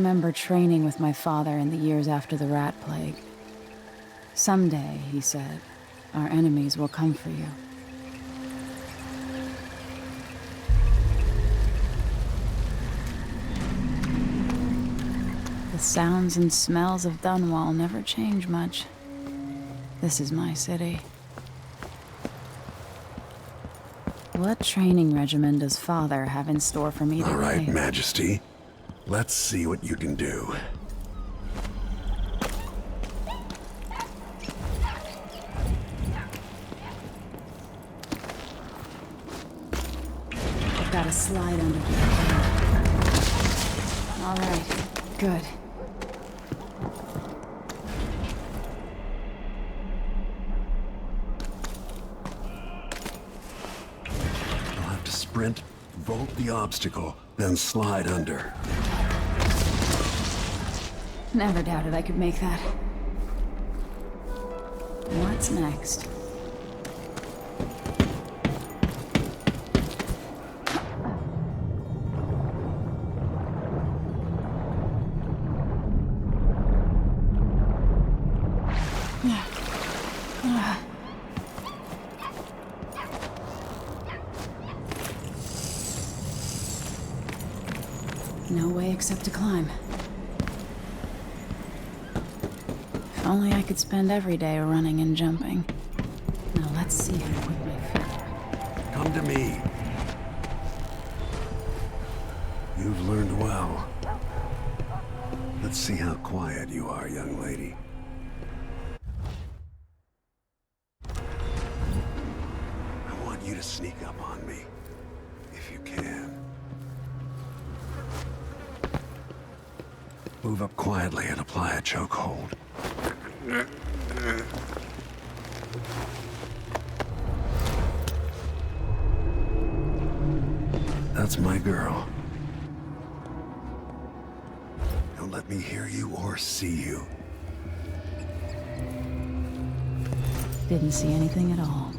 remember training with my father in the years after the rat plague. Someday, he said, our enemies will come for you. The sounds and smells of Dunwall never change much. This is my city. What training regimen does Father have in store for me today? All right, Majesty. Let's see what you can do. I've got a slide under here. All right, good. Sprint, vault the obstacle, then slide under. Never doubted I could make that. What's next? No way except to climb. If only I could spend every day running and jumping. Now let's see how quick my feet are. Come to me. You've learned well. Let's see how quiet you are, young lady. I want you to sneak up on me, if you can. Move up quietly and apply a chokehold. That's my girl. Don't let me hear you or see you. Didn't see anything at all.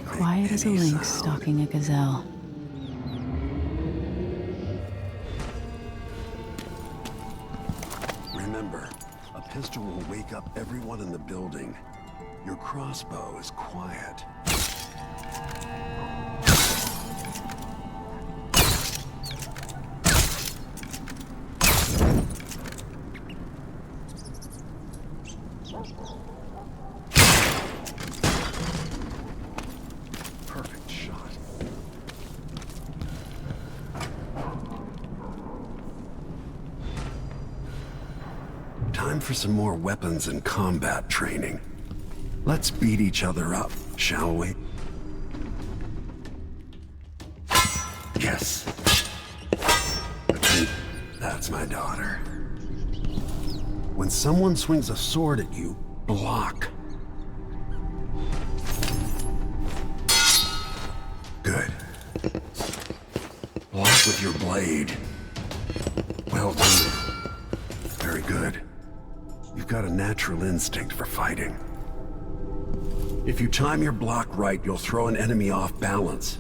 Quiet as a lynx stalking a gazelle. Remember, a pistol will wake up everyone in the building. Your crossbow is quiet. Perfect shot. Time for some more weapons and combat training. Let's beat each other up, shall we? Yes. That's my daughter. When someone swings a sword at you, block. Good. Block with your blade. Well done. Very good. You've got a natural instinct for fighting. If you time your block right, you'll throw an enemy off balance.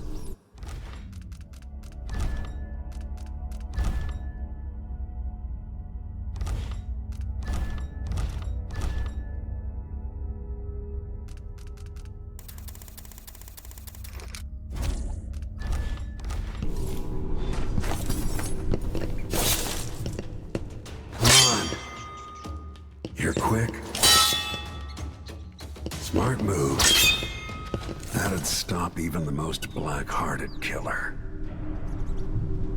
You're quick. Smart move. That'd stop even the most black-hearted killer.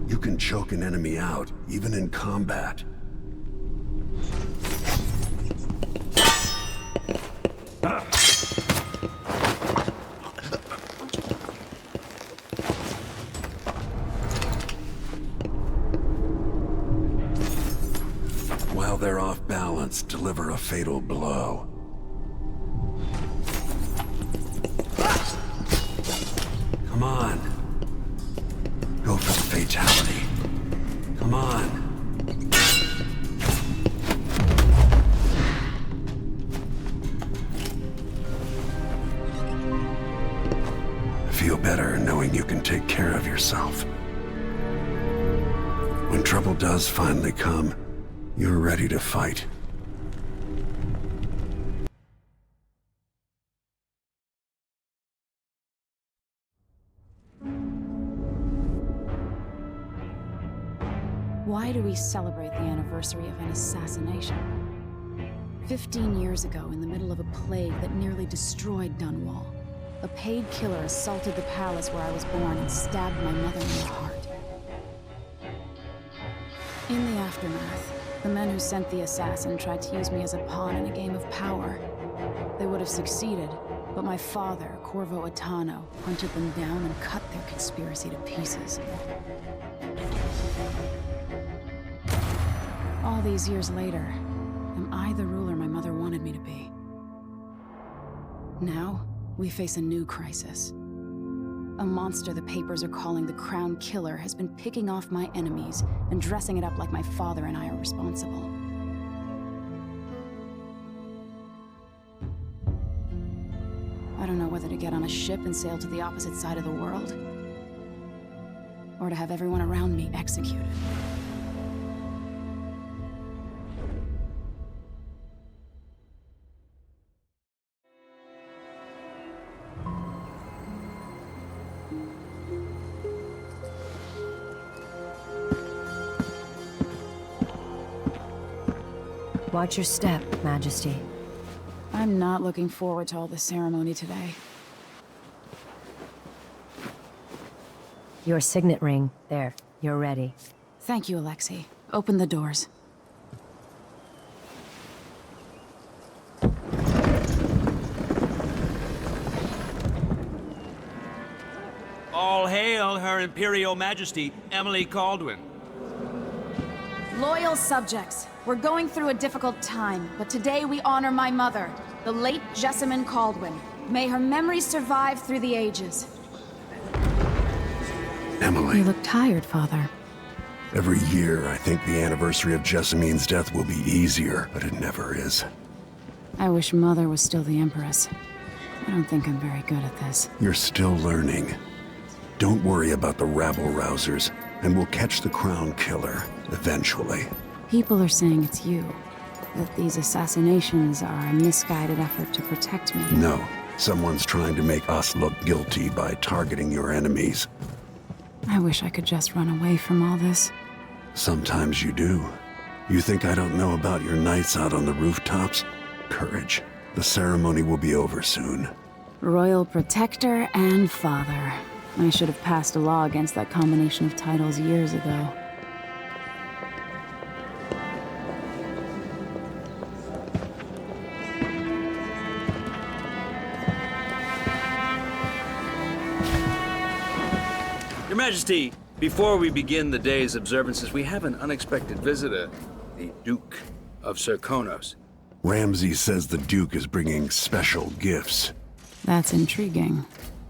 You can choke an enemy out, even in combat. While they're off balance, deliver a fatal blow. Come on. Go for the fatality. Come on. I feel better knowing you can take care of yourself. When trouble does finally come, you're ready to fight. Why do we celebrate the anniversary of an assassination? 15 years ago, in the middle of a plague that nearly destroyed Dunwall, a paid killer assaulted the palace where I was born and stabbed my mother in the heart. In the aftermath, the men who sent the assassin tried to use me as a pawn in a game of power. They would have succeeded, but my father, Corvo Attano, hunted them down and cut their conspiracy to pieces. All these years later, am I the ruler my mother wanted me to be? Now, we face a new crisis. A monster the papers are calling the Crown Killer has been picking off my enemies and dressing it up like my father and I are responsible. I don't know whether to get on a ship and sail to the opposite side of the world, or to have everyone around me executed. Watch your step, Majesty. I'm not looking forward to all the ceremony today. Your signet ring. There. You're ready. Thank you, Alexei. Open the doors. All hail Her Imperial Majesty, Emily Kaldwin. Loyal subjects, we're going through a difficult time, but today we honor my mother, the late Jessamine Kaldwin. May her memory survive through the ages. Emily. You look tired, Father. Every year, I think the anniversary of Jessamine's death will be easier, but it never is. I wish Mother was still the Empress. I don't think I'm very good at this. You're still learning. Don't worry about the rabble-rousers, and we'll catch the Crown Killer, eventually. People are saying it's you. That these assassinations are a misguided effort to protect me. No. Someone's trying to make us look guilty by targeting your enemies. I wish I could just run away from all this. Sometimes you do. You think I don't know about your nights out on the rooftops? Courage. The ceremony will be over soon. Royal Protector and Father. I should have passed a law against that combination of titles years ago. Your Majesty, before we begin the day's observances, we have an unexpected visitor, the Duke of Serkonos. Ramsay says the Duke is bringing special gifts. That's intriguing.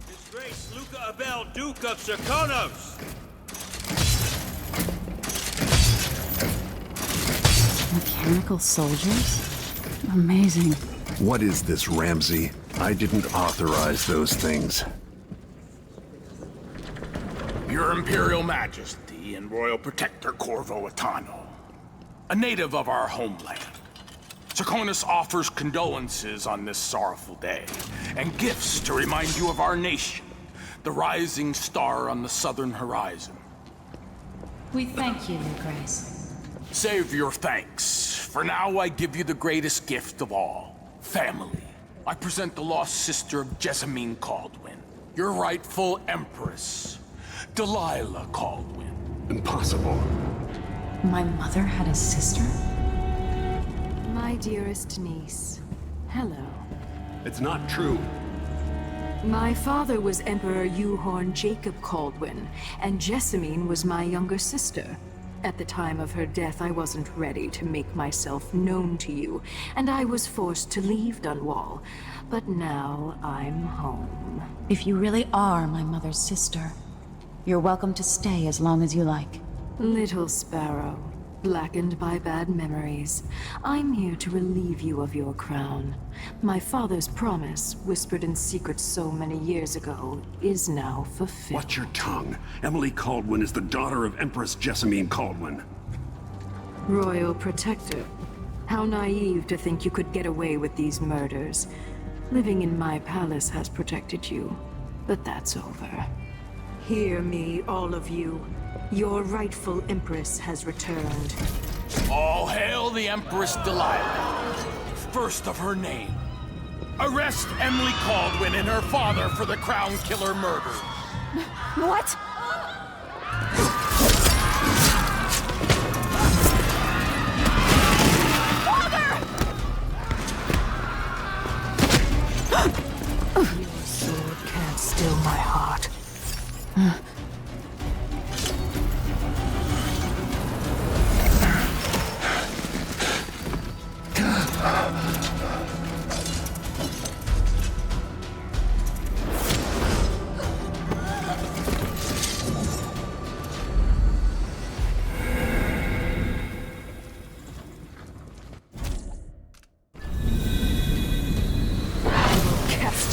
His Grace Luca Abel, Duke of Serkonos! Mechanical soldiers? Amazing. What is this, Ramsay? I didn't authorize those things. Your Imperial Majesty and Royal Protector Corvo Attano, a native of our homeland. Serkonos offers condolences on this sorrowful day, and gifts to remind you of our nation, the rising star on the southern horizon. We thank you, Your Grace. Save your thanks. For now, I give you the greatest gift of all, family. I present the lost sister of Jessamine Kaldwin, your rightful Empress, Delilah Copperspoon. Impossible. My mother had a sister? My dearest niece, hello. It's not true. My father was Emperor Euhorn Jacob Kaldwin, and Jessamine was my younger sister. At the time of her death, I wasn't ready to make myself known to you, and I was forced to leave Dunwall. But now I'm home. If you really are my mother's sister, you're welcome to stay as long as you like. Little Sparrow, blackened by bad memories. I'm here to relieve you of your crown. My father's promise, whispered in secret so many years ago, is now fulfilled. Watch your tongue. Emily Kaldwin is the daughter of Empress Emily Kaldwin. Royal Protector. How naive to think you could get away with these murders. Living in my palace has protected you, but that's over. Hear me, all of you. Your rightful Empress has returned. All hail the Empress Delilah, first of her name. Arrest Emily Kaldwin and her father for the Crown Killer murder. What? Your sword can't still my heart.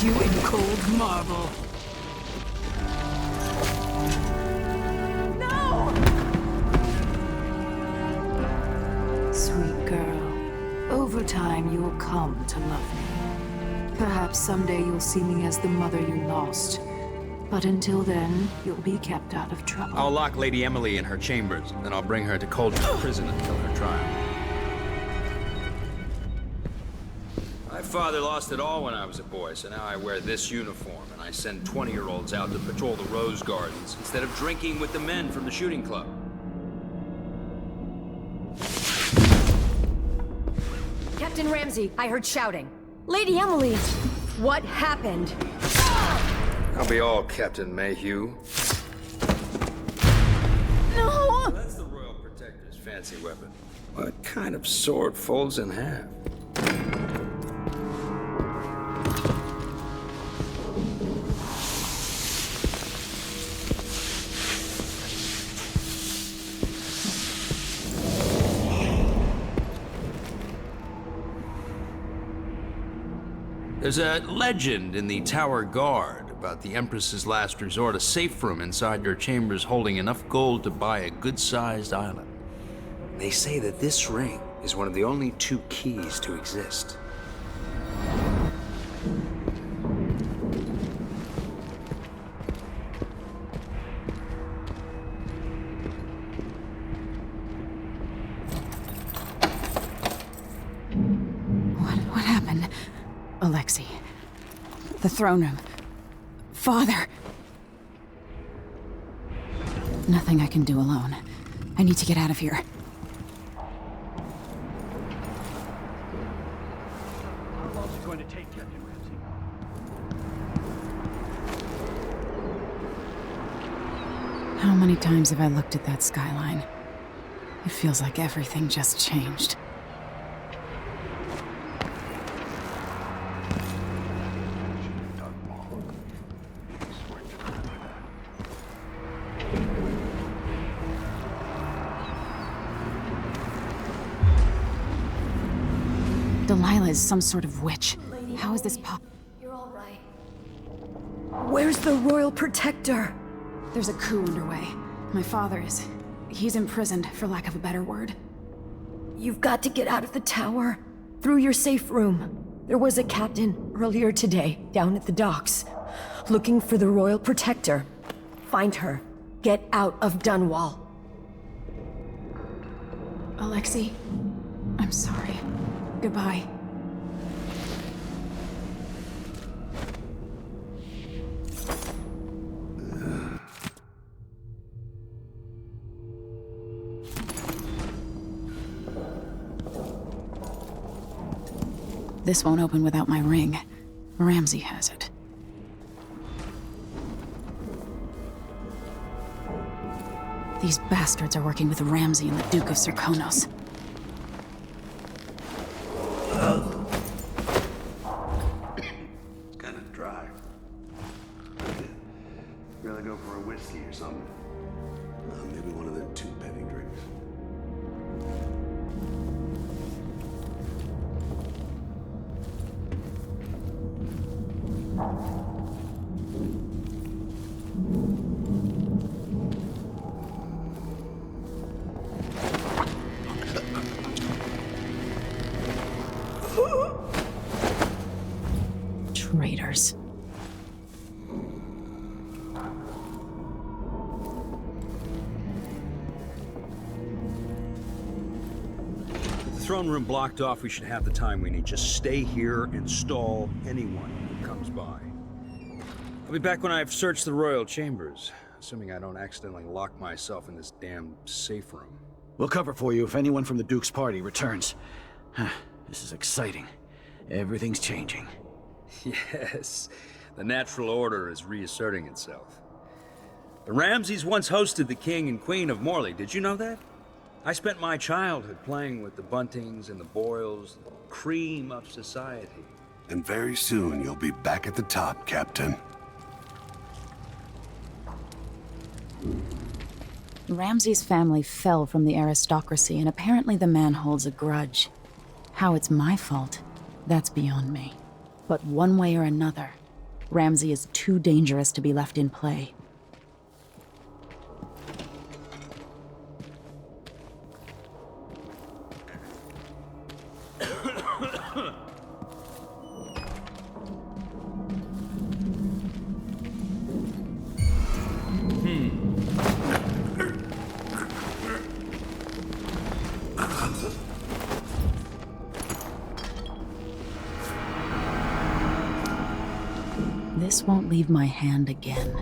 You in cold marble. No! Sweet girl, over time you'll come to love me. Perhaps someday you'll see me as the mother you lost. But until then, you'll be kept out of trouble. I'll lock Lady Emily in her chambers, then I'll bring her to Coldridge Prison until her trial. My father lost it all when I was a boy, so now I wear this uniform, and I send 20-year-olds out to patrol the rose gardens instead of drinking with the men from the shooting club. Captain Ramsey, I heard shouting. Lady Emily, what happened? I'll be all Captain Mayhew. No! That's the Royal Protector's fancy weapon. What kind of sword folds in half? There's a legend in the Tower Guard about the Empress's last resort, a safe room inside your chambers holding enough gold to buy a good-sized island. They say that this ring is one of the only 2 keys to exist. What happened? Alexei. The throne room. Father! Nothing I can do alone. I need to get out of here. How long is it going to take, Captain Ramsey? How many times have I looked at that skyline? It feels like everything just changed. Delilah is some sort of witch. How is this possible? You're all right. Where's the Royal Protector? There's a coup underway. My father is... he's imprisoned, for lack of a better word. You've got to get out of the tower. Through your safe room. There was a captain earlier today, down at the docks. Looking for the Royal Protector. Find her. Get out of Dunwall. Alexei, I'm sorry. Goodbye. This won't open without my ring. Ramsey has it. These bastards are working with Ramsey and the Duke of Serkonos. It's kind of dry. Rather go for a whiskey or something. Maybe one of the 2 penny drinks. Traitors. With the throne room blocked off, we should have the time we need. Just stay here and stall anyone who comes by. I'll be back when I've searched the royal chambers, assuming I don't accidentally lock myself in this damn safe room. We'll cover for you if anyone from the Duke's party returns. This is exciting. Everything's changing. Yes, the natural order is reasserting itself. The Ramseys once hosted the King and Queen of Morley. Did you know that? I spent my childhood playing with the Buntings and the Boyles, the cream of society. And very soon you'll be back at the top, Captain. Ramsay's family fell from the aristocracy, and apparently the man holds a grudge. How it's my fault, that's beyond me. But one way or another, Ramsay is too dangerous to be left in play. This won't leave my hand again.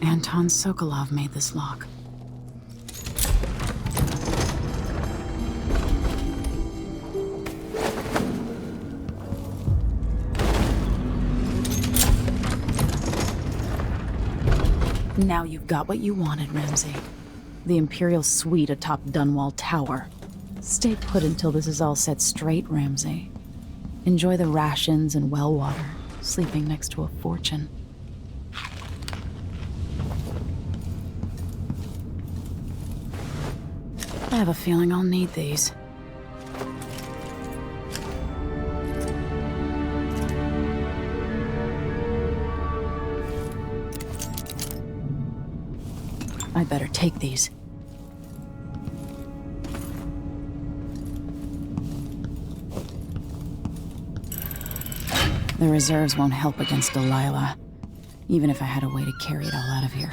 Anton Sokolov made this lock. Now you've got what you wanted, Ramsay. The Imperial suite atop Dunwall Tower. Stay put until this is all set straight, Ramsay. Enjoy the rations and well water, sleeping next to a fortune. I have a feeling I'll need these. I better take these. The reserves won't help against Delilah, even if I had a way to carry it all out of here.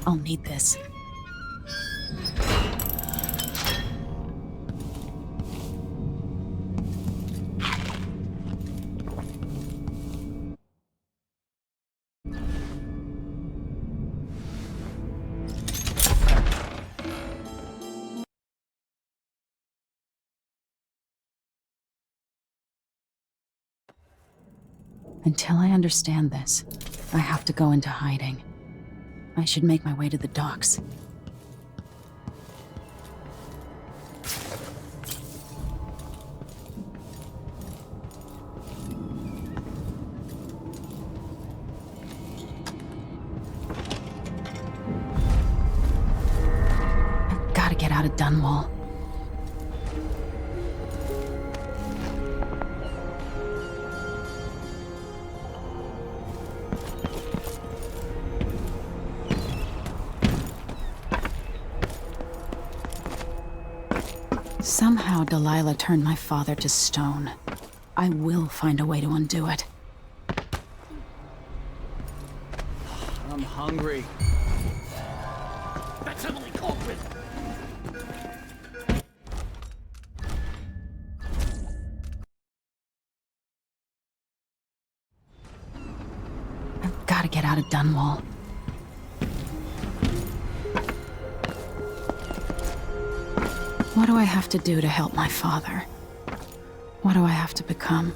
I'll need this. Until I understand this, I have to go into hiding. I should make my way to the docks. I've got to get out of Dunwall. Somehow Delilah turned my father to stone. I will find a way to undo it. I'm hungry. That's Emily Kaldwin! I've got to get out of Dunwall. What do I have to do to help my father? What do I have to become?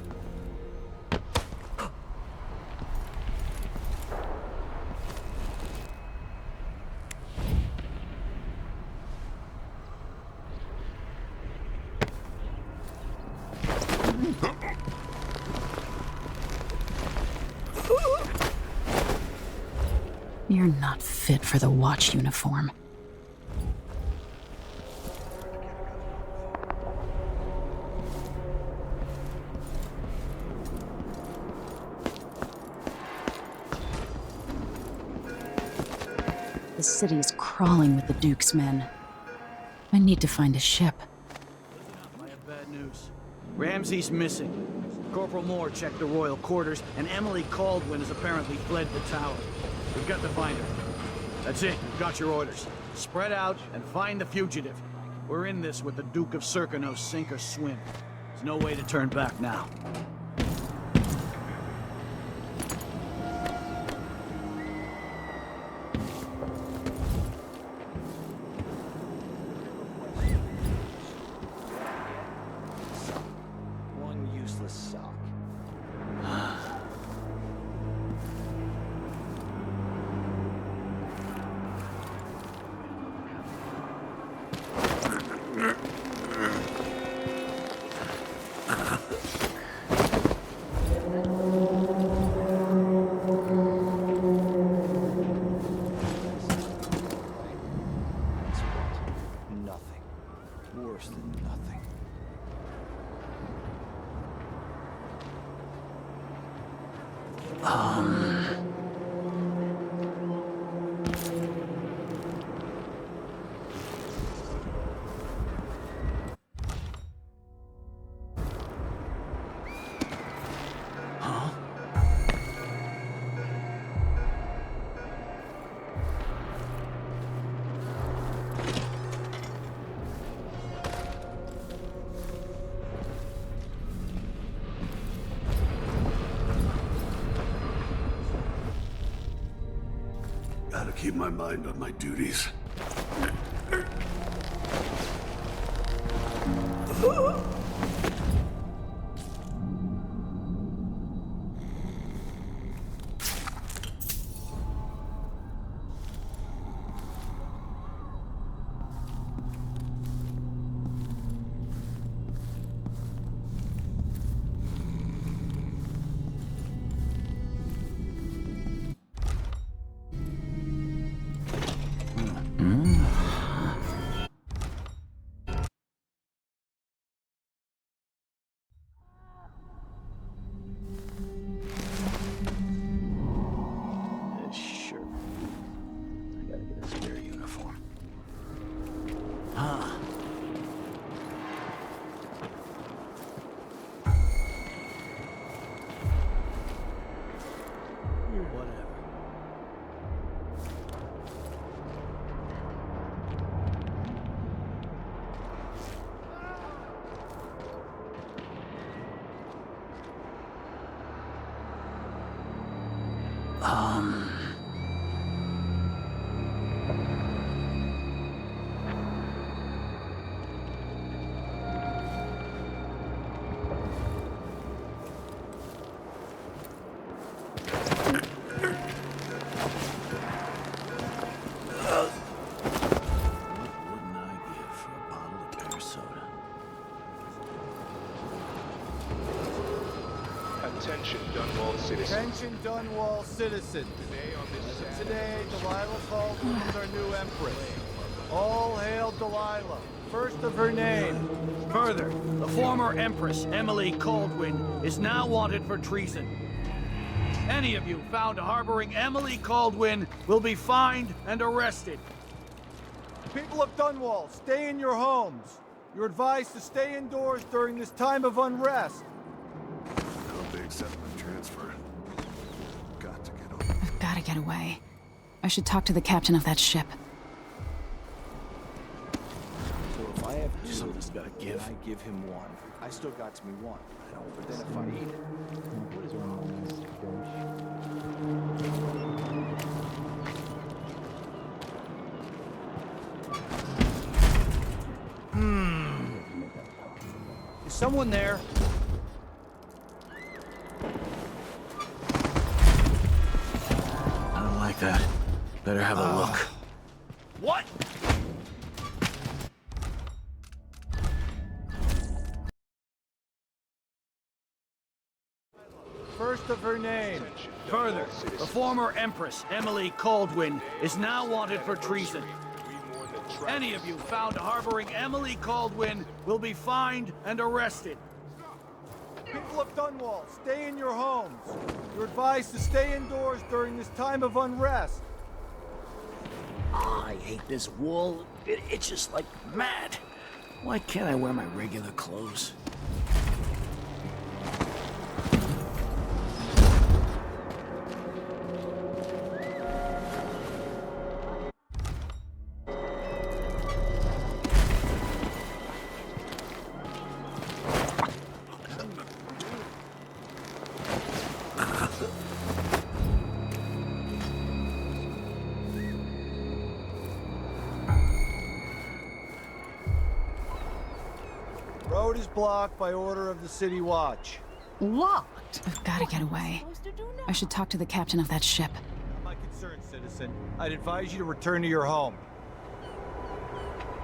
You're not fit for the watch uniform. The city is crawling with the Duke's men. I need to find a ship. Listen up, I have bad news. Ramsey's missing. Corporal Moore checked the royal quarters, and Emily Kaldwin has apparently fled the tower. We've got to find her. That's it, you've got your orders. Spread out and find the fugitive. We're in this with the Duke of Serkonos, sink or swim. There's no way to turn back now. One useless sock. Nothing. Worse than nothing. Gotta keep my mind on my duties. Sure. I gotta get a spare uniform. Whatever. What wouldn't I give for a bottle of pear soda? Attention, Dunwall citizens. Attention, Dunwall citizens. Today, Delilah Copperspoon is our new Empress. All hail Delilah, first of her name. Further, the former Empress Emily Kaldwin is now wanted for treason. Any of you found harboring Emily Kaldwin will be fined and arrested. People of Dunwall, stay in your homes. You're advised to stay indoors during this time of unrest. I hope they accept my transfer. Got to get over. I've got to get away. I should talk to the captain of that ship. So if I have two, Something's gotta give. I give him one. I still got me one. But then if I eat it, what is wrong with this? Is someone there? I don't like that. Better have a look. What? first of her name. Further, the former Empress Emily Kaldwin is now wanted for treason. Any of you found harboring Emily Kaldwin will be fined and arrested. People of Dunwall, stay in your homes. You're advised to stay indoors during this time of unrest. I hate this wool. It itches like mad. Why can't I wear my regular clothes? Road is blocked by order of the City Watch. Locked? I've got to get away. I should talk to the captain of that ship. Not my concern, citizen. I'd advise you to return to your home.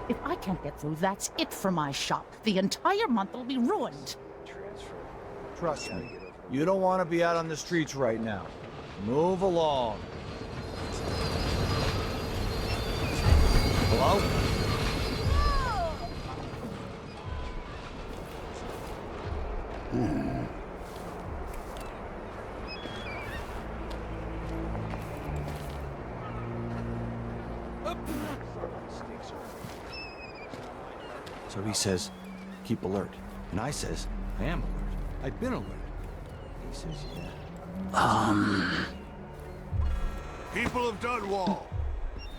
If I can't get through, that's it for my shop. The entire month will be ruined. Trust me, you don't want to be out on the streets right now. Move along. Hello? So he says, keep alert. And I says, I am alert. I've been alert. He says, yeah. People of Dunwall,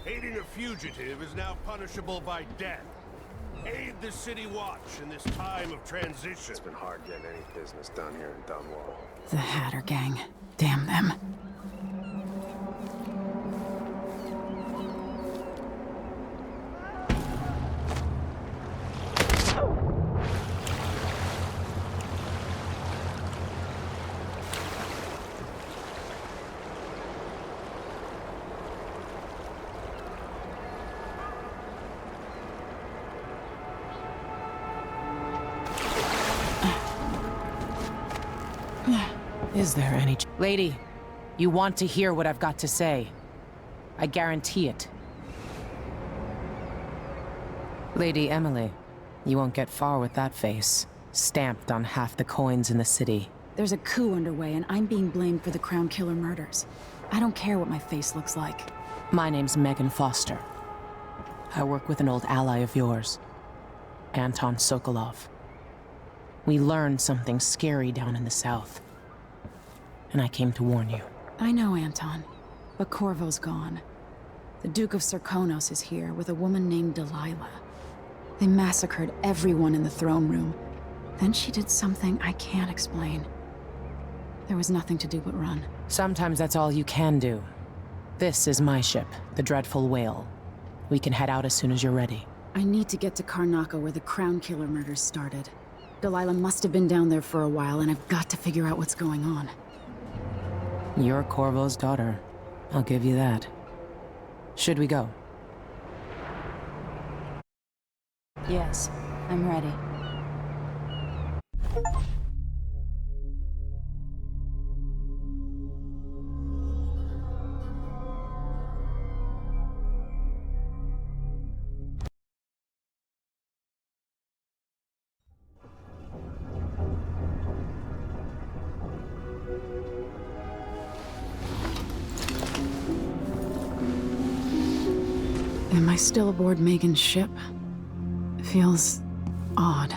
aiding a fugitive is now punishable by death. Aid the City Watch in this time of transition. It's been hard getting any business done here in Dunwall. The Hatter Gang. Damn them. Is there any... Lady, you want to hear what I've got to say. I guarantee it. Lady Emily, you won't get far with that face. Stamped on half the coins in the city. There's a coup underway, and I'm being blamed for the Crown Killer murders. I don't care what my face looks like. My name's Megan Foster. I work with an old ally of yours, Anton Sokolov. We learned something scary down in the south, and I came to warn you. I know, Anton, but Corvo's gone. The Duke of Serkonos is here with a woman named Delilah. They massacred everyone in the throne room. Then she did something I can't explain. There was nothing to do but run. Sometimes that's all you can do. This is my ship, the Dreadful Whale. We can head out as soon as you're ready. I need to get to Karnaca where the Crown Killer murders started. Delilah must have been down there for a while, and I've got to figure out what's going on. You're Corvo's daughter. I'll give you that. Should we go? Yes, I'm ready. Am I still aboard Megan's ship? Feels odd.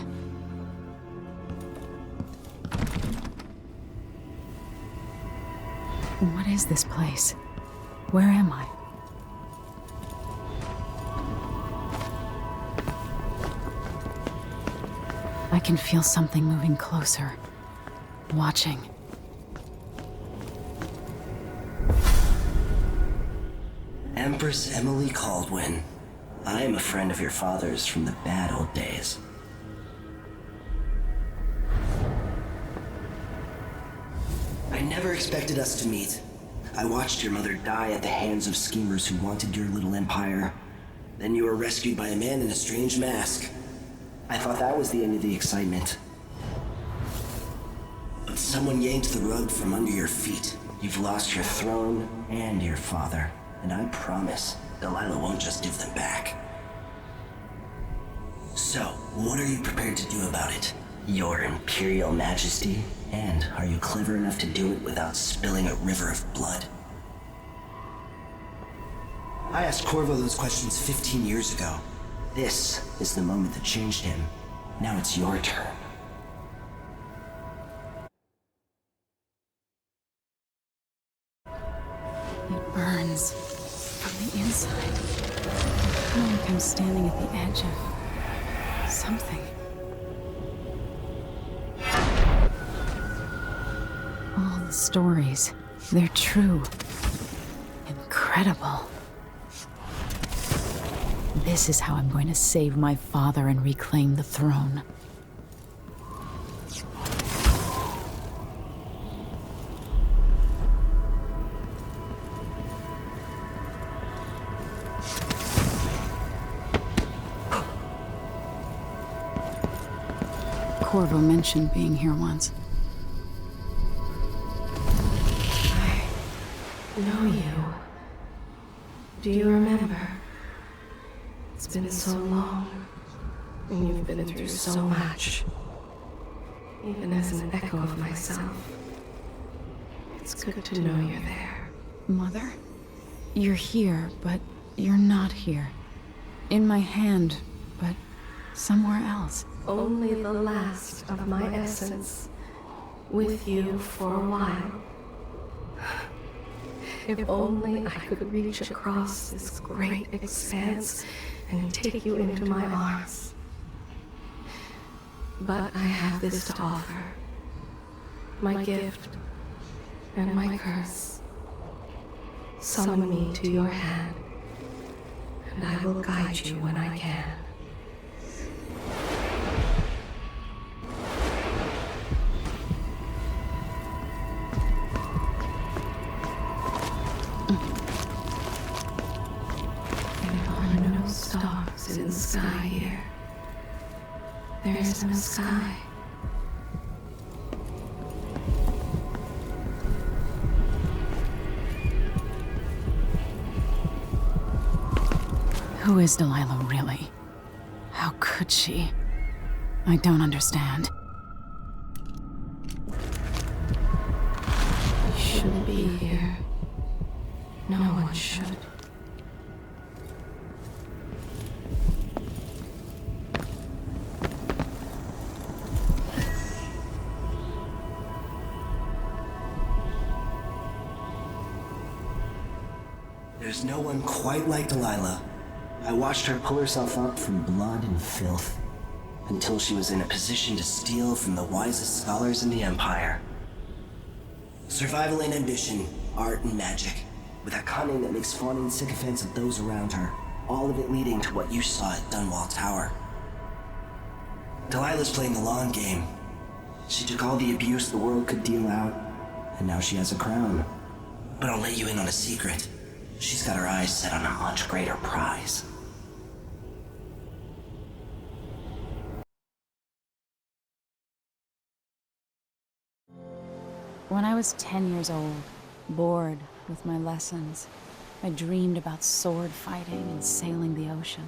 What is this place? Where am I? I can feel something moving closer. Watching. Empress Emily Kaldwin. I am a friend of your father's from the bad old days. I never expected us to meet. I watched your mother die at the hands of schemers who wanted your little empire. Then you were rescued by a man in a strange mask. I thought that was the end of the excitement. But someone yanked the rug from under your feet. You've lost your throne and your father. And I promise, Delilah won't just give them back. So, what are you prepared to do about it? Your Imperial Majesty? And are you clever enough to do it without spilling a river of blood? I asked Corvo those questions 15 years ago. This is the moment that changed him. Now it's your turn. It burns from the inside. I feel like I'm standing at the edge of something. All the stories, they're true. Incredible. This is how I'm going to save my father and reclaim the throne. Corvo mentioned being here once. I know you. Do you remember? It's been so long, and you've been through so much. Even as an echo of myself, it's good to know you're there. Mother? You're here, but you're not here. In my hand, but somewhere else. Only the last of my essence, with you for a while. If only I could reach across this great expanse and take you into my arms. But I have this to offer. My gift and my curse. Summon me to your hand, and I will guide you when I can. Stars in the sky here. There is no sky. Who is Delilah really? How could she? I don't understand. You shouldn't be here. No one should. There's no one quite like Delilah. I watched her pull herself up from blood and filth, until she was in a position to steal from the wisest scholars in the Empire. Survival and ambition, art and magic, with a cunning that makes fawning sycophants of those around her, all of it leading to what you saw at Dunwall Tower. Delilah's playing the long game. She took all the abuse the world could deal out, and now she has a crown. But I'll let you in on a secret. She's got her eyes set on a much greater prize. When I was 10 years old, bored with my lessons, I dreamed about sword fighting and sailing the ocean.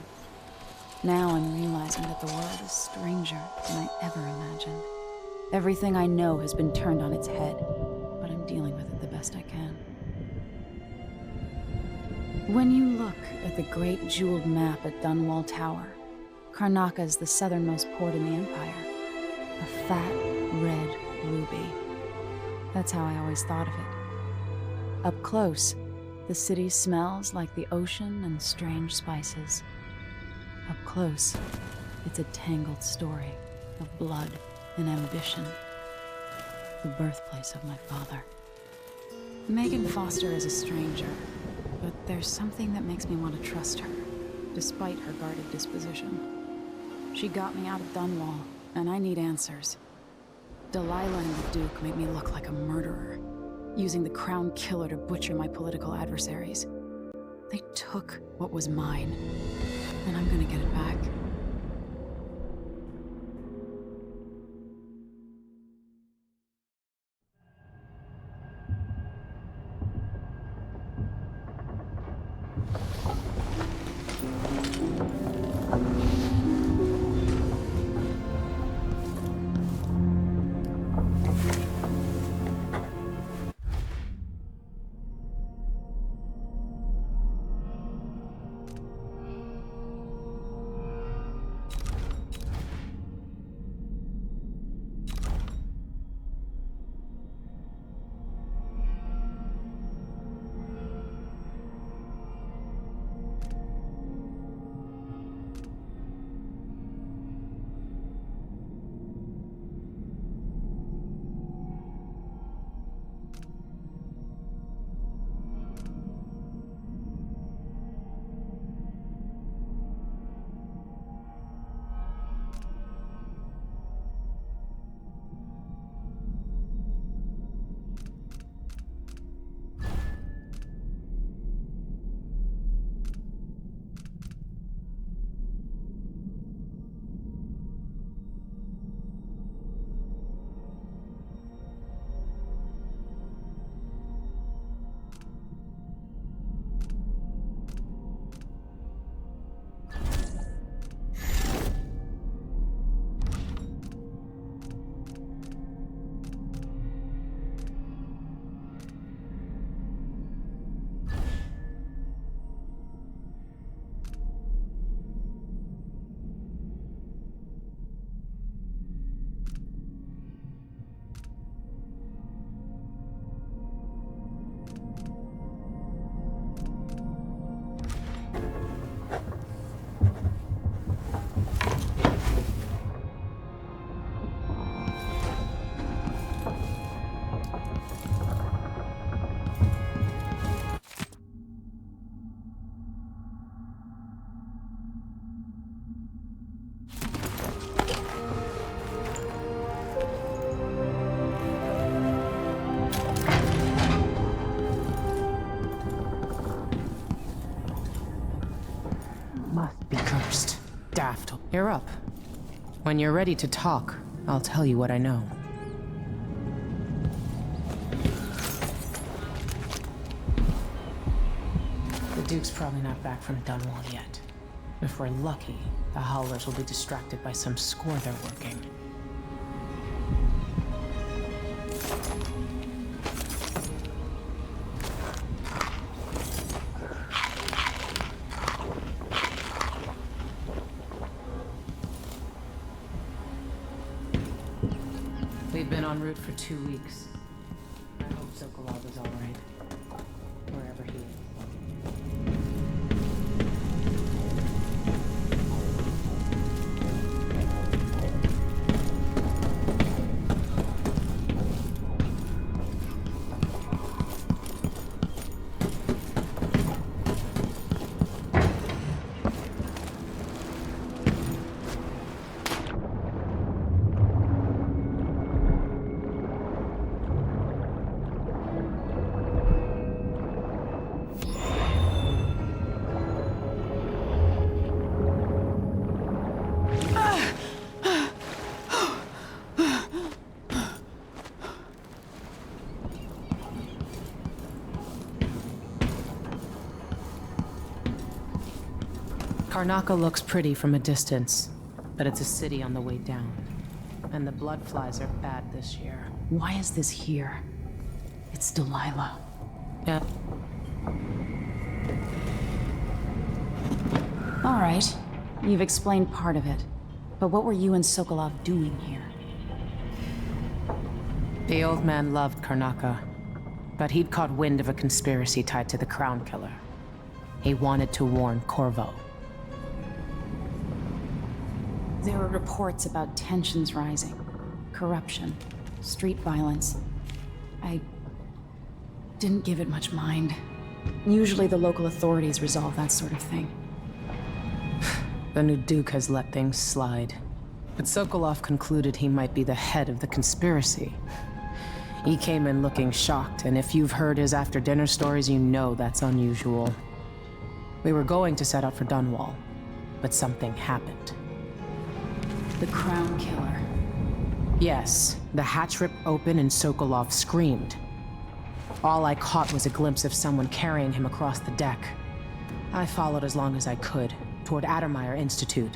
Now I'm realizing that the world is stranger than I ever imagined. Everything I know has been turned on its head, but I'm dealing with it the best I can. When you look at the great jeweled map at Dunwall Tower, Karnaca is the southernmost port in the Empire. A fat, red ruby. That's how I always thought of it. Up close, the city smells like the ocean and strange spices. Up close, it's a tangled story of blood and ambition. The birthplace of my father. Megan Foster is a stranger, but there's something that makes me want to trust her, despite her guarded disposition. She got me out of Dunwall, and I need answers. Delilah and the Duke made me look like a murderer, using the Crown Killer to butcher my political adversaries. They took what was mine, and I'm gonna get it back. have to. You're up. When you're ready to talk, I'll tell you what I know. The Duke's probably not back from Dunwall yet. If we're lucky, the Howlers will be distracted by some score they're working. We've been en route for 2 weeks. I hope Sokolov is all right, wherever he is. Karnaca looks pretty from a distance, but it's a city on the way down. And the blood flies are bad this year. Why is this here? It's Delilah. Yeah. All right. You've explained part of it. But what were you and Sokolov doing here? The old man loved Karnaca, but he'd caught wind of a conspiracy tied to the Crown Killer. He wanted to warn Corvo. There were reports about tensions rising, corruption, street violence. I didn't give it much mind. Usually the local authorities resolve that sort of thing. The new Duke has let things slide. But Sokolov concluded he might be the head of the conspiracy. He came in looking shocked, and if you've heard his after-dinner stories, you know that's unusual. We were going to set out for Dunwall, but something happened. The Crown Killer. Yes, the hatch ripped open and Sokolov screamed. All I caught was a glimpse of someone carrying him across the deck. I followed as long as I could, toward Addermeyer Institute.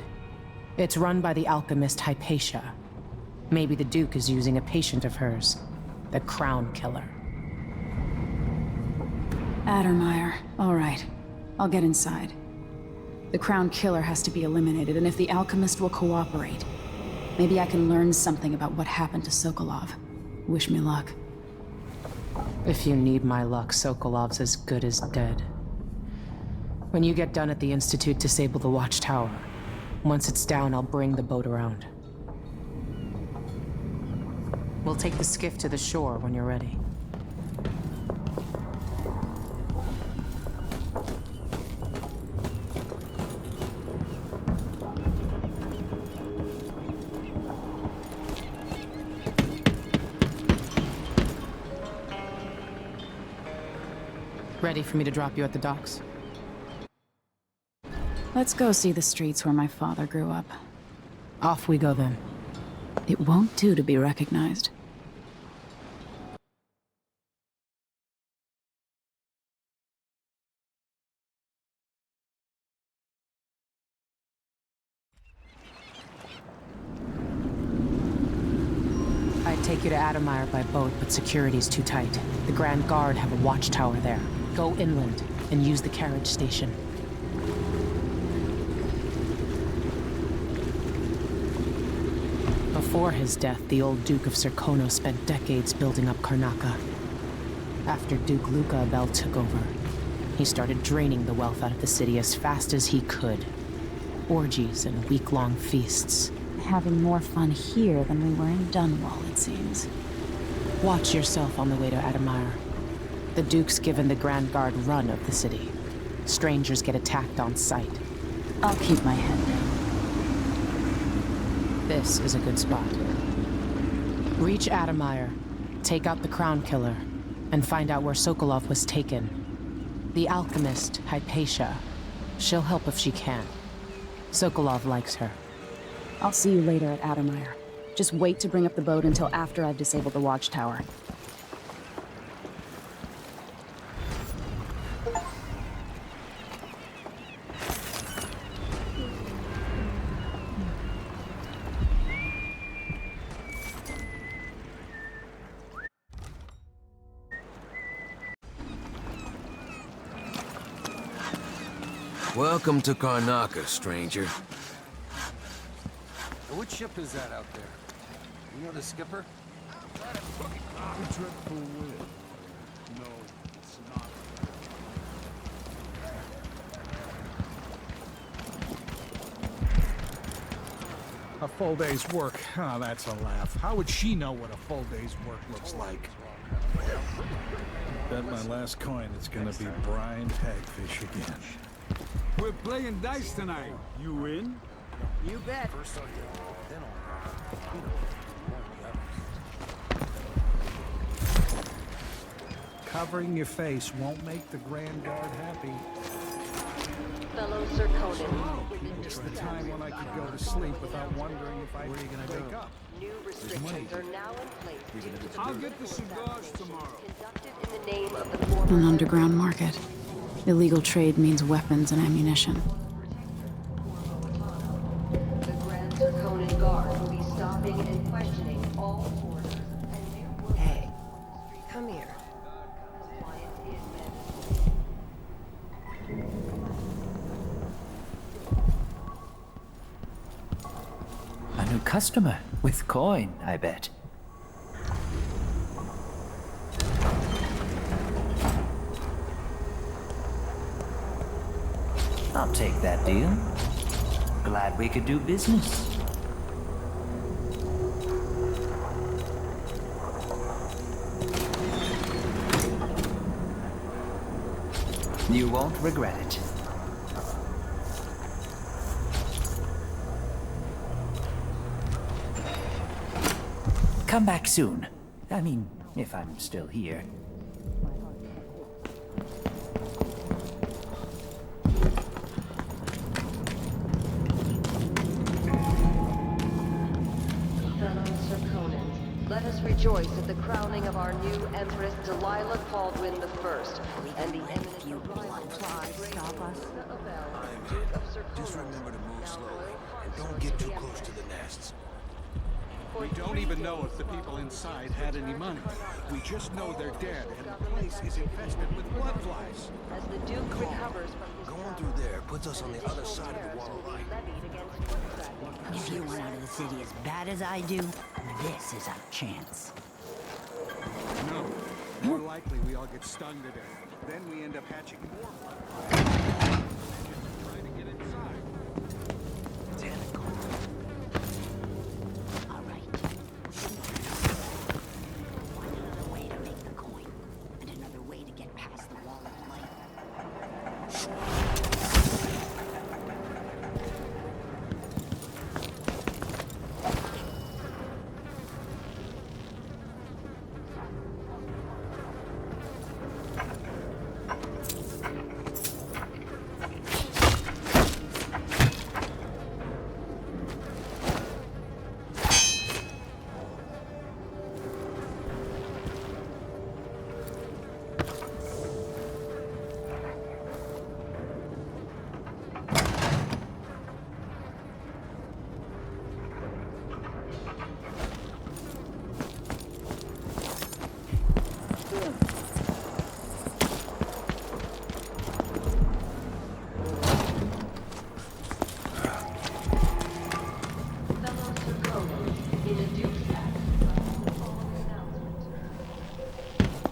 It's run by the alchemist Hypatia. Maybe the Duke is using a patient of hers, the Crown Killer. Addermeyer. All right. I'll get inside. The Crown Killer has to be eliminated, and if the alchemist will cooperate, maybe I can learn something about what happened to Sokolov. Wish me luck. If you need my luck, Sokolov's as good as dead. When you get done at the Institute, disable the watchtower. Once it's down, I'll bring the boat around. We'll take the skiff to the shore when you're ready. Ready for me to drop you at the docks? Let's go see the streets where my father grew up. Off we go then. It won't do to be recognized. I'd take you to Addermeyer by boat, but security's too tight. The Grand Guard have a watchtower there. Go inland and use the carriage station. Before his death, the old Duke of Serkonos spent decades building up Karnaca. After Duke Luca Abel took over, he started draining the wealth out of the city as fast as he could. Orgies and week-long feasts. Having more fun here than we were in Dunwall, it seems. Watch yourself on the way to Addermeyer. The Duke's given the Grand Guard run of the city. Strangers get attacked on sight. I'll keep my head down. This is a good spot. Reach Addermeyer, take out the Crown Killer, and find out where Sokolov was taken. The alchemist, Hypatia. She'll help if she can. Sokolov likes her. I'll see you later at Addermire. Just wait to bring up the boat until after I've disabled the watchtower. Welcome to Karnaca, stranger. What ship is that out there? You know the skipper? A dreadful wind. No, it's not. A full day's work. Oh, that's a laugh. How would she know what a full day's work looks like? Bet my last coin it's gonna be brine hagfish again. We're playing dice tonight. You in? You bet. Covering your face won't make the Grand Guard happy. Fellow Sir Conan. It's the time when I could go to sleep without wondering if I wake up. New restrictions are now in place due to the I'll get the cigars tomorrow. conducted in the name of the former An underground market. Illegal trade means weapons and ammunition. The Grand Sir Conan Guard will be stopping and questioning all foreigners and new workers. Hey, come here. Compliance is mandatory. A new customer with coin, I bet. I'll take that deal. Glad we could do business. You won't regret it. Come back soon. I mean, if I'm still here. Fellow Sir Conan, let us rejoice at the crowning of our new Empress Delilah Copperspoon I and the eminent arrival stop us. Just remember to move slowly and don't get too close to the nests. We don't even know if the people inside had any money. We just know they're dead, and the place is infested with bloodflies. As the Duke recovers from his Going through there puts us on the other side of the wall of light. If you want out of the city as bad as I do, this is our chance. No. More likely we all get stung to death. Then we end up hatching more blood. Trying to get inside. All right. One way to make the coin, and another way to get past the wall of light.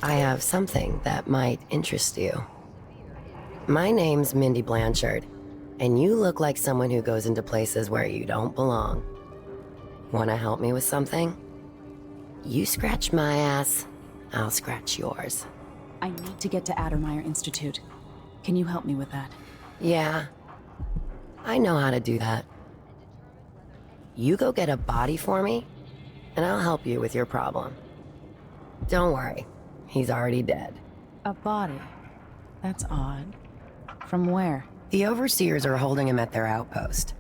I have something that might interest you. My name's Mindy Blanchard, and you look like someone who goes into places where you don't belong. Wanna help me with something? You scratch my ass, I'll scratch yours. I need to get to Addermire Institute. Can you help me with that? Yeah, I know how to do that. You go get a body for me, and I'll help you with your problem. Don't worry, he's already dead. A body? That's odd. From where? The overseers are holding him at their outpost.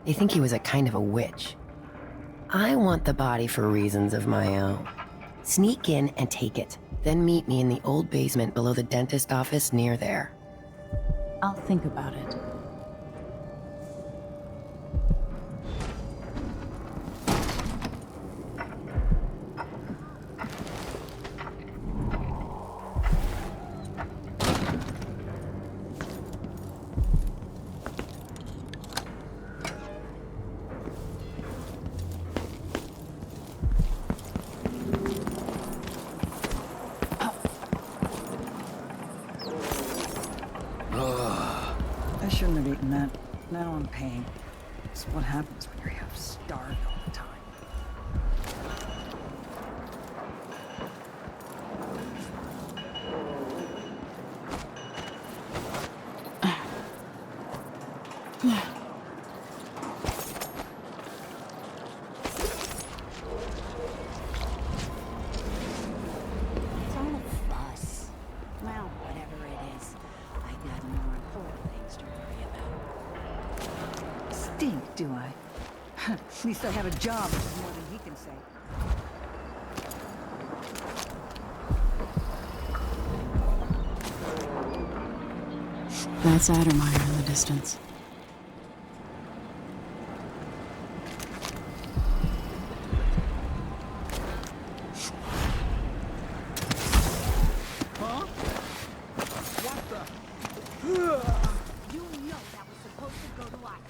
They think he was a kind of a witch. I want the body for reasons of my own. Sneak in and take it, then meet me in the old basement below the dentist office near there. I'll think about it. I shouldn't have eaten that. Now I'm paying. It's what happens when you're half starved all the time. It's all a fuss. Well, whatever it is, I got more important things to worry about. Stink, do I? At least I have a job, which is more than he can say. That's Addermeyer in the distance. Huh? What the? You know that was supposed to go to us.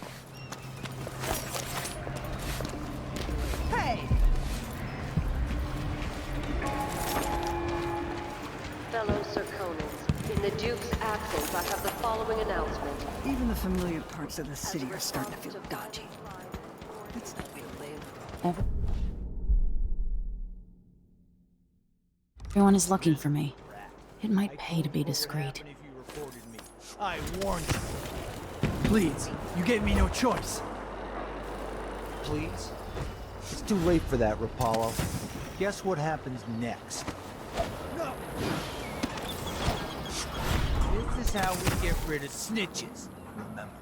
Hey! Fellow Serconans, in the Duke's absence, I have the following announcement. Even the familiar parts of the city are starting to feel dodgy. That's no way to live. Everyone is looking for me. It might pay to be discreet. I warned you. Please, you gave me no choice. Please? It's too late for that, Rapallo. Guess what happens next? No. This is how we get rid of snitches. Remember,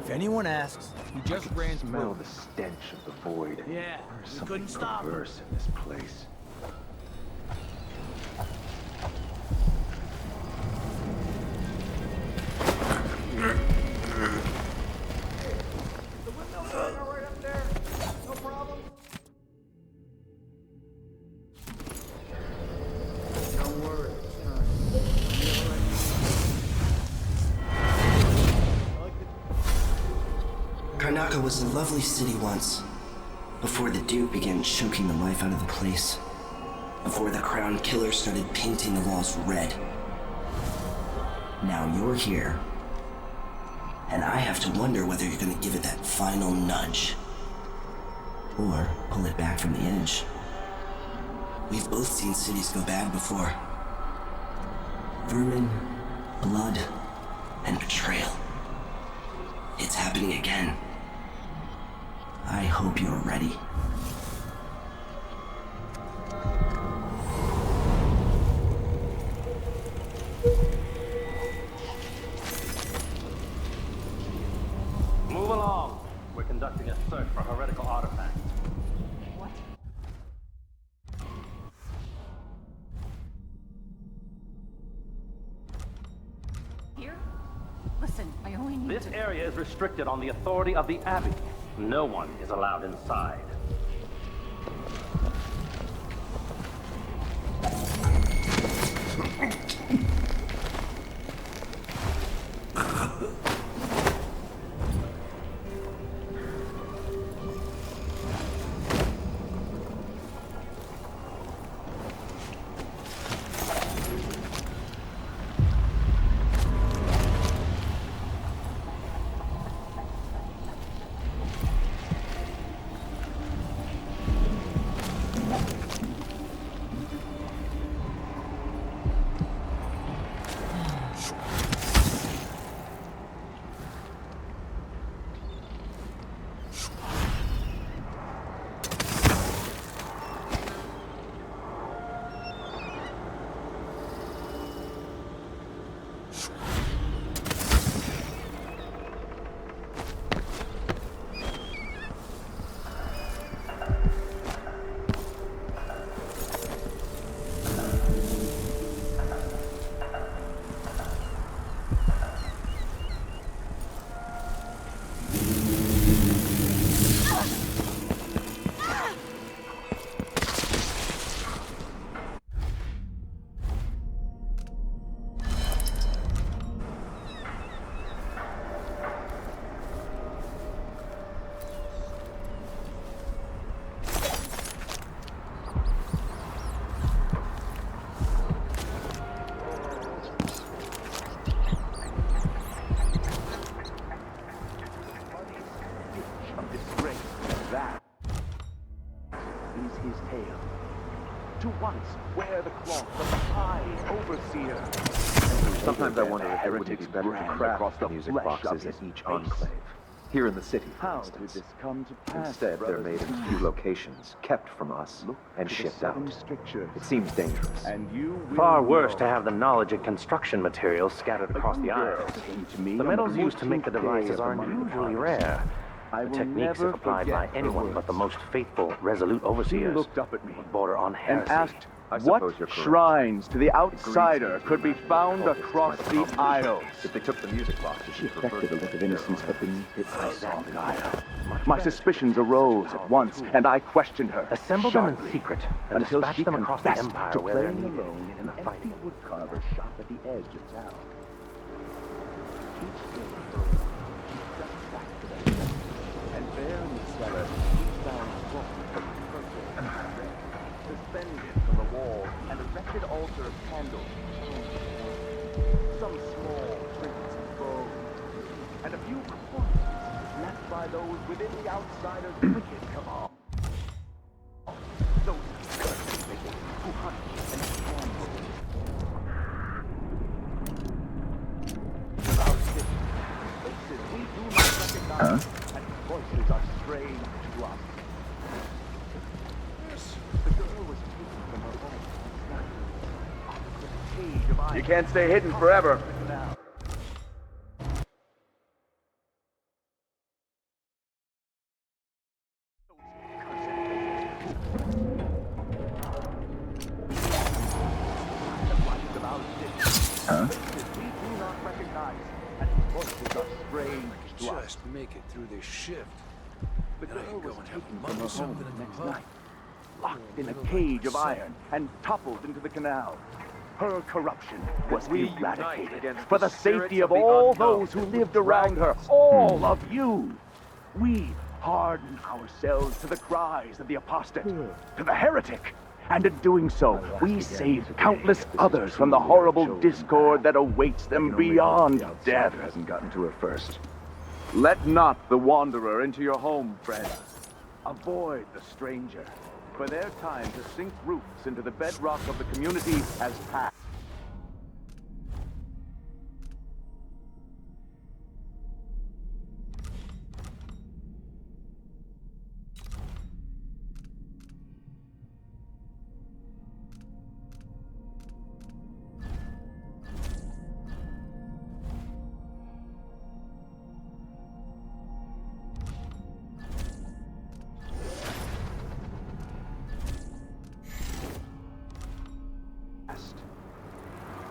if anyone asks, we just ran Smell through. the stench of the void. Yeah, There's we something couldn't stop him. perverse in this place. The window's right up there. No problem. Don't worry. Karnaca was a lovely city once, before the Duke began choking the life out of the place. Before the Crown Killer started painting the walls red. Now you're here, and I have to wonder whether you're gonna give it that final nudge, or pull it back from the edge. We've both seen cities go bad before. Vermin, blood, and betrayal. It's happening again. I hope you're ready. Move along. We're conducting a search for heretical artifacts. What? Here? Listen, I only need This to... area is restricted on the authority of the Abbey. No one is allowed inside. his tale. To once wear the cloth of the High Overseer. Sometimes I wonder if it would be better to craft the music boxes at each enclave. Here in the city, for instance. Did this come to pass, Instead, they're made in few locations, kept from us, and shipped out. It seems dangerous. Far worse to have the knowledge and construction materials scattered across the Isles. The metals used to make the devices are unusually rare. The techniques, if applied by anyone but the most faithful, resolute overseers, looked up at me border on heresy. and asked what shrines to the outsider could be found across the Isles. If they took the music boxes, She affected a look of innocence, but beneath it I saw guile. My suspicions arose at once, and I questioned her. Assemble them in secret and until dispatch she them across the confessed Empire to where they're playing needed alone in in the an fighting. empty woodcarver shop at the edge of town. Each day, she stepped back to the cellar, and there in the cellar, she found books of purple and red, suspended from the wall, an erected altar of candles, some small trinkets and bows, and a few corpses left by those within the outsider's wicked cabal. Those who hunt and gamble. Without this, faces we do not recognize, and voices are strange to us. The girl was taken from her home last night. The cage of iron. You can't stay hidden forever. Just make it through this shift. The girl was taken from her home the next night, locked in a cage of iron, and toppled into the canal. Her corruption was eradicated for the safety of all those who lived around her, all of you. We harden ourselves to the cries of the apostate, to the heretic. And in doing so, we save countless others from the horrible discord that awaits them beyond death. Hasn't gotten to her first. Let not the wanderer into your home, friend. Avoid the stranger, for their time to sink roots into the bedrock of the community has passed.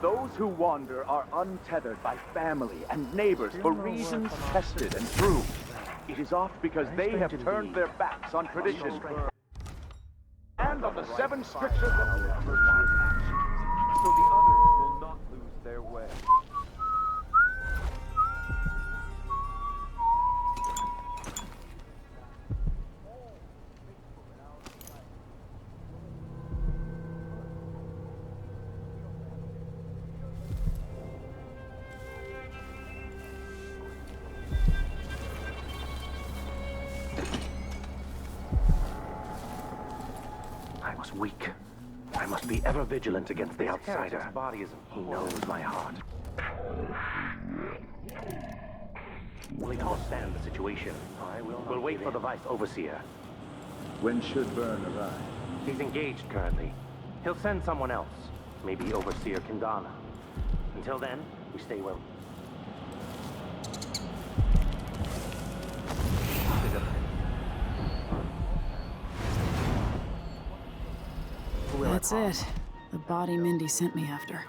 Those who wander are untethered by family and neighbors for reasons tested and true. It is oft because they have turned their backs on tradition and on the 7 strictures of virtuous action, so the others will not lose their way. Weak. I must be ever vigilant against the outsider. He knows my heart. We can't stand the situation. We'll wait for the Vice Overseer. When should Byrne arrive? He's engaged currently. He'll send someone else. Maybe Overseer Kindana. Until then, we stay well. That's it. The body Mindy sent me after.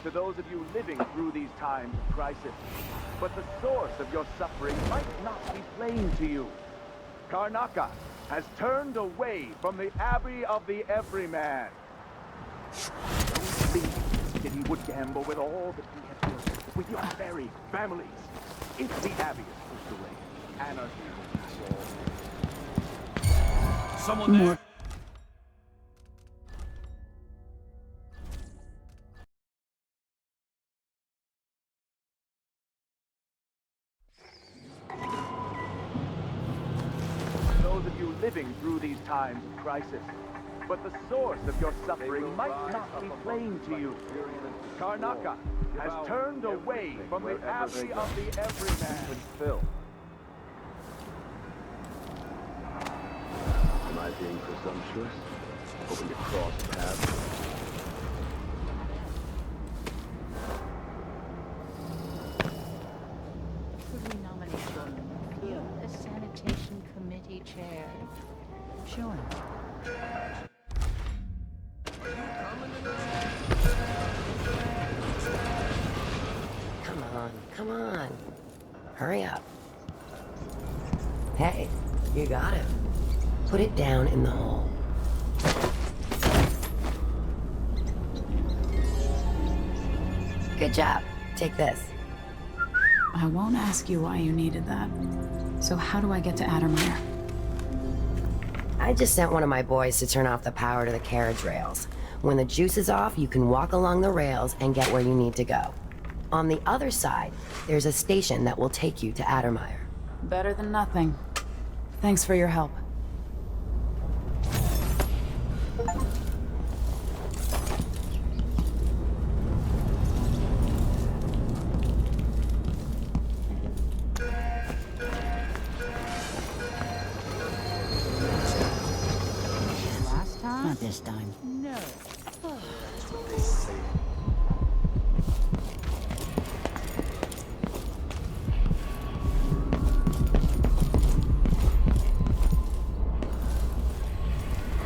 To those of you living through these times of crisis. But the source of your suffering might not be plain to you. Karnaca has turned away from the Abbey of the Everyman. Don't think that he would gamble with all that we have built, with your very families. If the Abbey is pushed away, anarchy will fall. Someone there? Those of you living through these times of crisis, but the source of your suffering might not be plain to you. Karnaca has turned away from the Abbey of the Everyman. Phil. Am I being presumptuous? Hoping to cross paths? Could we nominate you as sanitation committee chair? Sure. Come on. Hurry up. Hey, you got it. Put it down in the hole. Good job. Take this. I won't ask you why you needed that. So how do I get to Addermire? I just sent one of my boys to turn off the power to the carriage rails. When the juice is off, you can walk along the rails and get where you need to go. On the other side, there's a station that will take you to Addermire. Better than nothing. Thanks for your help. Last time? Not this time. No. That's what they say.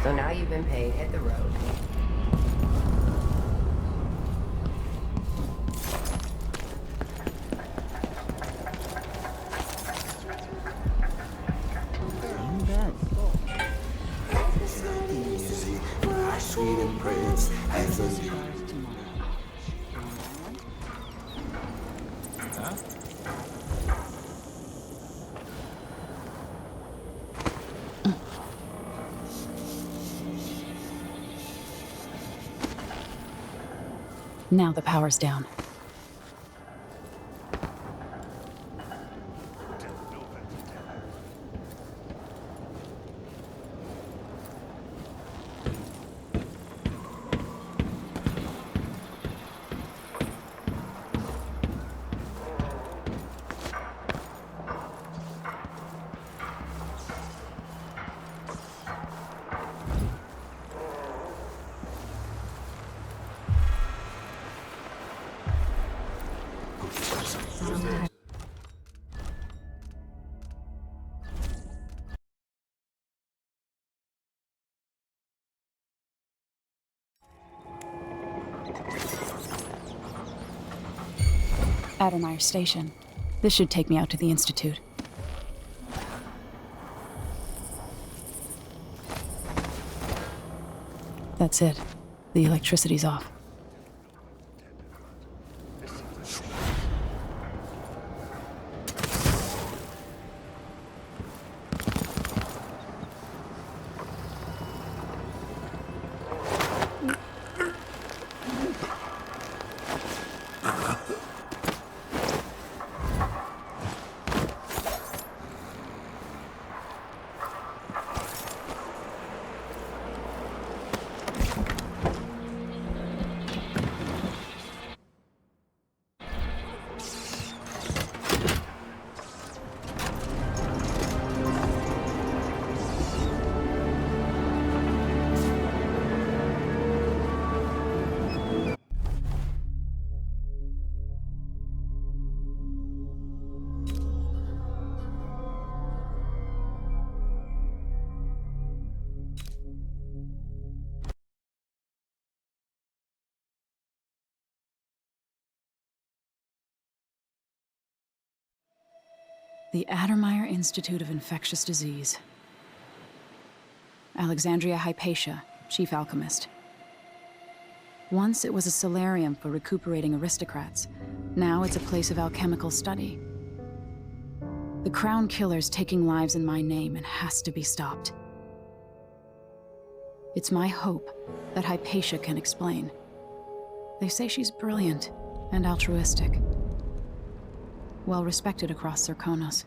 So now you've been paid, hit the road. You bet. Sweet Empress as a Now the power's down. Addermire Station. This should take me out to the Institute. That's it. The electricity's off. The Addermire Institute of Infectious Disease. Alexandria Hypatia, chief alchemist. Once it was a solarium for recuperating aristocrats. Now it's a place of alchemical study. The Crown Killer's taking lives in my name and has to be stopped. It's my hope that Hypatia can explain. They say she's brilliant and altruistic. Well respected across Serkonos.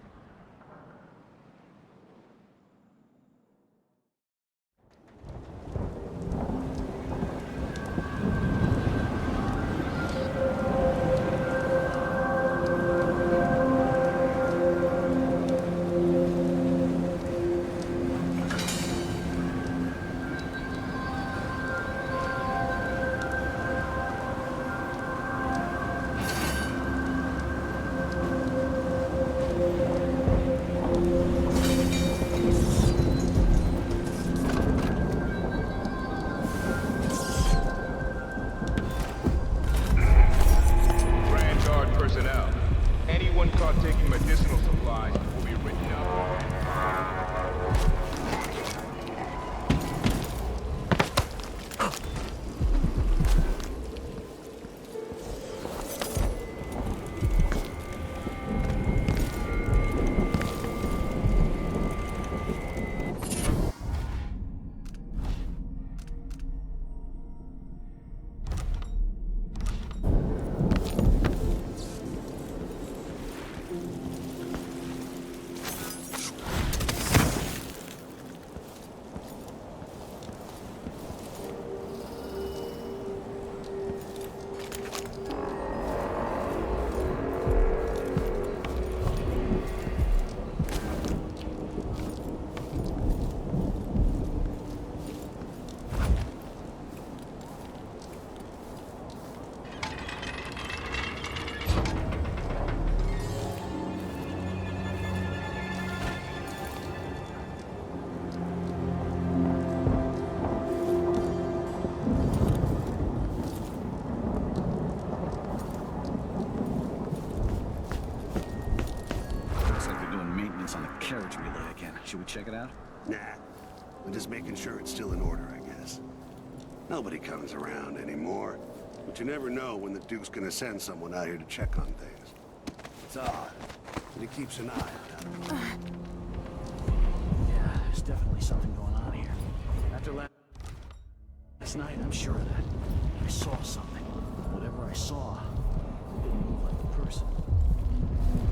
Should we check it out? Nah. I'm just making sure it's still in order, I guess. Nobody comes around anymore. But you never know when the Duke's gonna send someone out here to check on things. It's odd. And he keeps an eye on it. Yeah, there's definitely something going on here. After last night, I'm sure of that. I saw something. Whatever I saw, it didn't move like a person.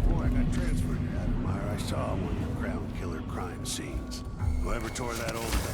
Before I got transferred to Adamire, I saw one of the Crown Killer crime scenes. Whoever tore that old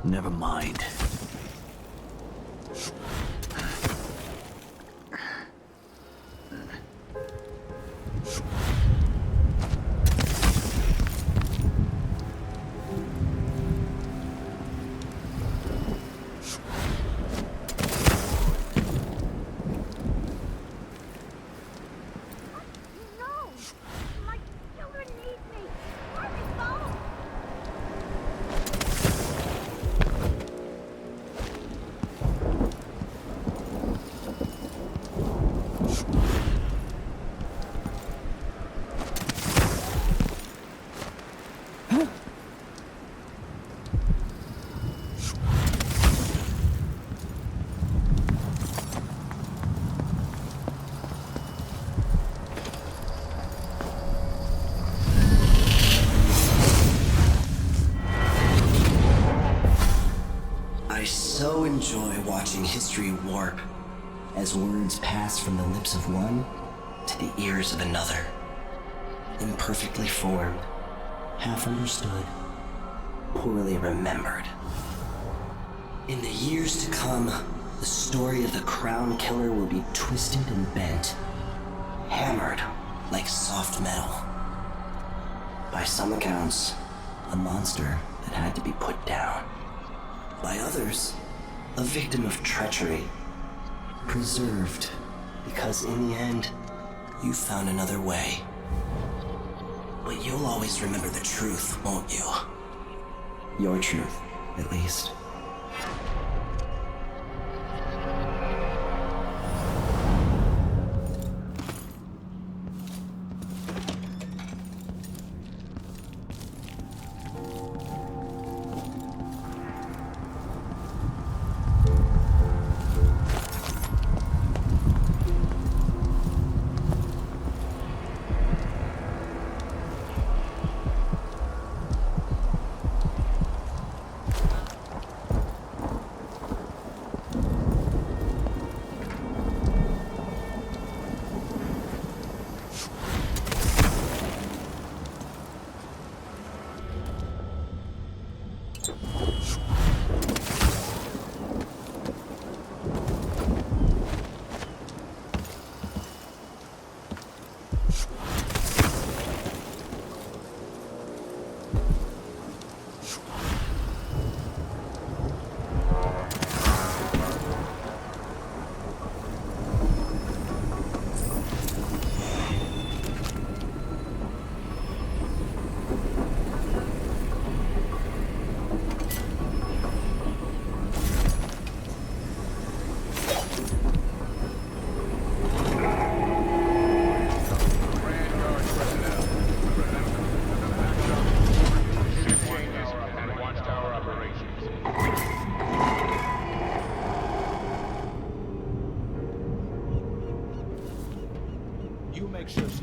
Never mind. so enjoy watching history warp as words pass from the lips of one to the ears of another. Imperfectly formed, half understood, poorly remembered. In the years to come, the story of the Crown Killer will be twisted and bent, hammered like soft metal. By some accounts, a monster that had to be put down. By others, a victim of treachery, preserved because in the end, you found another way. But you'll always remember the truth, won't you? Your truth, at least.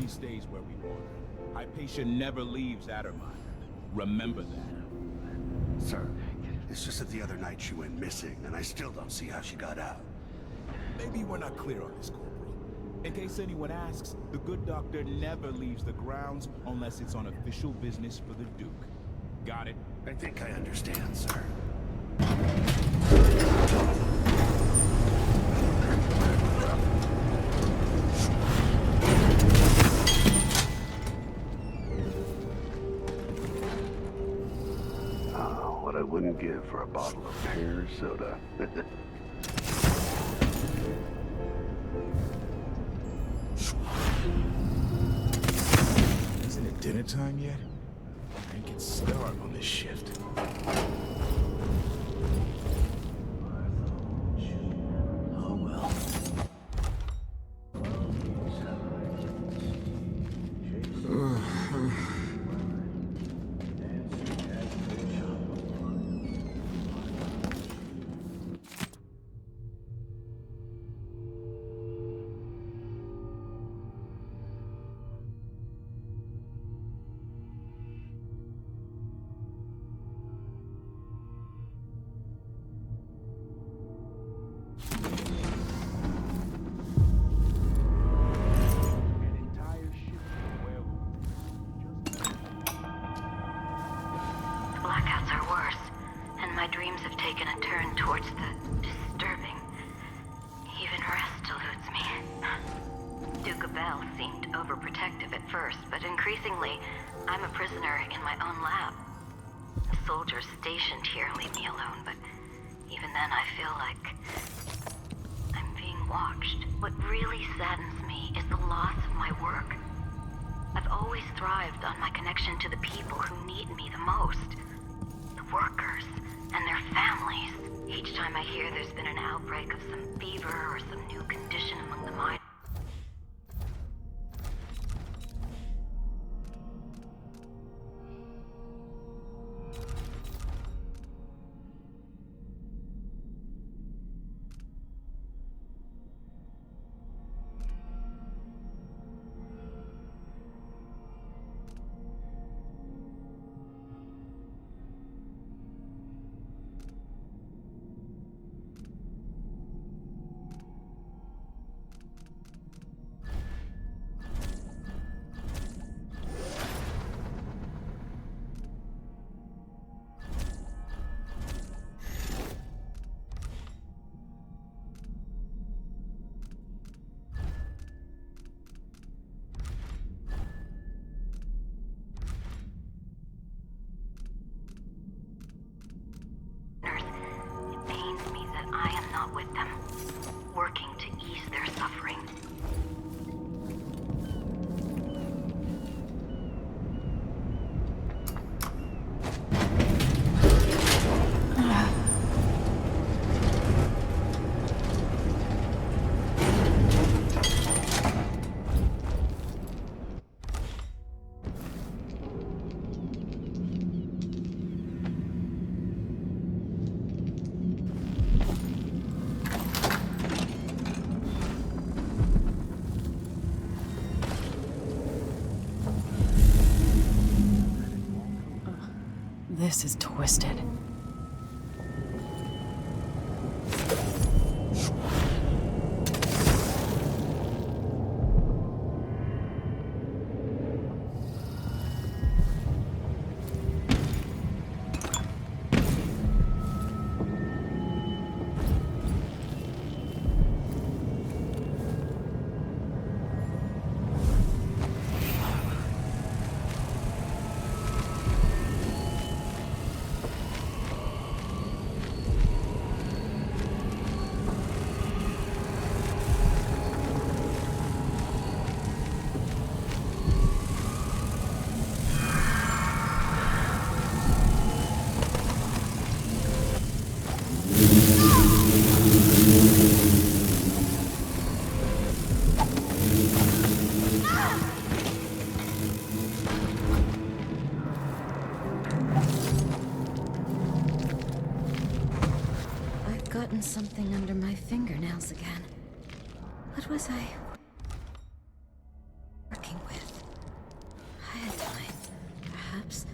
Stays where we want her. Hypatia never leaves Addermine. Remember that. Sir, it's just that the other night she went missing, and I still don't see how she got out. Maybe we're not clear on this, Corporal. In case anyone asks, the good doctor never leaves the grounds unless it's on official business for the Duke. Got it? I think I understand, sir. What I wouldn't give for a bottle of pear soda. Isn't it dinner time yet? I can starve on this shift. Oh well. Blackouts are worse, and my dreams have taken a turn towards the disturbing. Even rest eludes me. Duke Bell seemed overprotective at first, but increasingly, I'm a prisoner in my own lab. The soldiers stationed here leave me alone, but even then I feel like I'm being watched. What really saddens me is the loss of my work. I've always thrived on my connection to the people who need me the most. The workers and their families. Each time I hear there's been an outbreak of some fever or some new condition among the miners. out with them, working to ease their suffering. This is twisted. Something under my fingernails again. What was I working with? Iodine, perhaps?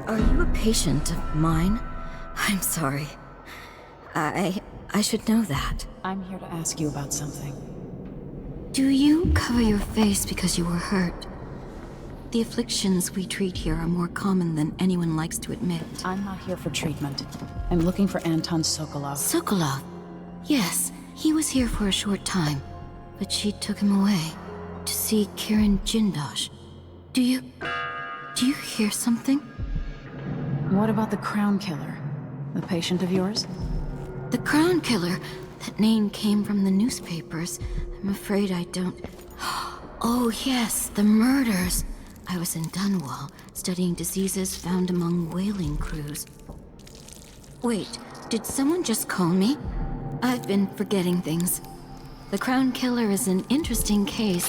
Are you a patient of mine? I'm sorry. I should know that. I'm here to ask you about something. Do you cover your face because you were hurt? The afflictions we treat here are more common than anyone likes to admit. I'm not here for treatment. I'm looking for Anton Sokolov. Sokolov? Yes, he was here for a short time, but she took him away to see Kiran Jindosh. Do you hear something? What about the Crown Killer? The patient of yours? The Crown Killer? That name came from the newspapers. I'm afraid I don't... Oh yes, the murders. I was in Dunwall, studying diseases found among whaling crews. Wait, did someone just call me? I've been forgetting things. The Crown Killer is an interesting case.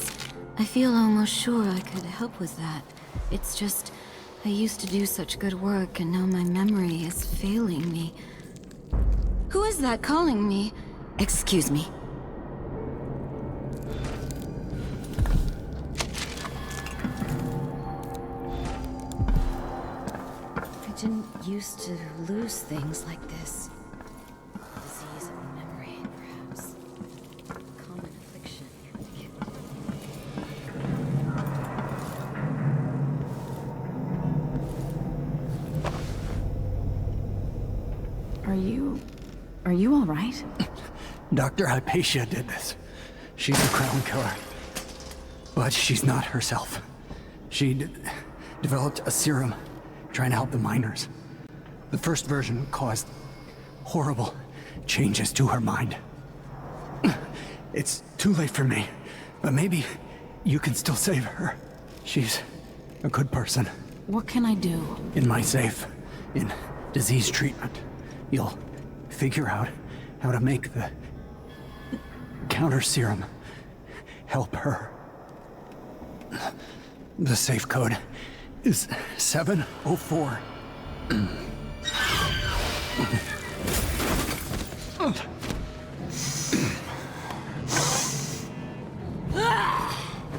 I feel almost sure I could help with that. It's just, I used to do such good work and now my memory is failing me. Who is that calling me? Excuse me. I didn't used to lose things like this. Disease of memory, perhaps. Common affliction. Are you all right? Dr. Hypatia did this. She's the Crown Killer. But she's not herself. She developed a serum trying to help the miners. The first version caused horrible changes to her mind. It's too late for me, but maybe you can still save her. She's a good person. What can I do? In my safe, in disease treatment, you'll figure out how to make the counter serum help her. The safe code is 704.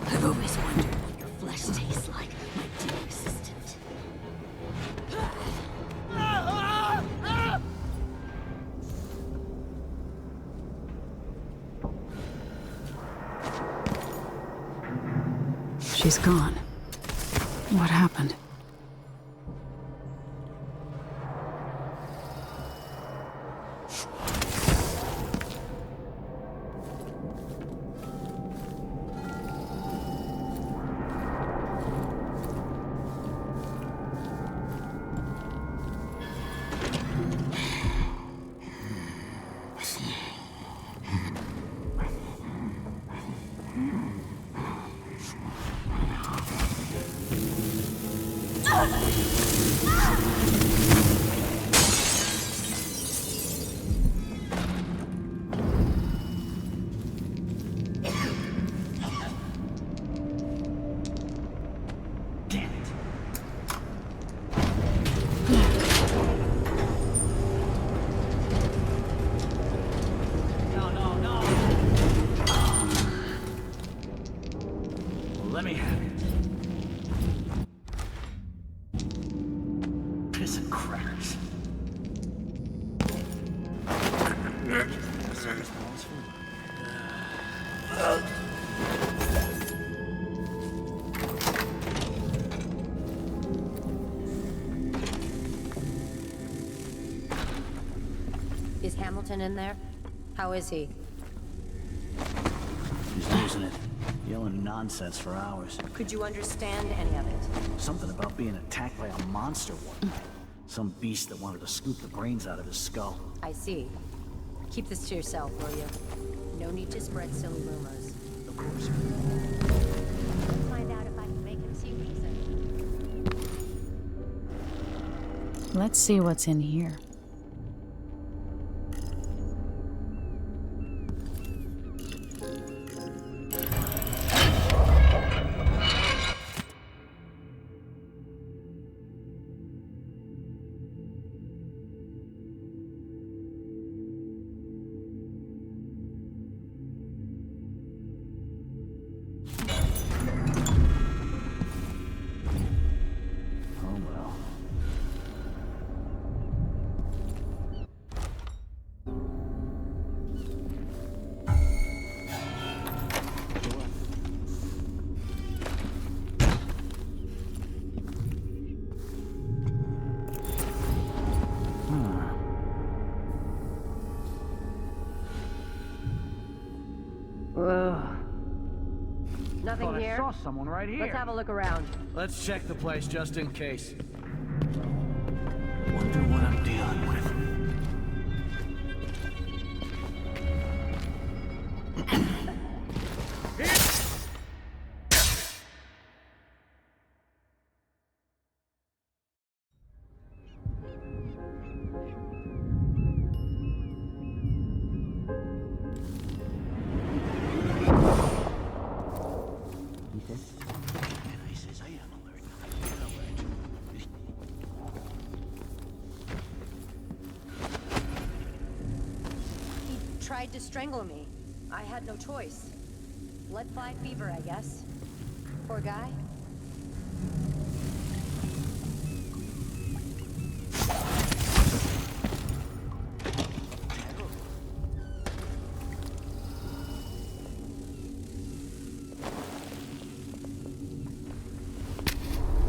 I've always wondered what your flesh tastes like, my dear assistant. She's gone. What happened? Let me have it. Piss and crackers. Is Hamilton in there? How is he? He's losing it. Yelling nonsense for hours. Could you understand any of it? Something about being attacked by a monster one night. Some beast that wanted to scoop the brains out of his skull. I see. Keep this to yourself, will you? No need to spread silly rumors. Of course. Find out if I can make him see reason. Let's see what's in here. Nothing here? I saw someone right here. Let's have a look around. Let's check the place just in case. Wonder what I'm dealing with. Tried to strangle me. I had no choice. Lead 5 fever, I guess. Poor guy.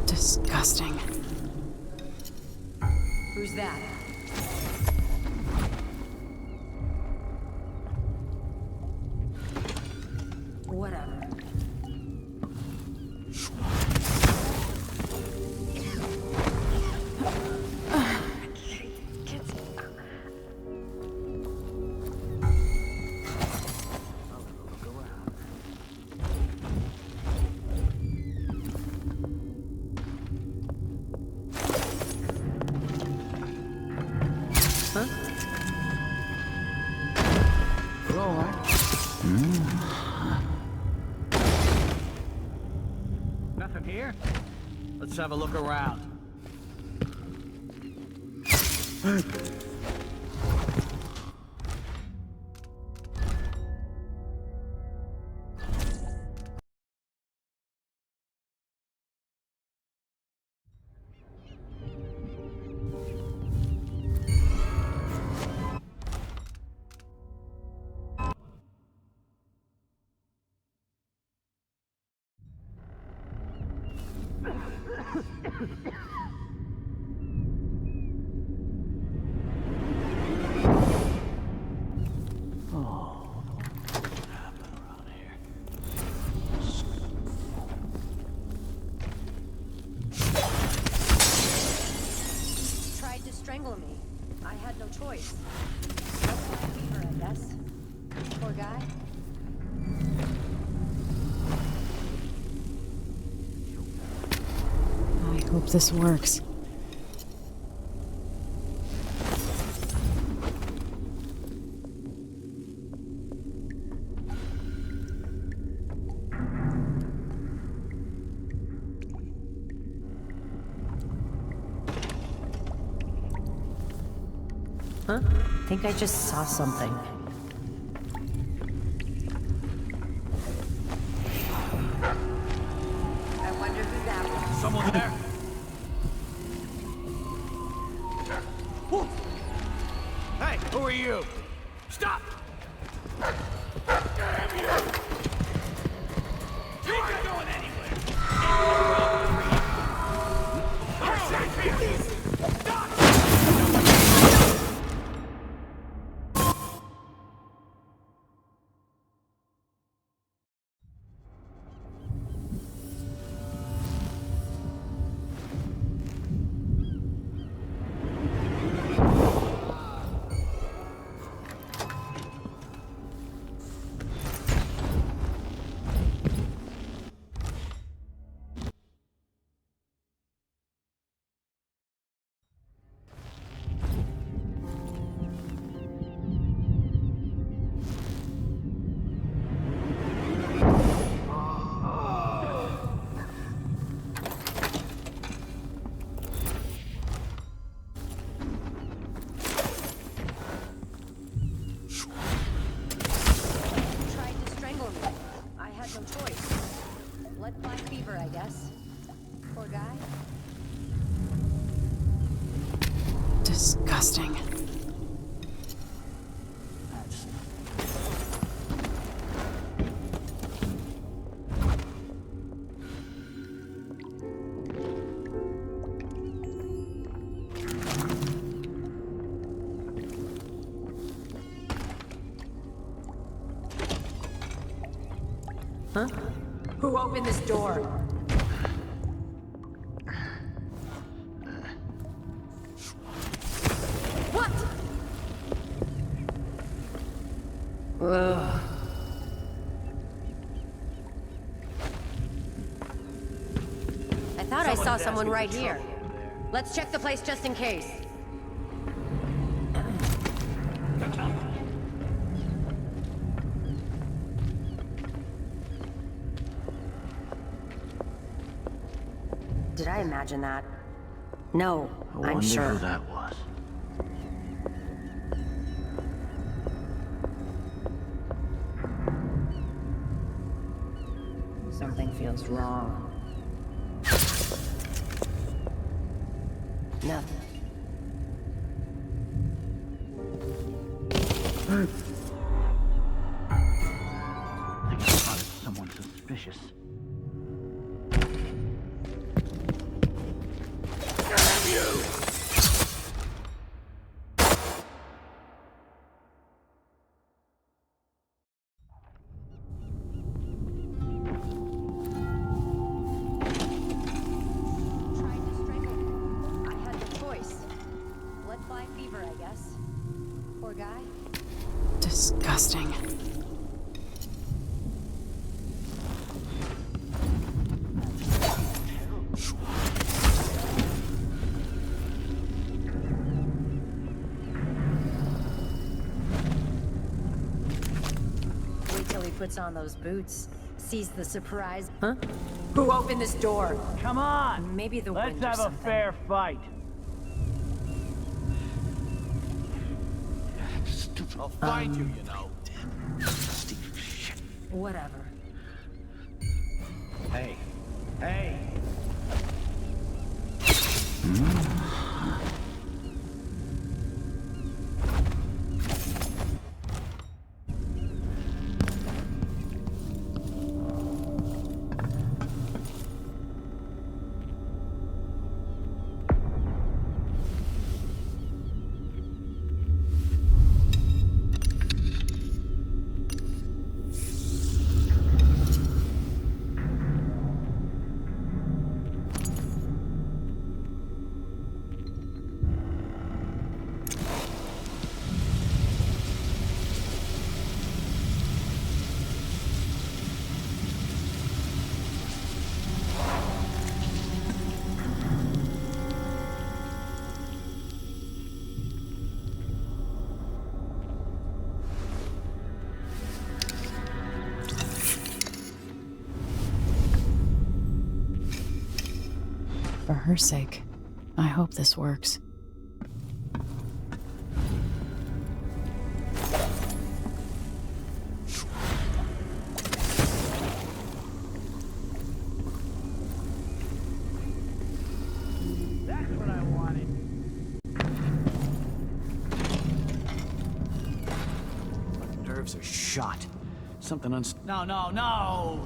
Disgusting. Who's that? Whatever. Nothing here? Let's have a look around. Tried to strangle me. I had no choice. Lead 5 fever, I guess. Poor guy. I hope this works. Huh? I think I just saw something. Blood-fly fever, I guess. Poor guy. Disgusting. Huh? Who opened this door? What? Ugh. I thought I saw someone right here. Let's check the place just in case. Did I imagine that? No, I'm sure. Who that was. Something feels wrong. Nothing. I think I spotted someone suspicious. Disgusting. Wait till he puts on those boots. Sees the surprise. Huh? Who opened this door? Come on! Maybe the Let's wind or have a something. fair fight. I'll find you, you know. Steve, shit. Whatever. Hey. Hey! For her sake, I hope this works. That's what I wanted. My nerves are shot. Something No, no, no!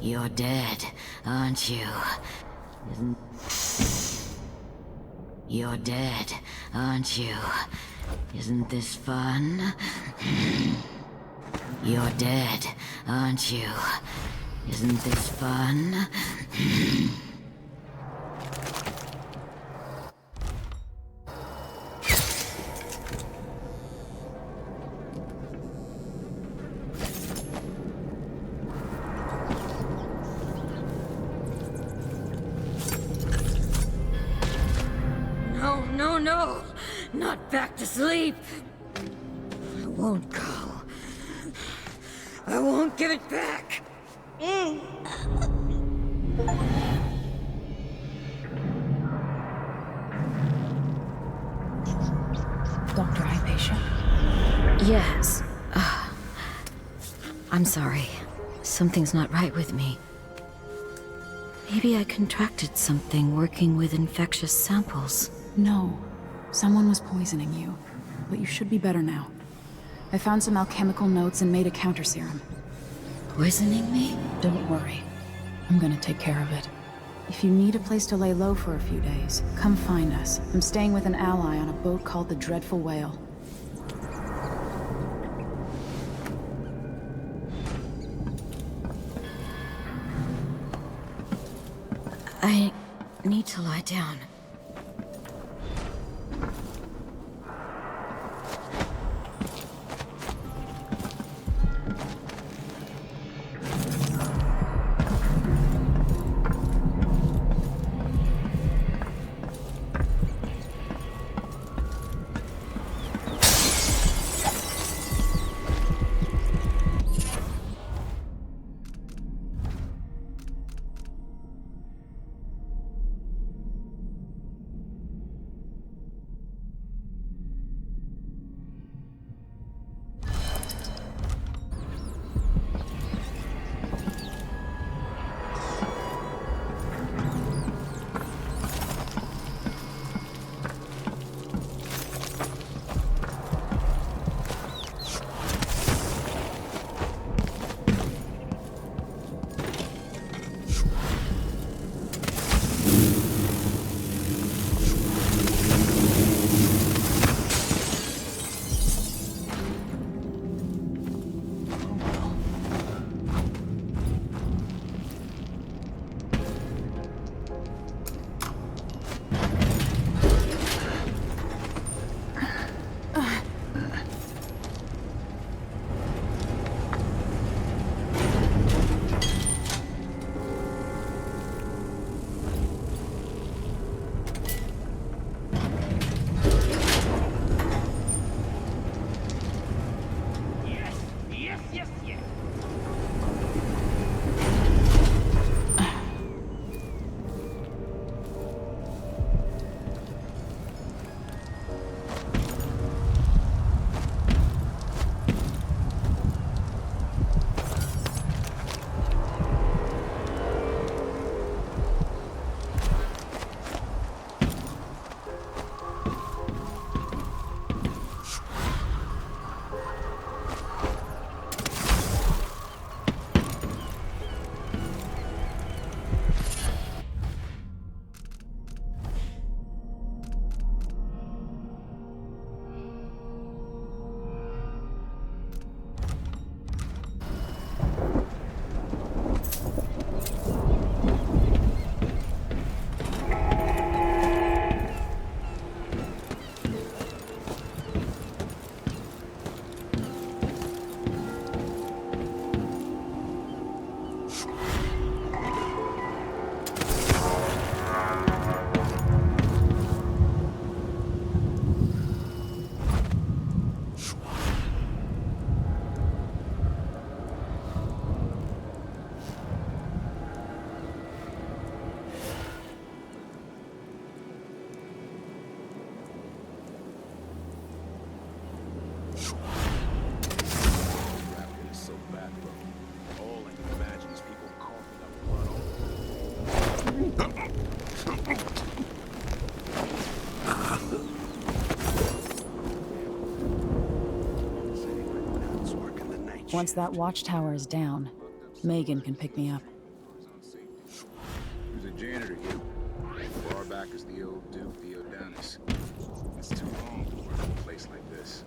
You're dead, aren't you? You're dead, aren't you? Isn't this fun? You're dead, aren't you? Isn't this fun? No! Not back to sleep! I won't go. I won't give it back! Dr. Hypatia? Yes. I'm sorry. Something's not right with me. Maybe I contracted something working with infectious samples. No. Someone was poisoning you. But you should be better now. I found some alchemical notes and made a counter serum. Poisoning me? Don't worry. I'm gonna take care of it. If you need a place to lay low for a few days, come find us. I'm staying with an ally on a boat called the Dreadful Whale. I need to lie down. Once that watchtower is down, Megan can pick me up. Who's a janitor here? Far back as the old Duke Theodanis. It's too long to work in a place like this.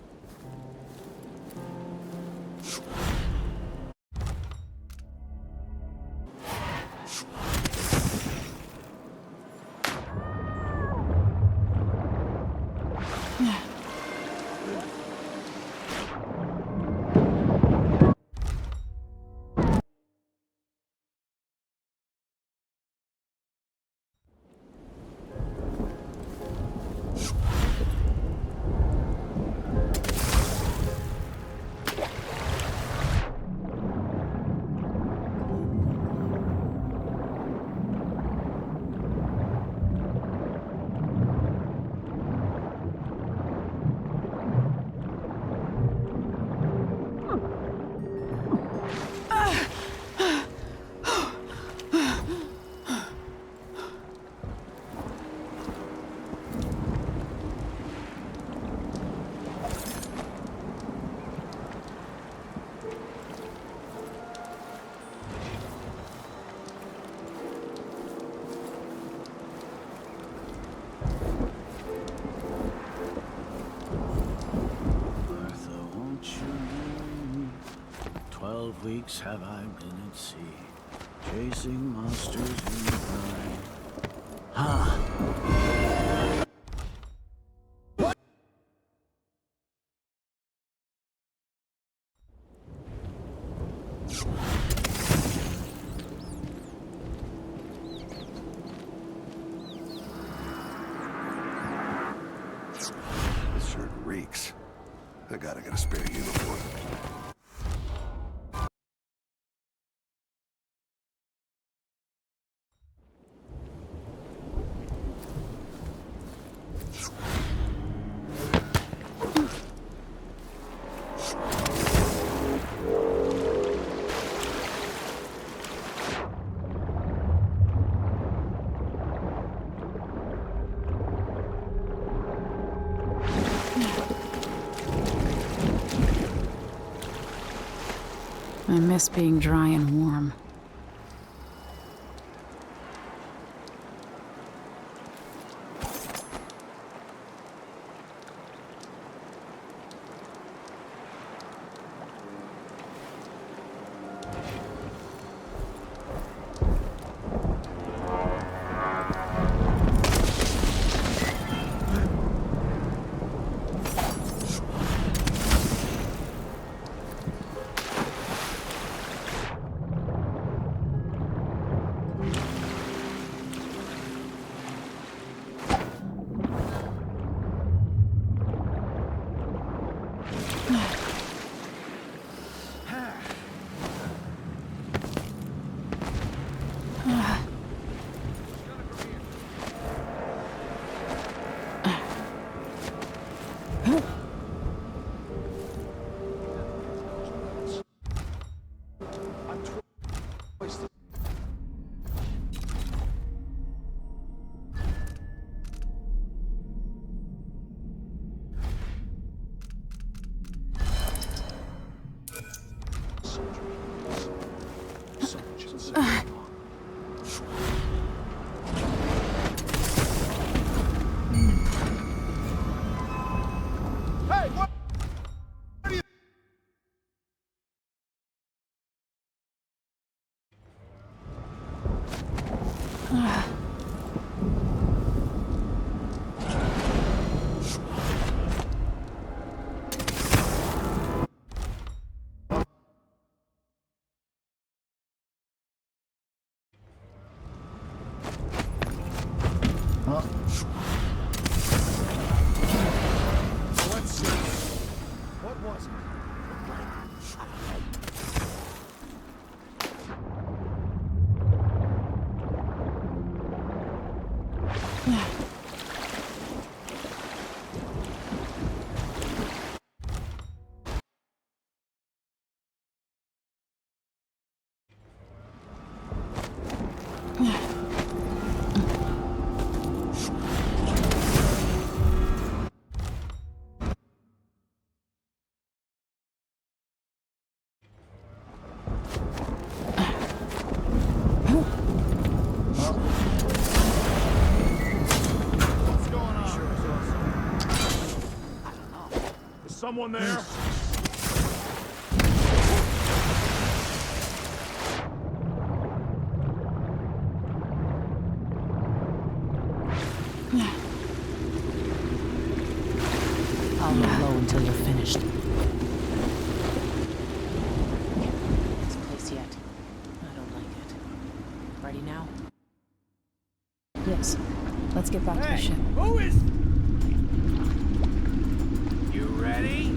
Weeks have I been at sea, chasing monsters in the brine. Huh. This sure reeks. I gotta get a spare uniform. I miss being dry and warm. someone there? I'll lay low until you're finished. This place yet. I don't like it. Ready now? Yes. Let's get back to the ship. Who is... You ready?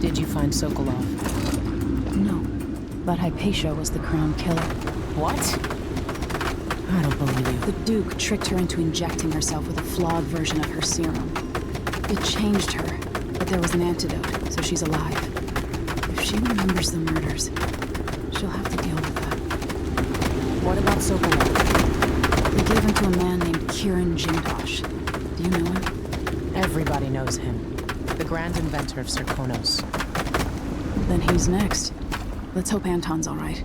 Did you find Sokolov? No. But Hypatia was the crown killer. What? I don't believe you. The Duke tricked her into injecting herself with a flawed version of her serum. It changed her, but there was an antidote, so she's alive. If she remembers the murders, she'll have to deal with that. What about Sokolov? They gave him to a man named Kieran Jindosh. Do you know him? Everybody knows him. The grand inventor of Serkonos. Then he's next. Let's hope Anton's all right.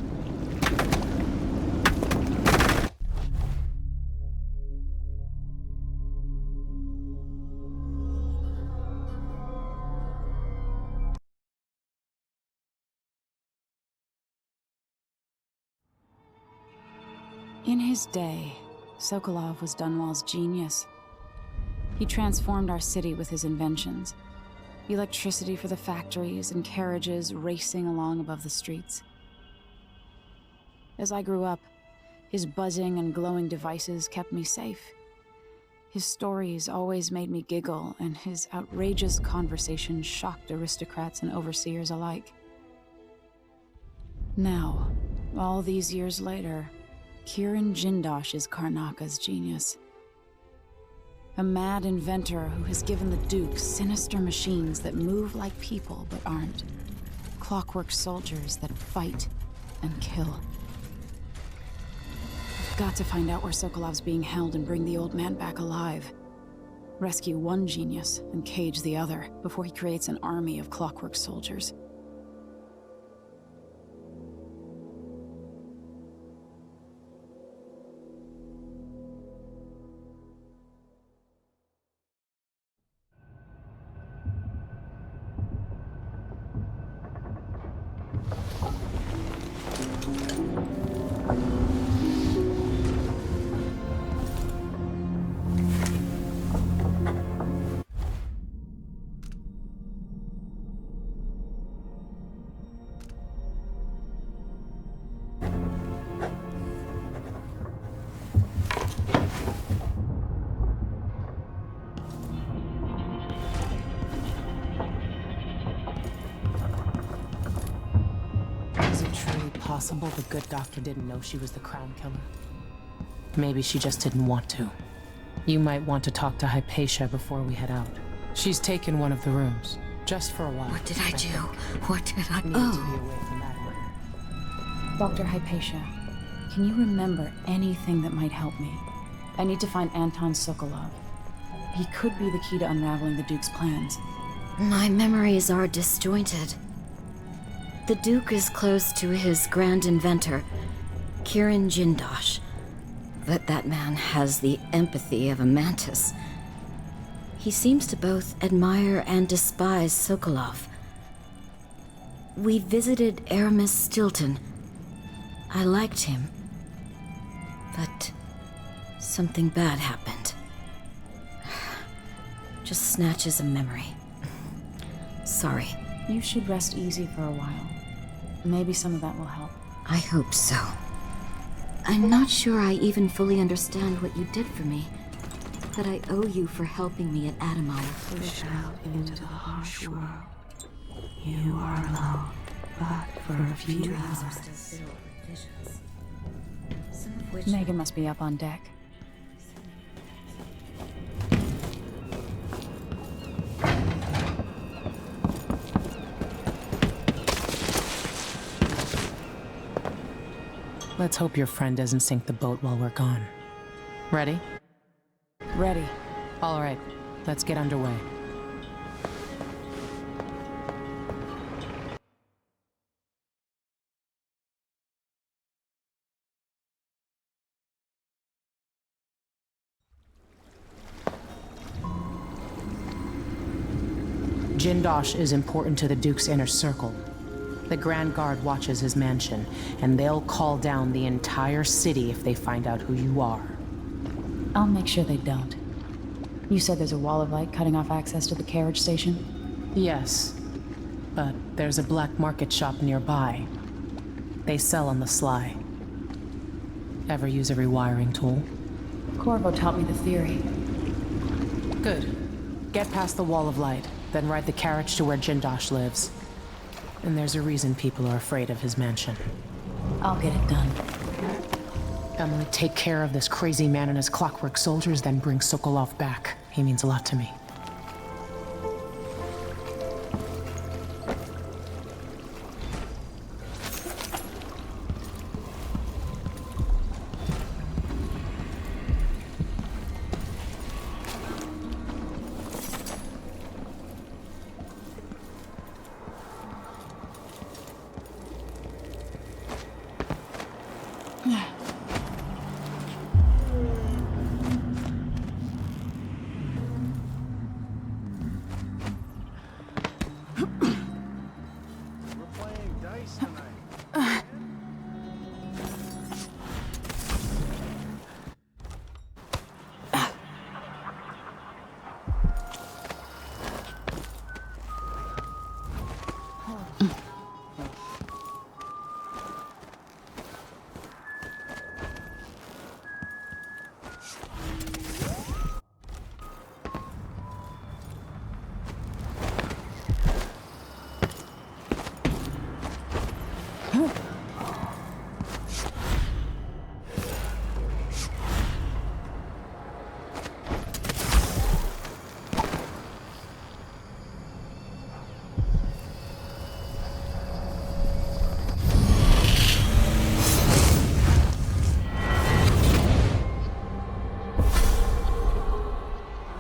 In his day, Sokolov was Dunwall's genius. He transformed our city with his inventions. Electricity for the factories and carriages racing along above the streets. As I grew up, his buzzing and glowing devices kept me safe. His stories always made me giggle, and his outrageous conversations shocked aristocrats and overseers alike. Now, all these years later, Kieran Jindosh is Karnaka's genius. A mad inventor who has given the Duke sinister machines that move like people but aren't. Clockwork soldiers that fight and kill. I've got to find out where Sokolov's being held and bring the old man back alive. Rescue one genius and cage the other before he creates an army of clockwork soldiers. Possible the good doctor didn't know she was the crown killer. Maybe she just didn't want to. You might want to talk to Hypatia before we head out. She's taken one of the rooms, just for a while. What did I do? What did I... Need to be away from that one. Dr. Hypatia, can you remember anything that might help me? I need to find Anton Sokolov. He could be the key to unraveling the Duke's plans. My memories are disjointed. The Duke is close to his grand inventor, Kieran Jindosh. But that man has the empathy of a mantis. He seems to both admire and despise Sokolov. We visited Aramis Stilton. I liked him. But something bad happened. Just snatches of memory. Sorry. You should rest easy for a while. Maybe some of that will help. I hope so. I'm not sure I even fully understand what you did for me. But I owe you for helping me at Adamire. Push out into the harsh world. You are alone, but for a few hours. Megan must be up on deck. Let's hope your friend doesn't sink the boat while we're gone. Ready? Ready. All right, let's get underway. Jindosh is important to the Duke's inner circle. The Grand Guard watches his mansion, and they'll call down the entire city if they find out who you are. I'll make sure they don't. You said there's a wall of light cutting off access to the carriage station? Yes, but there's a black market shop nearby. They sell on the sly. Ever use a rewiring tool? Corvo taught me the theory. Good. Get past the wall of light, then ride the carriage to where Jindosh lives. And there's a reason people are afraid of his mansion. I'll get it done. Emily, take care of this crazy man and his clockwork soldiers, then bring Sokolov back. He means a lot to me.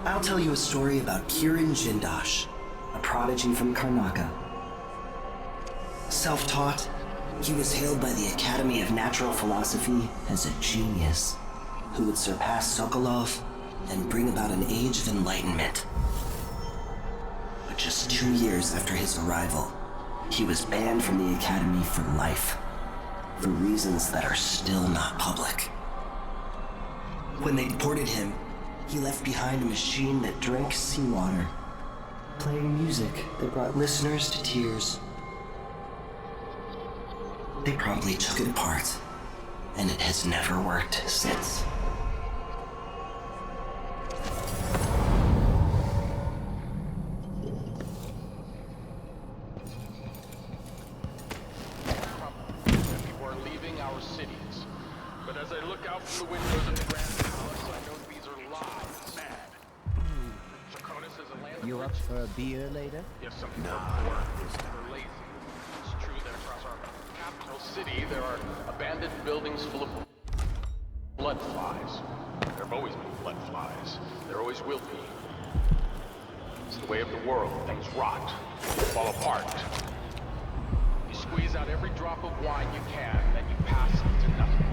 I'll tell you a story about Kirin Jindosh, a prodigy from Karnaca. Self-taught, he was hailed by the Academy of Natural Philosophy as a genius who would surpass Sokolov and bring about an age of enlightenment. But just 2 years after his arrival, he was banned from the Academy for life, for reasons that are still not public. When they deported him, he left behind a machine that drank seawater, playing music that brought listeners to tears. They promptly took it apart, and it has never worked since. People are leaving our cities, but as I look out from the windows of the Grand Palace, I know these are lies. Mad. Draconis is a land. You up for a beer later? Yes, some people are lazy. It's true that across our capital city there are abandoned buildings full of blood flies. There have always been blood flies. There always will be. It's the way of the world. Things rot, fall apart. You squeeze out every drop of wine you can, then you pass it to nothing.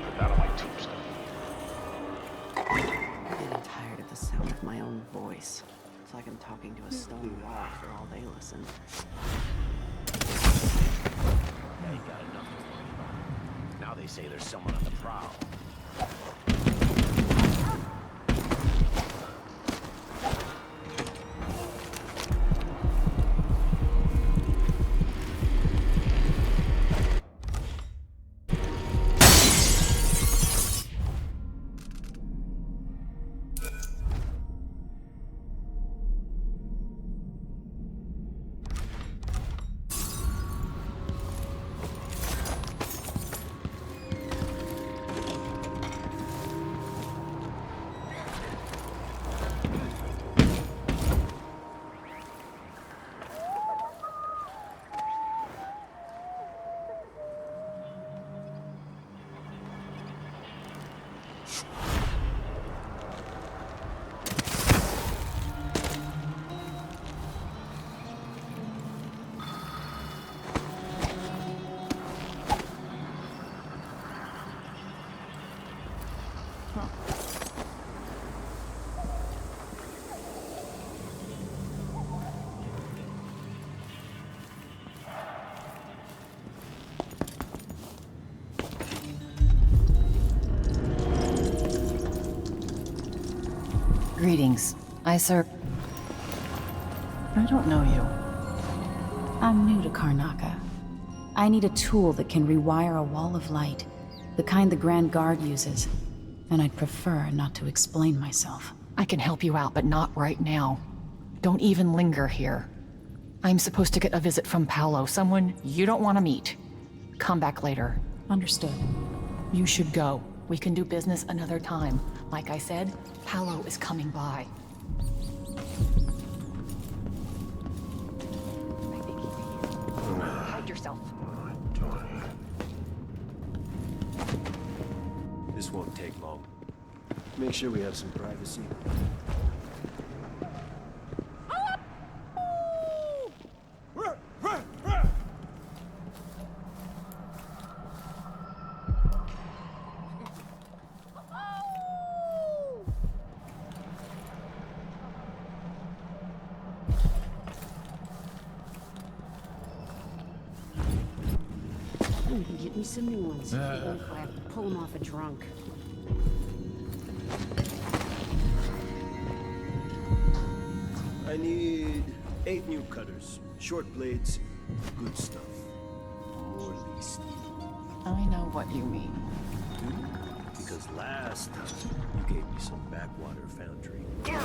Put that on my tombstone. I'm getting tired of the sound of my own voice. It's like I'm talking to a stone wall for all they listen. Now you got enough to worry about. Now they say there's someone on the prowl. Greetings. I don't know you. I'm new to Karnaca. I need a tool that can rewire a wall of light, the kind the Grand Guard uses, and I'd prefer not to explain myself. I can help you out, but not right now. Don't even linger here. I'm supposed to get a visit from Paolo, someone you don't want to meet. Come back later. Understood. You should go. We can do business another time. Like I said, Paolo is coming by. Hide yourself. This won't take long. Make sure we have some privacy. Get me some new ones. Even if I have to pull them off a drunk. I need 8 new cutters, short blades, good stuff. More least. I know what you mean. Because last time you gave me some backwater foundry that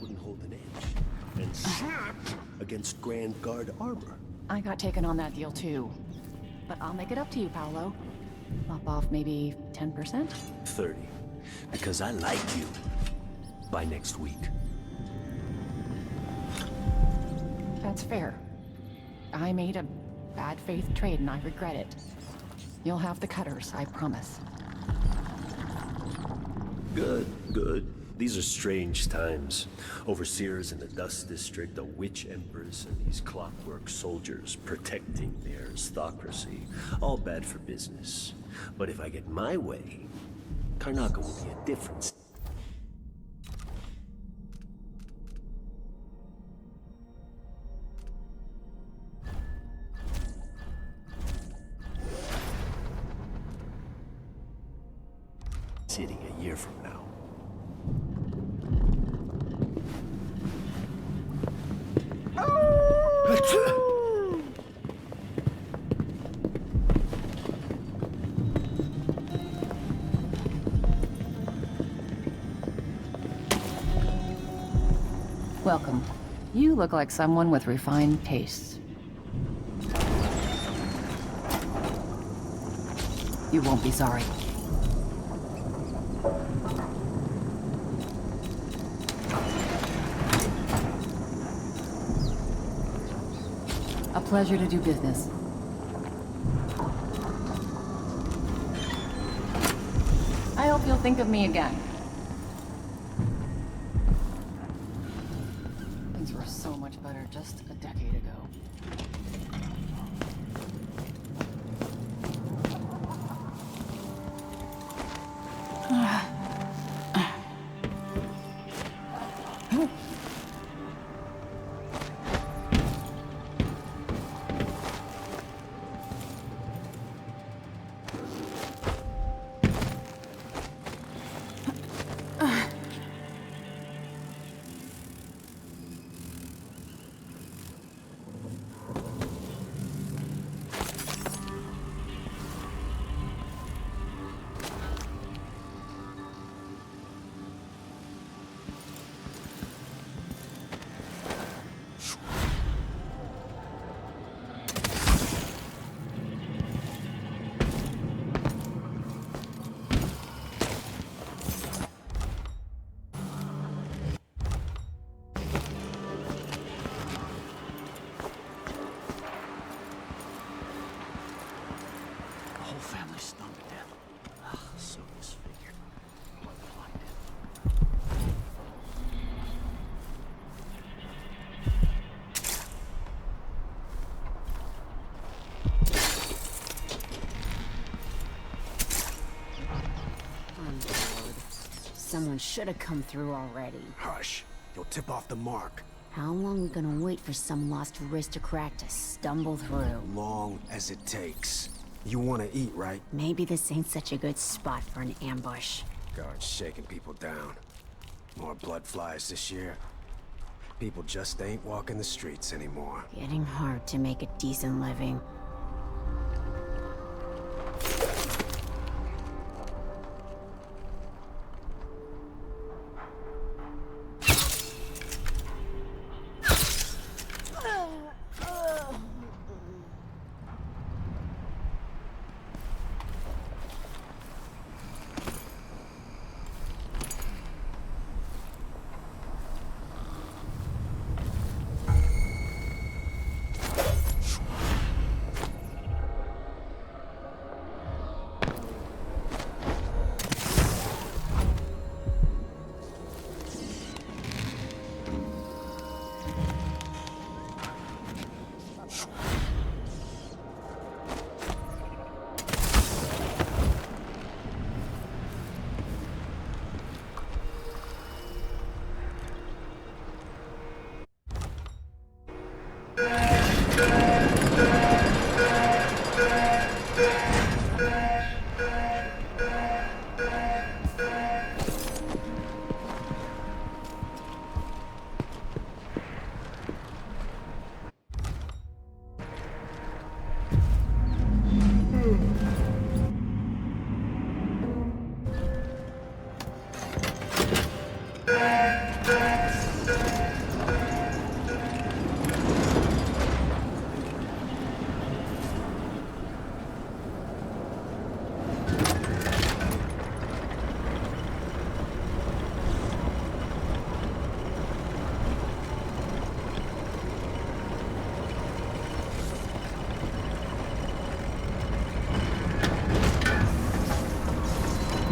wouldn't hold an edge and snapped against Grand Guard armor. I got taken on that deal too. But I'll make it up to you, Paolo. Lop off maybe 10%? 30. Because I like you. By next week. That's fair. I made a bad faith trade and I regret it. You'll have the cutters, I promise. Good, good. These are strange times. Overseers in the Dust District, a witch empress, and these clockwork soldiers protecting their aristocracy. All bad for business. But if I get my way, Karnaca will be a different city a year from now. Welcome. You look like someone with refined tastes. You won't be sorry. A pleasure to do business. I hope you'll think of me again. Things were so much better just a decade ago. Someone should have come through already. Hush. You'll tip off the mark. How long we gonna wait for some lost aristocrat to stumble through? Long as it takes. You want to eat, right? Maybe this ain't such a good spot for an ambush. Guards shaking people down. More blood flies this year. People just ain't walking the streets anymore. Getting hard to make a decent living.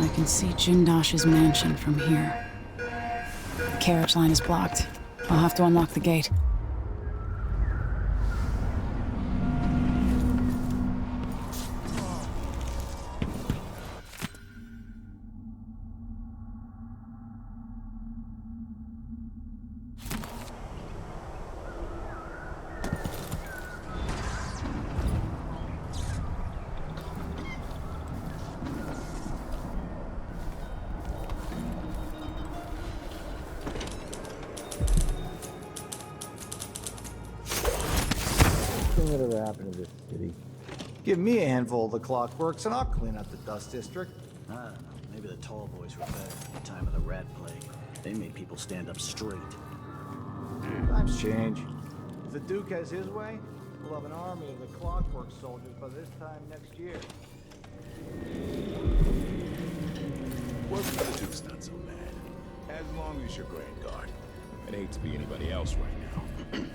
I can see Jindosh's mansion from here. The carriage line is blocked. I'll have to unlock the gate. Whatever happened to this city? Give me a handful of the clockworks and I'll clean up the dust district. I don't know. Maybe the tall boys were better at the time of the rat plague. They made people stand up straight. Times change. If the Duke has his way, we'll have an army of the clockwork soldiers by this time next year. Working for the Duke's not so bad. As long as you're Grand Guard. I'd hate to be anybody else right now.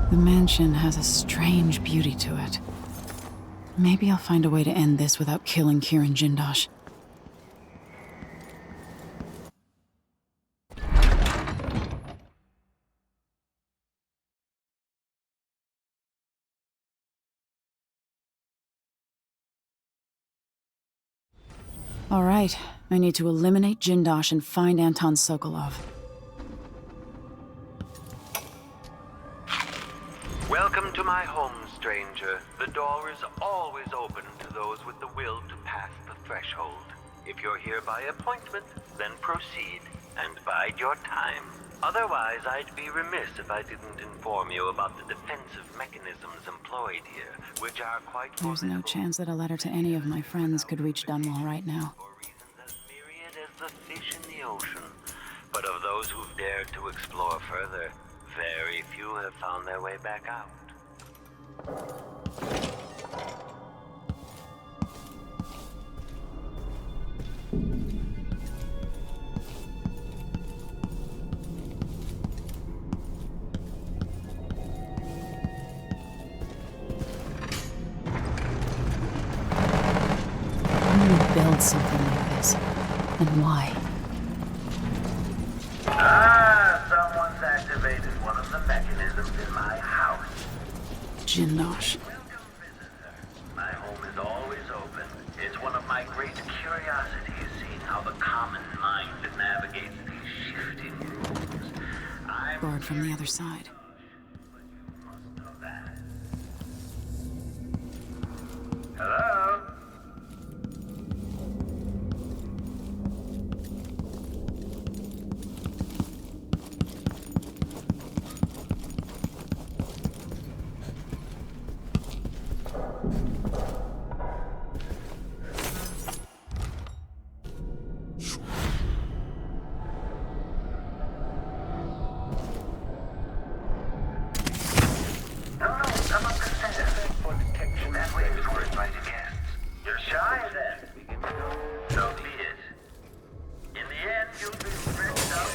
The mansion has a strange beauty to it. Maybe I'll find a way to end this without killing Kieran Jindosh. All right, I need to eliminate Jindosh and find Anton Sokolov. Welcome to my home, stranger. The door is always open to those with the will to pass the threshold. If you're here by appointment, then proceed and bide your time. Otherwise, I'd be remiss if I didn't inform you about the defensive mechanisms employed here, which are quite There's no chance that a letter to any of my friends could reach Dunwall right now. myriad as the fish in the ocean. But of those who've dared to explore further, very few have found their way back out. Who would build something like this? And why? Someone's activated one of the mechanisms in my house. Jindosh. My home is always open. It's one of my great curiosities, seeing how the common mind navigates these shifting rooms. Guard from the other side. Hello? You're shy then. So be it. In the end, you'll be stretched out.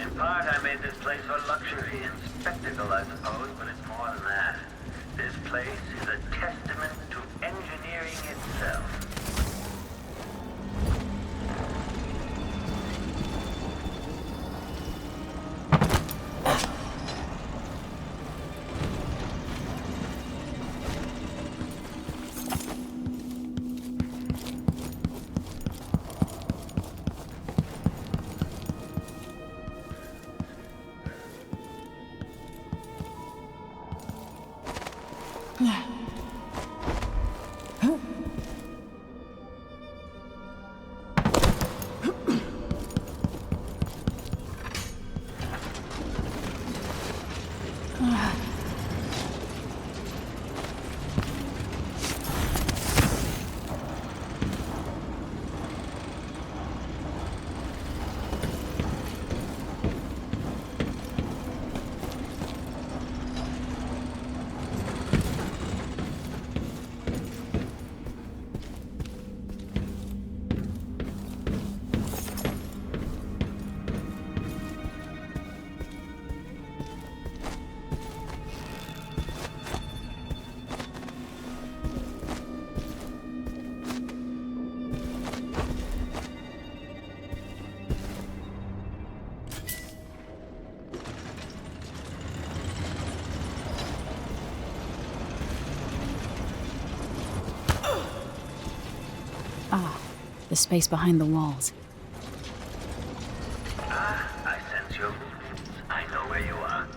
In part, I made this place for luxury and spectacle, I suppose, but it's more than that. This place is a testament to engineering itself. The space behind the walls. I sense your movements. I know where you are.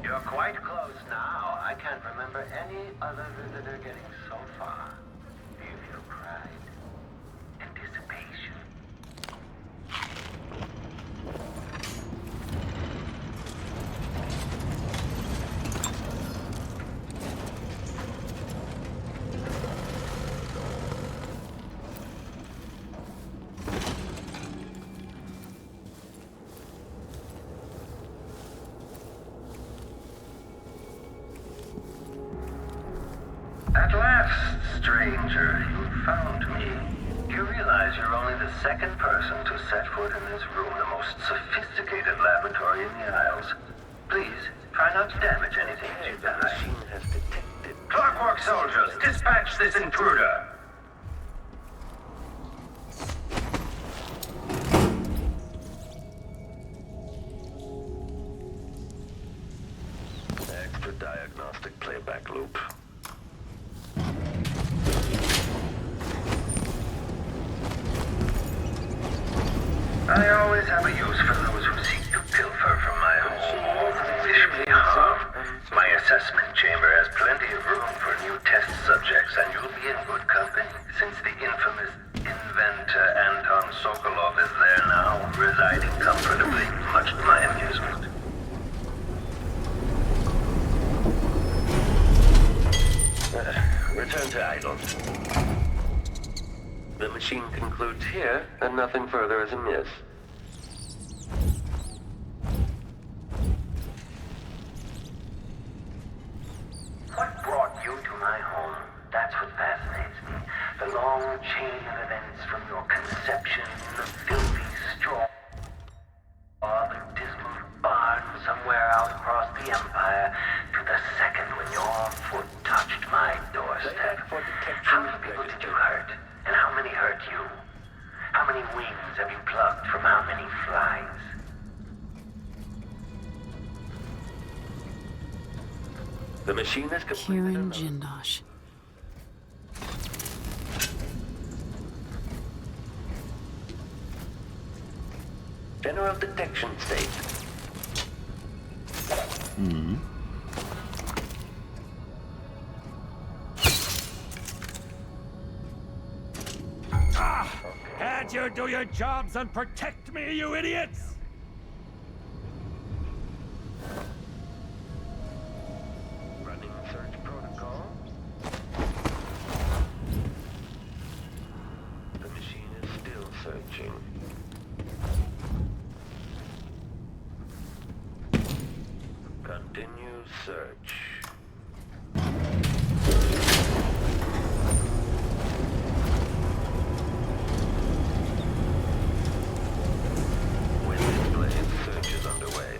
You're quite close now. I can't remember any other visitor getting so far. Do you feel pride? Anticipation? At last, stranger, you found me. You realize you're only the second person to set foot in this room, the most sophisticated laboratory in the Isles. Please, try not to damage anything as you die. Clockwork soldiers, dispatch this intruder! Extra diagnostic playback loop. I always have a use for those who seek to pilfer from my home, wish me harm. My assessment chamber has plenty of room for new test subjects, and you'll be in good company, since the infamous inventor Anton Sokolov is there now, residing comfortably, much to my amusement. Return to idle. The machine concludes here, and nothing further is amiss. What brought you to my home? That's what fascinates me. The long chain of events from your conception in the filthy straw, the dismal barn somewhere out across the Empire, to the second when your foot touched my doorstep. How many people did you hurt? And how many hurt you? How many wings have you plucked from how many flies? The machine has completed Kieran Jindosh. General detection state. Can't you do your jobs and protect me, you idiots? Running search protocol. The machine is still searching. Continue search. Search is underway.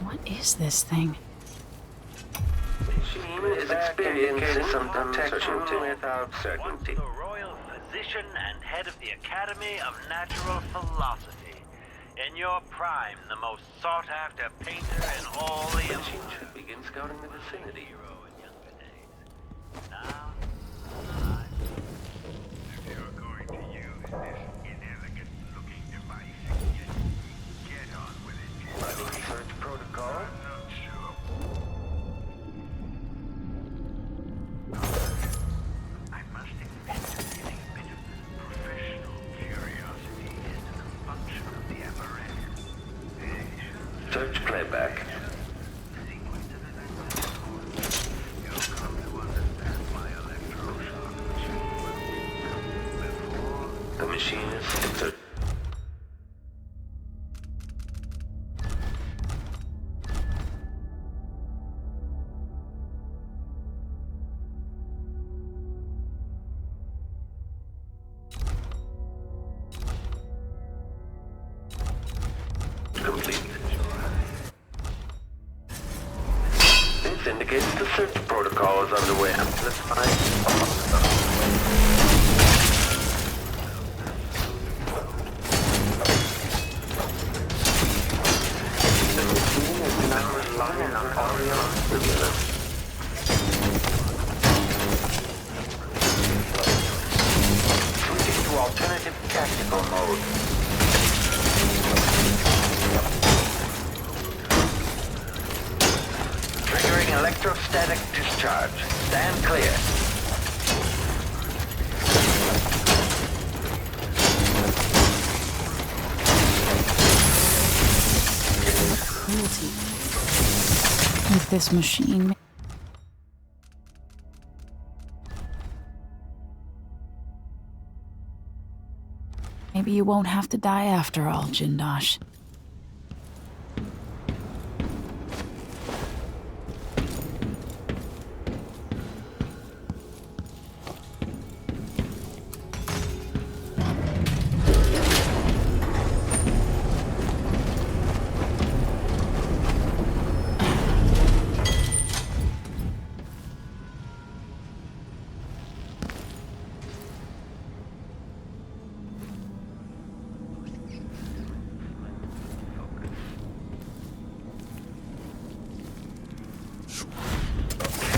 What is this thing? Machine is experiencing some detection without certainty. The royal physician and head of the Academy of Natural Philosophy. In your prime, the most sought-after painter in all the machine should begin scouting the vicinity. Now, if you're going to use this inelegant-looking device, get on with it. Running search protocol. I'm not sure. I must admit to feeling a bit of professional curiosity as to the function of the apparatus. Search playback. You'll come to understand my electroshock before The machine is search. Complete. indicates the search protocol is underway. Amplified. The machine is now relying on audio stimulus. Switching to alternative tactical mode. Triggering electrostatic discharge. Stand clear. Cruelty. With this machine. Maybe you won't have to die after all, Jindosh.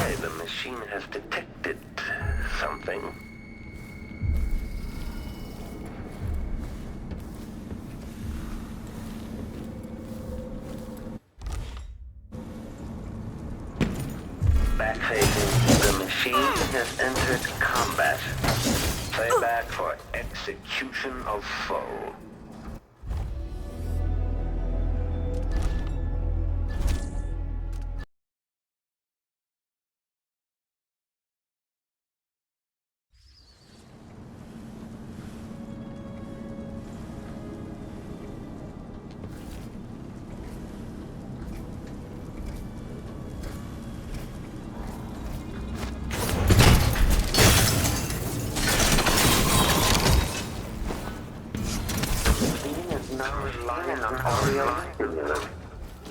Okay, the machine has detected something. Backfacing, the machine has entered combat. Playback for execution of foe.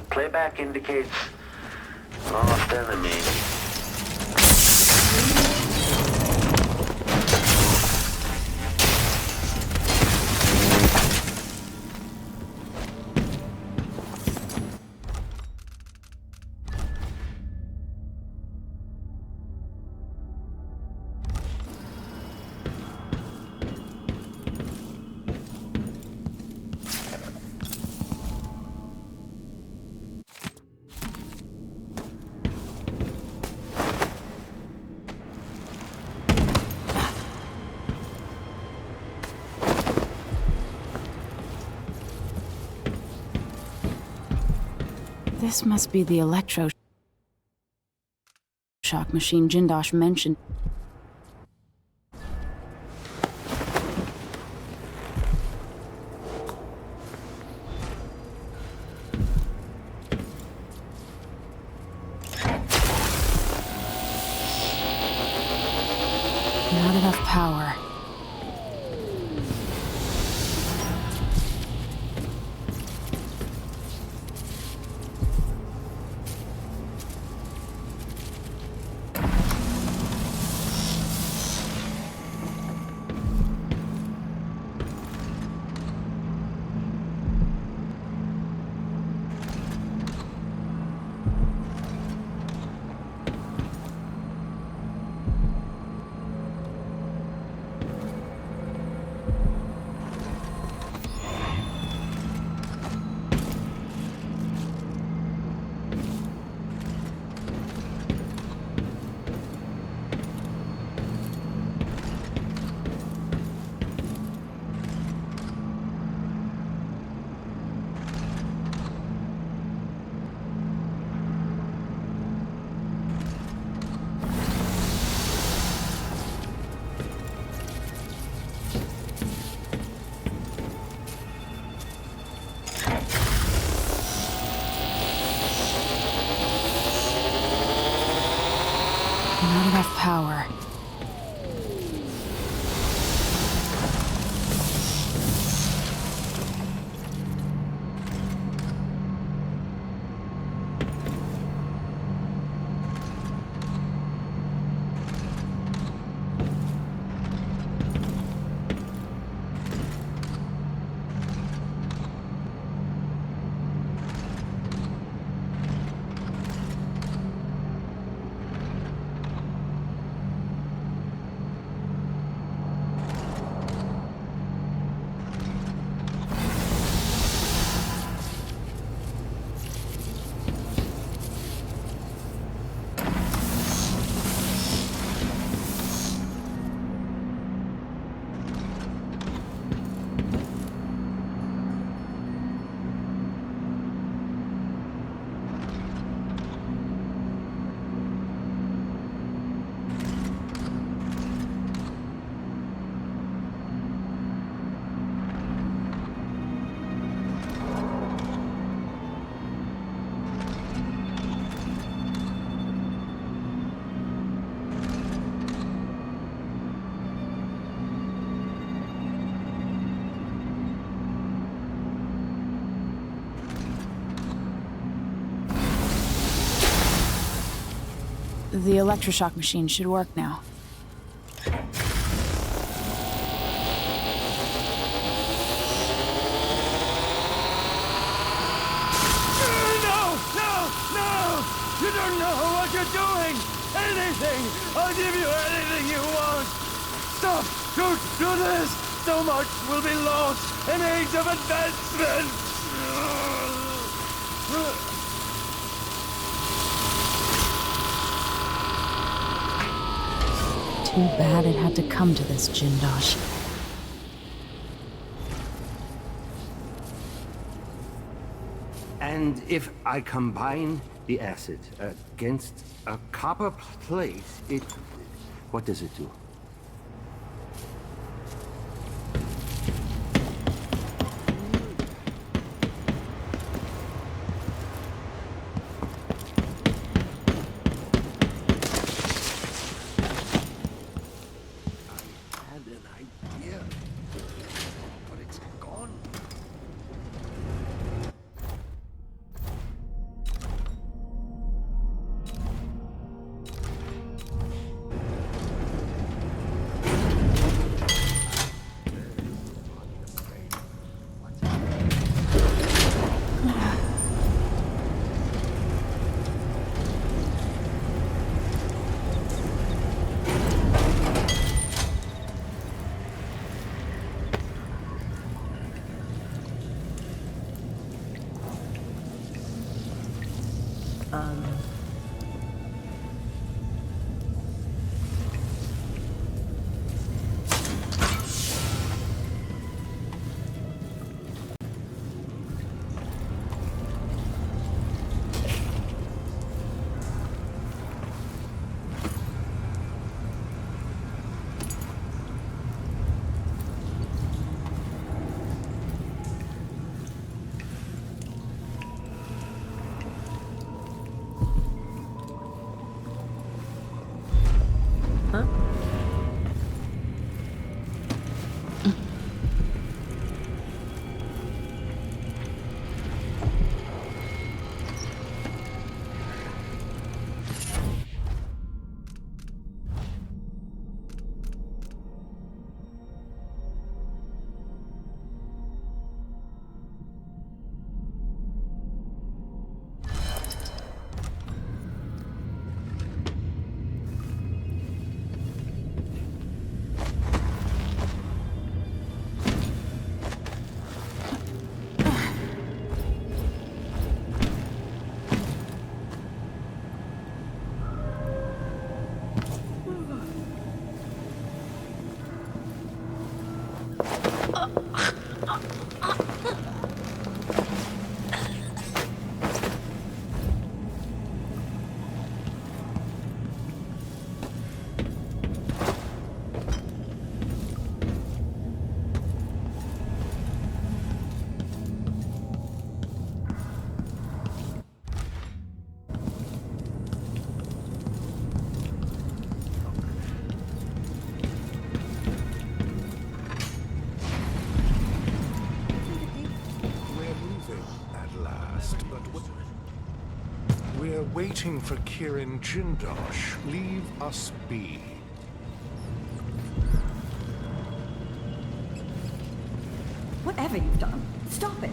Playback indicates lost enemy. This must be the electro shock machine Jindosh mentioned. Not enough power. Not enough power. The electroshock machine should work now. You don't know what you're doing! Anything! I'll give you anything you want! Stop! Don't do this! So much will be lost! An age of advancement! Too bad it had to come to this, Jindosh. And if I combine the acid against a copper plate, what does it do? I had an idea, but it's gone. We're waiting for Kirin Jindosh. Leave us be. Whatever you've done, stop it.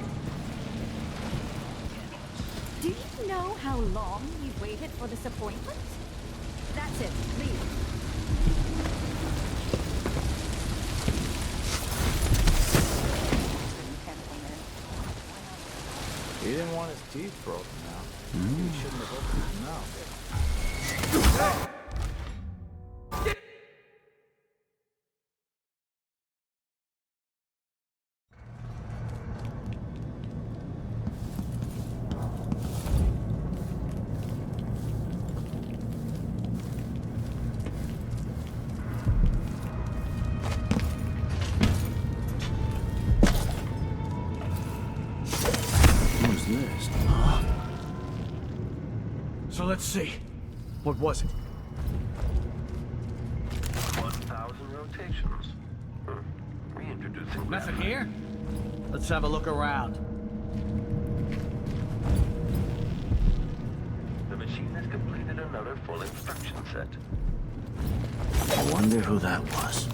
Do you know how long we've waited for this appointment? That's it, leave. He didn't want his teeth broken out. He shouldn't have opened his mouth. So let's see. What was it? 1,000 rotations. Reintroducing Nothing here? Let's have a look around. The machine has completed another full inspection. instruction set. I wonder who that was.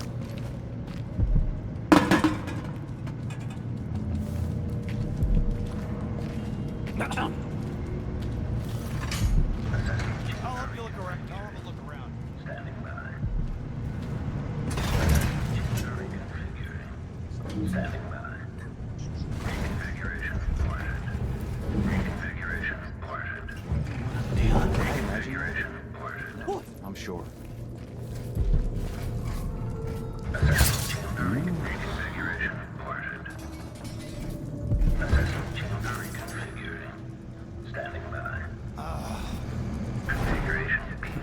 I'll help you look around. I'll have a look around. Standing by. Standing by. Reconfiguration reported. Reconfiguration reported. Reconfiguration reported. I'm sure. Assessment chamber reconfiguration reported. Assessment chamber reconfiguring. Standing by. Configuration key.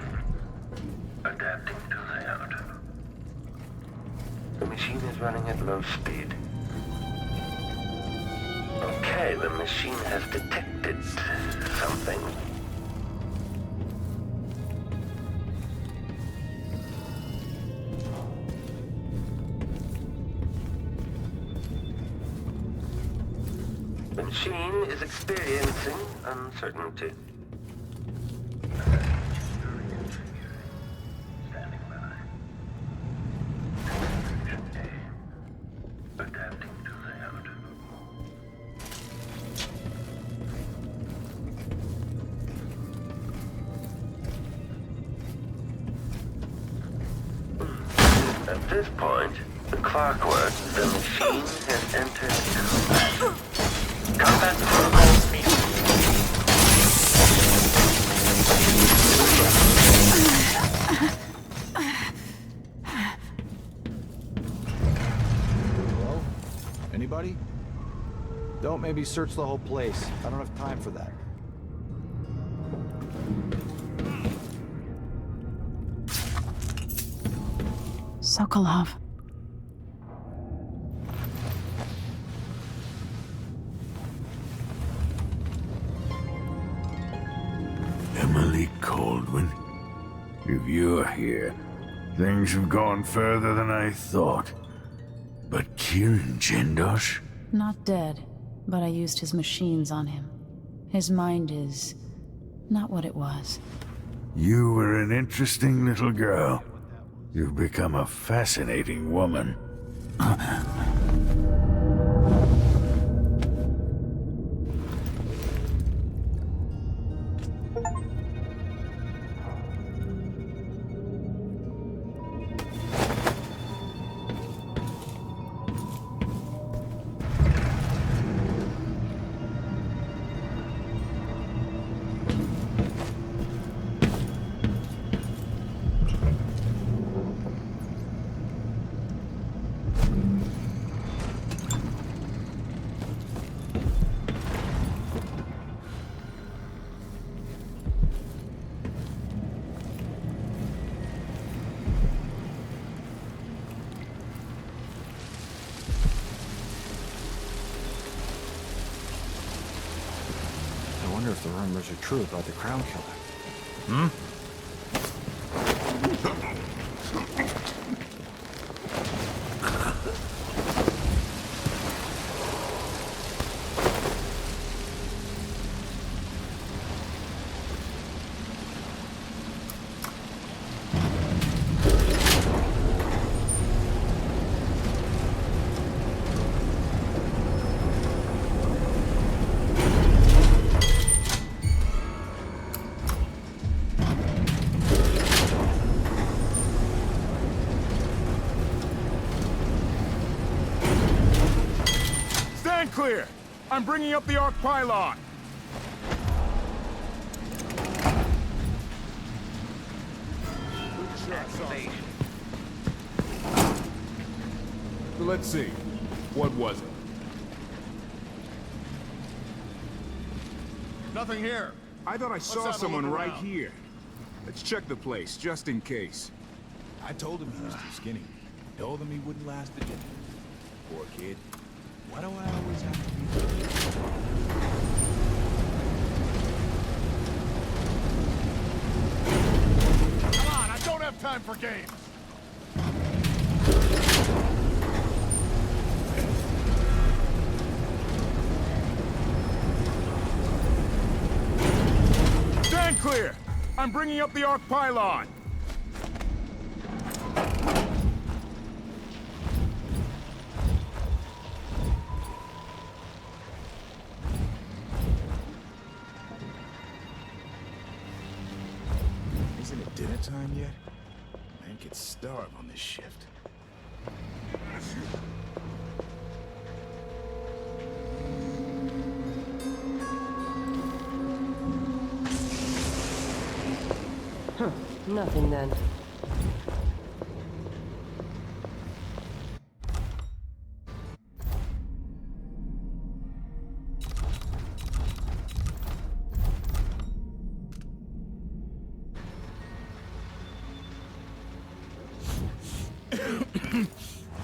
Adapting to layout. The machine is running at low speed. Okay, the machine has detected something. The machine is experiencing uncertainty. Standing by. Adapting to layout. At this point, the clockwork, the machine has entered combat. Combat protocol meeting. Hello? Anybody? Don't maybe search the whole place. I don't have time for that. Sokolov. Emily Kaldwin? If you're here, things have gone further than I thought. But Kieran Jindosh? Not dead, but I used his machines on him. His mind is not what it was. You were an interesting little girl. You've become a fascinating woman. I wonder if the rumors are true about the Crown Killer. Stand clear! I'm bringing up the arc pylon! So let's see. What was it? Nothing here. I thought I saw have a someone look right around. here. Let's check the place, just in case. I told him he was too skinny. Told him he wouldn't last the dinner. Poor kid. Why do I always have to be... Come on, I don't have time for games. Stand clear! I'm bringing up the arc pylon! Isn't it dinner time yet? Man could starve on this shift. Huh. Nothing then.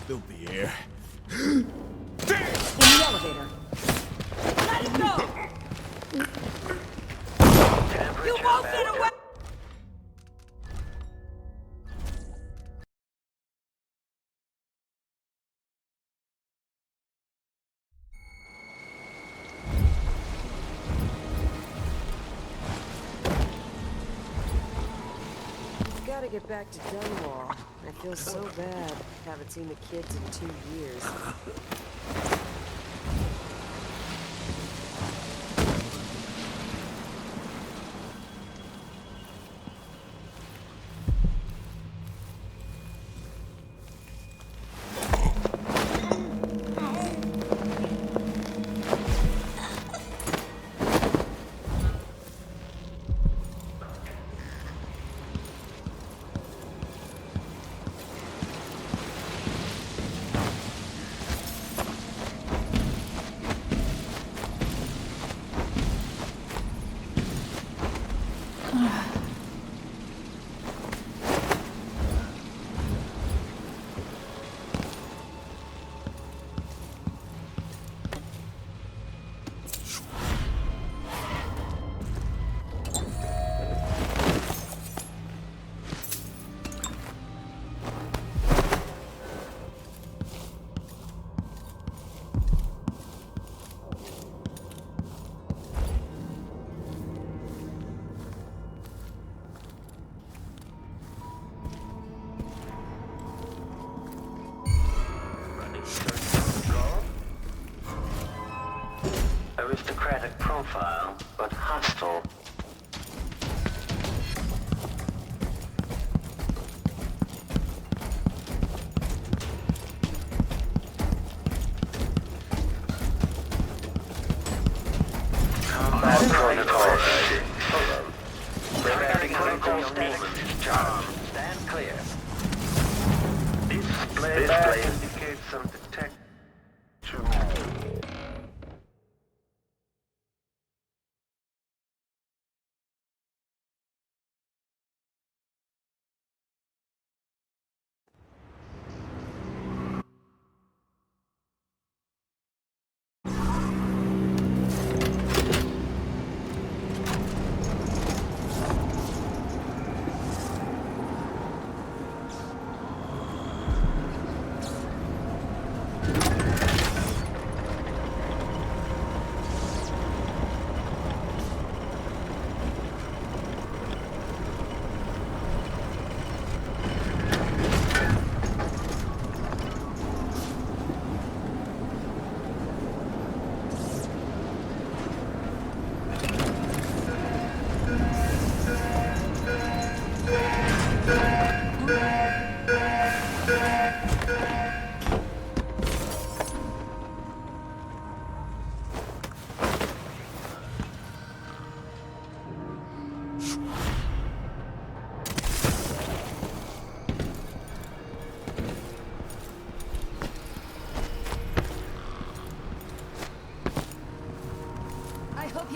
Filthy air. In the elevator. Let's go! You won't get away! Gotta get back to Dunwall. I feel so bad. Haven't seen the kids in 2 years. Aristocratic profile, but hostile. Combat protocol. Preparing critical movement. Charge. Stand clear. Display indicates some detection.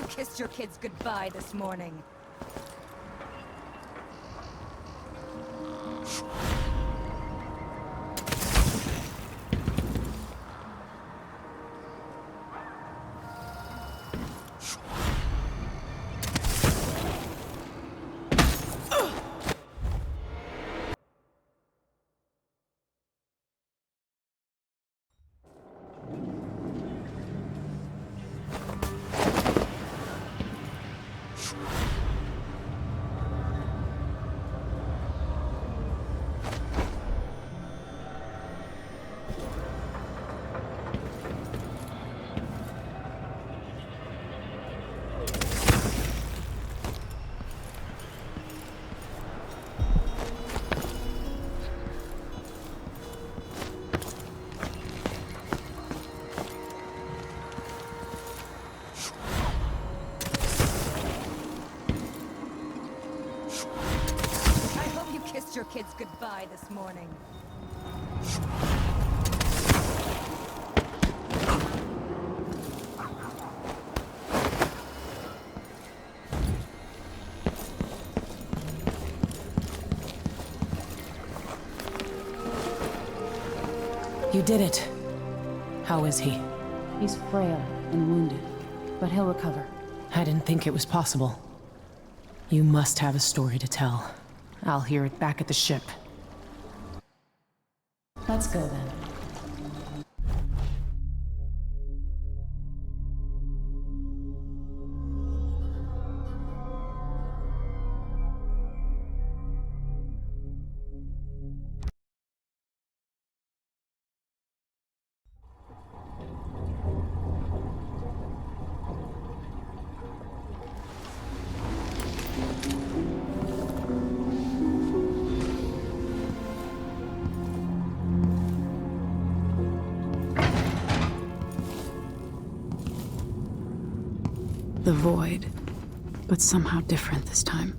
Kissed your kids goodbye this morning. kids goodbye this morning. You did it. How is he? He's frail and wounded, but he'll recover. I didn't think it was possible. You must have a story to tell. I'll hear it back at the ship. Let's go then. The void, but somehow different this time.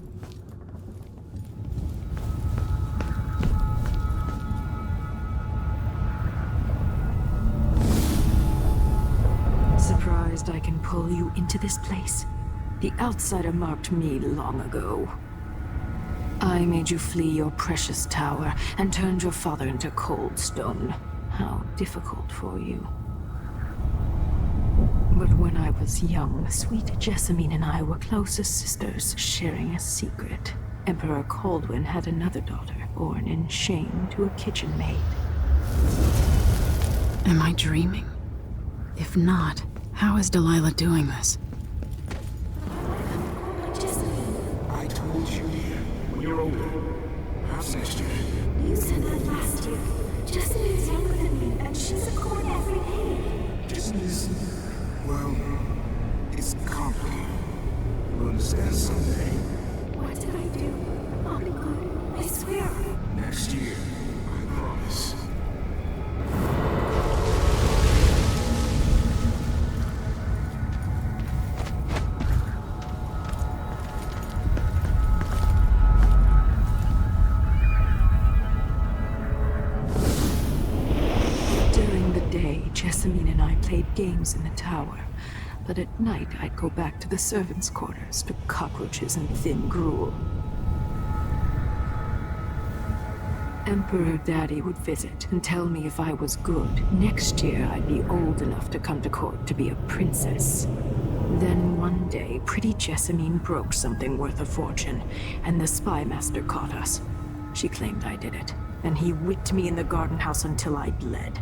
Surprised I can pull you into this place? The outsider marked me long ago. I made you flee your precious tower and turned your father into cold stone. How difficult for you. But when I was young, sweet Jessamine and I were close as sisters, sharing a secret. Emperor Kaldwin had another daughter, born in shame to a kitchen maid. Am I dreaming? If not, how is Delilah doing this? I told you, dear, when you're older. Perhaps next year. You said that last year. Jessamine's younger than me, and she's a court every day. Business, well, it's complicated. You'll understand someday. What did I do? I'll be good. I swear. Next year, I promise. Jessamine and I played games in the tower, but at night I'd go back to the servants' quarters to cockroaches and thin gruel. Emperor Daddy would visit and tell me if I was good. Next year I'd be old enough to come to court to be a princess. Then one day, pretty Jessamine broke something worth a fortune, and the spy master caught us. She claimed I did it, and he whipped me in the garden house until I bled.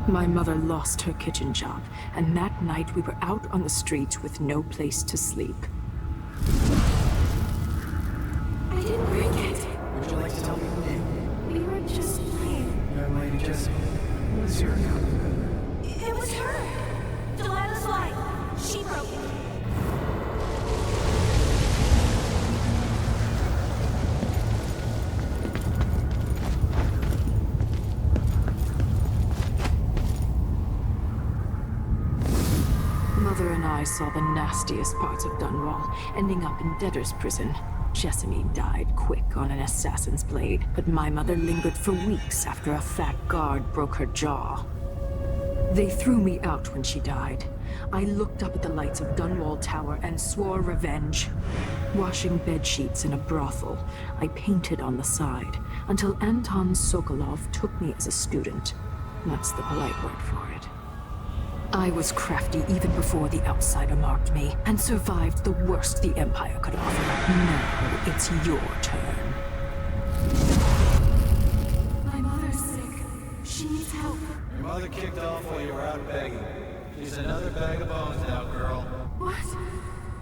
My mother lost her kitchen job, and that night we were out on the streets with no place to sleep. I didn't break it. Would you like to tell me who did? We were just playing. Young lady Jessamine. What is your account? It was her! Delilah's wife. She broke it. Mother and I saw the nastiest parts of Dunwall, ending up in debtor's prison. Jessamine died quick on an assassin's blade, but my mother lingered for weeks after a fat guard broke her jaw. They threw me out when she died. I looked up at the lights of Dunwall Tower and swore revenge. Washing bedsheets in a brothel, I painted on the side, until Anton Sokolov took me as a student. That's the polite word for it. I was crafty even before the outsider marked me, and survived the worst the Empire could offer. Now it's your turn. My mother's sick. She needs help. Your mother kicked off while you were out begging. She's another bag of bones now, girl. What?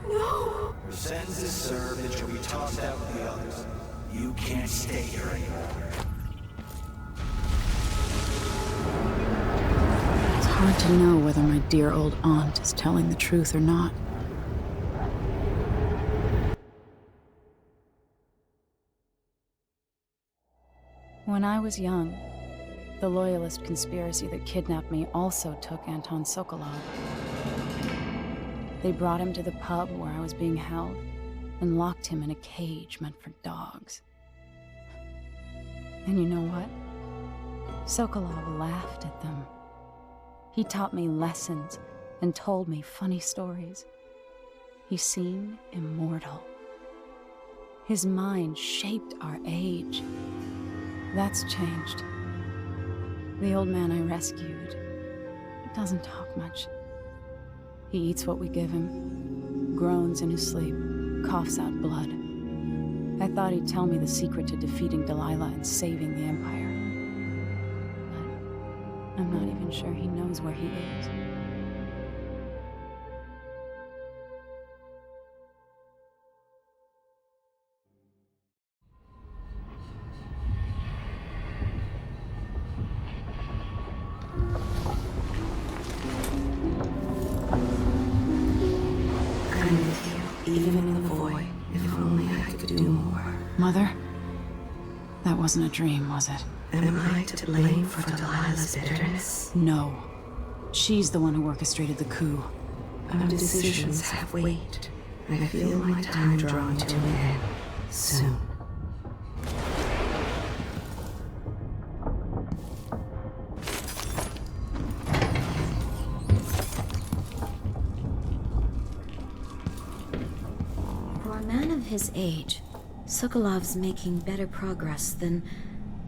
No! Her sentence is served and she'll be tossed out with the others. You can't stay here anymore. Hard to know whether my dear old aunt is telling the truth or not. When I was young, the Loyalist conspiracy that kidnapped me also took Anton Sokolov. They brought him to the pub where I was being held and locked him in a cage meant for dogs. And you know what? Sokolov laughed at them. He taught me lessons and told me funny stories. He seemed immortal. His mind shaped our age. That's changed. The old man I rescued doesn't talk much. He eats what we give him, groans in his sleep, coughs out blood. I thought he'd tell me the secret to defeating Delilah and saving the Empire. But I'm not even sure he knows where he is. Even in the void, if only I could do more. Mother? That wasn't a dream, was it? Am I to blame for Delilah's bitterness? No. She's the one who orchestrated the coup. Our decisions have weight. I feel my time drawing to an end soon. His age, Sokolov's making better progress than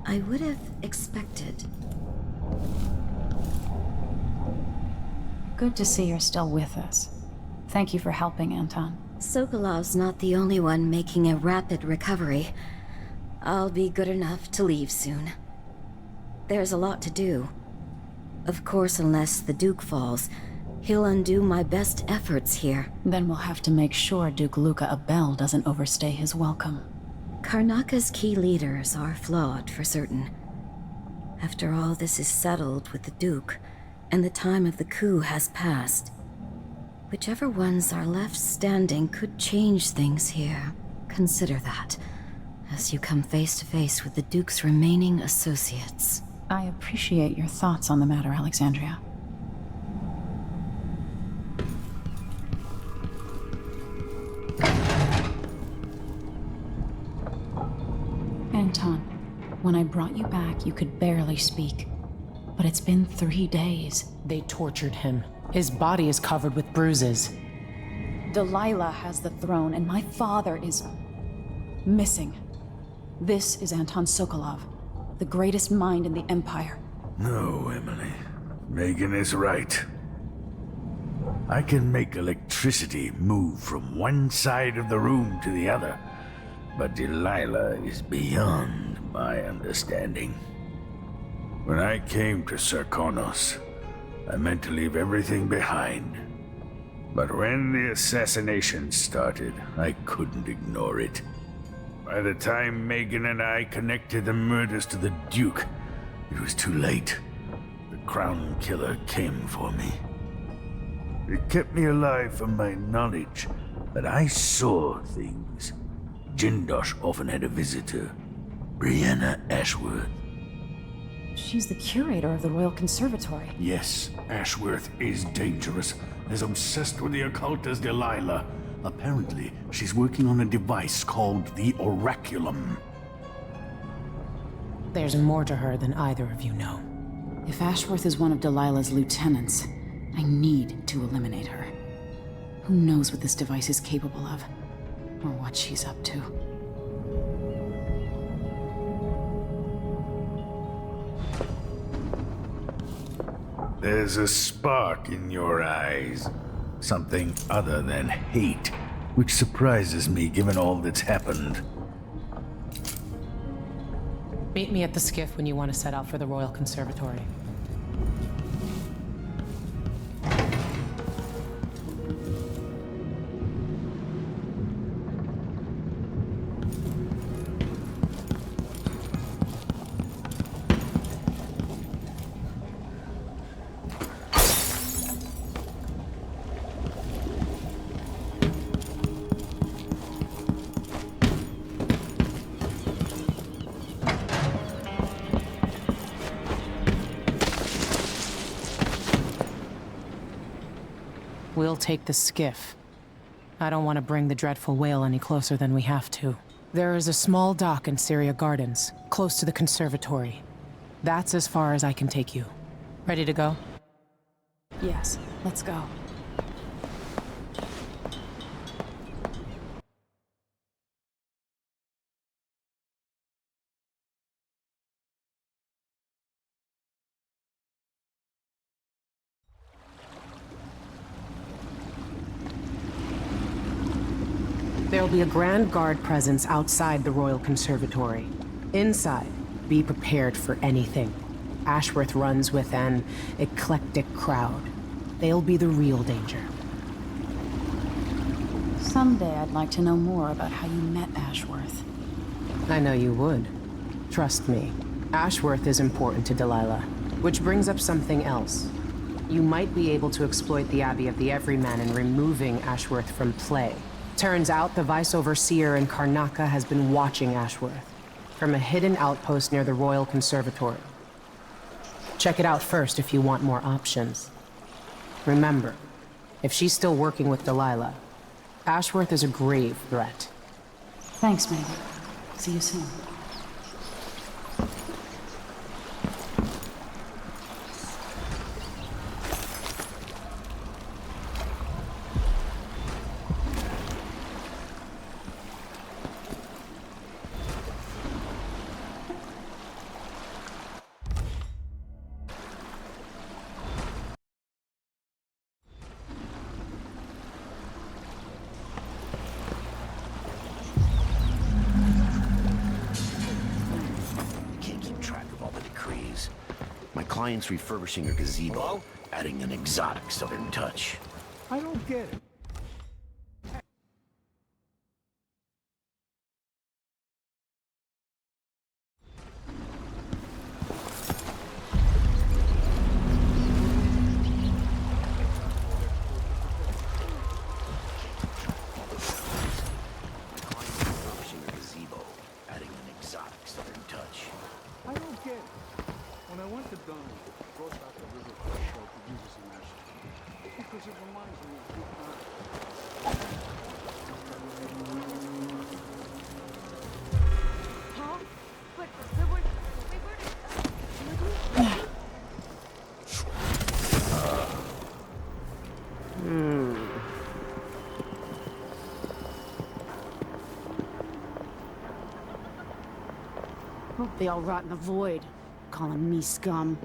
I would have expected. Good to see you're still with us. Thank you for helping, Anton. Sokolov's not the only one making a rapid recovery. I'll be good enough to leave soon. There's a lot to do. Of course, unless the Duke falls, he'll undo my best efforts here. Then we'll have to make sure Duke Luca Abel doesn't overstay his welcome. Karnaka's key leaders are flawed, for certain. After all this is settled with the Duke, and the time of the coup has passed, whichever ones are left standing could change things here. Consider that, as you come face to face with the Duke's remaining associates. I appreciate your thoughts on the matter, Alexandria. Anton, when I brought you back, you could barely speak. But it's been 3 days. They tortured him. His body is covered with bruises. Delilah has the throne, and my father is missing. This is Anton Sokolov, the greatest mind in the Empire. No, Emily. Megan is right. I can make electricity move from one side of the room to the other. But Delilah is beyond my understanding. When I came to Sarkonos, I meant to leave everything behind. But when the assassination started, I couldn't ignore it. By the time Megan and I connected the murders to the Duke, it was too late. The Crown Killer came for me. It kept me alive from my knowledge that I saw things. Jindosh often had a visitor, Brianna Ashworth. She's the curator of the Royal Conservatory. Yes, Ashworth is dangerous, as obsessed with the occult as Delilah. Apparently, she's working on a device called the Oraculum. There's more to her than either of you know. If Ashworth is one of Delilah's lieutenants, I need to eliminate her. Who knows what this device is capable of? Or what she's up to. There's a spark in your eyes. Something other than hate, which surprises me given all that's happened. Meet me at the skiff when you want to set out for the Royal Conservatory. We'll take the skiff. I don't want to bring the dreadful whale any closer than we have to. There is a small dock in Syria Gardens, close to the conservatory. That's as far as I can take you. Ready to go? Yes, let's go. There'll be a Grand Guard presence outside the Royal Conservatory. Inside, be prepared for anything. Ashworth runs with an eclectic crowd. They'll be the real danger. Someday I'd like to know more about how you met Ashworth. I know you would. Trust me. Ashworth is important to Delilah. Which brings up something else. You might be able to exploit the Abbey of the Everyman in removing Ashworth from play. Turns out the Vice Overseer in Karnaca has been watching Ashworth from a hidden outpost near the Royal Conservatory. Check it out first if you want more options. Remember, if she's still working with Delilah, Ashworth is a grave threat. Thanks, Megan. See you soon. Client's refurbishing her gazebo, adding an exotic southern touch. I don't get it. Hope they all rot in the void, calling me scum.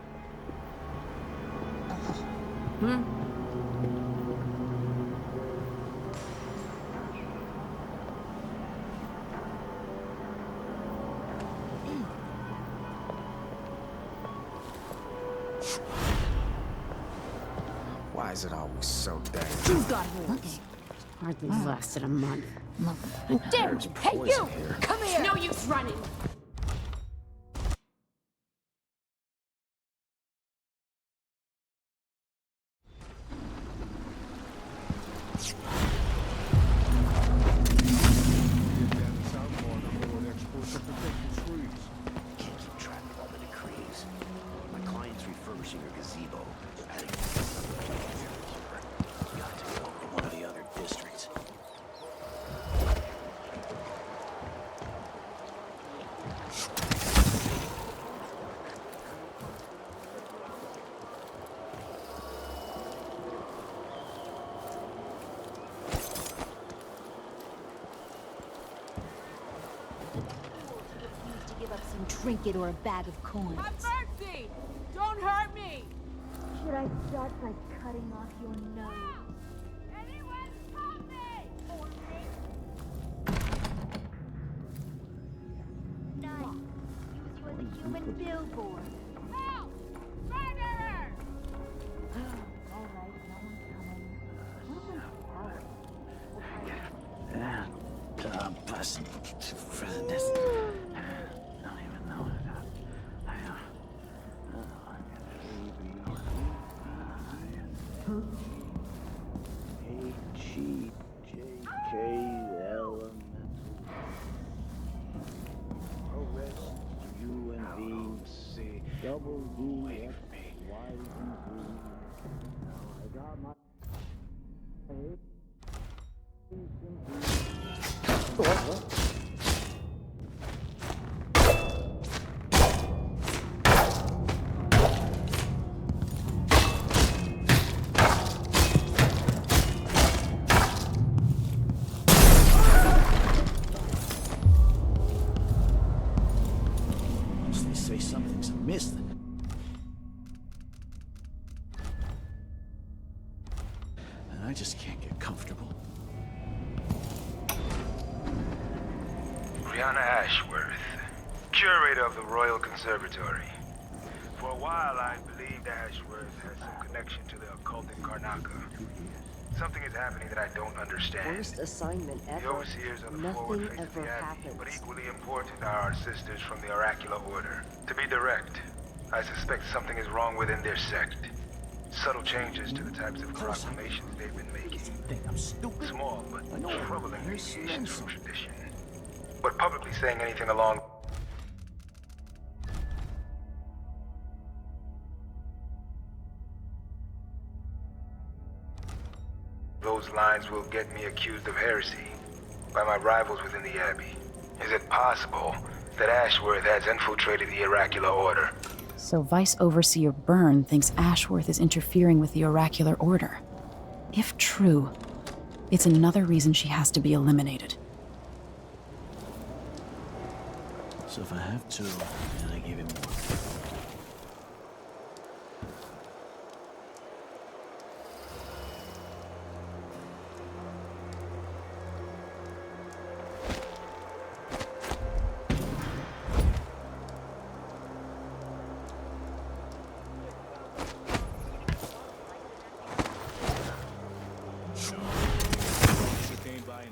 Why is it always so damn? You got horse. Hardly lasted a month. Damn! Hey, you! Come here! No use running! Trinket or a bag of coins. Have mercy! Don't hurt me! Should I start by cutting off your nose? Anyone help me! Nice. Use you as a human billboard. Help! Murderer! All right, no one's coming. Brianna Ashworth, curator of the Royal Conservatory. For a while, I believed Ashworth had some connection to the occult in Karnaca. Something is happening that I don't understand. Worst assignment ever. The overseers are the Nothing forward face of ever the Abbey, happens. but equally important are our sisters from the Oracular Order. To be direct, I suspect something is wrong within their sect. Subtle changes to the types of proclamations they've been making. Small, but troubling deviations from tradition. But publicly saying anything along those lines will get me accused of heresy by my rivals within the Abbey. Is it possible that Ashworth has infiltrated the Oracular Order? So Vice Overseer Byrne thinks Ashworth is interfering with the Oracular Order. If true, it's another reason she has to be eliminated. So if I have two, and I give him one.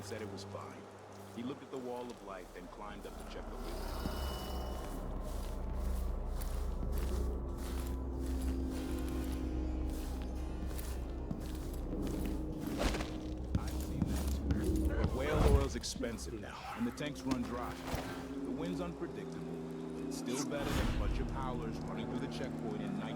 Said it was fine. He looked at the wall of light, then climbed up to check the window. But whale oil's expensive now, and the tanks run dry. The wind's unpredictable. It's still better than a bunch of howlers running through the checkpoint in night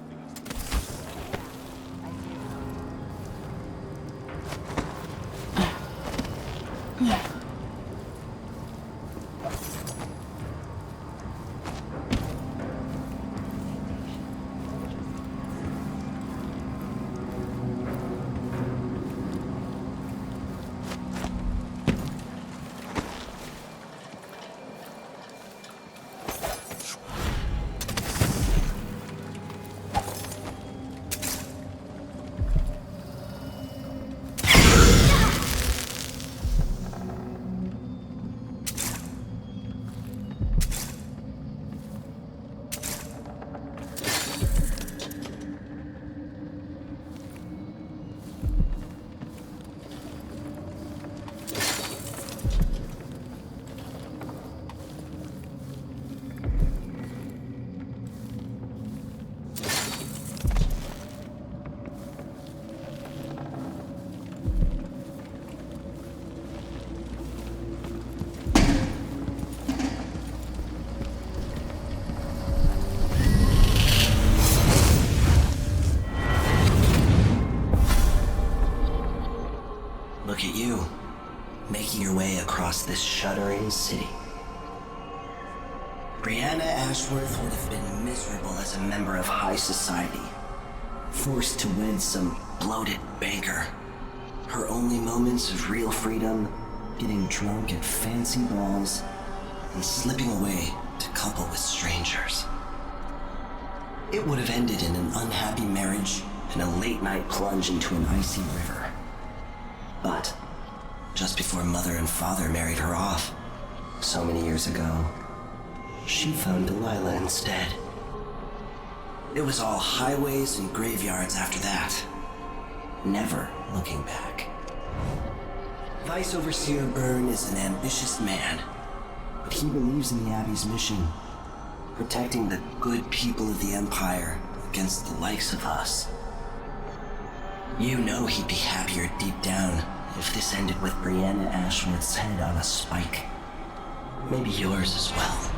Look at you, making your way across this shuddering city. Brianna Ashworth would have been miserable as a member of high society, forced to wed some bloated banker. Her only moments of real freedom, getting drunk at fancy balls, and slipping away to couple with strangers. It would have ended in an unhappy marriage and a late-night plunge into an icy river. But just before Mother and Father married her off, so many years ago, she found Delilah instead. It was all highways and graveyards after that, never looking back. Vice Overseer Byrne is an ambitious man, but he believes in the Abbey's mission, protecting the good people of the Empire against the likes of us. You know he'd be happier deep down if this ended with Brianna Ashworth's head on a spike. Maybe yours as well.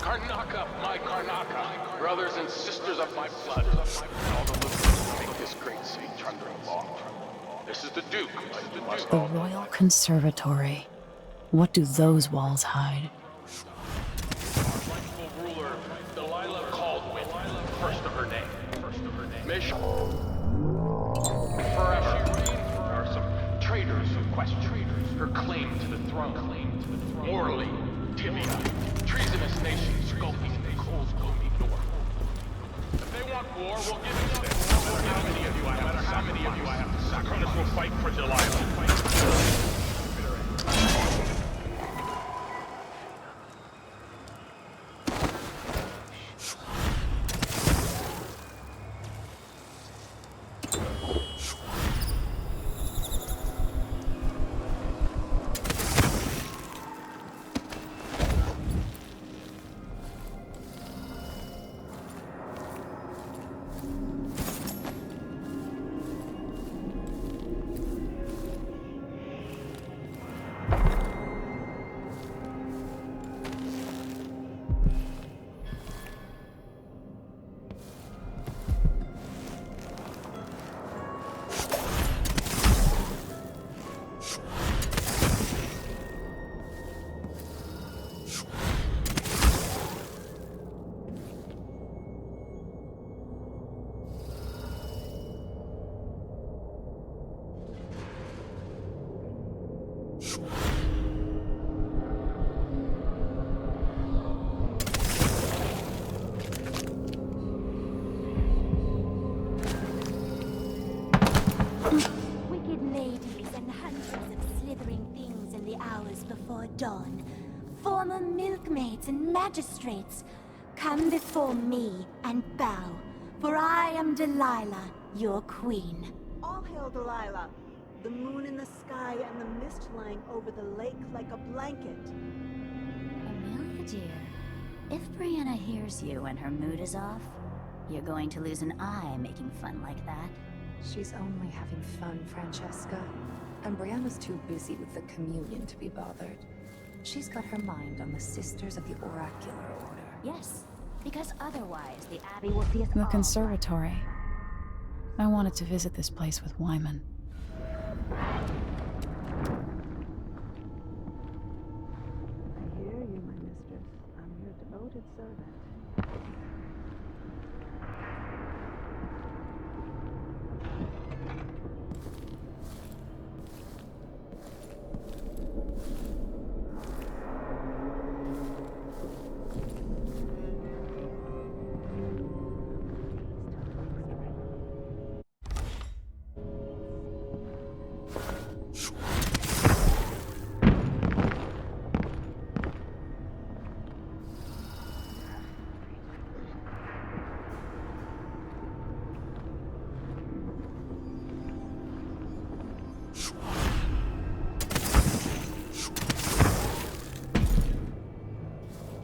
Karnaka, my Karnaka, brothers and sisters of my blood, and all the living who make this great city thundering along. This is the Duke. The Royal Conservatory. What do those walls hide? Rightful ruler, Delilah Copperspoon, first of her name. May she... Forever. There are some traitors who question her claim to the throne. Morally, tibia, treasonous nations skulking in the cold, gloomy north. If they want war, we'll give it to them. No matter how many of you I have to sacrifice. Will fight for Delilah. Dawn, former milkmaids and magistrates, come before me and bow, for I am Delilah, your queen. All hail Delilah, the moon in the sky and the mist lying over the lake like a blanket. Amelia, dear, if Brianna hears you and her mood is off, you're going to lose an eye making fun like that. She's only having fun, Francesca. And Brianna's too busy with the communion to be bothered. She's got her mind on the Sisters of the Oracular Order. Yes, because otherwise the Abbey will be The conservatory. I wanted to visit this place with Wyman. I hear you, my mistress. I'm your devoted servant.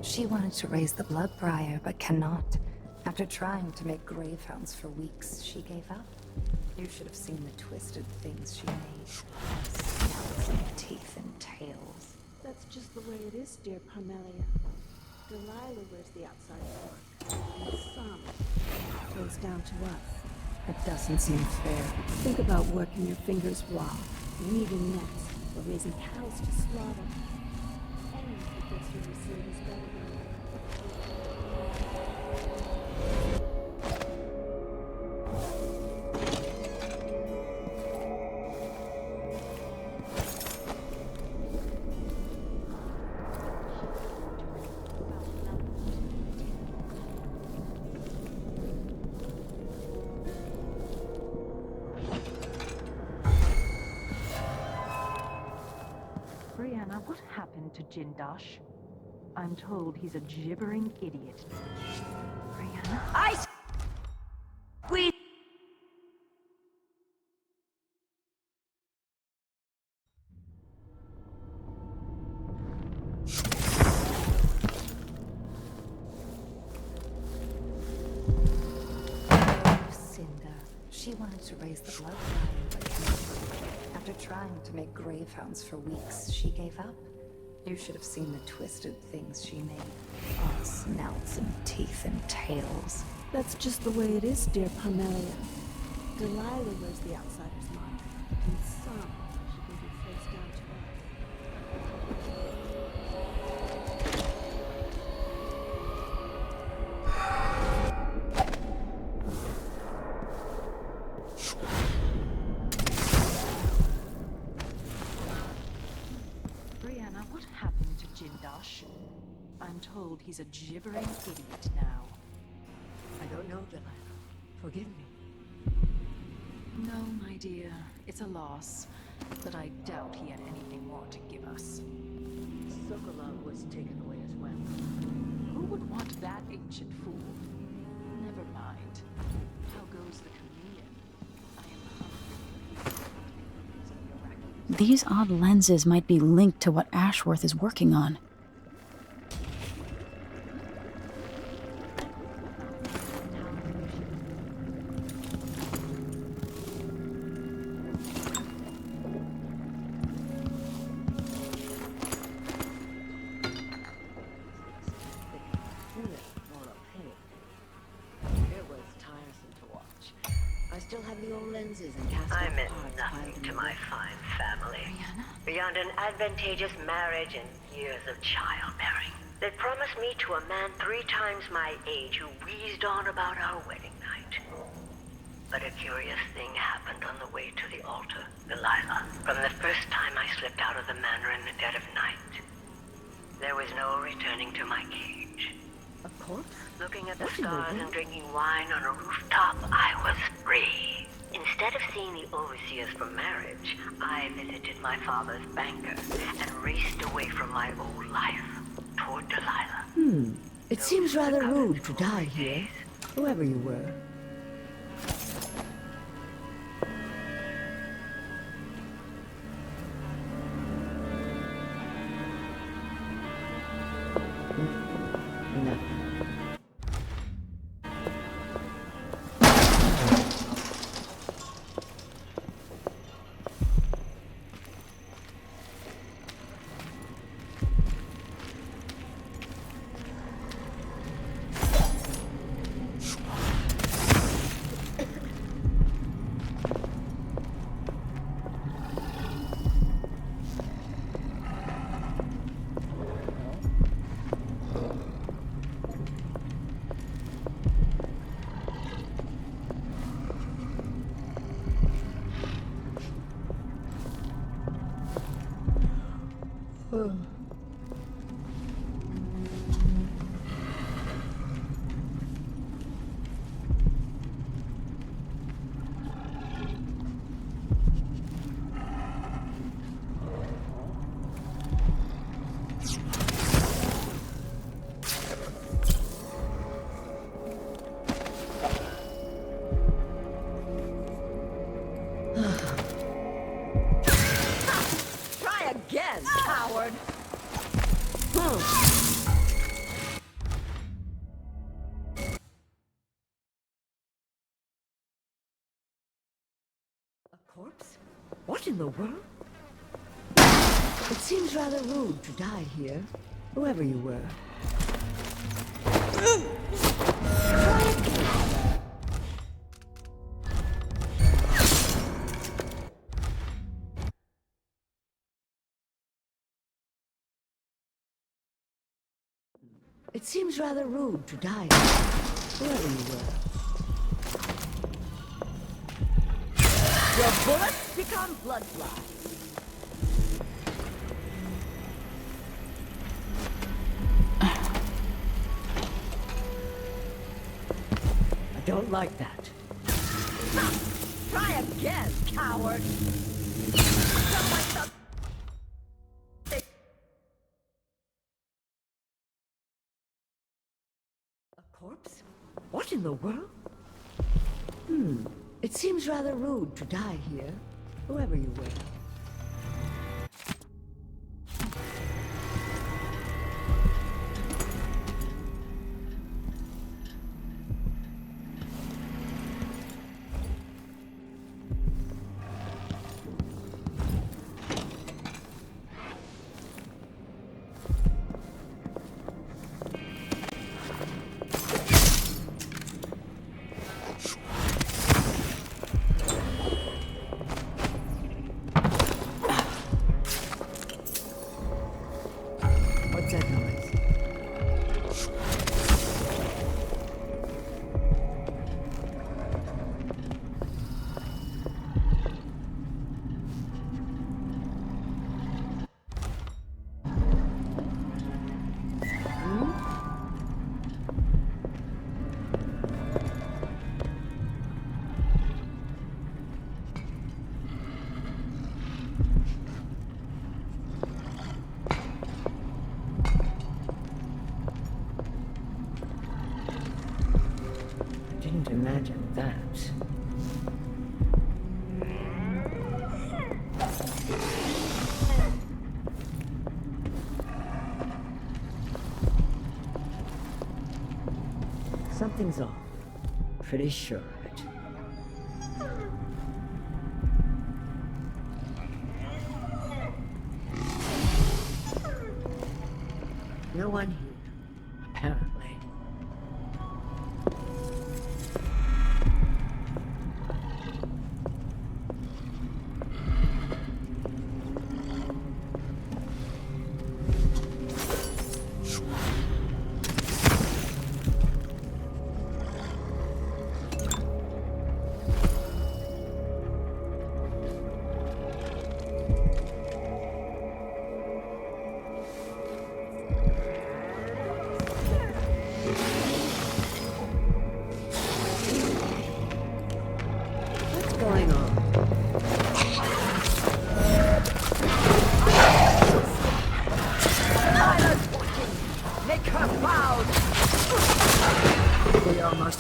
She wanted to raise the blood briar, but cannot. After trying to make gravehounds for weeks, she gave up. You should have seen the twisted things she made. Scalps and teeth and tails. That's just the way it is, dear Parmelia. Delilah wears the outside work, and some goes down to us. It doesn't seem fair. Think about working your fingers raw, weaving nets, or raising cows to slaughter. Anyone who gets your receipt is better than you. Brianna, what happened to Jindosh? I'm told he's a gibbering idiot. Brianna? We Cinda. She wanted to raise the blood line, but cannot. After trying to make gravehounds for weeks, she gave up. You should have seen the twisted things she made. All snouts and teeth and tails. That's just the way it is, dear Parmelia. Delilah wears the outsider's mark, and some she can be traced down to Brianna, what happened to Jindosh? I'm told he's a gibbering idiot now. I don't know, Delilah. Forgive me. No, my dear. It's a loss. But I doubt he had anything more to give us. Sokolov was taken away as well. Who would want that ancient fool? Never mind. How goes the chameleon? I am hungry. These odd lenses might be linked to what Ashworth is working on. I meant nothing to my fine family. Beyond an advantageous marriage and years of childbearing. They promised me to a man 3 times my age who wheezed on about our wedding night. But a curious thing happened on the way to the altar, Delilah. From the first time I slipped out of the manor in the dead of night, there was no returning to my cage. A corpse? Looking at the stars and drinking wine on a rooftop, I was free. Instead of seeing the overseers for marriage, I visited my father's banker and raced away from my old life toward Delilah. It seems rather rude to die here, whoever you were. Corpse? What in the world? It seems rather rude to die here, whoever you were. It seems rather rude to die here, whoever you were. Your bullets become blood flies. I don't like that. Try again, coward. A corpse? What in the world? It seems rather rude to die here, whoever you were. like that. Something's off. Pretty sure of it. No one here, apparently.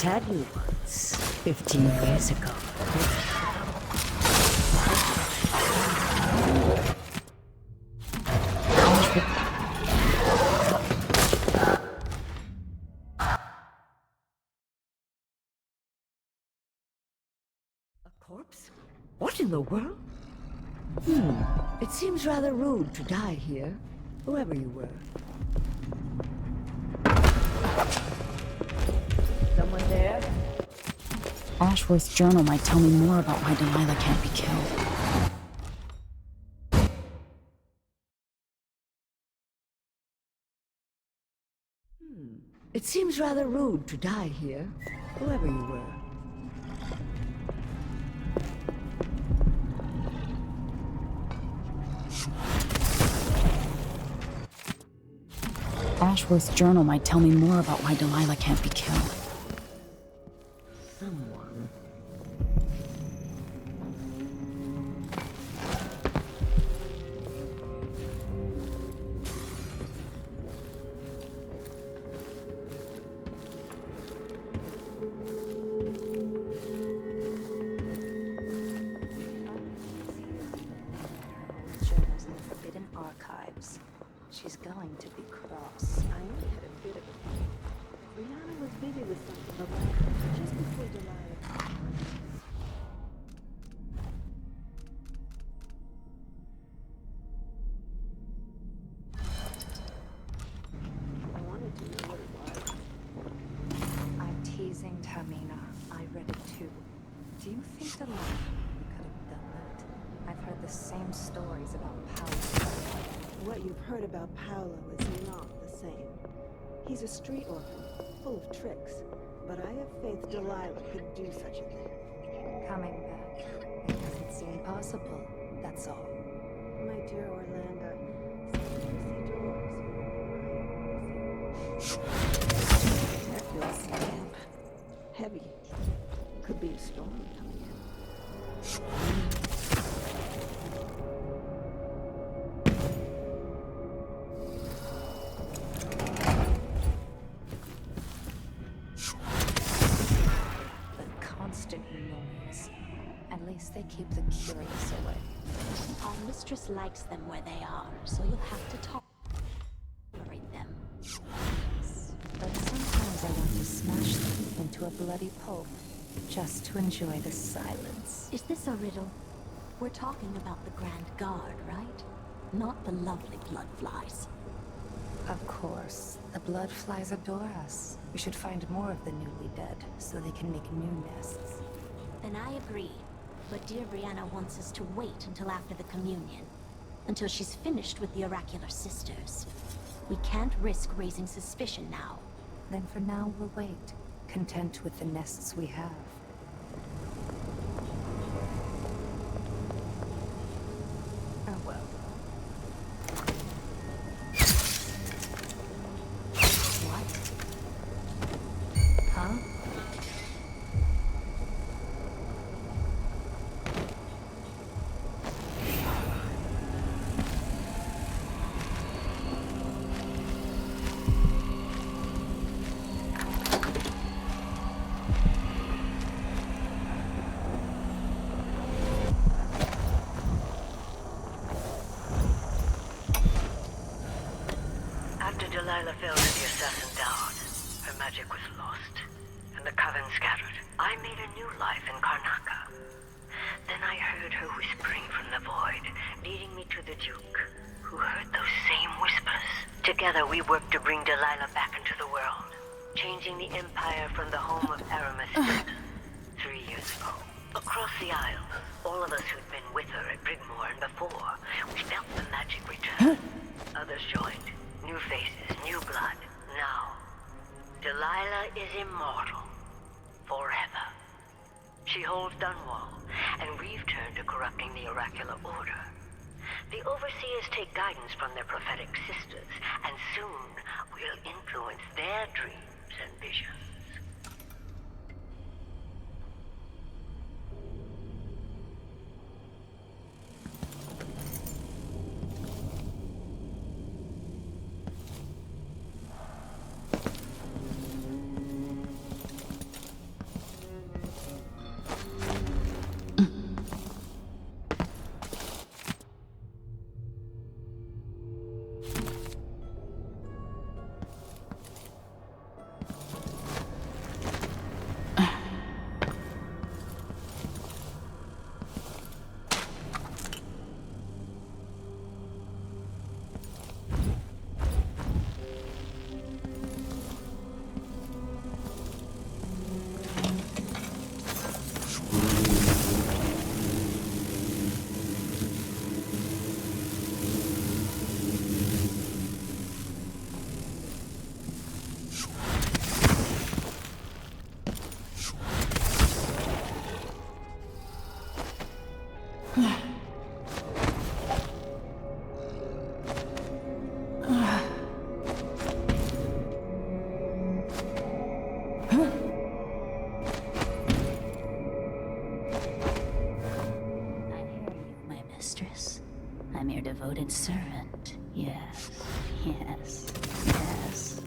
Had you once, 15 years ago. A corpse? What in the world? It seems rather rude to die here, whoever you were. Someone there? Ashworth's journal might tell me more about why Delilah can't be killed. It seems rather rude to die here, whoever you were. Ashworth's journal might tell me more about why Delilah can't be killed. Someone. Journals in the Forbidden Archives. She's going to be cross. I only had a bit of it. Rihanna was busy with something about just before Delilah. I wanted to know what it was. I'm teasing Tamina. I read it too. Do you think Delilah could have done that? I've heard the same stories about Paolo. What you've heard about Paolo is not the same. He's a street orphan, full of tricks. But I have faith Delilah could do such a thing. Coming back. It doesn't seem possible, that's all. My dear Orlando, secrecy doors. Protect yourself. Heavy. Could be a storm coming in. At least they keep the curious away. Our mistress likes them where they are, so you'll have to tolerate them. But sometimes I want to smash them into a bloody pulp, just to enjoy the silence. Is this a riddle? We're talking about the Grand Guard, right? Not the lovely bloodflies. Of course. The bloodflies adore us. We should find more of the newly dead, so they can make new nests. Then I agree. But dear Brianna wants us to wait until after the communion. Until she's finished with the oracular sisters. We can't risk raising suspicion now. Then for now we'll wait, content with the nests we have. Oh well. What? Huh? After Delilah fell to the assassin Dowd, her magic was lost, and the coven scattered. I made a new life in Karnaca. Then I heard her whispering from the void, leading me to the Duke, who heard those same whispers. Together we worked to bring Delilah back into the world, changing the Empire from the home of Aramis 3 years ago. Across the Isle, all of us who'd been with her at Brigmore and before, we felt the magic return. Others joined. New faces, new blood. Now, Delilah is immortal. Forever. She holds Dunwall, and we've turned to corrupting the oracular order. The Overseers take guidance from their prophetic sisters, and soon we'll influence their dreams and visions. I'm your devoted servant. Yes, yes, yes.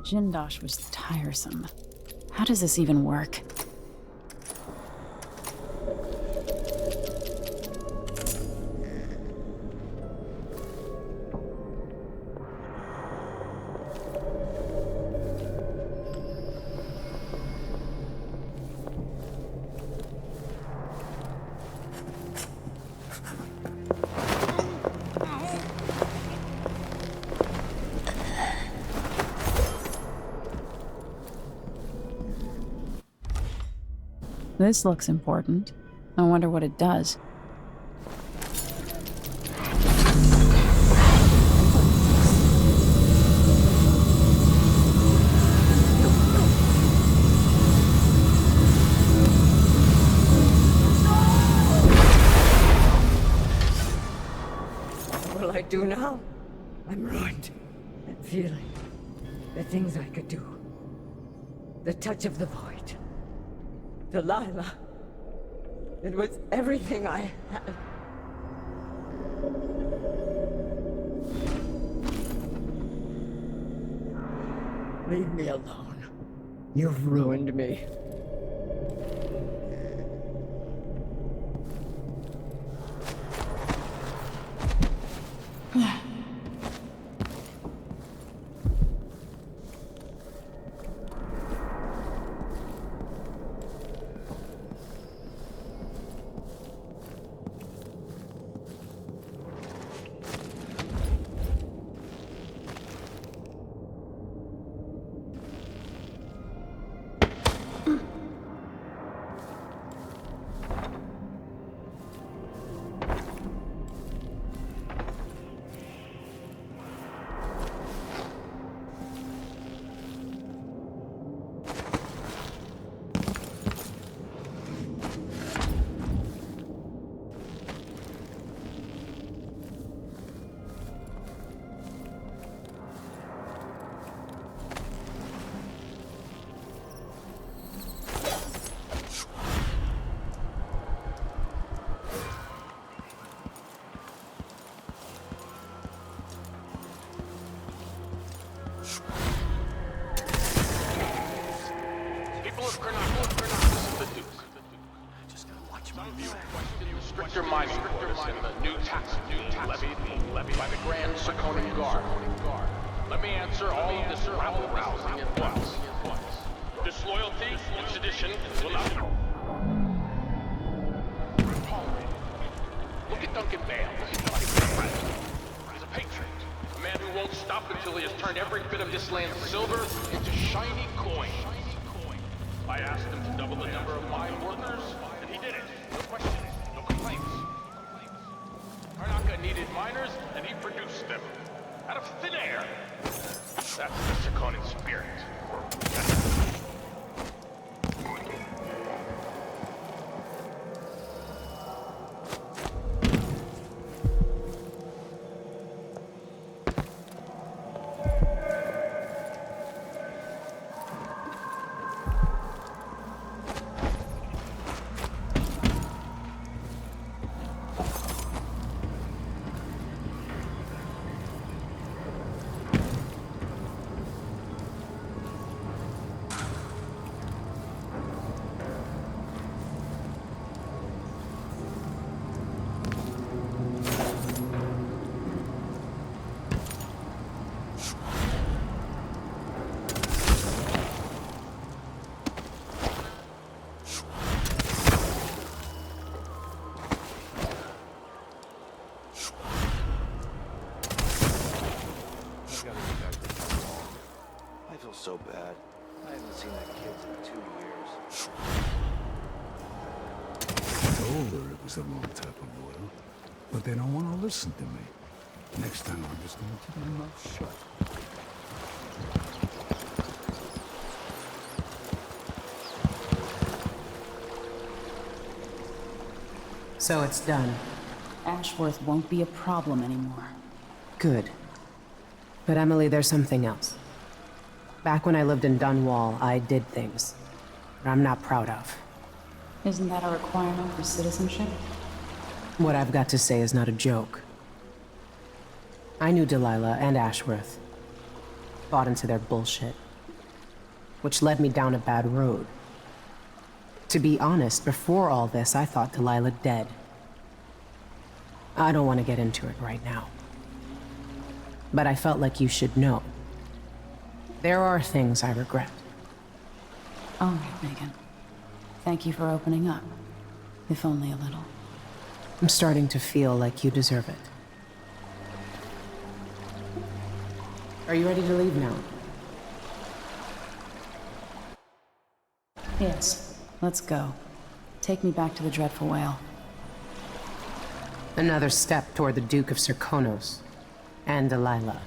Jindosh was tiresome. How does this even work? This looks important. I wonder what it does. What will I do now? I'm ruined. That feeling. The things I could do. The touch of the void. Delilah. It was everything I had. Leave me alone. You've ruined me. people of Karnak, the Duke. Just gotta watch my view. Stricter mining orders and the new tax levied by the Grand Serconian Guard. Let me answer all of this rabble-rousing at once. Disloyalty and sedition will not be tolerated. Look at Duncan Bale. He's a patriot. A man who won't stop until he has turned every bit of this land's silver into shiny coin. I asked him to double the number of mine workers, and he did it. No questions, no complaints. Karnak needed miners, and he produced them. Out of thin air. That's the Serconian spirit. So bad. I haven't seen that kid for 2 years. I told her it was the wrong type of oil, but they don't want to listen to me. Next time I'm just going to keep my mouth shut. So it's done. Ashworth won't be a problem anymore. Good. But Emily, there's something else. Back when I lived in Dunwall, I did things that I'm not proud of. Isn't that a requirement for citizenship? What I've got to say is not a joke. I knew Delilah and Ashworth. Bought into their bullshit. Which led me down a bad road. To be honest, before all this, I thought Delilah dead. I don't want to get into it right now. But I felt like you should know. There are things I regret. All right, Megan. Thank you for opening up. If only a little. I'm starting to feel like you deserve it. Are you ready to leave now? Yes. Let's go. Take me back to the Dreadful Whale. Another step toward the Duke of Serconos and Delilah.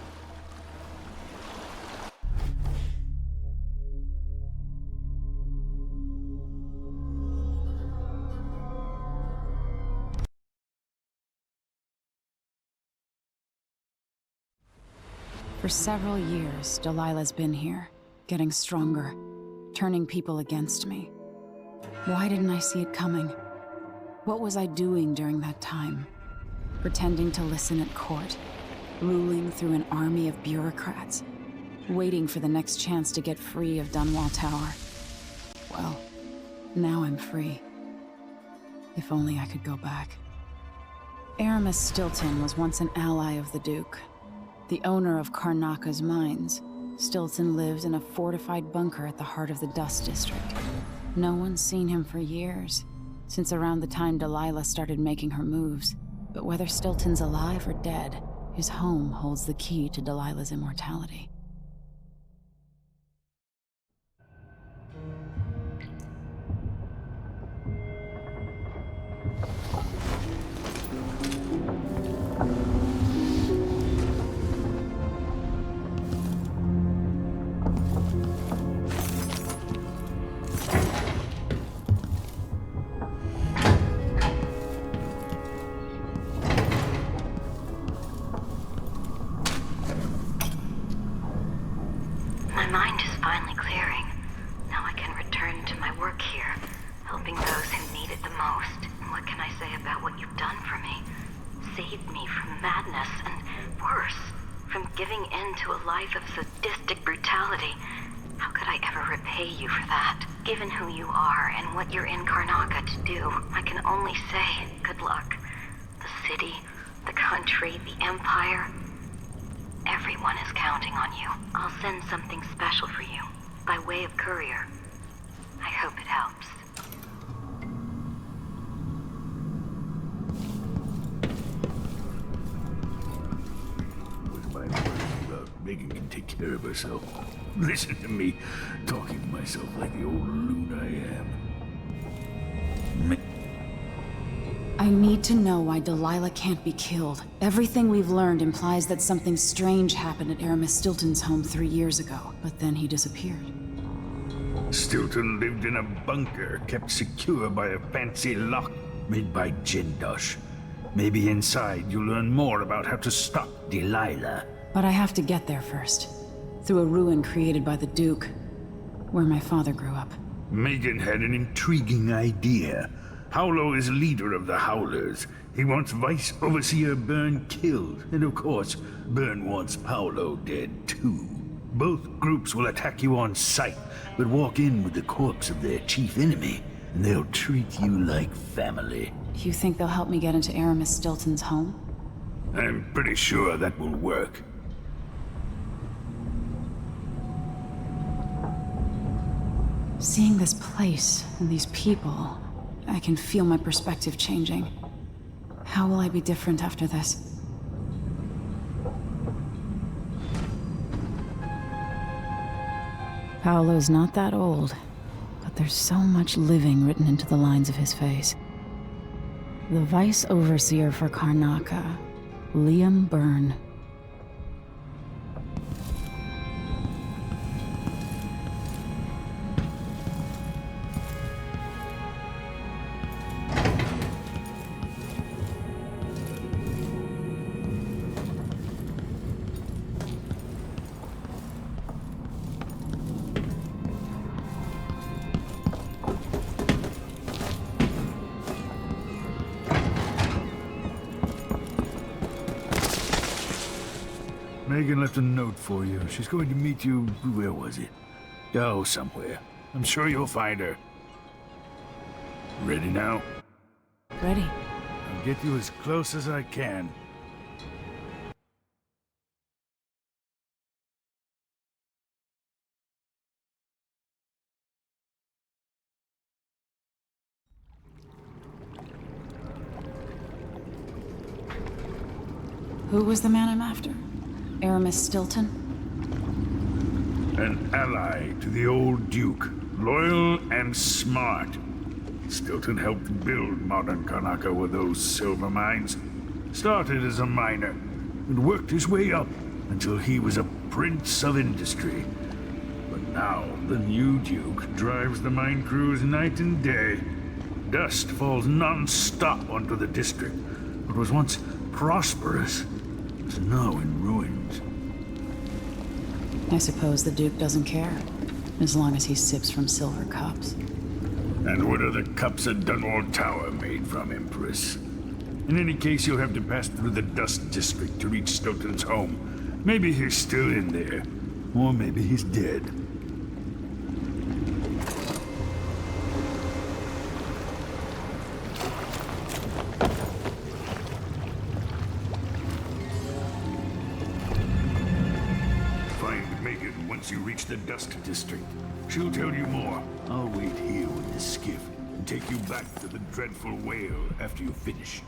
For several years, Delilah's been here, getting stronger, turning people against me. Why didn't I see it coming? What was I doing during that time? Pretending to listen at court, ruling through an army of bureaucrats, waiting for the next chance to get free of Dunwall Tower. Well, now I'm free. If only I could go back. Aramis Stilton was once an ally of the Duke. The owner of Karnaka's mines, Stilton lived in a fortified bunker at the heart of the Dust District. No one's seen him for years, since around the time Delilah started making her moves. But whether Stilton's alive or dead, his home holds the key to Delilah's immortality. How could I ever repay you for that? Given who you are and what you're in Karnaca to do, I can only say good luck. The city, the country, the empire, everyone is counting on you. I'll send something special for you, by way of courier. I hope it helps. My words about Megan can take care of herself. Listen to me, talking to myself like the old loon I am. I need to know why Delilah can't be killed. Everything we've learned implies that something strange happened at Aramis Stilton's home 3 years ago, but then he disappeared. Stilton lived in a bunker kept secure by a fancy lock made by Jindosh. Maybe inside you'll learn more about how to stop Delilah. But I have to get there first. Through a ruin created by the Duke, where my father grew up. Megan had an intriguing idea. Howlo is leader of the Howlers. He wants Vice Overseer Byrne killed, and of course, Byrne wants Paolo dead too. Both groups will attack you on sight, but walk in with the corpse of their chief enemy, and they'll treat you like family. You think they'll help me get into Aramis Stilton's home? I'm pretty sure that will work. Seeing this place and these people, I can feel my perspective changing. How will I be different after this? Paolo's not that old, but there's so much living written into the lines of his face. The Vice Overseer for Karnaca, Liam Byrne. Megan left a note for you. She's going to meet you, where was it? Oh, somewhere. I'm sure you'll find her. Ready now? Ready. I'll get you as close as I can. Who was the man I'm after? Aramis Stilton? An ally to the old Duke, loyal and smart. Stilton helped build modern Karnaca with those silver mines. Started as a miner, and worked his way up until he was a prince of industry. But now, the new Duke drives the mine crews night and day. Dust falls non-stop onto the district. What was once prosperous is now in ruins. I suppose the Duke doesn't care, as long as he sips from silver cups. And what are the cups at Dunwall Tower made from, Empress? In any case, you'll have to pass through the Dust District to reach Stilton's home. Maybe he's still in there, or maybe he's dead. You reach the Dust District. She'll tell you more. I'll wait here with the skiff and take you back to the dreadful whale after you finish.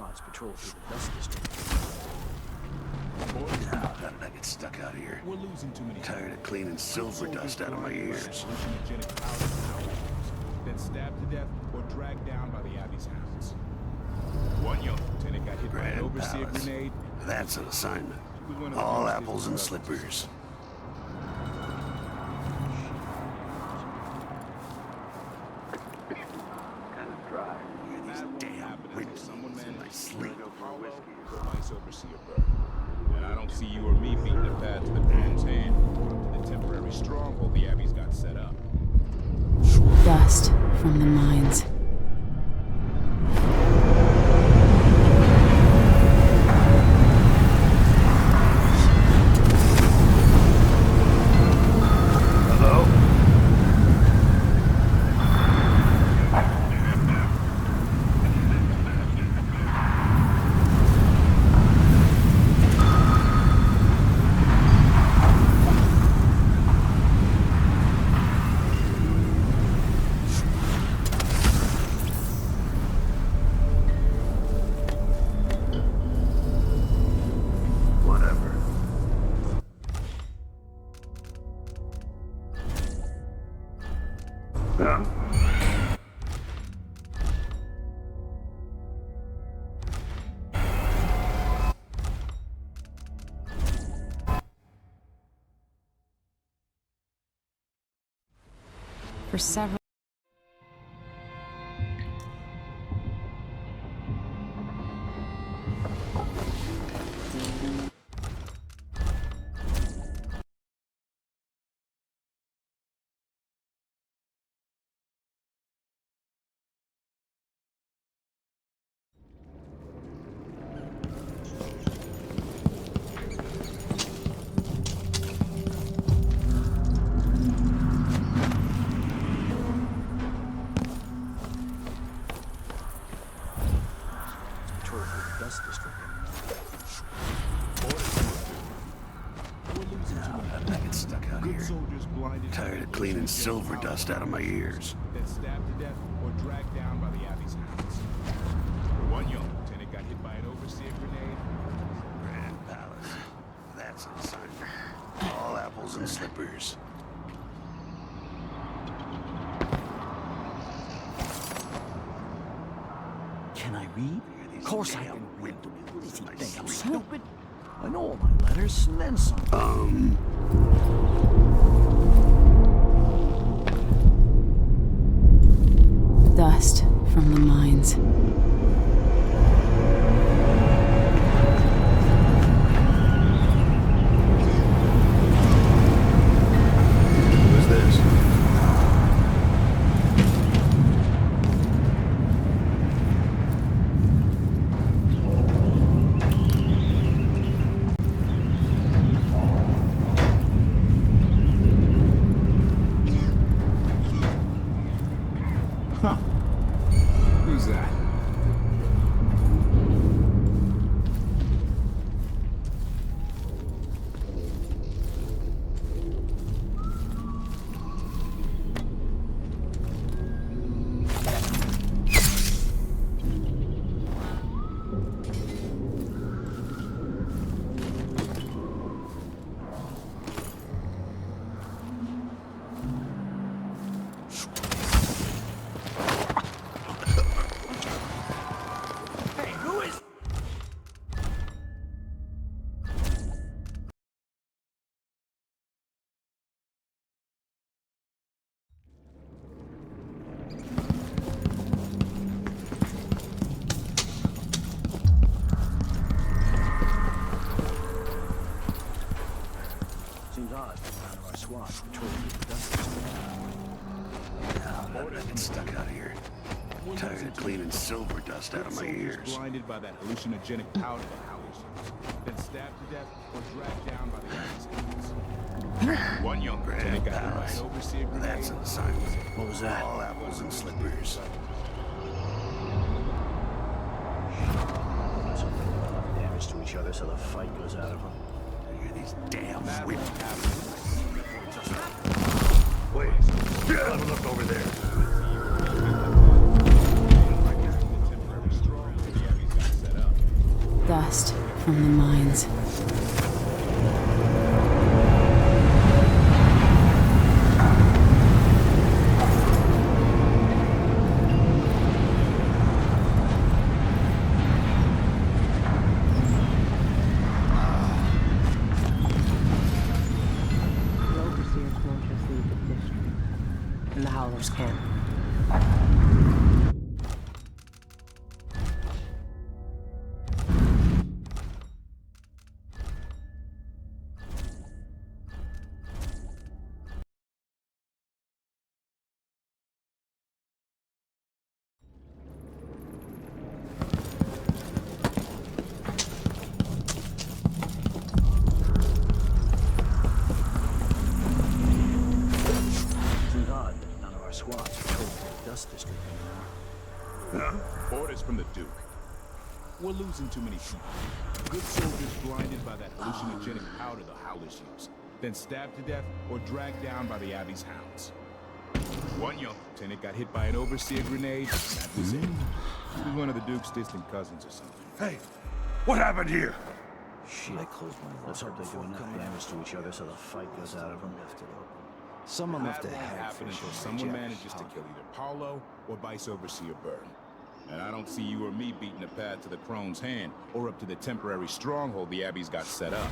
squads patrol through the Dust District. Now, how did I get stuck out here? We're losing too many. Tired of cleaning silver dust out of my ears. Then stabbed to death or dragged down by the Abbey's hounds. One young lieutenant got hit by an overseer grenade. That's an assignment. All apples and slippers. Kind of dry. These damn winds in my sleep. Vice overseer bird. And I don't see you or me beating the path to the Queen's hand, to the temporary stronghold the Abbey's got set up. Dust from the mines. For several Tired of cleaning silver dust out of my ears. Then stabbed to death or dragged down by the Abbey's hounds. One young lieutenant got hit by an overseer grenade. Grand Palace. That's an assignment. All apples and slippers. Can I read? Of course I can read. Does he think I'm stupid? I know all my letters and then some. dust from the mines. Who is this? Who's that? Seems odd that none of our squads patrol through the dust Now I get stuck out here. Tired of cleaning silver dust out of my ears. Blinded by that hallucinogenic powder that Howard's then stabbed to death or dragged down by the Abbey's. One young lieutenant got hit by an overseer grenade. That's an assignment. What was that? All apples and slippers. Something enough damage to each other so the fight goes out of them. Hear these damn whip. Wait, have a look over there. Temporary stronghold the Abbey's got set up. from the mines. And the Howlers can. Orders from the Duke. We're losing too many people. Good soldiers blinded by that hallucinogenic powder the Howlers use, then stabbed to death or dragged down by the Abbey's hounds. One young lieutenant got hit by an overseer grenade, and that was it. He was one of the Duke's distant cousins or something. Hey, what happened here? Shit. I closed my lips. Hope they do enough damage to each other so the fight goes out of them. Left it open. Someone left a That won't head happen until someone manages to kill either Paulo or Vice Overseer Byrne. And I don't see you or me beating the path to the Crone's hand or up to the temporary stronghold the Abbey's got set up.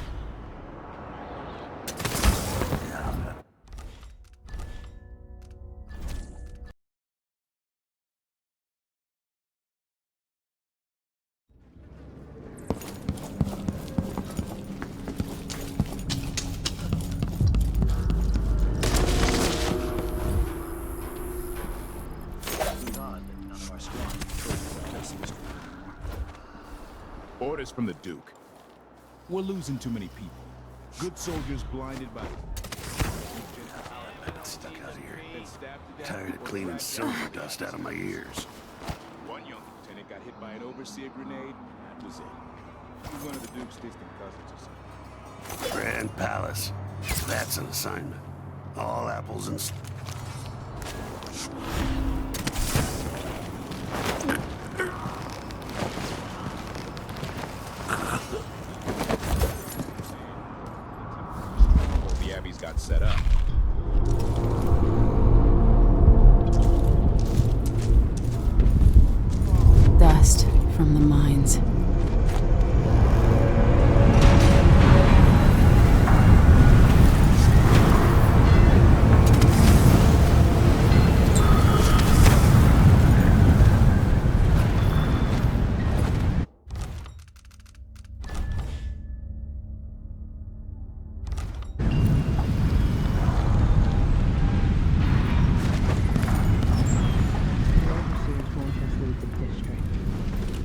Orders from the Duke. We're losing too many people. Good soldiers blinded by... Stuck out here. Tired of cleaning silver dust out of my ears. One young lieutenant got hit by an overseer grenade, and that was it. He was one of the Duke's distant cousins or something. Grand Palace. That's an assignment. All apples and... The Abbey's got set up. Dust from the mines.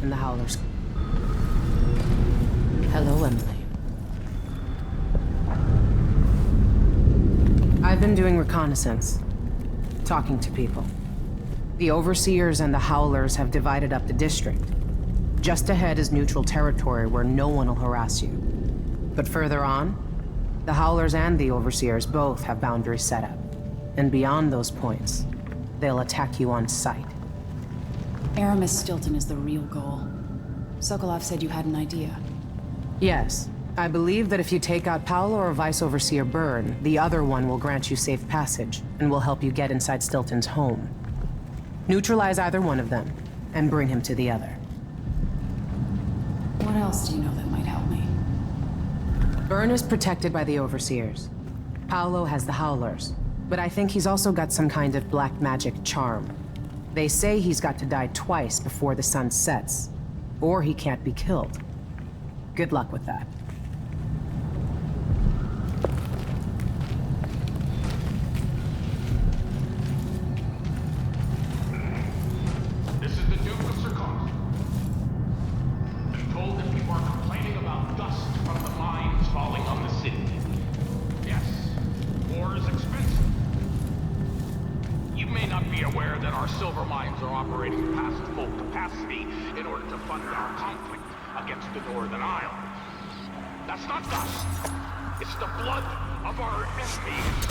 And the Howlers. Hello, Emily. I've been doing reconnaissance, talking to people. The Overseers and the Howlers have divided up the district. Just ahead is neutral territory where no one will harass you. But further on, the Howlers and the Overseers both have boundaries set up. And beyond those points, they'll attack you on sight. Aramis Stilton is the real goal. Sokolov said you had an idea. Yes. I believe that if you take out Paolo or Vice Overseer Byrne, the other one will grant you safe passage, and will help you get inside Stilton's home. Neutralize either one of them, and bring him to the other. What else do you know that might help me? Byrne is protected by the Overseers. Paolo has the Howlers, but I think he's also got some kind of black magic charm. They say he's got to die twice before the sun sets, or he can't be killed. Good luck with that. This is the Duke of Circon. I'm told that people are complaining about dust from the mines falling on the city. Yes, war is expensive. You may not be aware that our silver mines are operating past full capacity in order to fund our conflict against the Northern Isle. That's not dust. It's the blood of our enemies.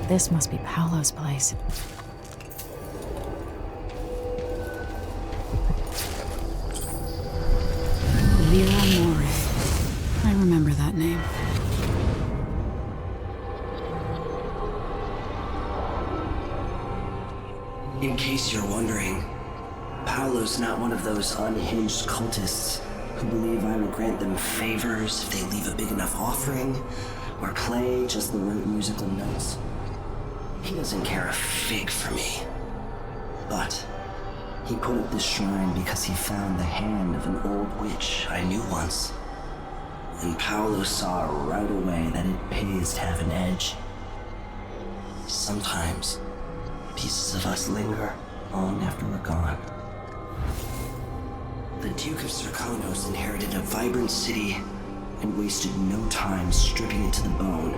This must be Paolo's place. Vera Mori. I remember that name. In case you're wondering, Paolo's not one of those unhinged cultists who believe I will grant them favors if they leave a big enough offering or play just the right musical notes. He doesn't care a fig for me. But he put up this shrine because he found the hand of an old witch I knew once. And Paolo saw right away that it pays to have an edge. Sometimes, pieces of us linger long after we're gone. The Duke of Serkonos inherited a vibrant city and wasted no time stripping it to the bone.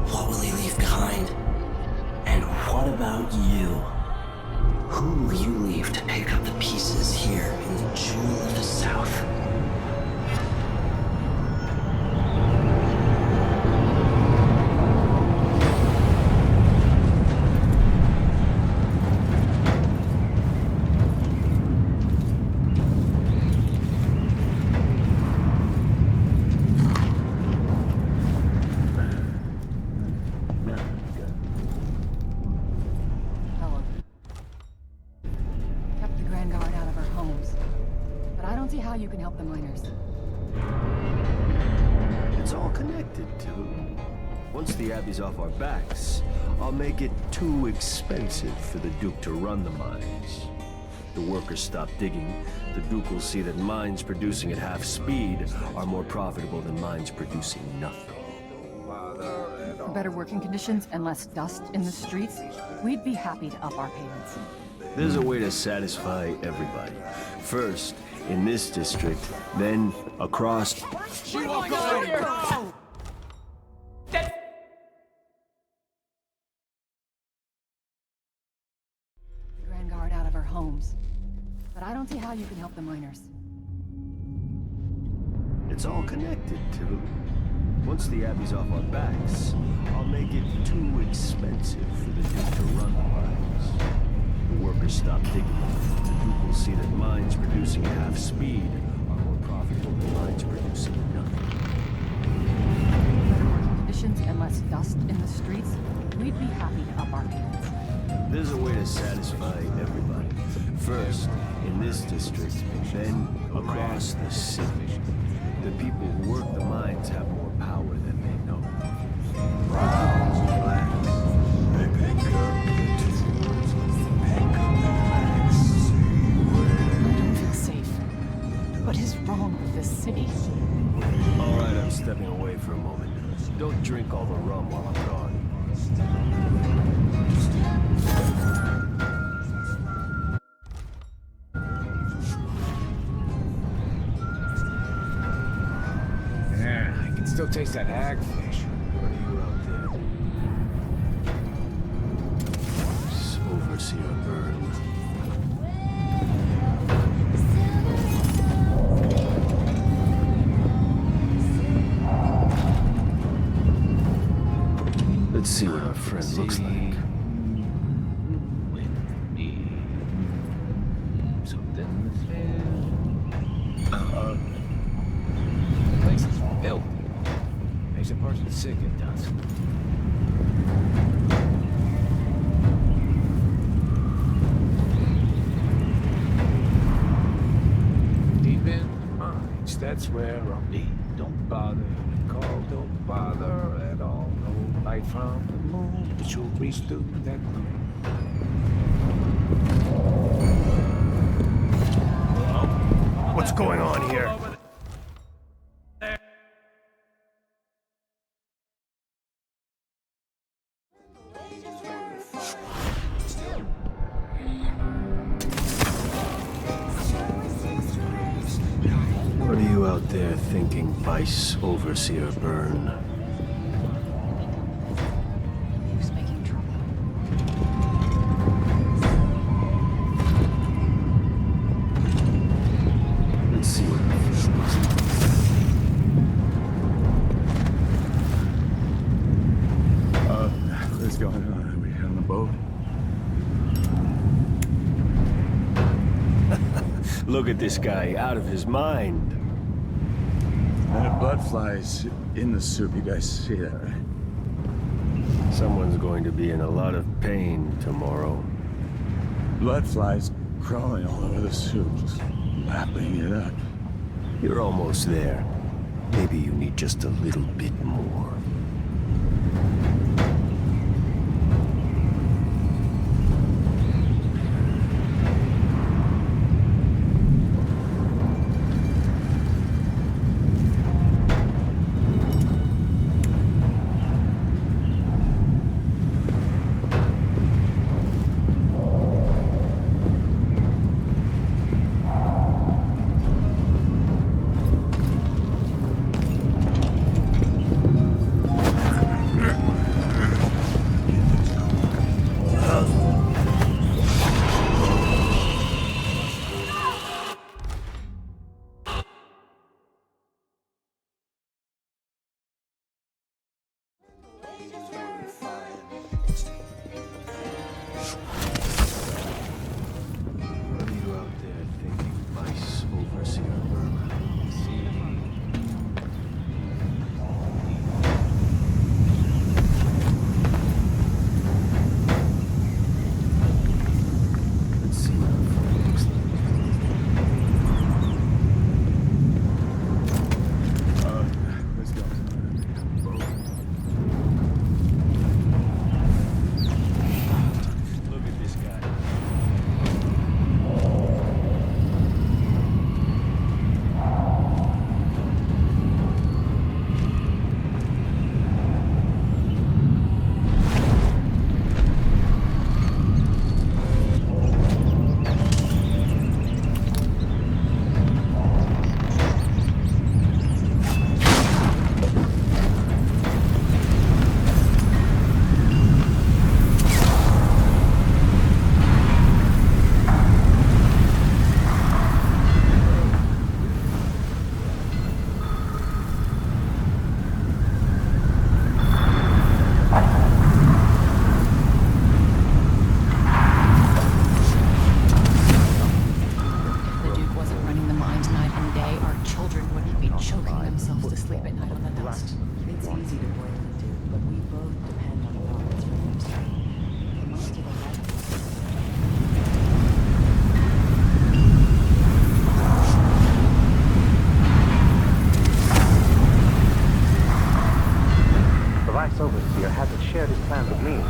What will he leave behind? And what about you? Who will you leave to pick up the pieces here in the Jewel of the South? You can help the miners. It's all connected, too. Once the Abbey's off our backs, I'll make it too expensive for the Duke to run the mines. The workers stop digging, the Duke will see that mines producing at half speed are more profitable than mines producing nothing. For better working conditions and less dust in the streets, we'd be happy to up our payments. There's a way to satisfy everybody. First, in this district, then across... She won't go here! The Grand Guard out of our homes. But I don't see how you can help the miners. It's all connected, too. Once the Abbey's off our backs, I'll make it too expensive for the Duke to run the mines. The workers stop digging. The Duke will see that mines producing at half speed are more profitable than mines producing nothing. Better working conditions and less dust in the streets, we'd be happy to up our payments. There's a way to satisfy everybody. First, in this district, then across the city. The people who work the mines have more power than they know. Browns, blacks, they pick up the tools, pick up the blacks, I don't feel safe. What is wrong with this city? All right, I'm stepping away for a moment. Don't drink all the rum while I'm gone. Yeah, I can still taste that hagfish. What are you out there? Overseer Burn. Let's see what our friend looks like. The place is filthy. Makes a person sick, it does. Deep in the mines, that's where I'll be. Don't bother to call, don't bother at all. No light from the moon, but you'll reach through that gloom. What's going on here? What are you out there thinking, Vice Overseer Byrne? Who's making trouble? Let's see what our friend looks like. What's going on? Are we on the boat? Look at this guy, out of his mind. Blood flies in the soup. You guys see that, right? Someone's going to be in a lot of pain tomorrow. Blood flies crawling all over the soup, just lapping it up. You're almost there. Maybe you need just a little bit more. Overseer hasn't shared his plans with me.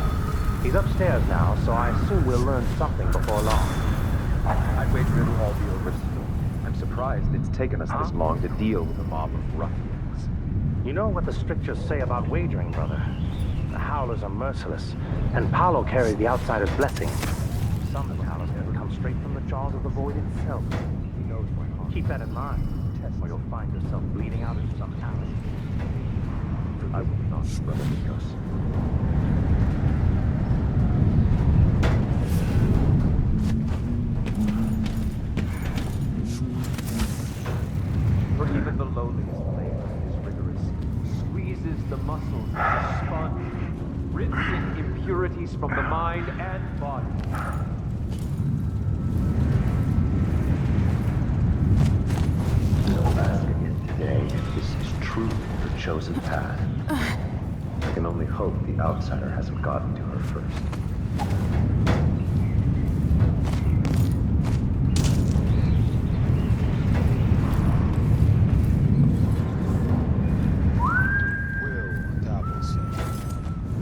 He's upstairs now, so I assume we'll learn something before long. I'd wager it'll all be over soon. I'm surprised it's taken us this long to deal with a mob of ruffians. You know what the strictures say about wagering, brother? The Howlers are merciless, and Paolo carries the outsider's blessing. Some of the Howlers can come straight from the jaws of the void itself. He knows my heart. Keep that in mind, or you'll find yourself bleeding out in some alley. I will not brother Nikos. For even the lowliest labor is rigorous. Squeezes the muscles as a sponge. impurities from the mind and body. So ask again today if this is truly her chosen path. I can only hope the outsider hasn't gotten to her first.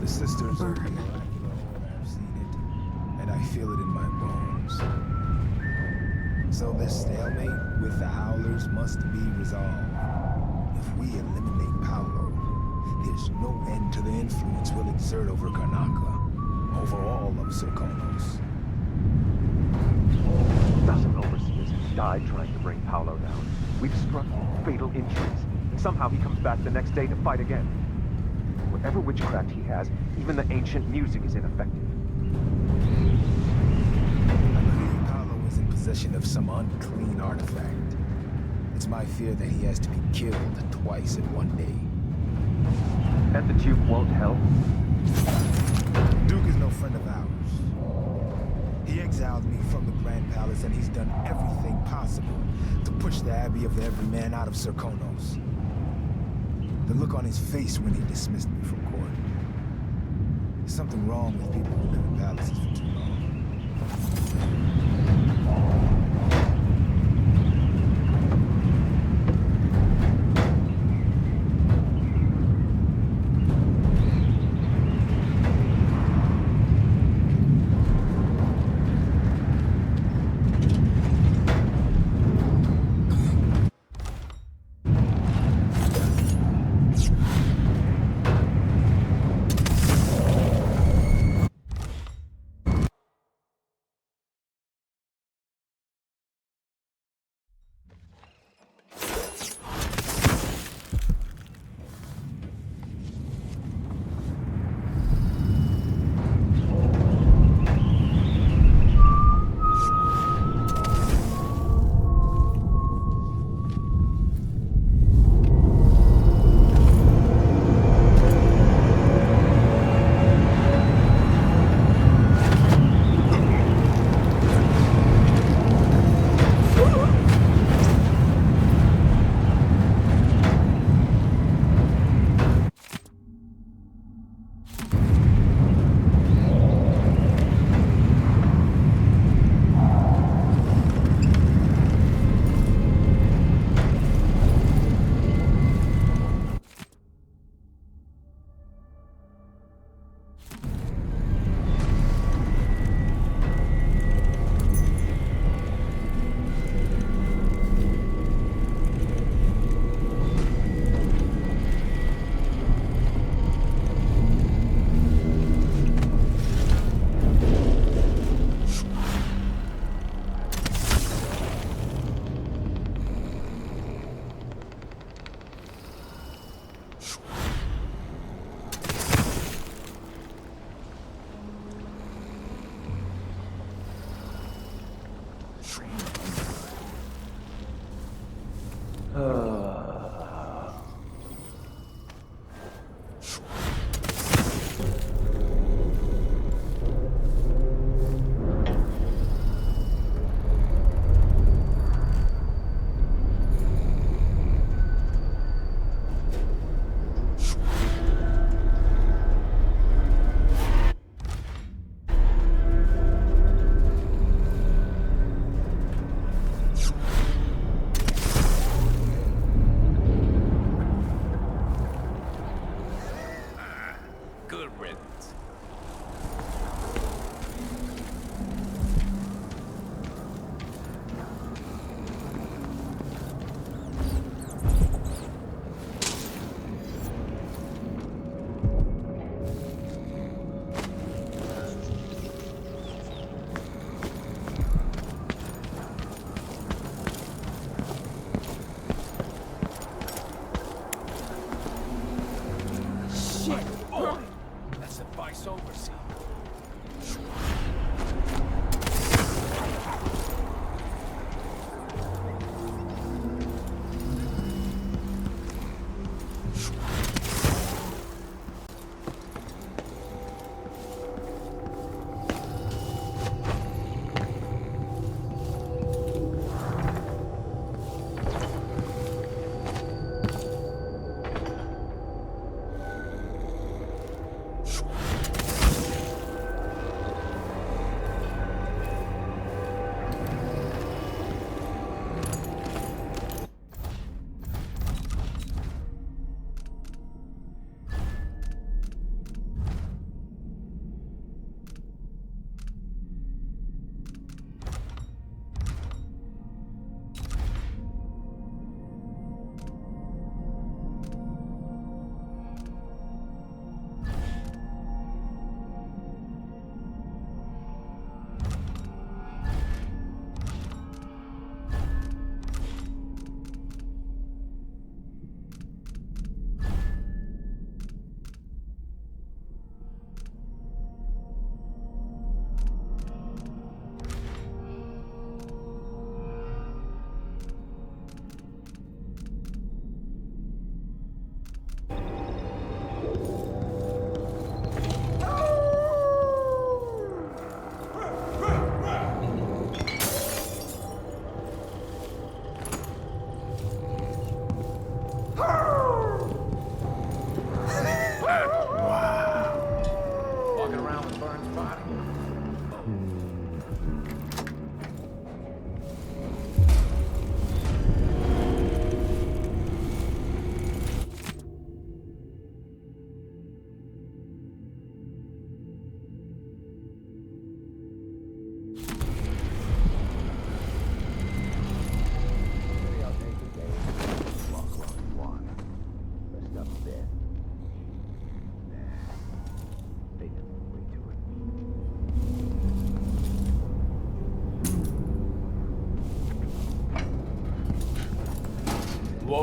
The sisters are miraculous. I've seen it, and I feel it in my bones. So this stalemate with the Howlers must be resolved. If we eliminate Paolo, there's no end to the influence we'll exert over Karnaca, over all of Serkonos. Dozen overseers have died trying to bring Paolo down. We've struck fatal injuries, and somehow he comes back the next day to fight again. Whatever witchcraft he has, even the ancient music is ineffective. I believe Paolo is in possession of some unclean artifact. It's my fear that he has to be killed twice in one day. And the Duke won't help? Duke is no friend of ours. He exiled me from the Grand Palace, and he's done everything possible to push the Abbey of the Everyman out of Serkonos. The look on his face when he dismissed me from court. There's something wrong with people who live in palaces for too long.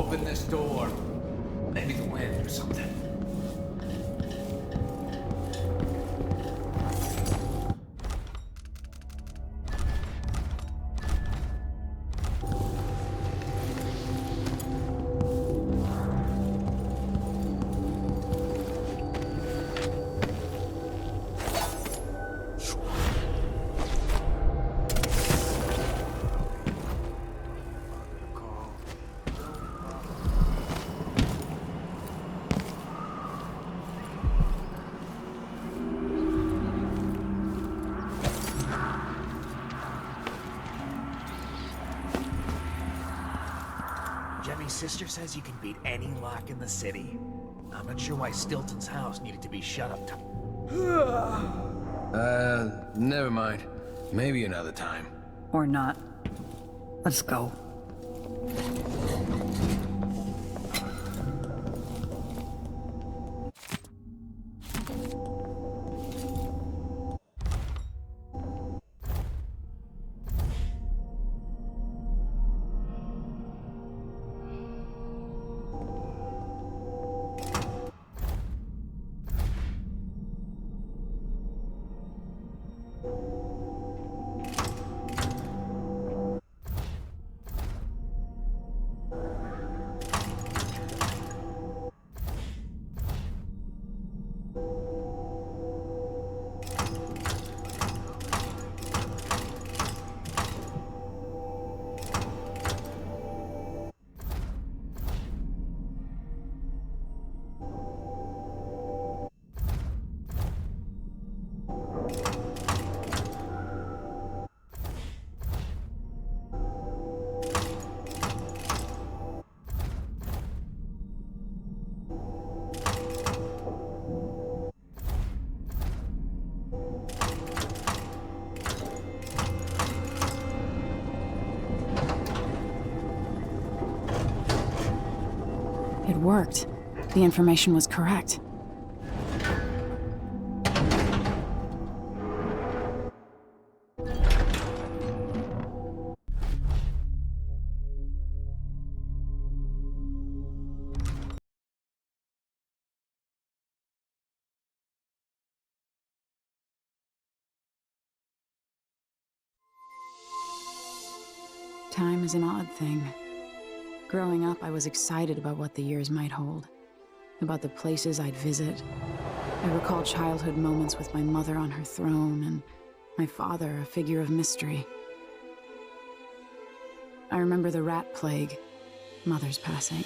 Open this door. Maybe the wind or something. Sister says you can beat any lock in the city. I'm not sure why Stilton's house needed to be shut up to... Never mind. Maybe another time. Or not. Let's go. It worked. The information was correct. Time is an odd thing. Growing up, I was excited about what the years might hold, about the places I'd visit. I recall childhood moments with my mother on her throne, and my father, a figure of mystery. I remember the rat plague, Mother's passing,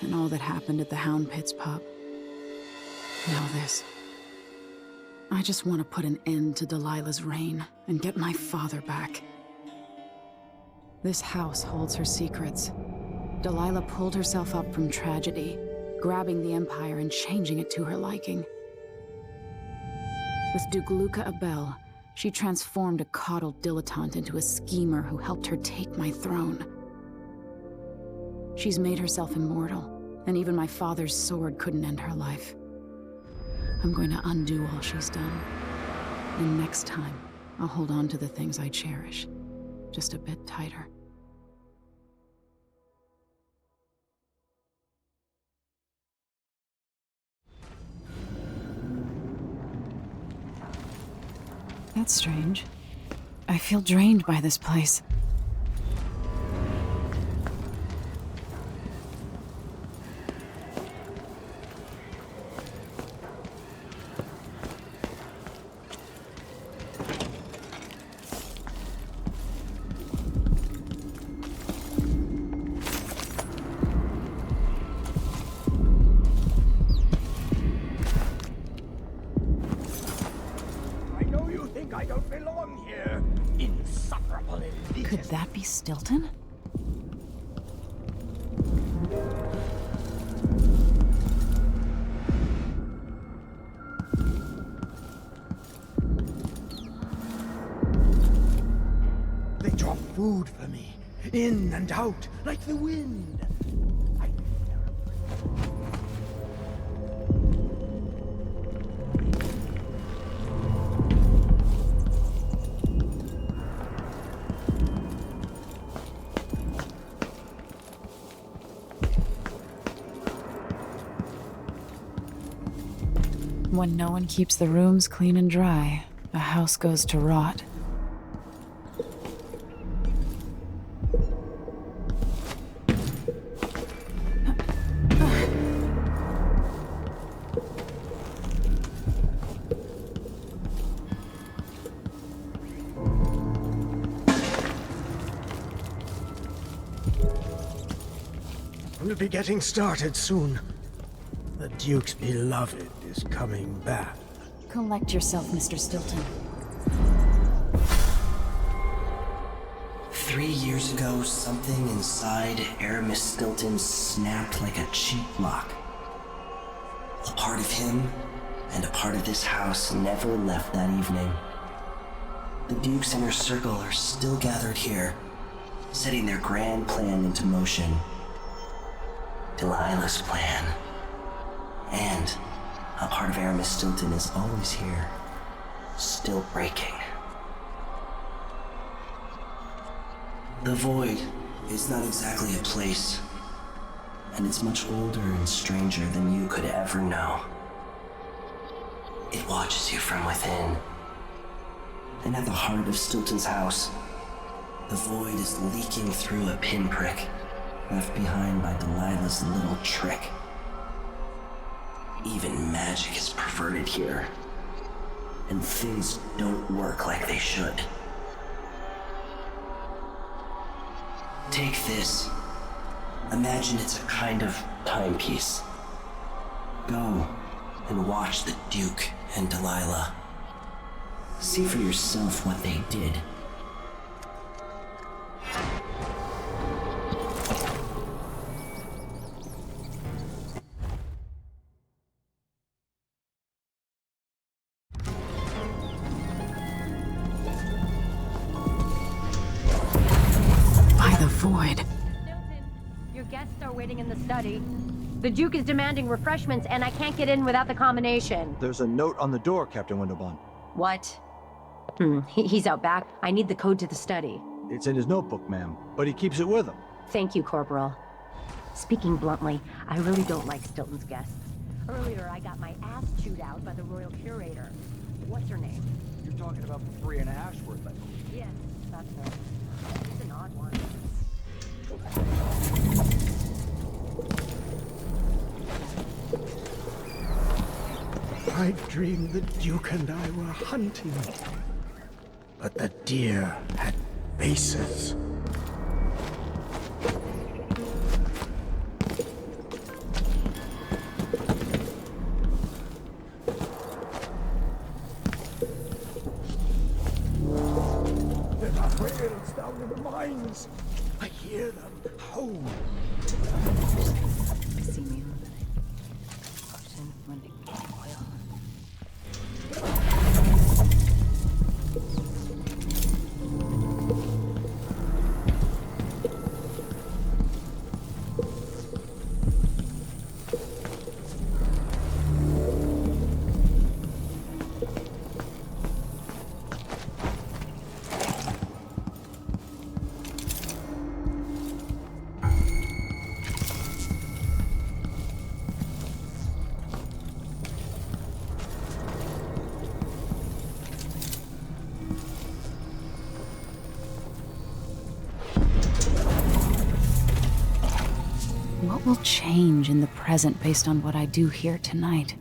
and all that happened at the Hound Pits pub. Now this. I just want to put an end to Delilah's reign and get my father back. This house holds her secrets. Delilah pulled herself up from tragedy, grabbing the Empire and changing it to her liking. With Duke Luca Abel, she transformed a coddled dilettante into a schemer who helped her take my throne. She's made herself immortal, and even my father's sword couldn't end her life. I'm going to undo all she's done. And next time, I'll hold on to the things I cherish, just a bit tighter. That's strange. I feel drained by this place. Could that be Stilton? They drop food for me, in and out, like the wind. When no one keeps the rooms clean and dry, a house goes to rot. We'll be getting started soon. The Duke's beloved is coming back. Collect yourself, Mr. Stilton. 3 years ago, something inside Aramis Stilton snapped like a cheap lock. A part of him and a part of this house never left that evening. The Duke's inner circle are still gathered here, setting their grand plan into motion. Delilah's plan. And a part of Aramis Stilton is always here, still breaking. The Void is not exactly a place, and it's much older and stranger than you could ever know. It watches you from within. And at the heart of Stilton's house, the Void is leaking through a pinprick left behind by Delilah's little trick. Even magic is perverted here, and things don't work like they should. Take this. Imagine it's a kind of timepiece. Go and watch the Duke and Delilah. See for yourself what they did. Void. Your guests are waiting in the study. The Duke is demanding refreshments, and I can't get in without the combination. There's a note on the door, Captain Windelbaum. What? He's out back. I need the code to the study. It's in his notebook, ma'am, but he keeps it with him. Thank you, Corporal. Speaking bluntly, I really don't like Stilton's guests. Earlier, I got my ass chewed out by the Royal Curator. What's her name? You're talking about the 3 Ashworth, I believe. Yes, that's her. She's an odd one. I dreamed the Duke and I were hunting, but the deer had faces. There are whales down in the mines. I hear them home. See me on the often when it gets oil. What will change in the present based on what I do here tonight?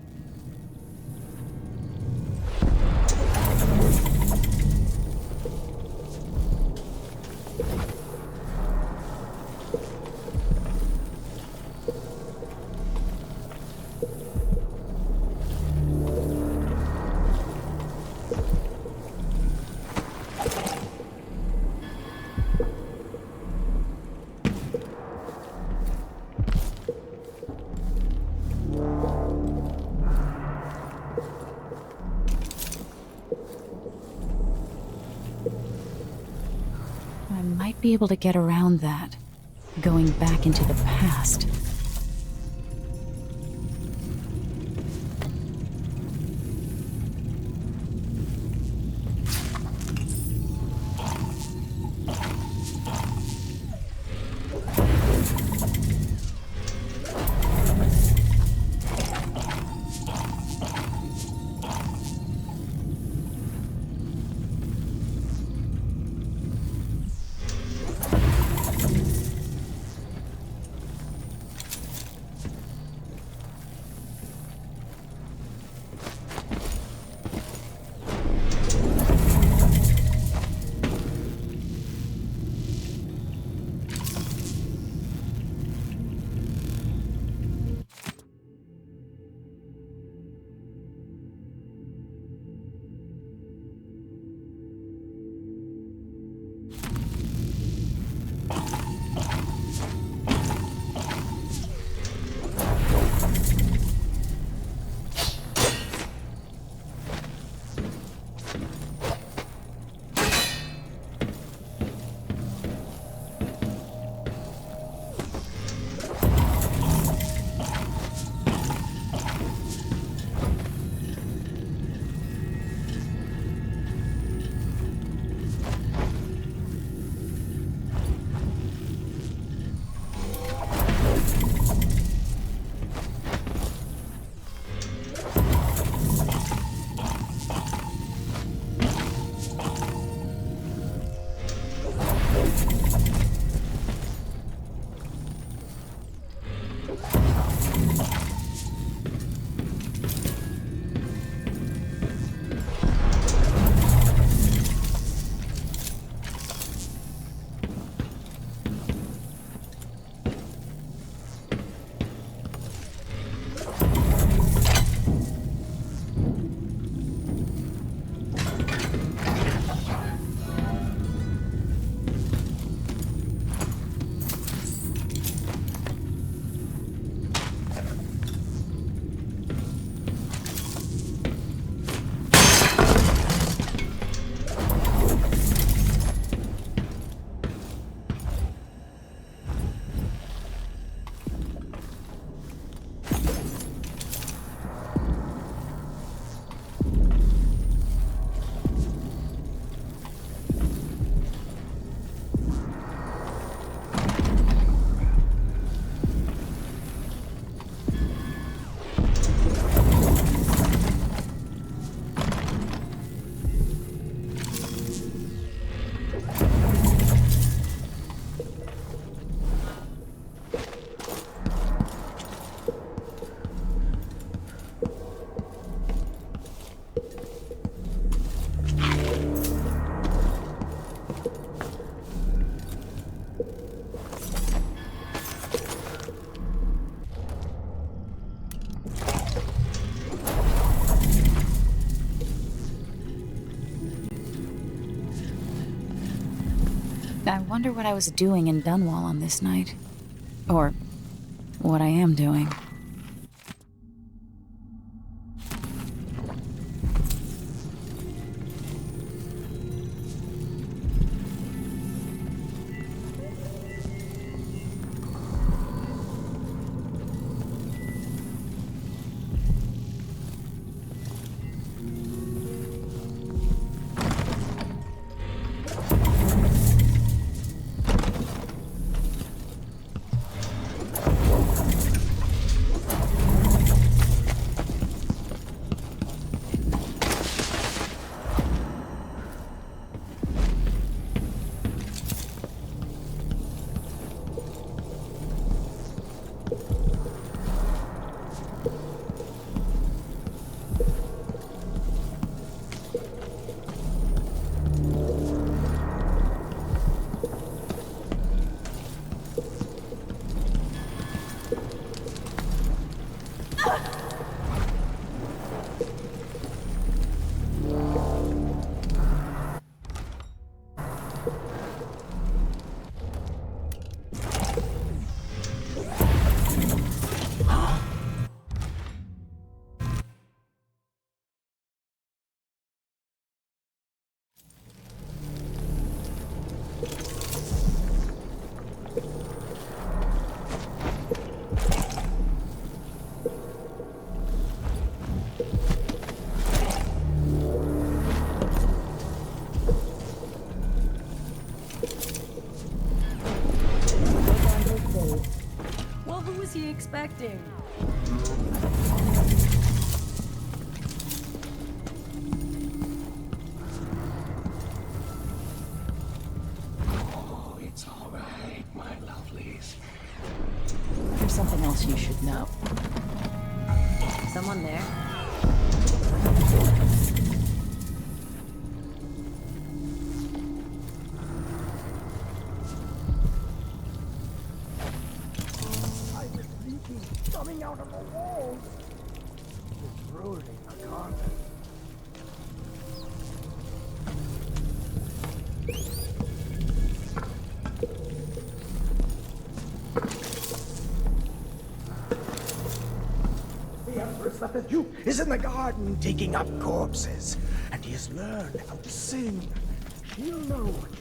Be able to get around that, going back into the past. I wonder what I was doing in Dunwall on this night. Or what I am doing. Well, who was he expecting? Oh, it's all right, my lovelies. There's something else you should know. Someone there? Coming out of the walls. It's ruining the carpet. The Empress that the Duke is in the garden digging up corpses, and he has learned how to sing. She'll know what you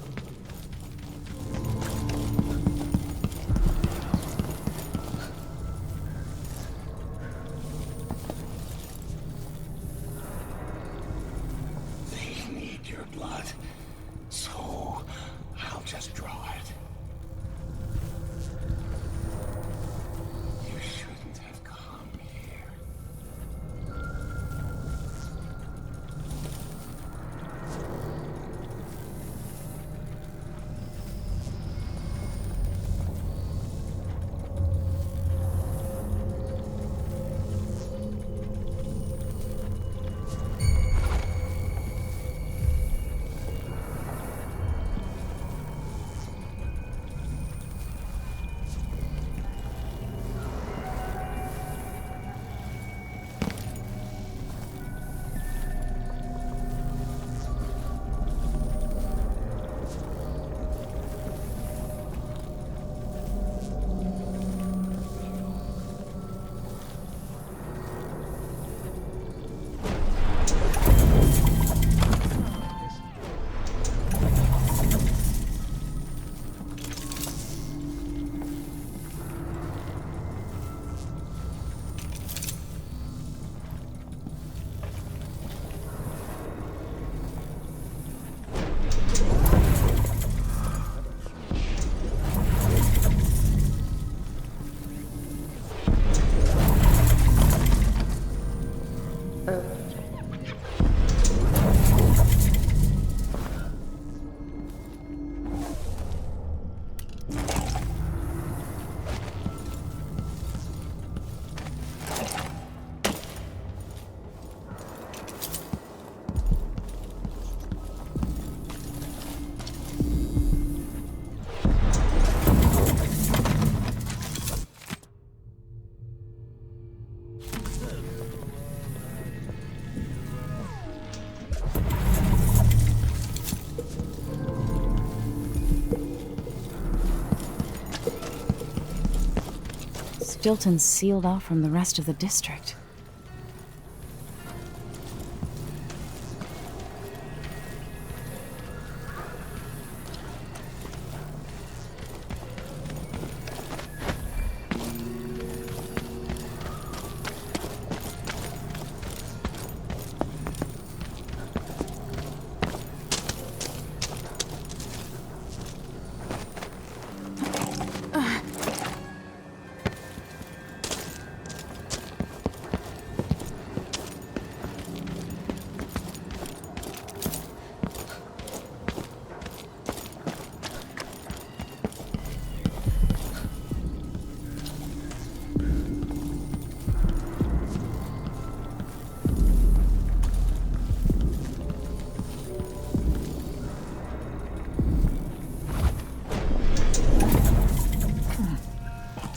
Stilton's sealed off from the rest of the district.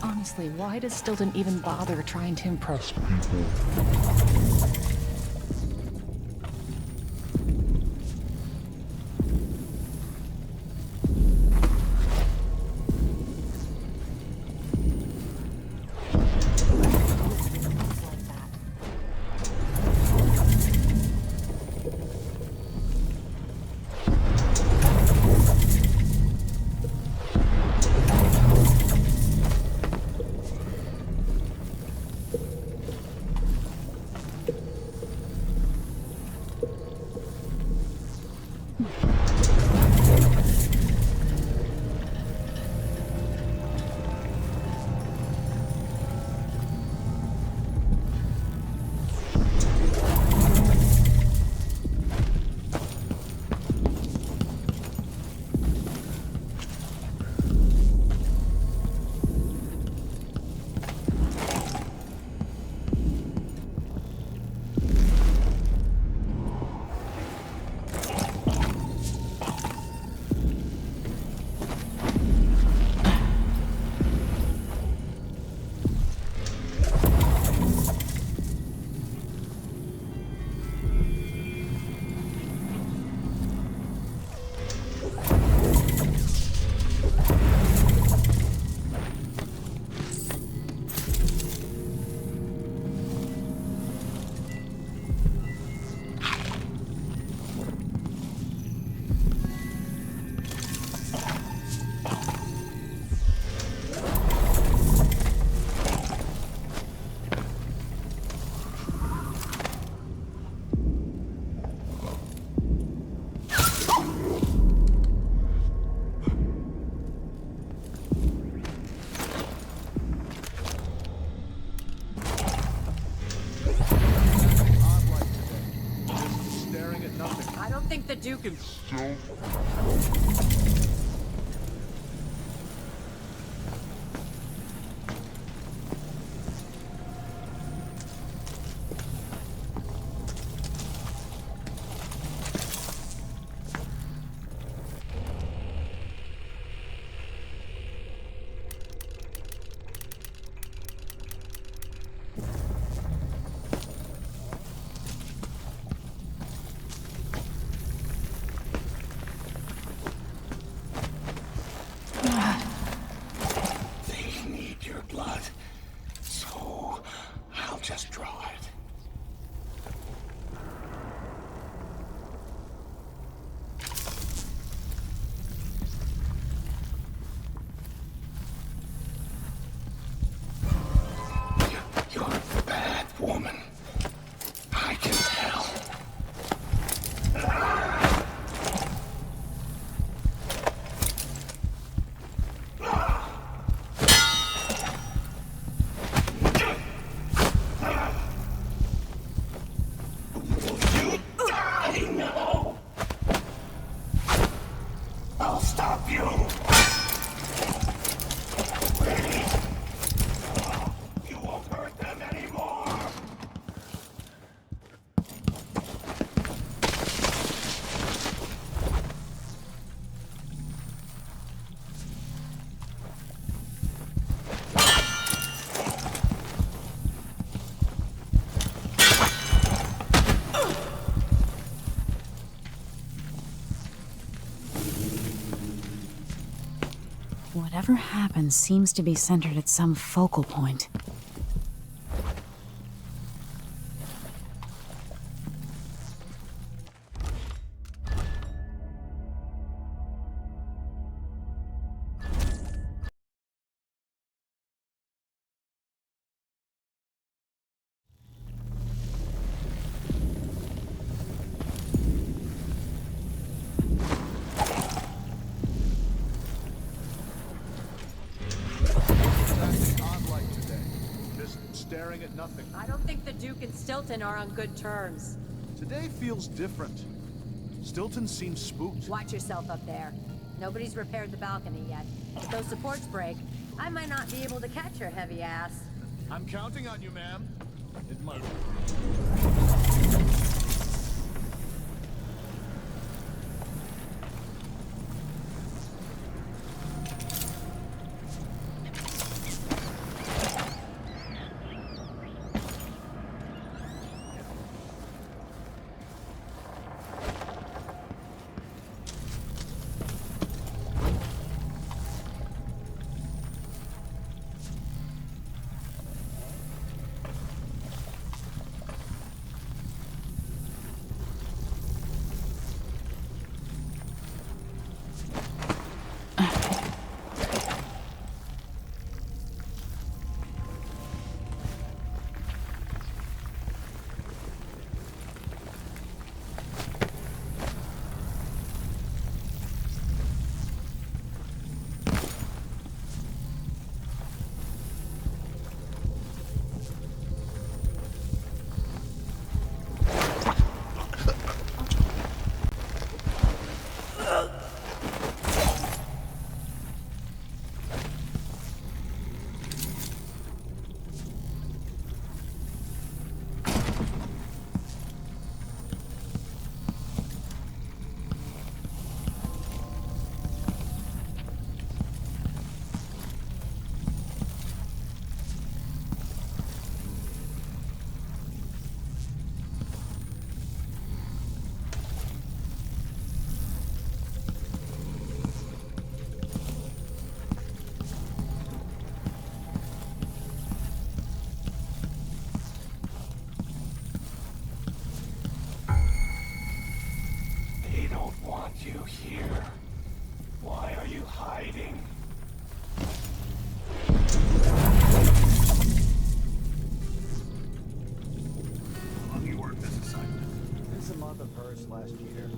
Honestly, why does Stilton even bother trying to impress people? The Duke and Whatever happens seems to be centered at some focal point. Staring at nothing. I don't think the Duke and Stilton are on good terms. Today feels different. Stilton seems spooked. Watch yourself up there. Nobody's repaired the balcony yet. If those supports break, I might not be able to catch your heavy ass. I'm counting on you, ma'am. It might. You here? Why are you hiding? How long you worked this assignment? It's a month of hers last year.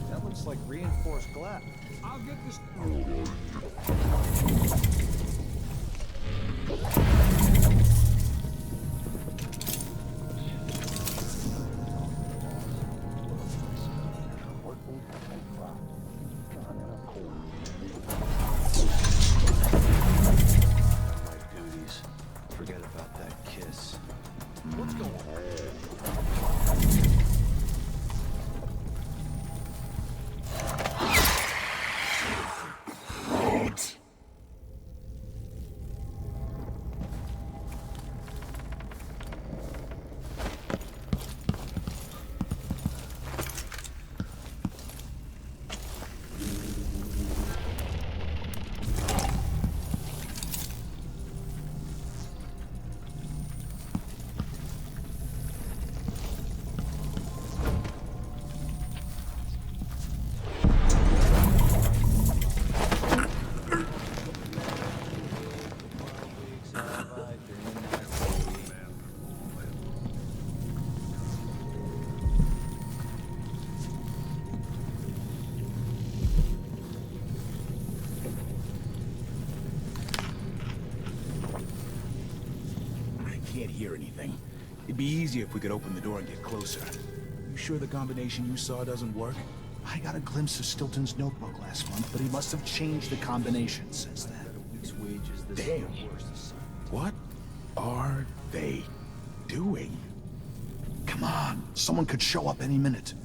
That looks like reinforced glass. I'll get this. Hear anything. It'd be easier if we could open the door and get closer. You sure the combination you saw doesn't work? I got a glimpse of Stilton's notebook last month, but he must have changed the combination since then. Damn. What are they doing? Come on, someone could show up any minute.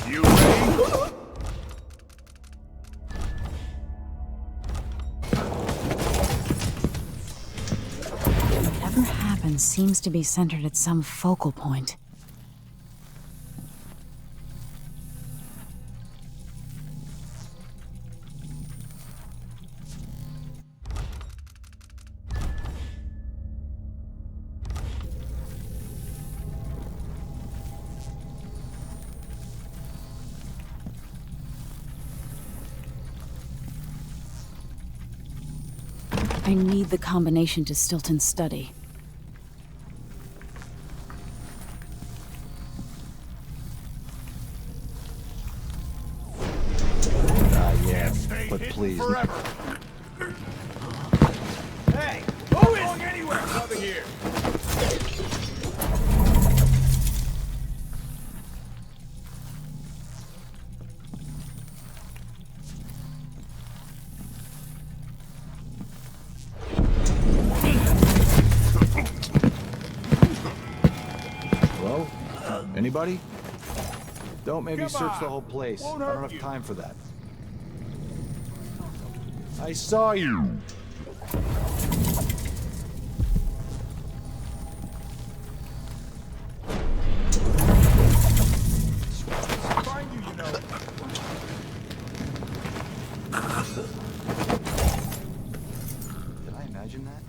You ready? and seems to be centered at some focal point. I need the combination to Stilton's study. Yes, but please. Hey, who is going anywhere? Over here. Hello? Anybody? Don't maybe Come search on. the whole place. I Won't don't hurt have you. time for that. I saw you. Find you, you know. Did I imagine that?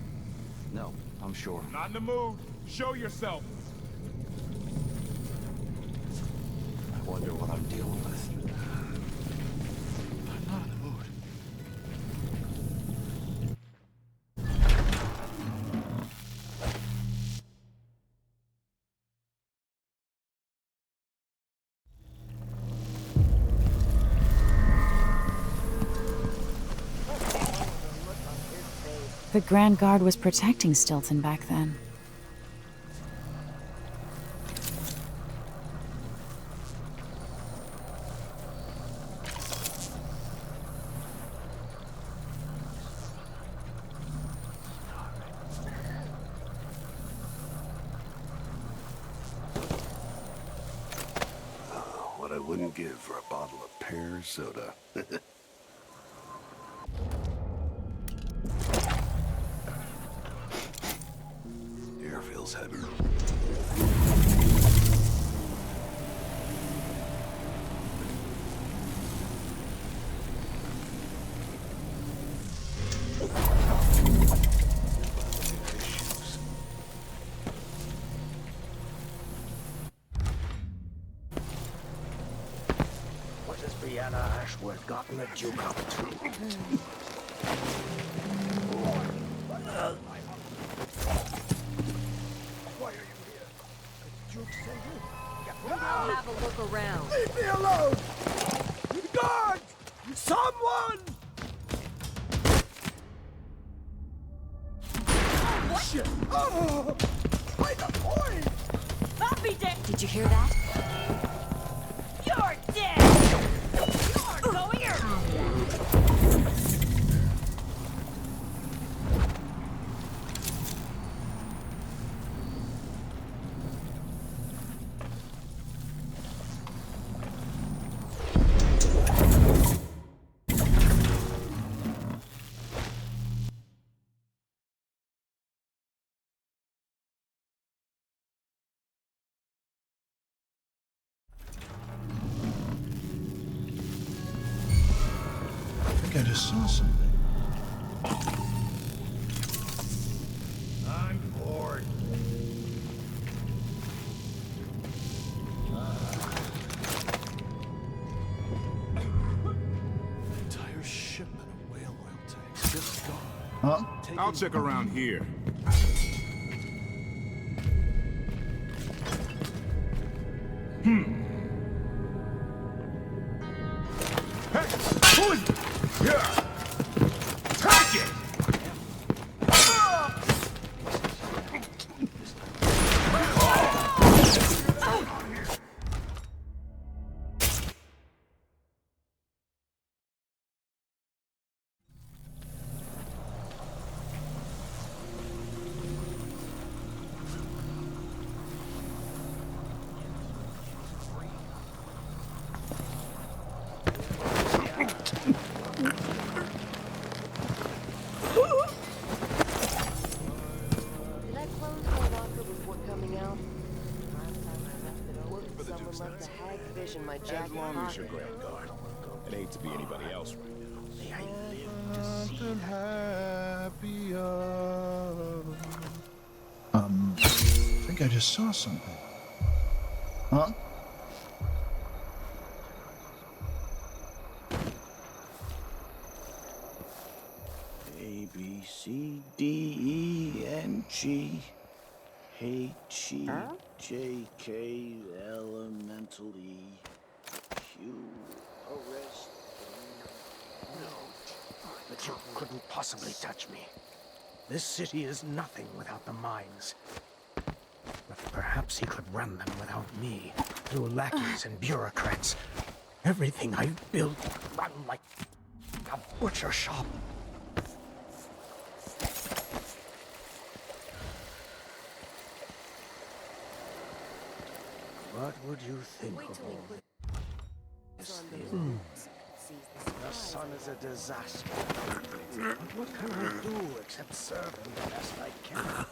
No, I'm sure. Not in the mood. Show yourself. I wonder what I'm dealing with. I'm not in the mood. The Grand Guard was protecting Stilton back then. What I wouldn't give for a bottle of pear soda. Air feels heavy. What has Brianna Ashworth gotten the Duke up to? Why are you here? The Duke sent you? I'll have a look around. Leave me alone! Guard! Someone! What? Shit! Oh! By the point! I'll be dead. Did you hear that? You're dead. You're going here. I just saw something. I'm bored. Entire shipment of whale oil tanks just gone. Huh? I'll check around here. Hey! Who is it? Yeah! Take it! As long as you're Grand Guard. It ain't to be anybody else right now. May I live to see happier. I think I just saw something. Huh? A, B, C, D, E, N, G, H, E, J, K, elemental E, Q, arrest. No, but you couldn't possibly touch me. This city is nothing without the mines. But perhaps he could run them without me, through lackeys and bureaucrats. Everything I've built run like a butcher shop. What would you think of all this? The sun is a disaster. But what can I do except serve him the best I can?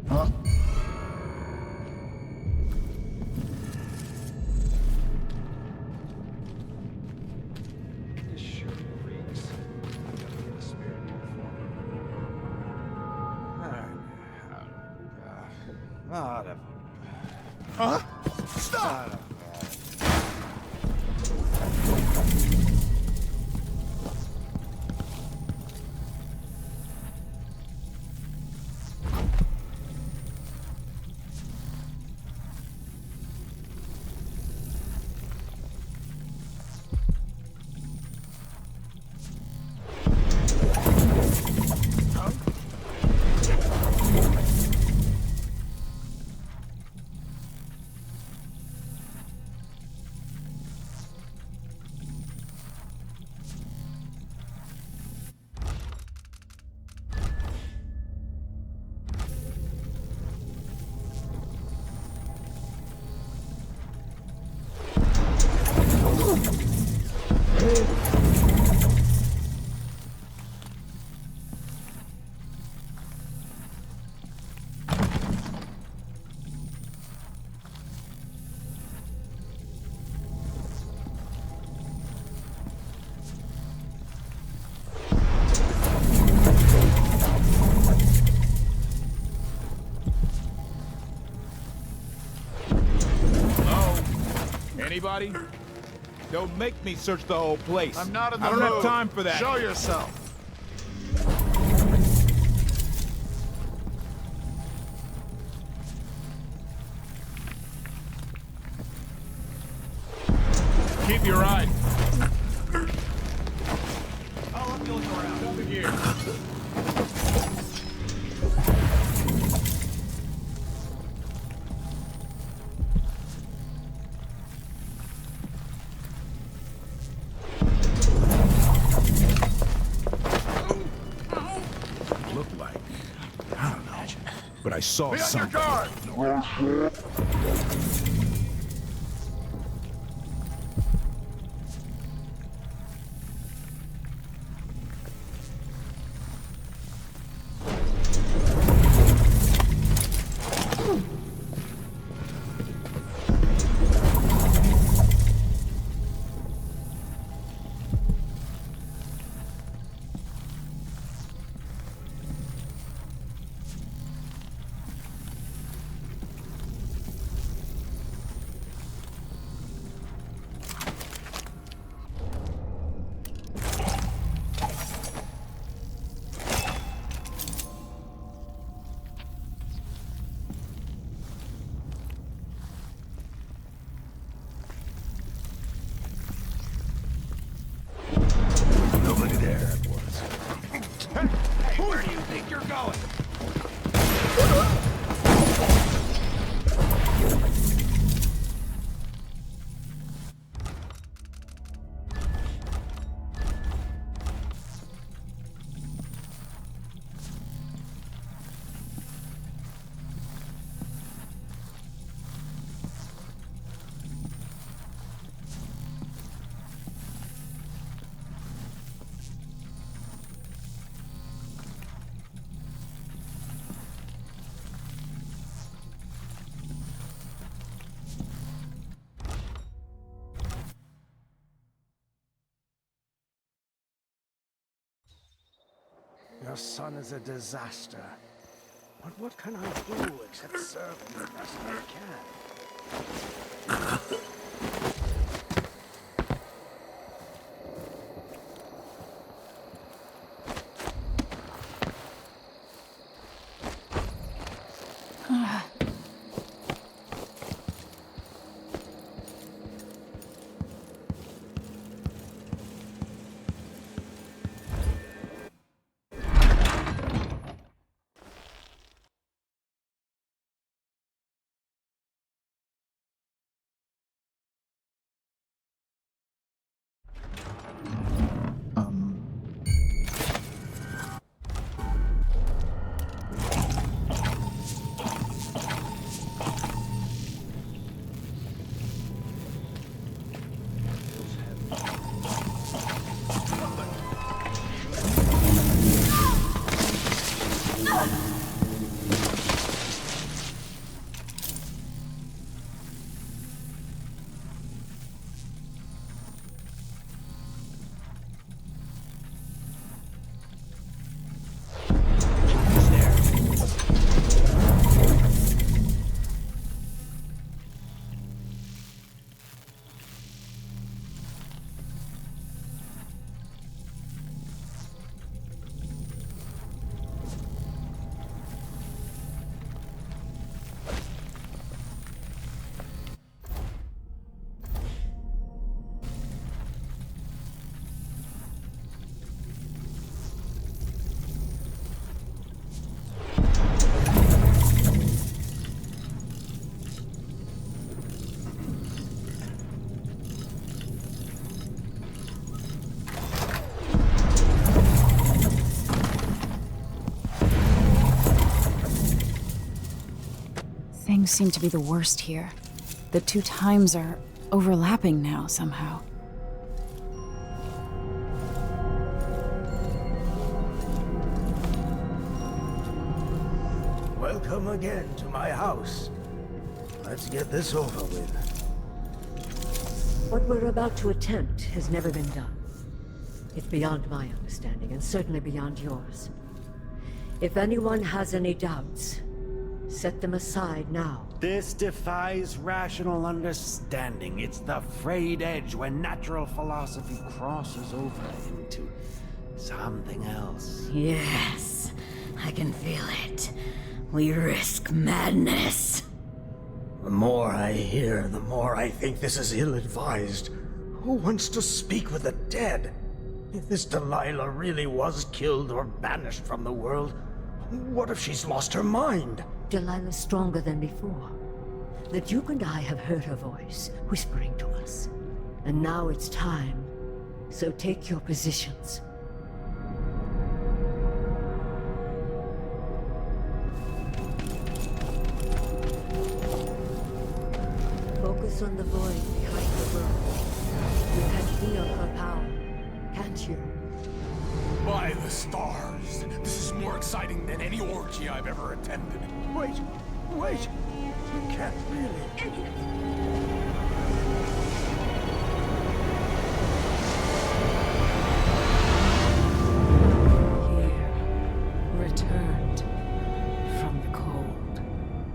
Huh? This sure reeks. The spirit uniform. Whatever. Huh? Stop! Anybody? Don't make me search the whole place. I'm not in the I don't mood. have time for that. Show yourself. Keep your eye. I'll let you look around. Over here. Looked like, I don't know, but I saw Be on your something. guard! Her son is a disaster. But what can I do except serve him the best I can? Things seem to be the worst here. The two times are overlapping now, somehow. Welcome again to my house. Let's get this over with. What we're about to attempt has never been done. It's beyond my understanding, and certainly beyond yours. If anyone has any doubts, set them aside now. This defies rational understanding. It's the frayed edge when natural philosophy crosses over into something else. Yes, I can feel it. We risk madness. The more I hear, the more I think this is ill-advised. Who wants to speak with the dead? If this Delilah really was killed or banished from the world, what if she's lost her mind? Delilah's stronger than before. The Duke and I have heard her voice, whispering to us. And now it's time. So take your positions. Focus on the void behind the world. You can feel her power, can't you? By the stars! This is more exciting than any orgy I've ever attended. Wait! You can't really... Returned from the cold,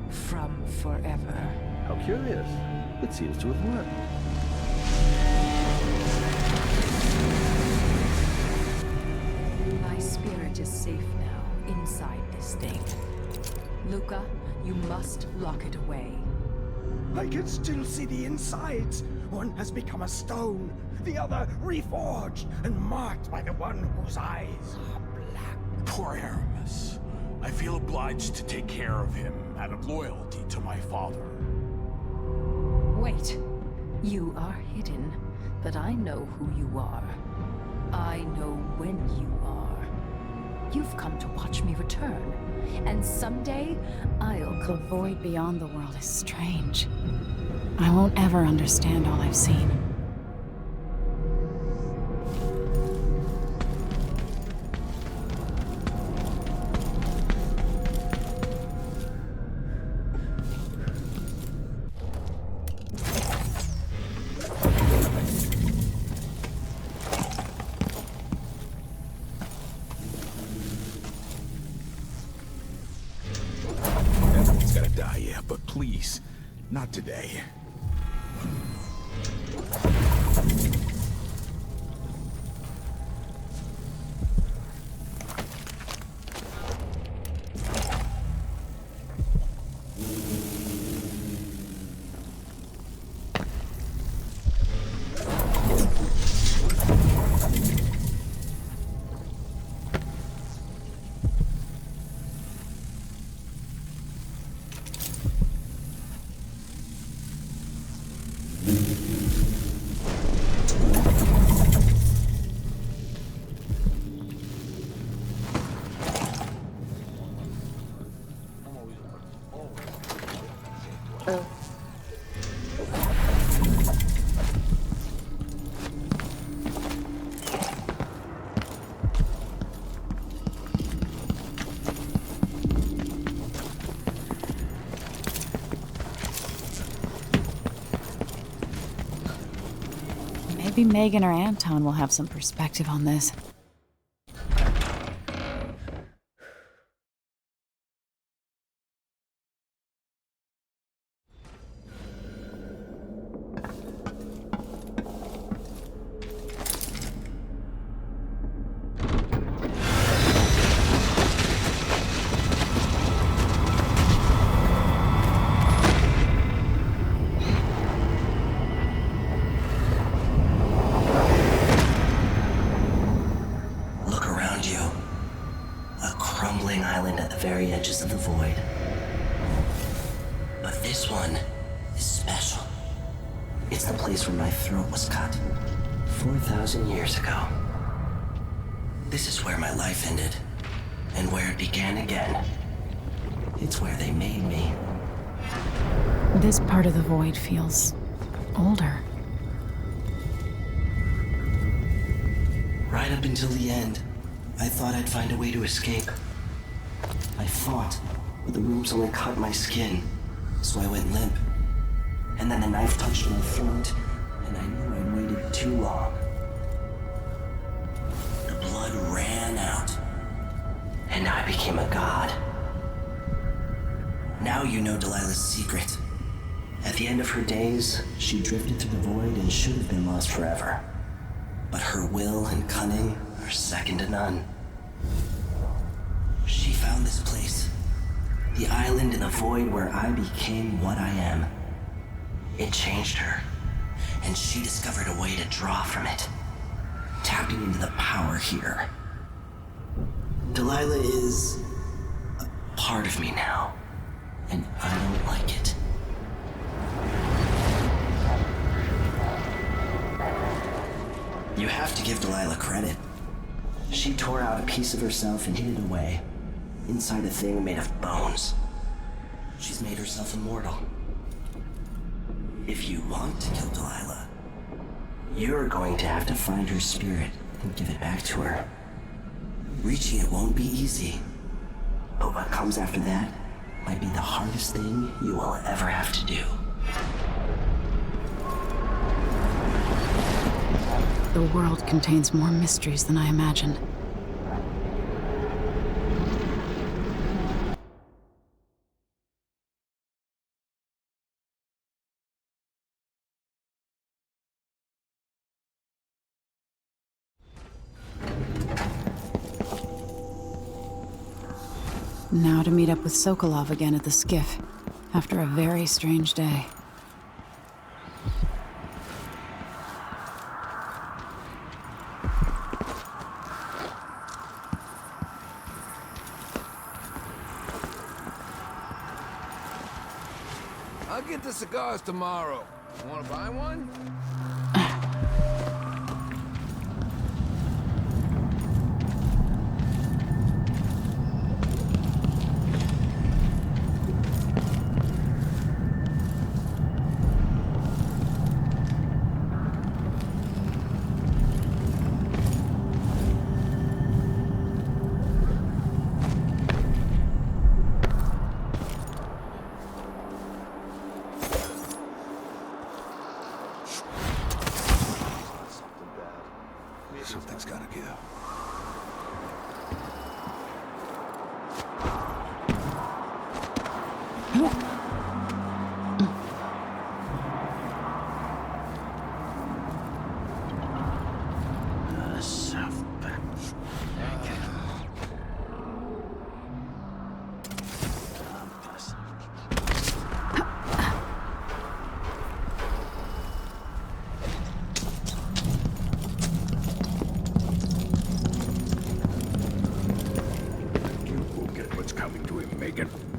from forever. How curious. It seems to have worked. My spirit is safe now, inside this thing. Luca, you must lock it away. I can still see the insides. One has become a stone, the other reforged and marked by the one whose eyes are black. Poor Aramis. I feel obliged to take care of him out of loyalty to my father. Wait. You are hidden, but I know who you are. I know when you are. You've come to watch me return, and someday I'll The void beyond the world is strange. I won't ever understand all I've seen. Not today. Maybe Megan or Anton will have some perspective on this. Very edges of the void. But this one is special. It's the place where my throat was cut 4,000 years ago. This is where my life ended, and where it began again. It's where they made me. This part of the void feels older. Right up until the end, I thought I'd find a way to escape. I fought, but the ropes only cut my skin, so I went limp. And then the knife touched my throat, and I knew I'd waited too long. The blood ran out, and I became a god. Now you know Delilah's secret. At the end of her days, she drifted through the void and should have been lost forever. But her will and cunning are second to none. She found this place, the island in the void where I became what I am. It changed her, and she discovered a way to draw from it, tapping into the power here. Delilah is a part of me now, and I don't like it. You have to give Delilah credit. She tore out a piece of herself and hid it away. Inside a thing made of bones. She's made herself immortal. If you want to kill Delilah, you're going to have to find her spirit and give it back to her. Reaching it won't be easy, but what comes after that might be the hardest thing you will ever have to do. The world contains more mysteries than I imagined. Now to meet up with Sokolov again at the skiff, after a very strange day. I'll get the cigars tomorrow. Want to buy one?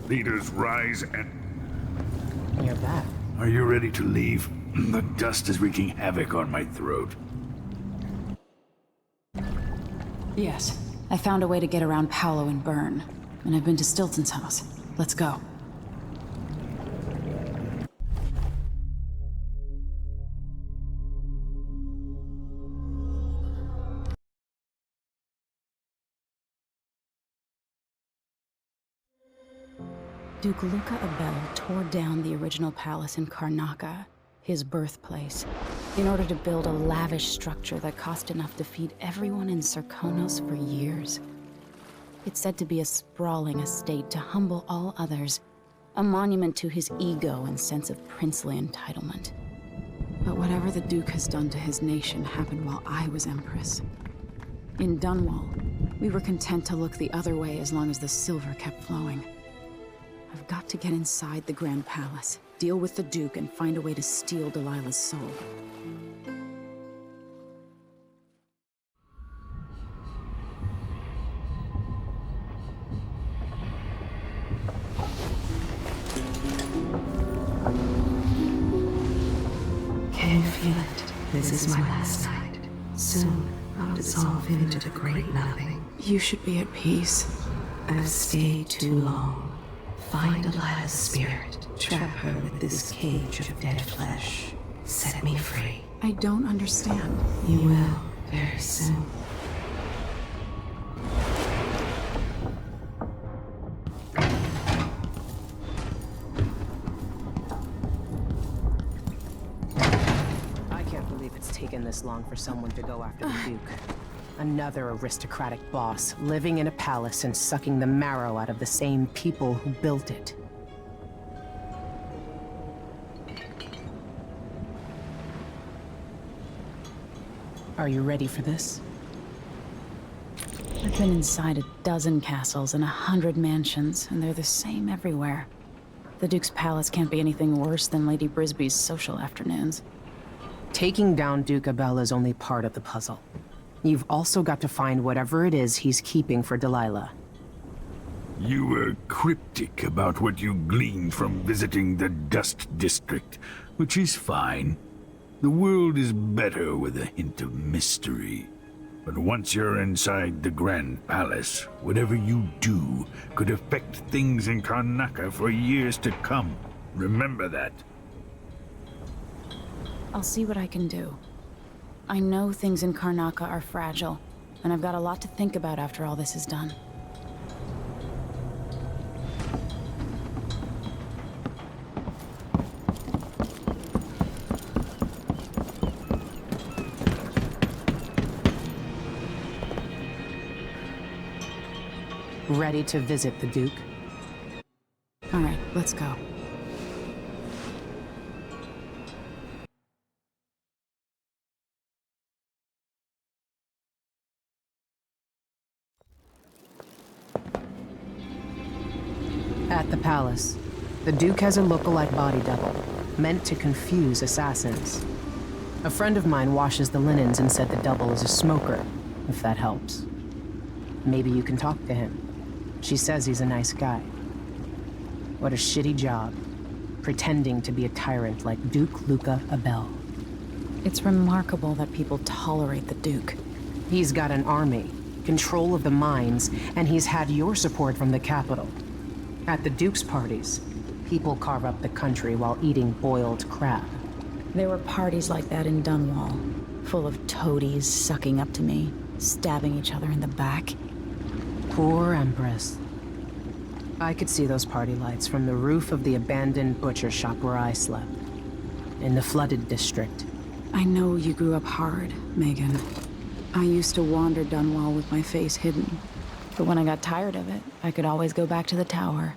Leaders rise and... You're back. Are you ready to leave? The dust is wreaking havoc on my throat. Yes. I found a way to get around Paolo and Byrne. And I've been to Stilton's house. Let's go. Duke Luca Abel tore down the original palace in Karnaca, his birthplace, in order to build a lavish structure that cost enough to feed everyone in Serkonos for years. It's said to be a sprawling estate to humble all others, a monument to his ego and sense of princely entitlement. But whatever the Duke has done to his nation happened while I was Empress. In Dunwall, we were content to look the other way as long as the silver kept flowing. I've got to get inside the Grand Palace, deal with the Duke, and find a way to steal Delilah's soul. Can you feel it? This is my last night. Soon, I'll dissolve into the great nothing. You should be at peace. I've stayed too long. Find Delilah's spirit. Trap her with this cage of dead flesh. Set me free. I don't understand. You will, very soon. I can't believe it's taken this long for someone to go after the Duke. Another aristocratic boss, living in a palace and sucking the marrow out of the same people who built it. Are you ready for this? I've been inside a dozen castles and 100 mansions, and they're the same everywhere. The Duke's palace can't be anything worse than Lady Brisby's social afternoons. Taking down Duke Abel is only part of the puzzle. You've also got to find whatever it is he's keeping for Delilah. You were cryptic about what you gleaned from visiting the Dust District, which is fine. The world is better with a hint of mystery. But once you're inside the Grand Palace, whatever you do could affect things in Karnaca for years to come. Remember that. I'll see what I can do. I know things in Karnaca are fragile, and I've got a lot to think about after all this is done. Ready to visit the Duke? All right, let's go. At the palace, the Duke has a lookalike body double, meant to confuse assassins. A friend of mine washes the linens and said the double is a smoker, if that helps. Maybe you can talk to him. She says he's a nice guy. What a shitty job, pretending to be a tyrant like Duke Luca Abel. It's remarkable that people tolerate the Duke. He's got an army, control of the mines, and he's had your support from the capital. At the Duke's parties, people carve up the country while eating boiled crab. There were parties like that in Dunwall, full of toadies sucking up to me, stabbing each other in the back. Poor Empress. I could see those party lights from the roof of the abandoned butcher shop where I slept, in the flooded district. I know you grew up hard, Megan. I used to wander Dunwall with my face hidden. But when I got tired of it, I could always go back to the tower.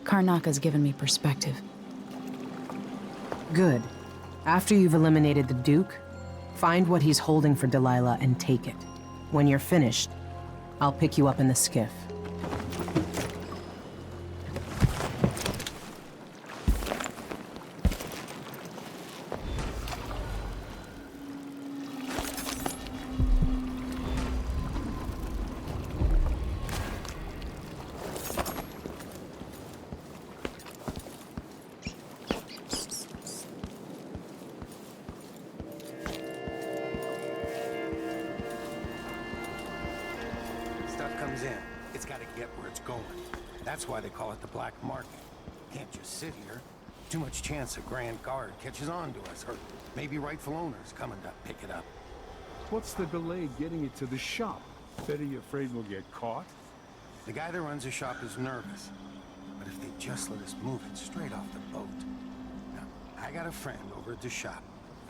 Karnaca's given me perspective. Good. After you've eliminated the Duke, find what he's holding for Delilah and take it. When you're finished, I'll pick you up in the skiff. comes in, it's got to get where it's going. That's why they call it the black market. Can't just sit here. Too much chance a Grand Guard catches on to us, or maybe rightful owners coming to pick it up. What's the delay getting it to the shop? Bet you afraid we'll get caught? The guy that runs the shop is nervous. But if they just let us move it straight off the boat. Now, I got a friend over at the shop.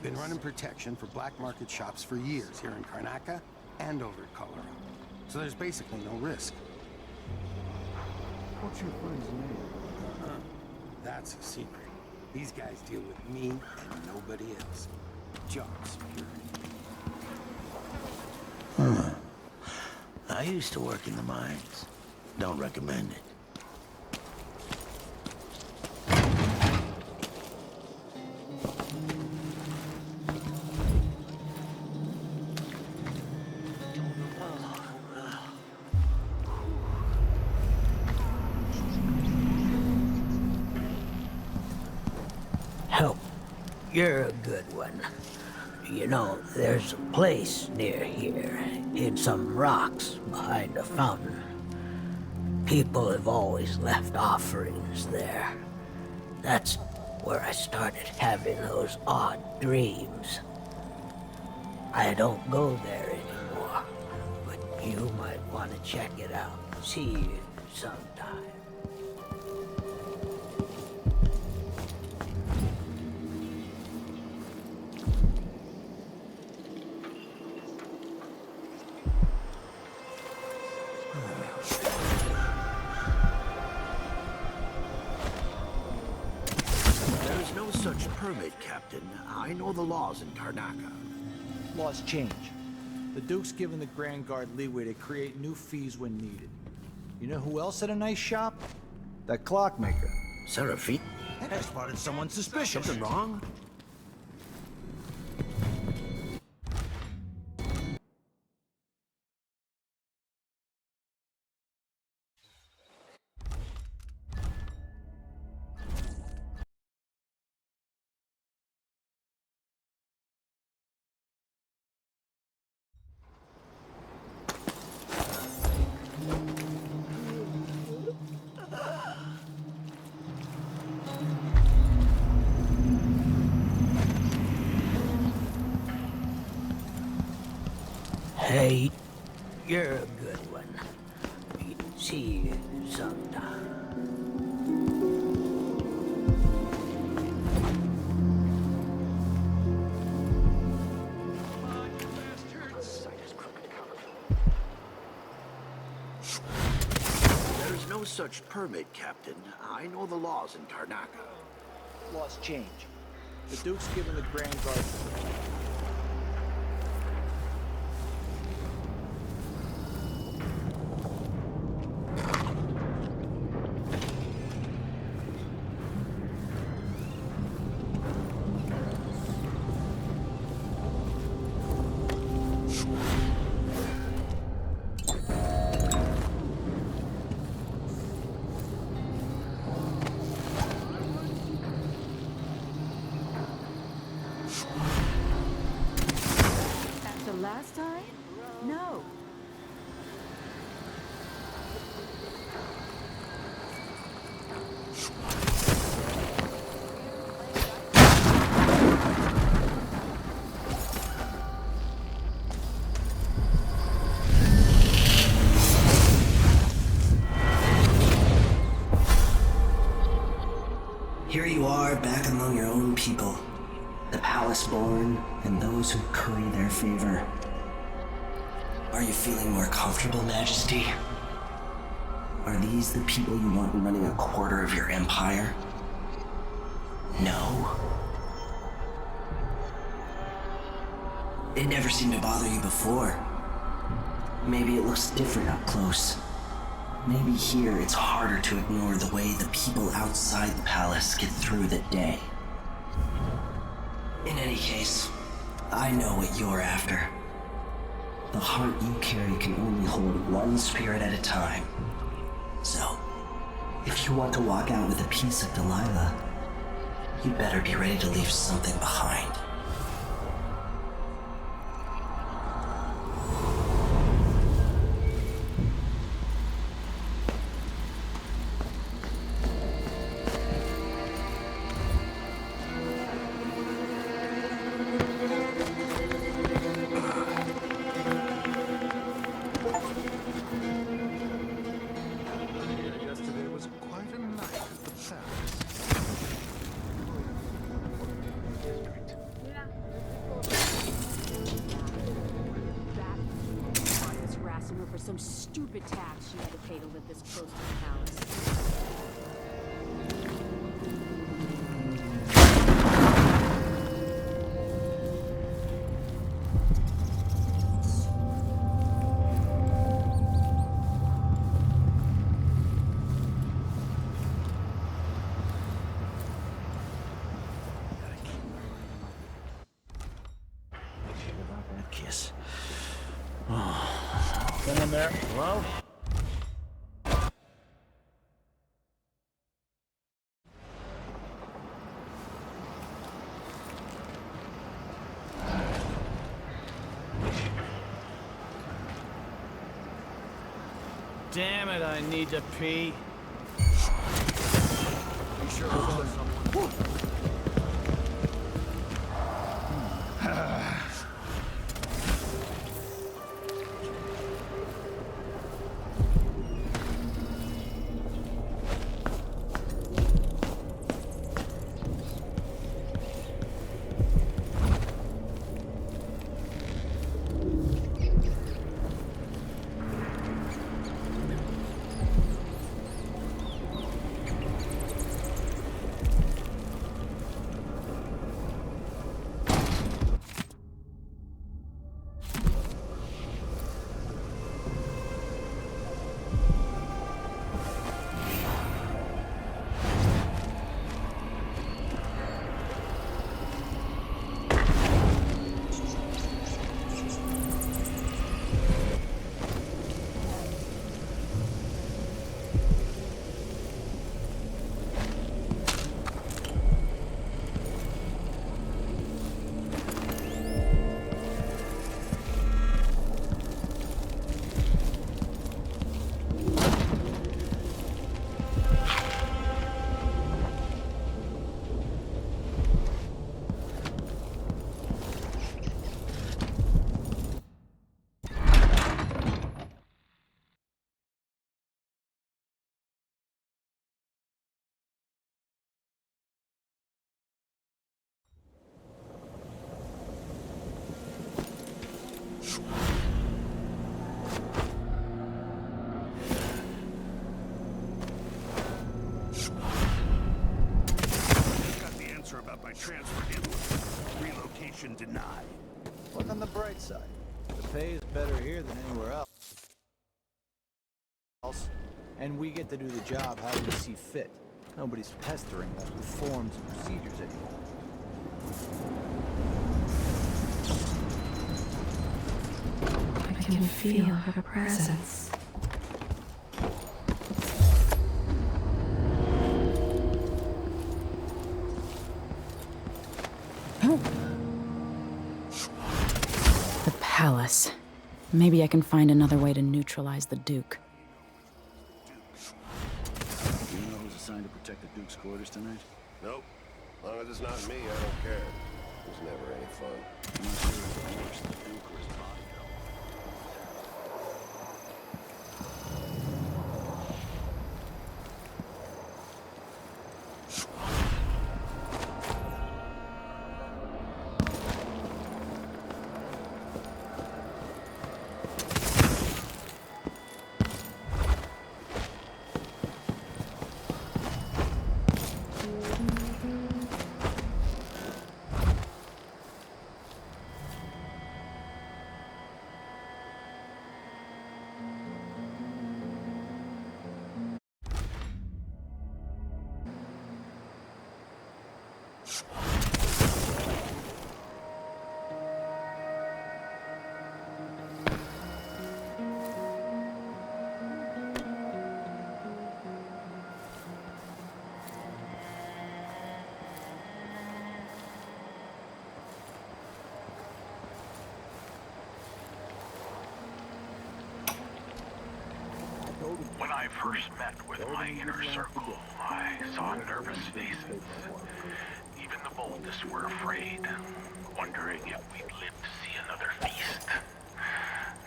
Been running protection for black market shops for years here in Karnaca and over at Colorado. So there's basically no risk. What's your friend's name? That's a secret. These guys deal with me and nobody else. Job security. I used to work in the mines. Don't recommend it. Help. You're a good one. You know, there's a place near here, in some rocks behind a fountain. People have always left offerings there. That's where I started having those odd dreams. I don't go there anymore, but you might want to check it out. See you sometime. There's no such permit, Captain. I know the laws in Karnaca. Laws change. The Duke's given the Grand Guard leeway to create new fees when needed. You know who else had a nice shop? That clockmaker. Seraphine? I spotted someone suspicious. Something wrong? Hey, you're a good one. See you sometime. There's no such permit, Captain. I know the laws in Karnaca. Laws change. The Duke's given the Grand Guard. Last time? No. Here you are, back among your own people. The palace-born, and those who curry their favor. Are you feeling more comfortable, Majesty? Are these the people you want running a quarter of your empire? No? It never seemed to bother you before. Maybe it looks different up close. Maybe here it's harder to ignore the way the people outside the palace get through the day. In any case, I know what you're after. The heart you carry can only hold one spirit at a time. So, if you want to walk out with a piece of Delilah, you better be ready to leave something behind. some stupid tax she had to pay to live this close to the palace. Kiss. Someone there? Hello? Damn it, I need to pee. You sure we'll someone? About my transfer inward. Relocation denied. Look on the bright side. The pay is better here than anywhere else. And we get to do the job how we see fit. Nobody's pestering us with forms and procedures anymore. I can feel her presence. The palace. Maybe I can find another way to neutralize the Duke. Do you know who's assigned to protect the Duke's quarters tonight? Nope. As long as it's not me, I don't care. It was never any fun. I'm not sure if it works the Duke or his bodyguard. When I first met with my inner circle, I saw nervous faces. Even the boldest were afraid, wondering if we'd live to see another feast.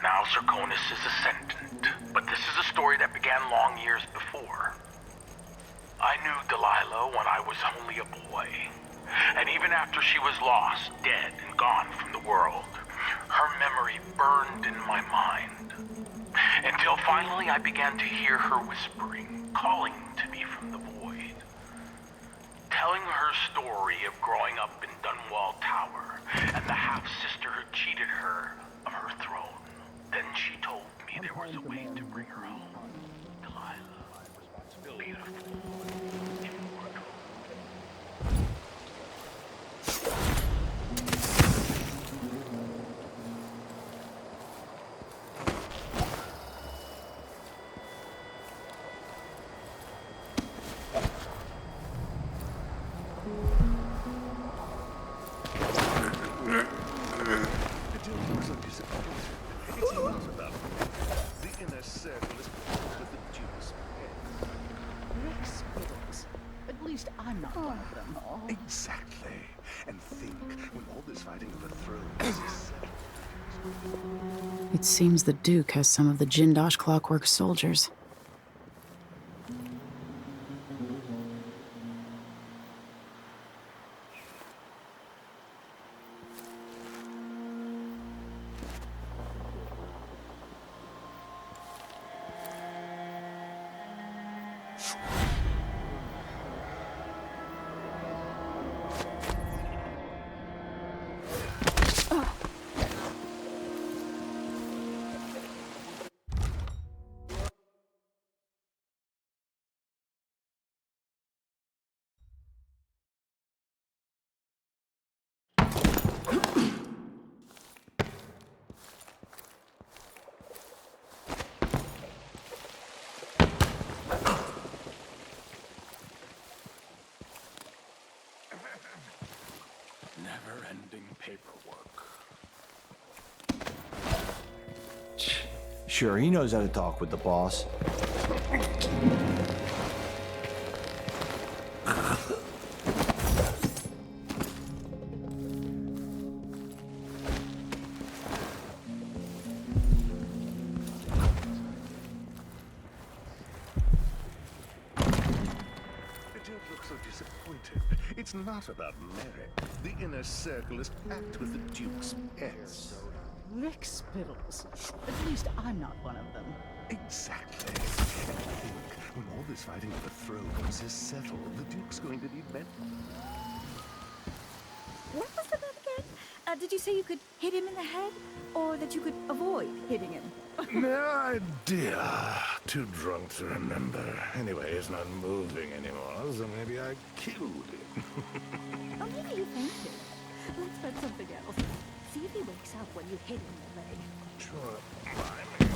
Now Zirconis is ascendant, but this is a story that began long years before. I knew Delilah when I was only a boy, and even after she was lost, dead, and gone from the world, her memory burned in my mind. Until finally I began to hear her whispering, calling to me from the void. Telling her story of growing up in Dunwall Tower and the half-sister who cheated her of her throne. Then she told me there was a way to bring her home. Delilah. Beautiful. Immortal. Exactly. And think, when all this fighting of the thrones is It seems the Duke has some of the Jindosh Clockwork soldiers. never-ending paperwork. Sure, he knows how to talk with the boss. It's not about merit. The inner circle is packed with the Duke's pets. Rick Spittles. At least I'm not one of them. Exactly. And think, when all this fighting for the thrones is settled, the Duke's going to need men. What was the bet again? Did you say you could hit him in the head? Or that you could avoid hitting him? No idea. Too drunk to remember. Anyway, he's not moving anymore, so maybe I killed him. Oh, maybe you fainted. Let's bet something else. See if he wakes up when you hit him in the leg. Sure. Bye.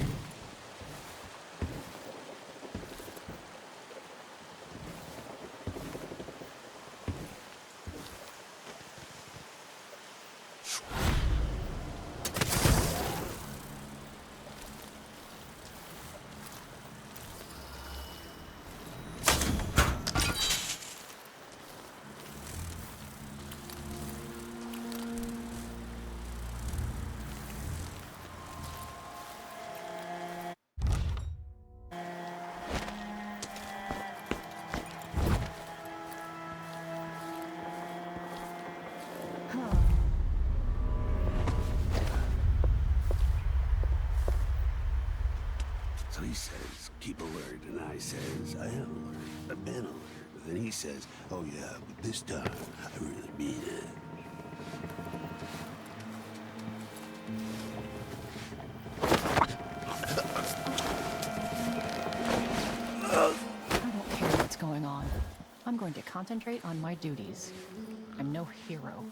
So he says, keep alert, and I says, I am alert. I've been alert. But then he says, oh yeah, but this time, I really mean it. I don't care what's going on. I'm going to concentrate on my duties. I'm no hero.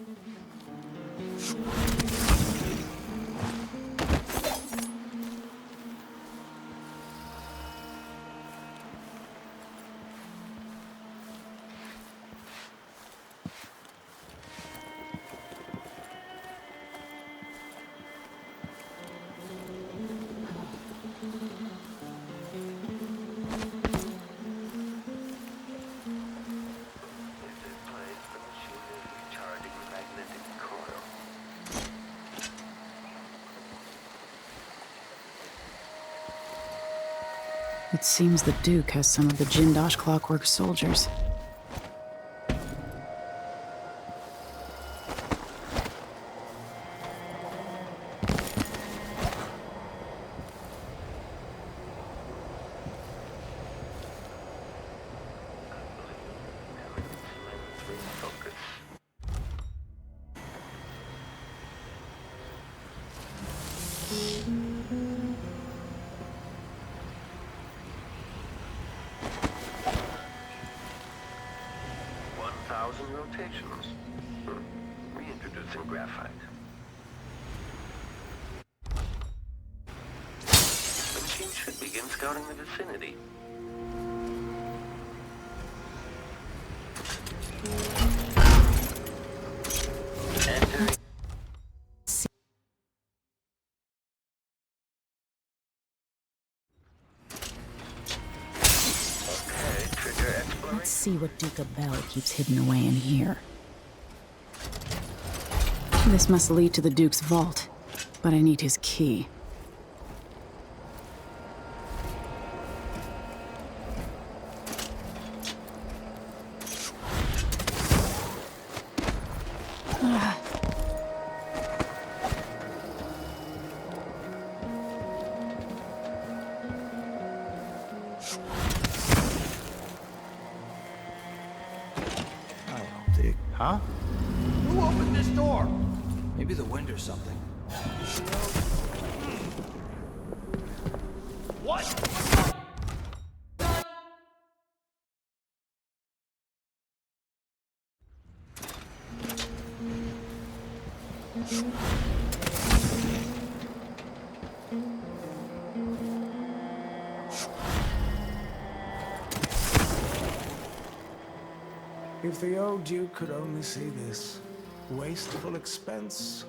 It seems the Duke has some of the Jindosh Clockwork soldiers. expectations. Reintroducing graphite. The machine should begin scouting the vicinity. Entering. Let's see what Duca Bell keeps hidden away in here. This must lead to the Duke's vault, but I need his key. Huh? Who opened this door? Maybe the wind or something. What? If the old Duke could only see this. Wasteful expense,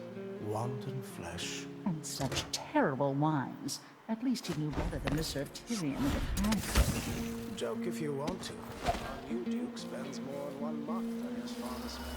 wanton flesh. And such terrible wines. At least he knew better than to serve Tyrion with hand. Joke if you want to. Our new Duke spends more in 1 month than his father spent.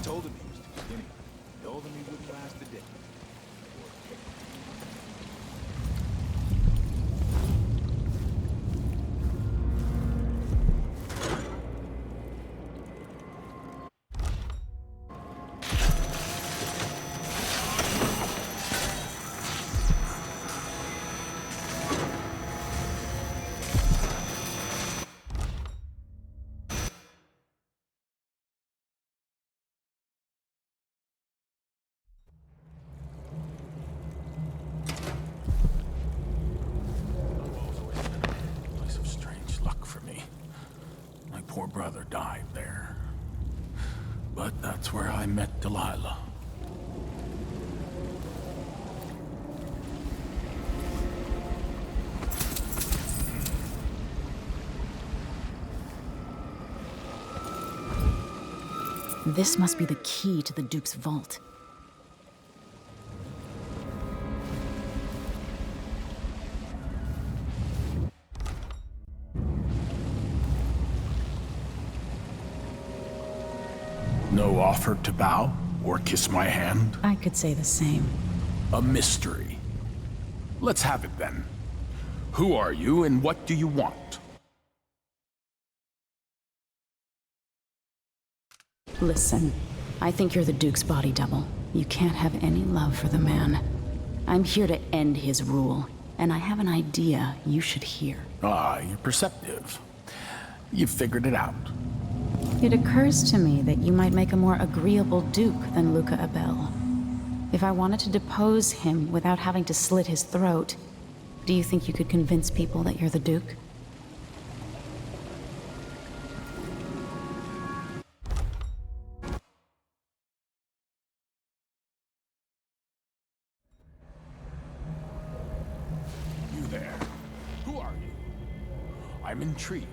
Told him he was the beginning. Told him he wouldn't last a day. Poor brother died there. But that's where I met Delilah. This must be the key to the Duke's vault. No offer to bow or kiss my hand? I could say the same. A mystery. Let's have it then. Who are you and what do you want? Listen, I think you're the Duke's body double. You can't have any love for the man. I'm here to end his rule, and I have an idea you should hear. Ah, you're perceptive. You've figured it out. It occurs to me that you might make a more agreeable Duke than Luca Abel. If I wanted to depose him without having to slit his throat, do you think you could convince people that you're the Duke? You there. Who are you? I'm intrigued.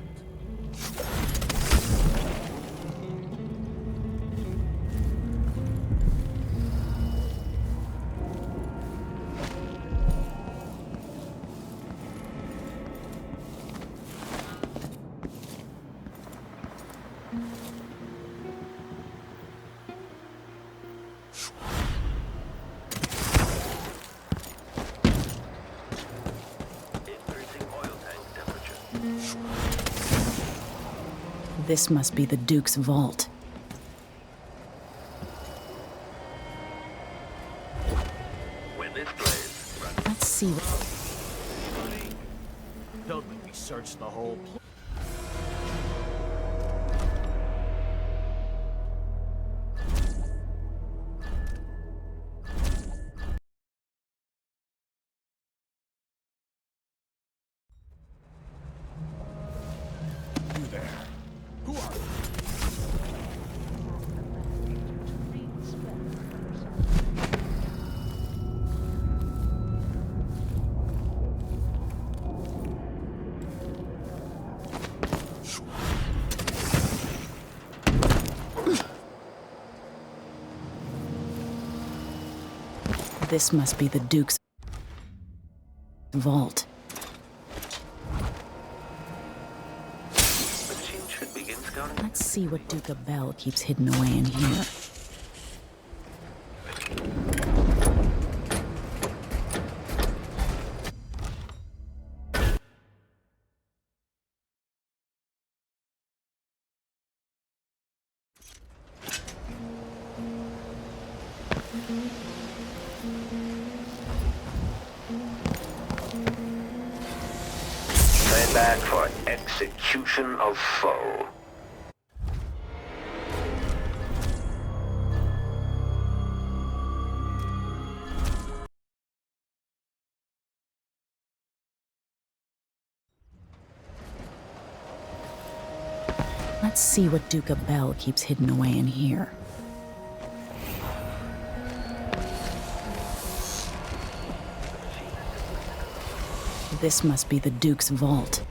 This must be the Duke's vault. Let's see what... Don't make me search the whole place. You there. Who are you? This must be the Duke's vault. Let's see what Duke Abel keeps hidden away in here. Stand back for execution of foe. Let's see what Duke Abel keeps hidden away in here. This must be the Duke's vault.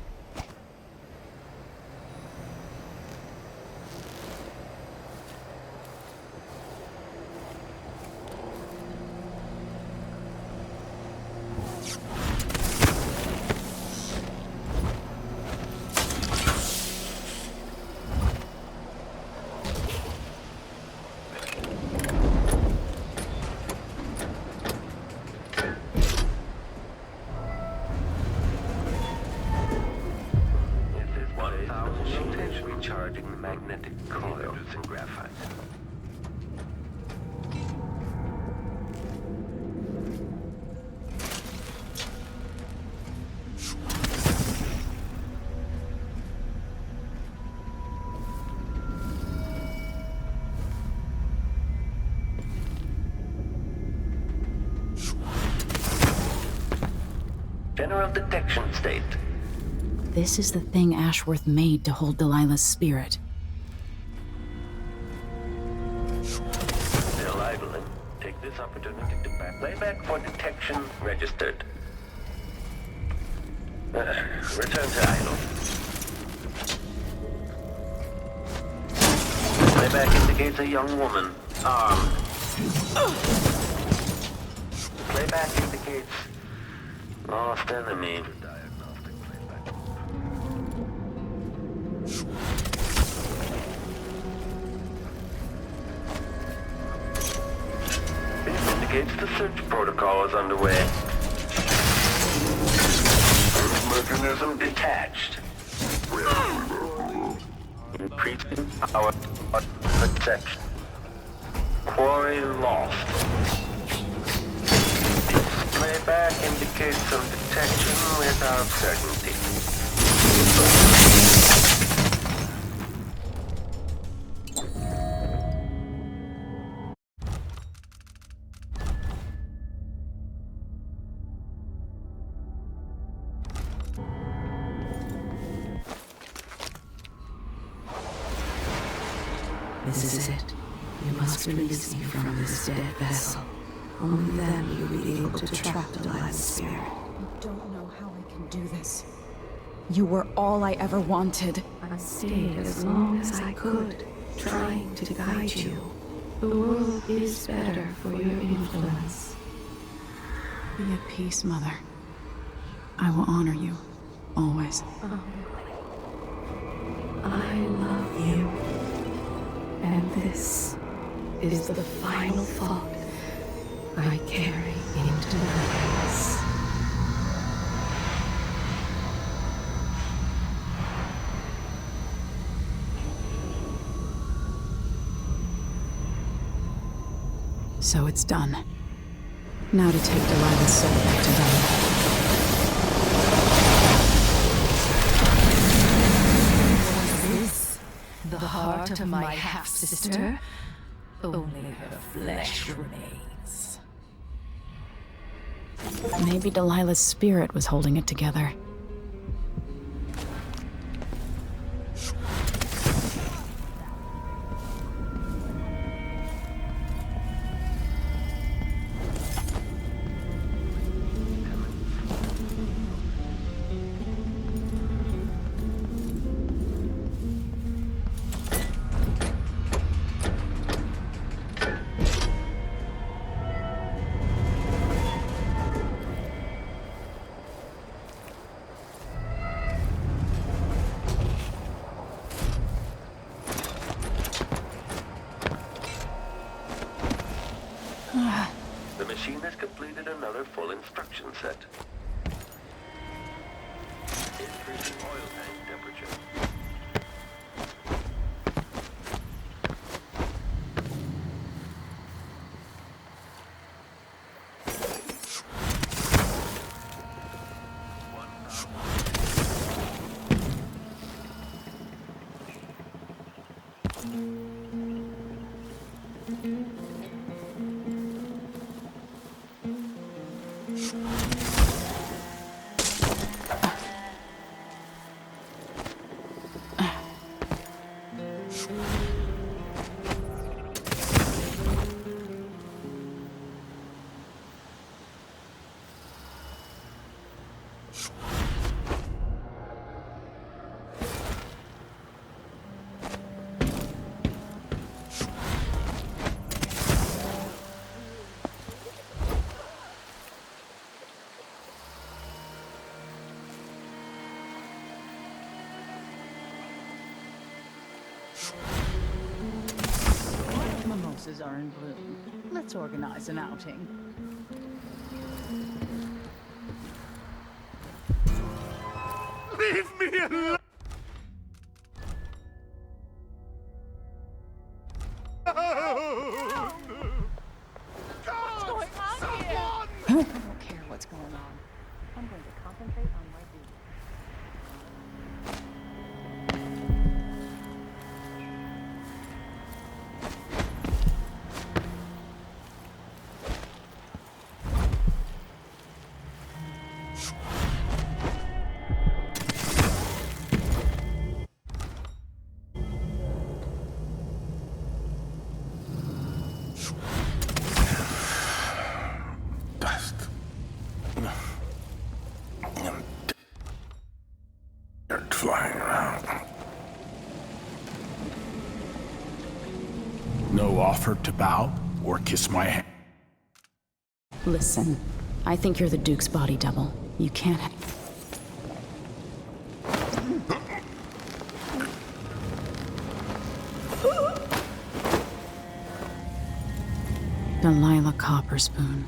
Recharging the magnetic coil using graphite. General detection state. This is the thing Ashworth made to hold Delilah's spirit. Delilah, take this opportunity to playback for detection registered. Return to idle. Playback indicates a young woman, armed. Playback indicates lost enemy. This indicates the search protocol is underway. Mechanism detached. Increasing power. Protection. Quarry lost. Playback indicates some detection without certainty. This is it. You must release me from this dead vessel. Only then will you be able to trap Delilah's spirit. I don't know how I can do this. You were all I ever wanted. I stayed as long as I could, trying to guide you. The world is better for your influence. Be at peace, Mother. I will honor you, always. I love you. And this is the final thought I carry into my house. So it's done. Now to take Delilah's soul back to Delilah. The heart of my half-sister? Only her flesh remains. Maybe Delilah's spirit was holding it together. The machine has completed another full instruction set. Increasing oil tank temperature. Mimosas are in bloom. Let's organize an outing. Leave me alone! What's going on here? I don't care what's going on. I'm going to concentrate on my duty. Flying around. No offer to bow or kiss my hand. Listen, I think you're the Duke's body double. You can't Delilah Copperspoon.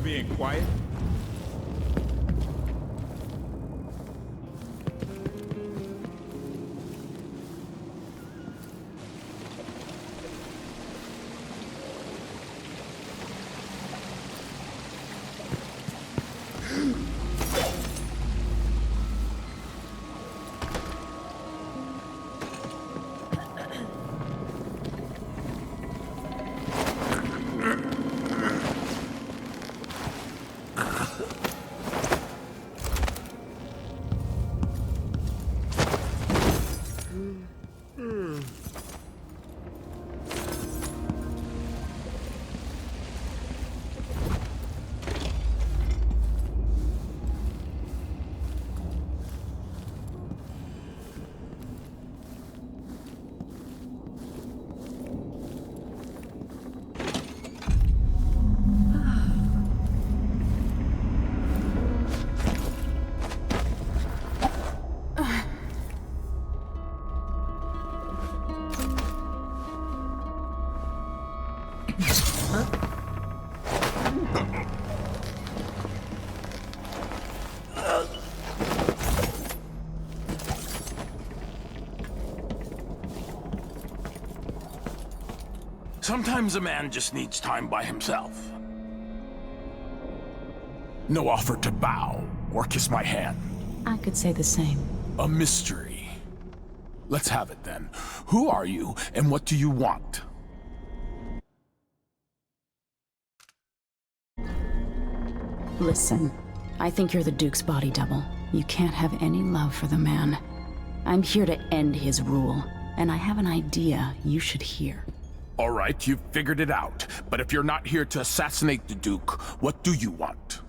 being quiet? Sometimes a man just needs time by himself. No offer to bow or kiss my hand. I could say the same. A mystery. Let's have it then. Who are you and what do you want? Listen, I think you're the Duke's body double. You can't have any love for the man. I'm here to end his rule, and I have an idea you should hear. All right, you've figured it out. But if you're not here to assassinate the Duke, what do you want?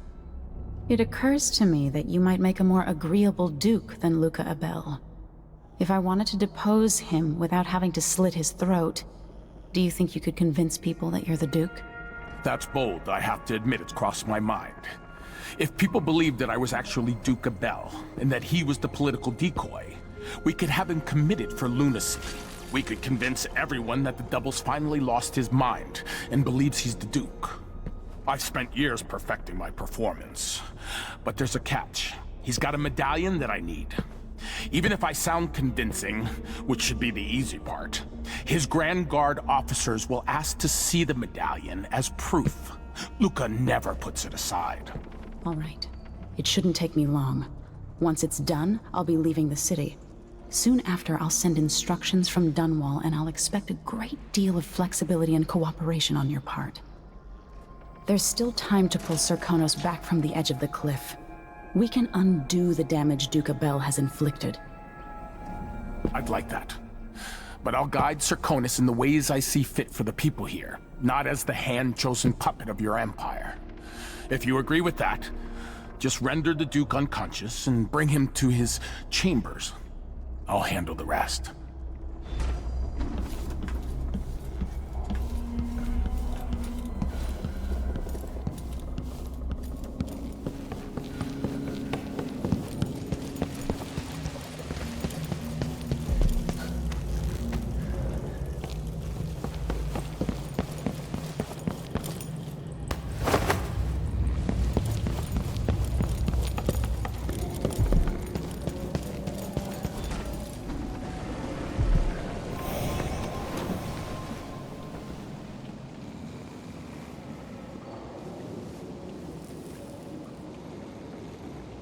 It occurs to me that you might make a more agreeable Duke than Luca Abel. If I wanted to depose him without having to slit his throat, do you think you could convince people that you're the Duke? That's bold. I have to admit it's crossed my mind. If people believed that I was actually Duke Abel, and that he was the political decoy, we could have him committed for lunacy. We could convince everyone that the Double's finally lost his mind and believes he's the Duke. I've spent years perfecting my performance. But there's a catch. He's got a medallion that I need. Even if I sound convincing, which should be the easy part, his Grand Guard officers will ask to see the medallion as proof. Luca never puts it aside. All right. It shouldn't take me long. Once it's done, I'll be leaving the city. Soon after, I'll send instructions from Dunwall, and I'll expect a great deal of flexibility and cooperation on your part. There's still time to pull Serkonos back from the edge of the cliff. We can undo the damage Duke Abel has inflicted. I'd like that. But I'll guide Serkonos in the ways I see fit for the people here, not as the hand-chosen puppet of your empire. If you agree with that, just render the Duke unconscious and bring him to his chambers. I'll handle the rest.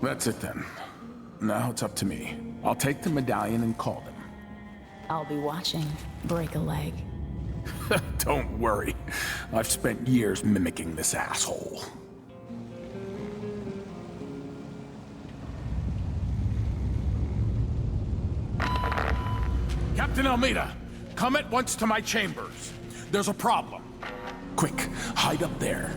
That's it then. Now it's up to me. I'll take the medallion and call them. I'll be watching. Break a leg. Don't worry. I've spent years mimicking this asshole. Captain Almeida, come at once to my chambers. There's a problem. Quick, hide up there.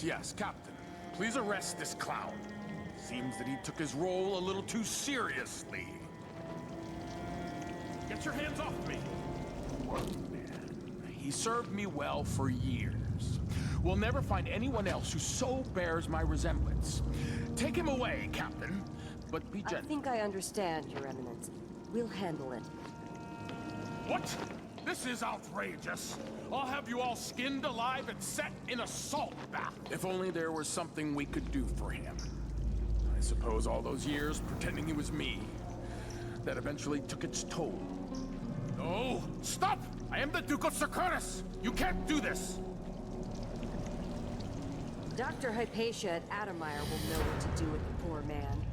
Yes, Captain. Please arrest this clown. Seems that he took his role a little too seriously. Get your hands off me! Workman. He served me well for years. We'll never find anyone else who so bears my resemblance. Take him away, Captain. But be I gentle. think I understand, Your Eminence. We'll handle it. What? This is outrageous. I'll have you all skinned alive and set in a salt bath. If only there was something we could do for him. I suppose all those years pretending he was me, that eventually took its toll. No! Stop! I am the Duke of Securus! You can't do this! Dr. Hypatia at Adamire will know what to do with the poor man.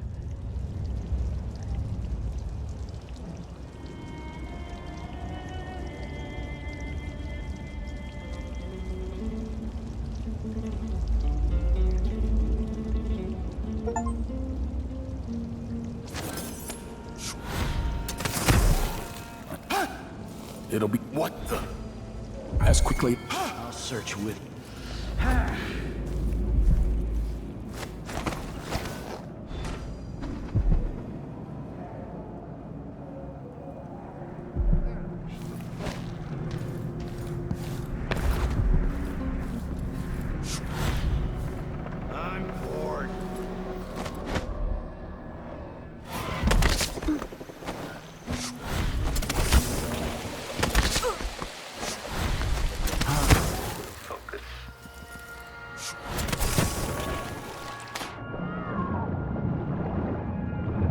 It'll be what the? As quickly. I'll search with. I'm bored.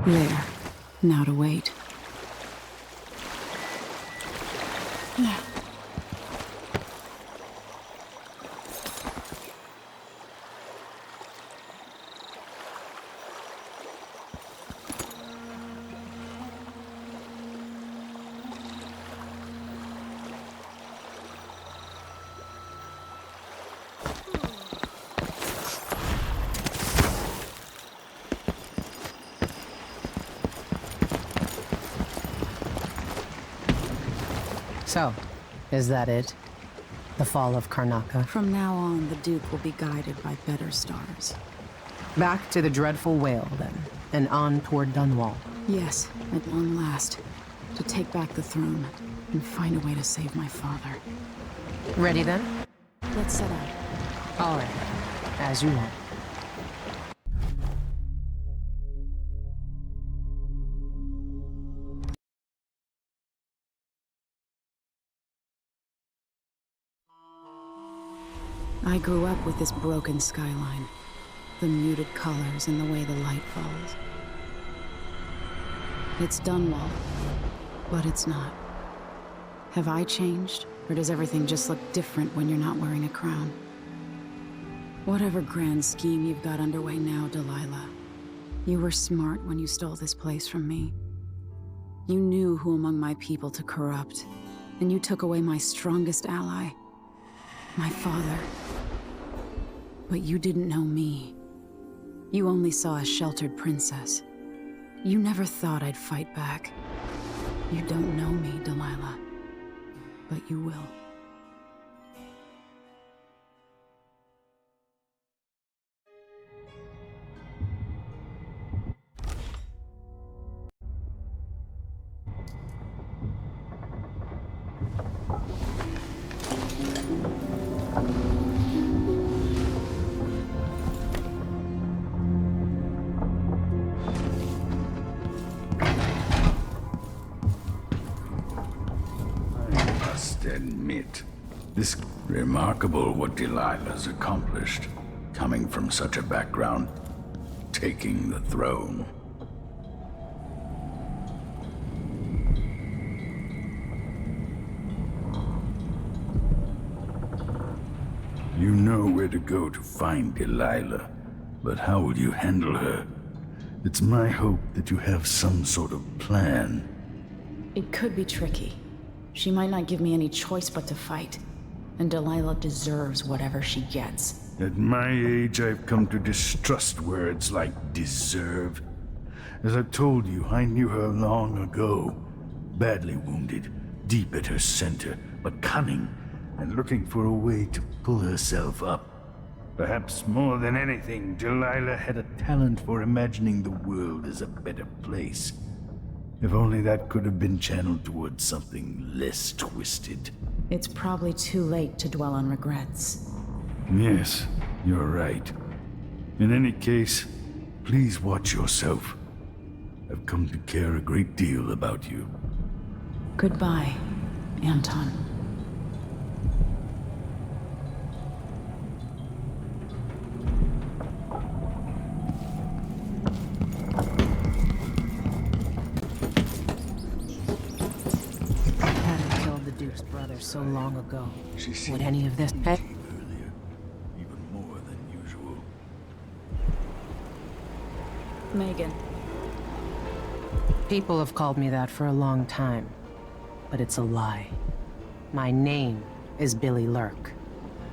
There. Now to wait. So, is that it? The fall of Karnaca? From now on, the Duke will be guided by better stars. Back to the dreadful whale, then, and on toward Dunwall. Yes, at long last. To take back the throne, and find a way to save my father. Ready, then? Let's set out. All right. As you want. I grew up with this broken skyline. The muted colors and the way the light falls. It's Dunwall, but it's not. Have I changed, or does everything just look different when you're not wearing a crown? Whatever grand scheme you've got underway now, Delilah, you were smart when you stole this place from me. You knew who among my people to corrupt, and you took away my strongest ally, my father. But you didn't know me. You only saw a sheltered princess. You never thought I'd fight back. You don't know me, Delilah. But you will. Admit, this remarkable what Delilah's accomplished, coming from such a background, taking the throne. You know where to go to find Delilah, but how will you handle her? It's my hope that you have some sort of plan. It could be tricky. She might not give me any choice but to fight. And Delilah deserves whatever she gets. At my age, I've come to distrust words like deserve. As I've told you, I knew her long ago. Badly wounded, deep at her center, but cunning, and looking for a way to pull herself up. Perhaps more than anything, Delilah had a talent for imagining the world as a better place. If only that could have been channeled towards something less twisted. It's probably too late to dwell on regrets. Yes, you're right. In any case, Please watch yourself. I've come to care a great deal about you. Goodbye, Anton. Hadn't killed the Duke's brother so long ago. Would any of this... Earlier, even more than usual. Megan. People have called me that for a long time, but it's a lie. My name is Billy Lurk.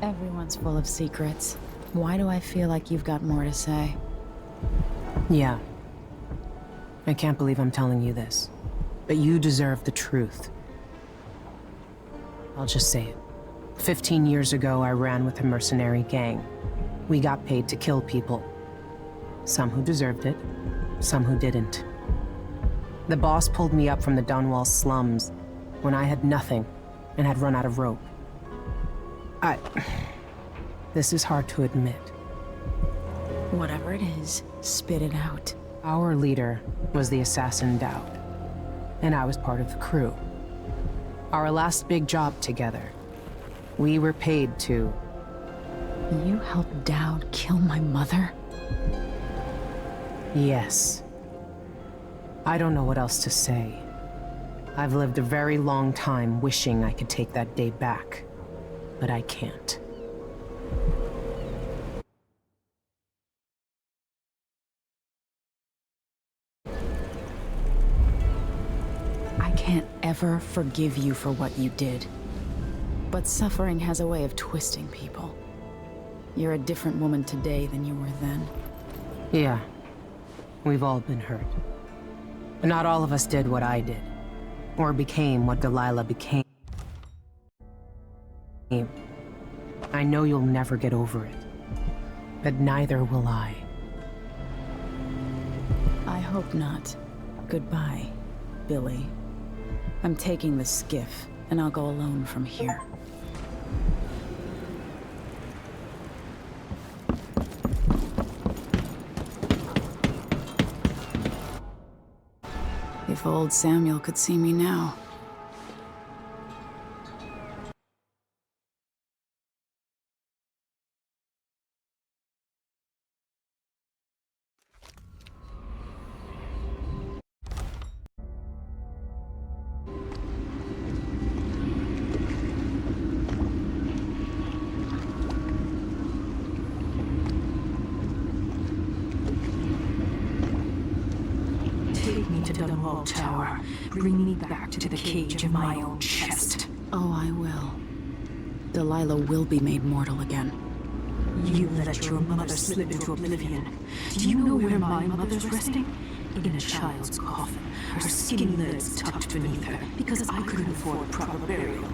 Everyone's full of secrets. Why do I feel like you've got more to say? Yeah. I can't believe I'm telling you this, but you deserve the truth. I'll just say it. 15 years ago, I ran with a mercenary gang. We got paid to kill people. Some who deserved it, some who didn't. The boss pulled me up from the Dunwall slums when I had nothing and had run out of rope. This is hard to admit. Whatever it is, spit it out. Our leader was the assassin Dowd, and I was part of the crew. Our last big job together, we were paid to... You helped Dowd kill my mother? Yes. I don't know what else to say. I've lived a very long time wishing I could take that day back, but I can't. I can't ever forgive you for what you did. But suffering has a way of twisting people. You're a different woman today than you were then. Yeah. We've all been hurt. But not all of us did what I did. Or became what Delilah became. I know you'll never get over it. But neither will I. I hope not. Goodbye, Billy. I'm taking the skiff, and I'll go alone from here. If old Samuel could see me now. Take me to Dunwall Tower. Bring me back to the cage of my own chest. Oh, I will. Delilah will be made mortal again. You let your mother slip into oblivion. Do you know where my mother's resting? In a child's coffin, her skinny legs tucked beneath her, because I couldn't afford proper burial,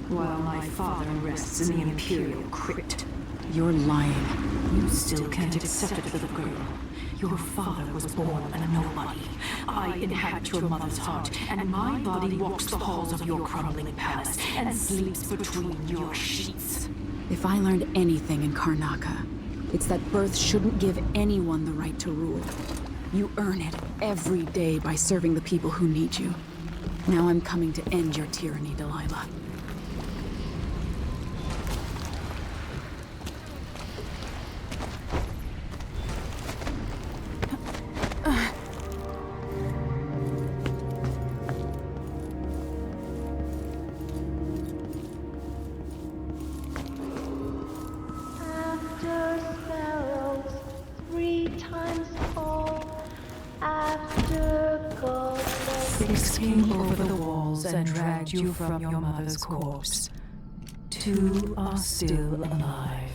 while my father rests in the Imperial crypt. You're lying. You still can't accept it, little girl. Your father was born a nobody. I inhabit your mother's heart, and my body walks the halls of your crumbling palace and sleeps between your sheets. If I learned anything in Karnaca, it's that birth shouldn't give anyone the right to rule. You earn it every day by serving the people who need you. Now I'm coming to end your tyranny, Delilah. Came over the walls and dragged you from your mother's corpse. Two are still alive.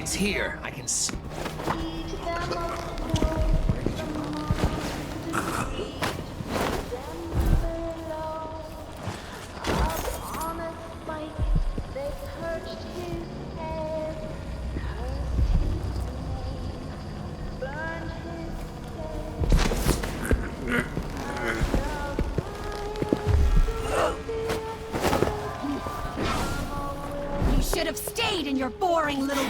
It's here. I can see. You should have stayed in your boring little...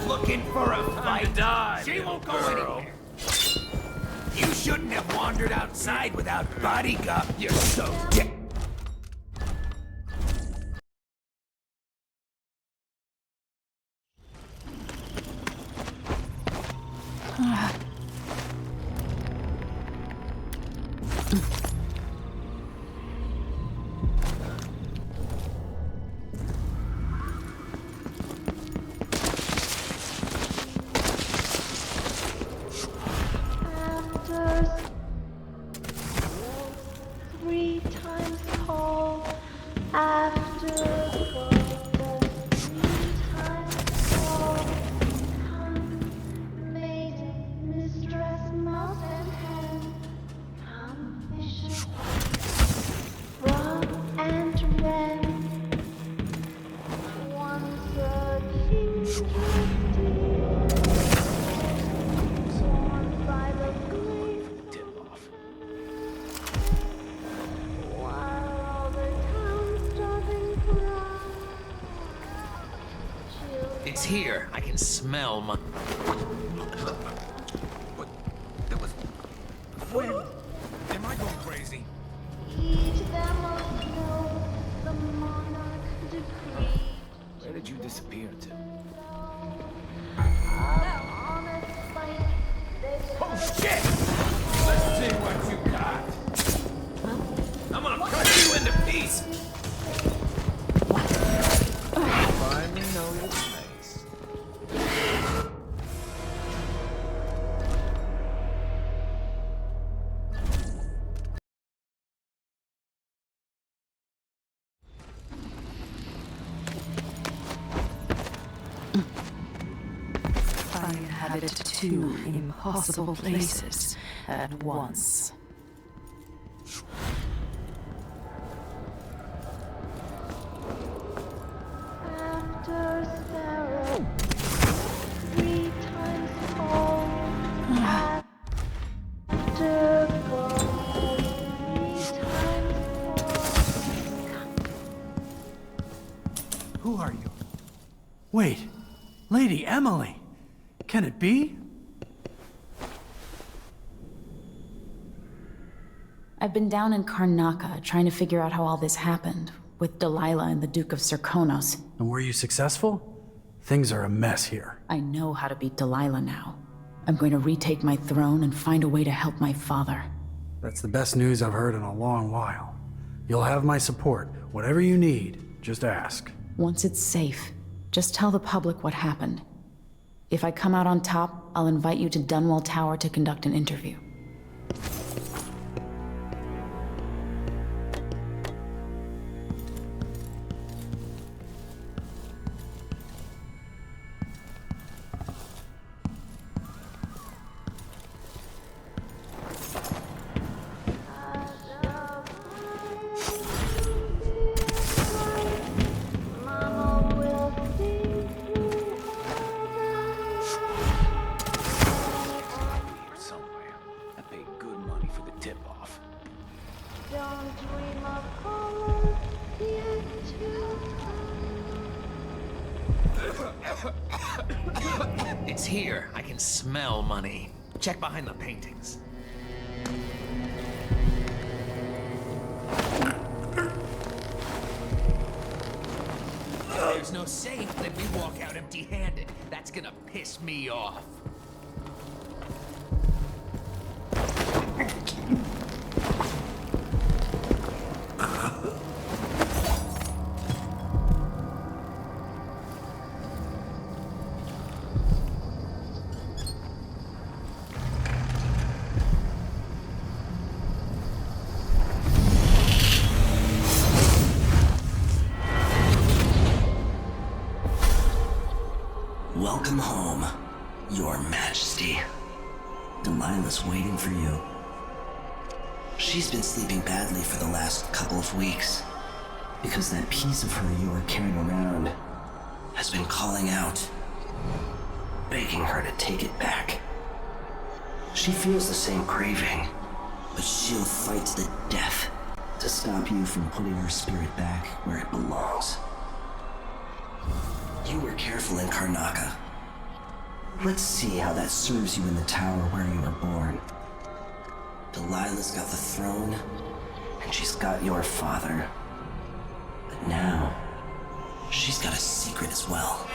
Looking for a fight? She won't go anywhere. You shouldn't have wandered outside without bodyguard. You're so dead. It's here. I can smell my... What? That was... When? Am I going crazy? Where did you disappear to? Oh, shit! Let's see what you got. I'm gonna cut you into pieces. Finally know your place. I inhabit two impossible places at once. Who are you? Wait, Lady Emily. Can it be? I've been down in Karnaca trying to figure out how all this happened, with Delilah and the Duke of Serkonos. And were you successful? Things are a mess here. I know how to beat Delilah now. I'm going to retake my throne and find a way to help my father. That's the best news I've heard in a long while. You'll have my support. Whatever you need, just ask. Once it's safe, just tell the public what happened. If I come out on top, I'll invite you to Dunwall Tower to conduct an interview. Don't dream of color yet It's here. I can smell money. Check behind the paintings. There's no safe, then we walk out empty-handed. That's gonna piss me off. Welcome home, Your Majesty. Delilah's waiting for you. She's been sleeping badly for the last couple of weeks, because that piece of her you were carrying around has been calling out, begging her to take it back. She feels the same craving, but she'll fight to the death to stop you from putting her spirit back where it belongs. You were careful in Karnaca. Let's see how that serves you in the tower where you were born. Delilah's got the throne, and she's got your father. But now, she's got a secret as well.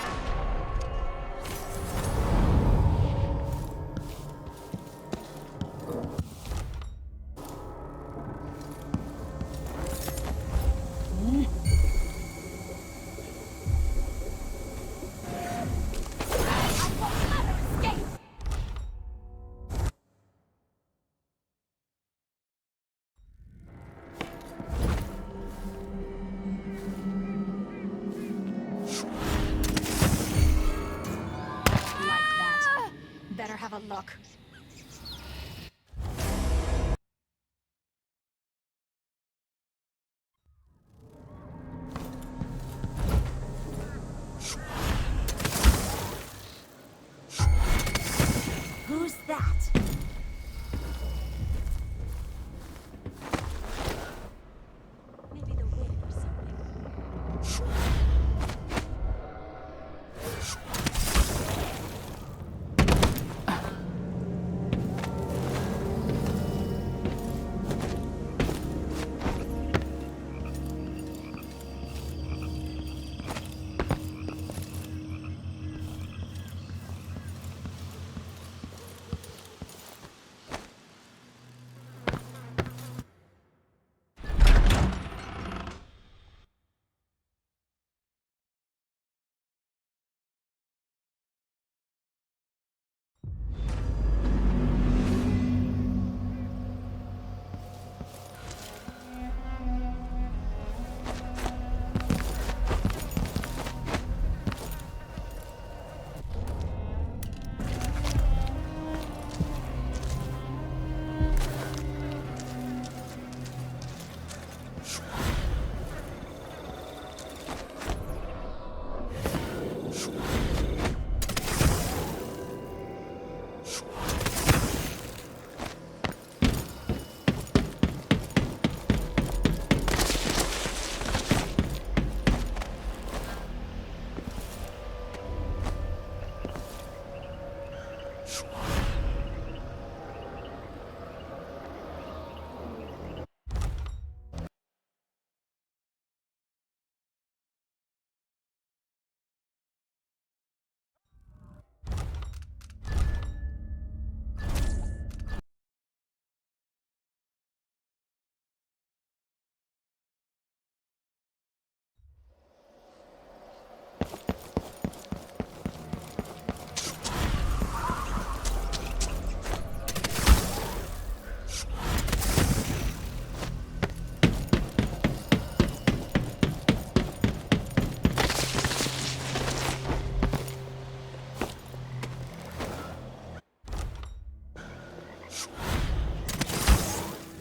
Have a look. Who's that? Maybe the wind or something.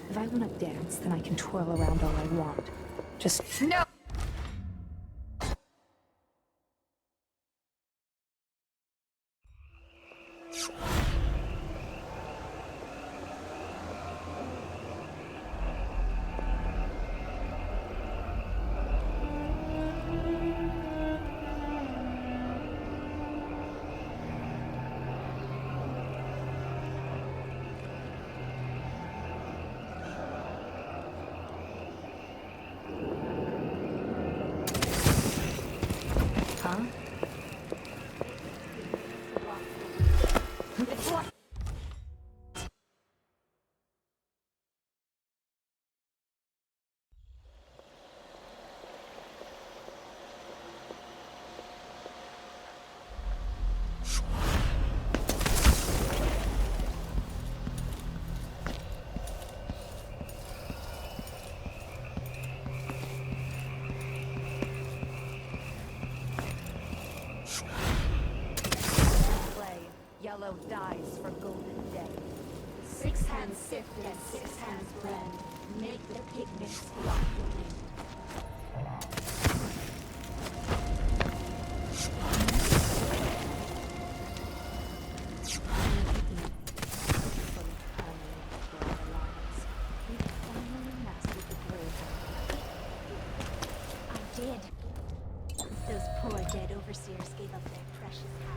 If I want to dance, then I can twirl around all I want. Just... No! fellow dies for golden day. 6 hands sift and 6 hands blend. Make the pigments block the wind.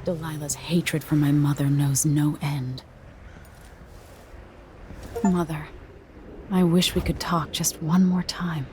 Delilah's hatred for my mother knows no end. Mother, I wish we could talk just one more time.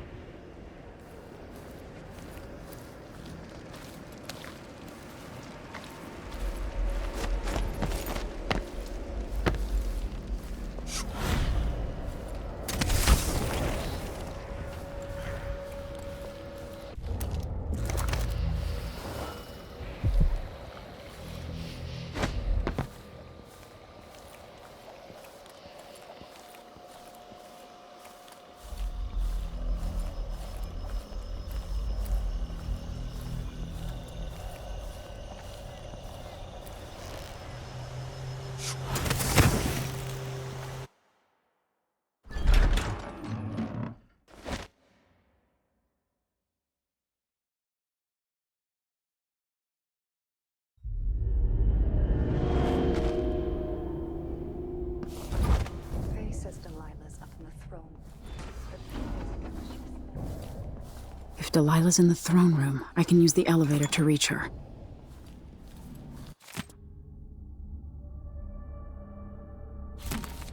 If Delilah's in the throne room, I can use the elevator to reach her.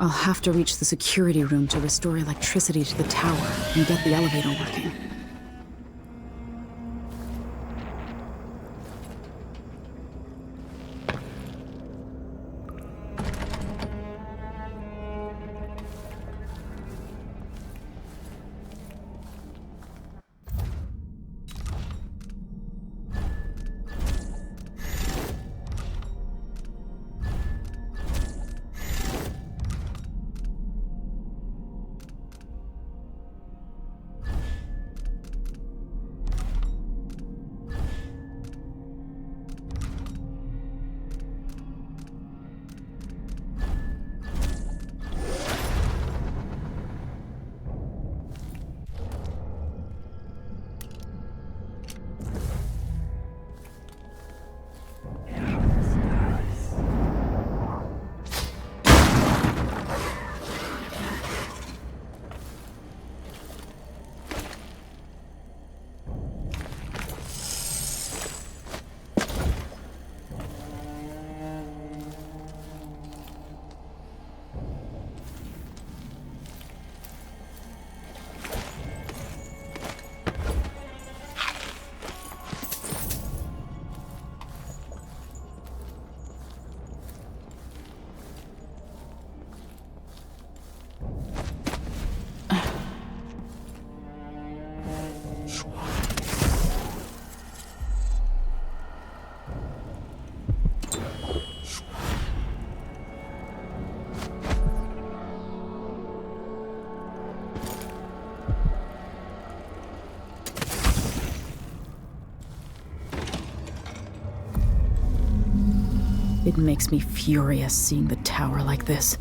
I'll have to reach the security room to restore electricity to the tower and get the elevator working. It makes me furious seeing the tower like this.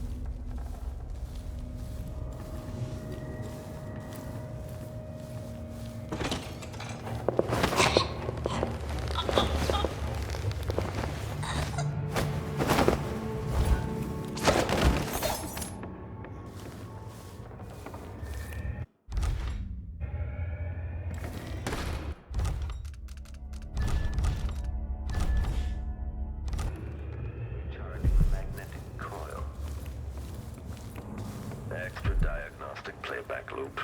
Extra diagnostic playback loop.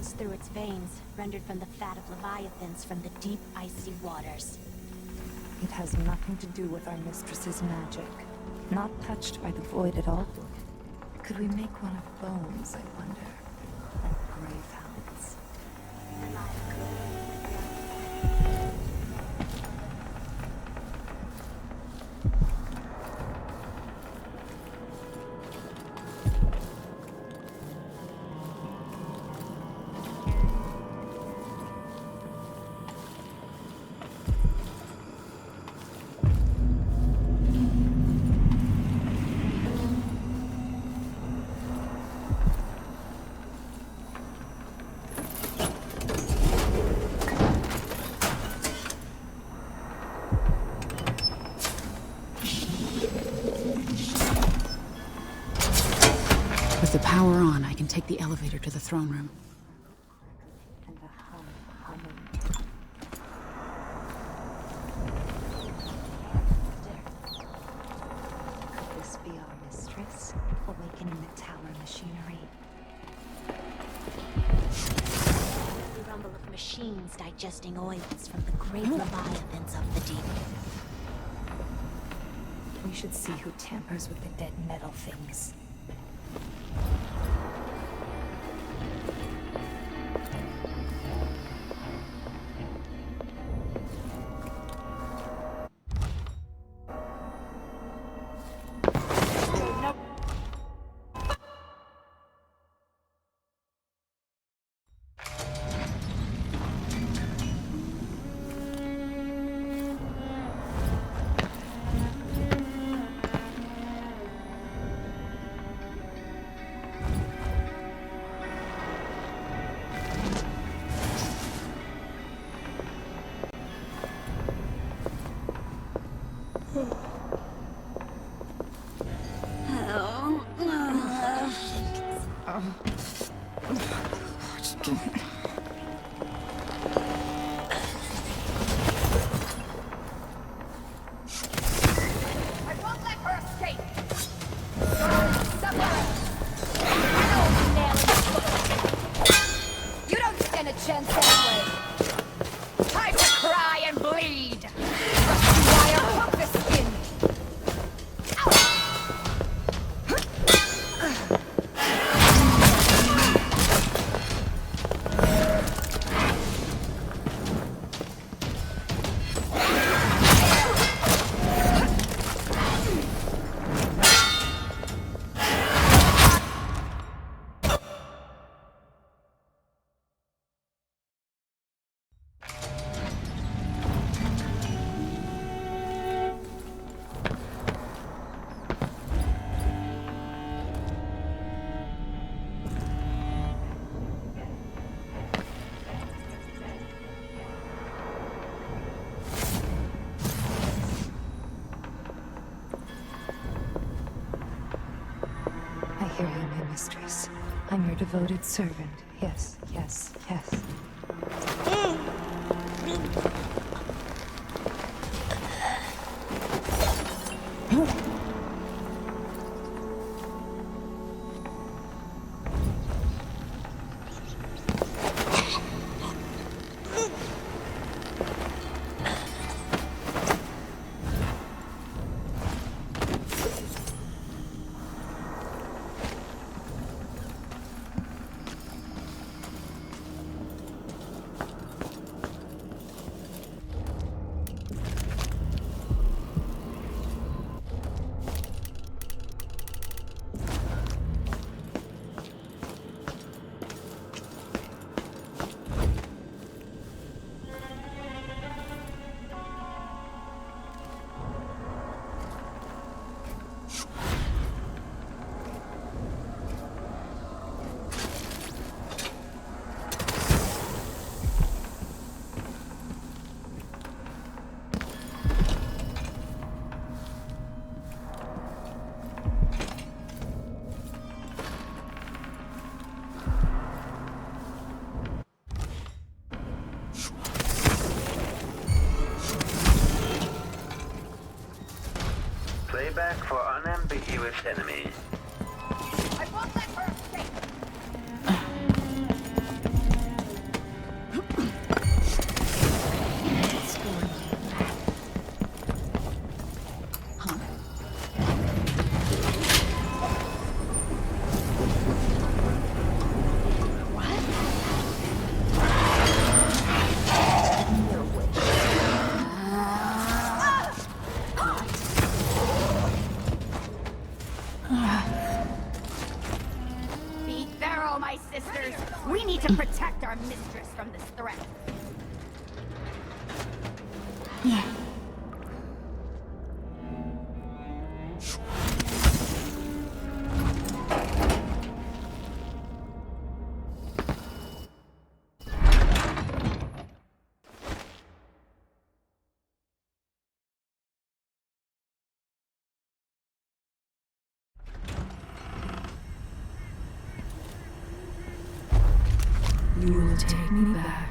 runs through its veins, rendered from the fat of leviathans from the deep, icy waters. It has nothing to do with our mistress's magic. Not touched by the void at all. Could we make one of bones, I wonder? Like gravehounds. With the power on, I can take the elevator to the throne room. And the humming. Could this be our mistress, awakening the tower machinery? The rumble of machines digesting oils from the great leviathans of the deep. We should see who tampers with the dead metal things. I hear you, my mistress. I'm your devoted servant. Yes, yes, yes. my sisters! We need to protect our mistress from this threat. You will take me back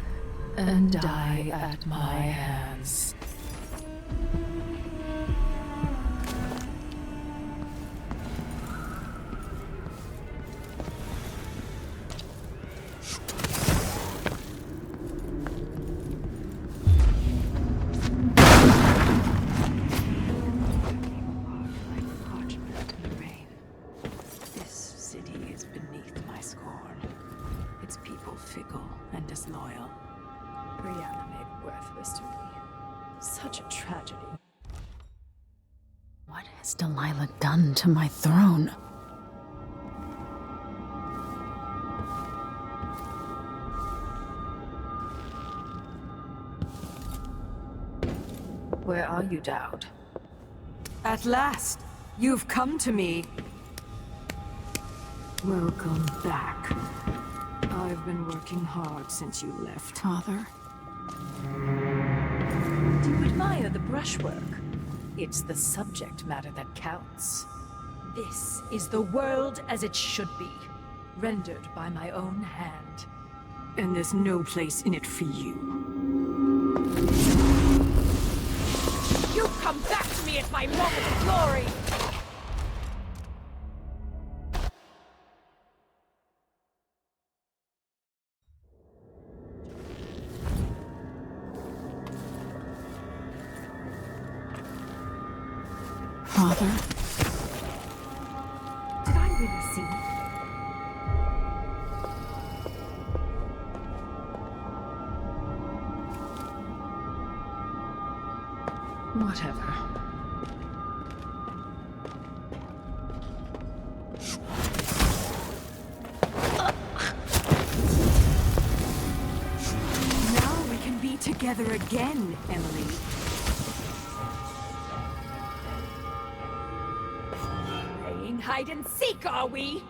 and die at my hands. This city is beneath my scorn. Its people fickle and disloyal. Brianna made worthless to me. Such a tragedy. What has Delilah done to my throne? Where are you, Dowd? At last, you've come to me. Welcome back. I've been working hard since you left. Father? Do you admire the brushwork? It's the subject matter that counts. This is the world as it should be, rendered by my own hand. And there's no place in it for you. You've come back to me at my moment of glory! Father? Did I really see? Whatever. Now we can be together again, Emily. Playing hide and seek, are we?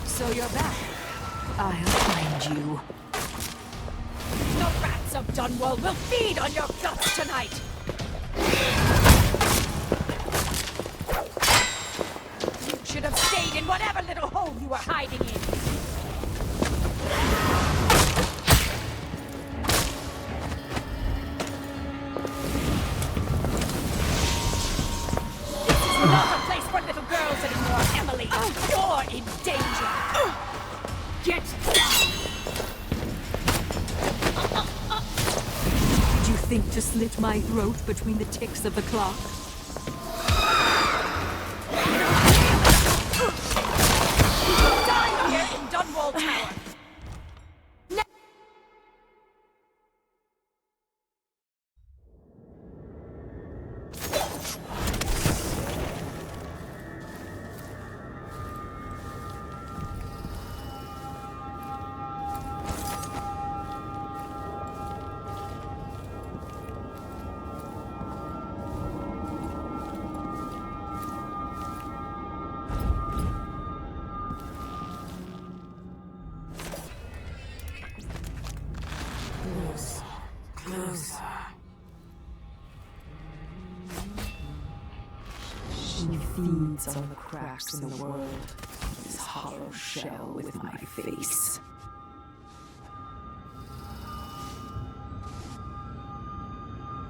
So you're back. I'll find you. The rats of Dunwall will feed on your guts tonight! You should have stayed in whatever little hole you were hiding in! This is not a place for little girls anymore, Emily! You're in danger! Get down! Did you think to slit my throat between the ticks of the clock? Die here in Dunwall Tower! Closer. She feeds on the cracks in the world. This hollow shell with my face.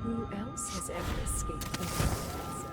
Who else has ever escaped the Bethesda?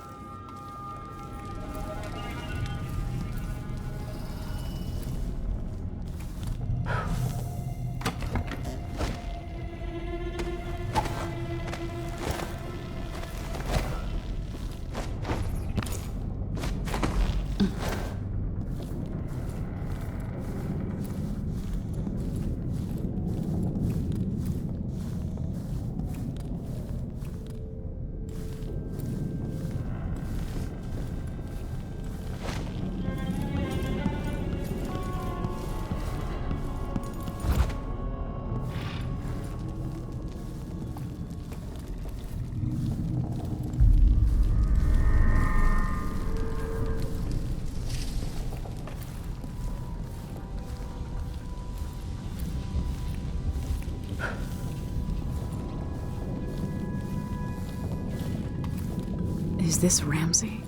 Is this Ramsey?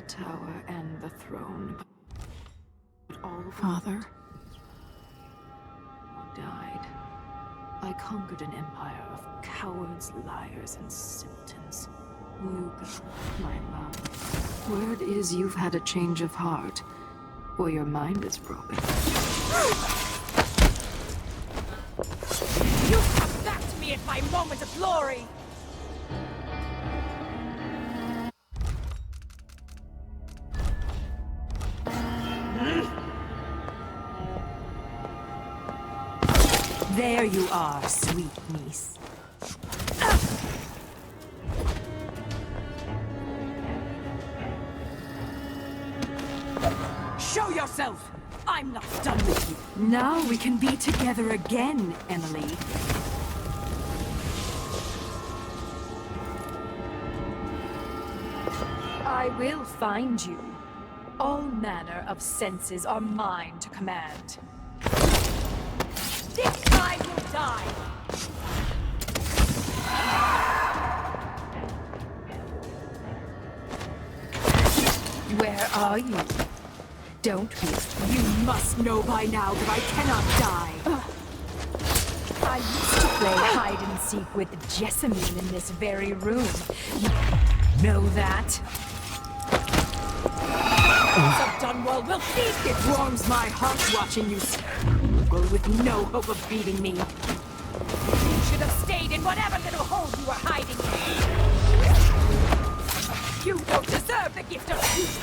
Tower and the throne, but all Father? died. I conquered an empire of cowards, liars, and simpletons. Luca, my love, word is you've had a change of heart, or your mind is broken. You come back to me at my moment of glory! There you are, sweet niece. Show yourself! I'm not done with you. Now we can be together again, Emily. I will find you. All manner of senses are mine to command. This time you'll die! Where are you? Don't be. You must know by now that I cannot die. I used to play hide and seek with Jessamine in this very room. Know that? So Dunwall will feast It warms my heart watching you struggle with no hope of beating me. You should have stayed in whatever little hole you were hiding in. You don't deserve the gift of peace.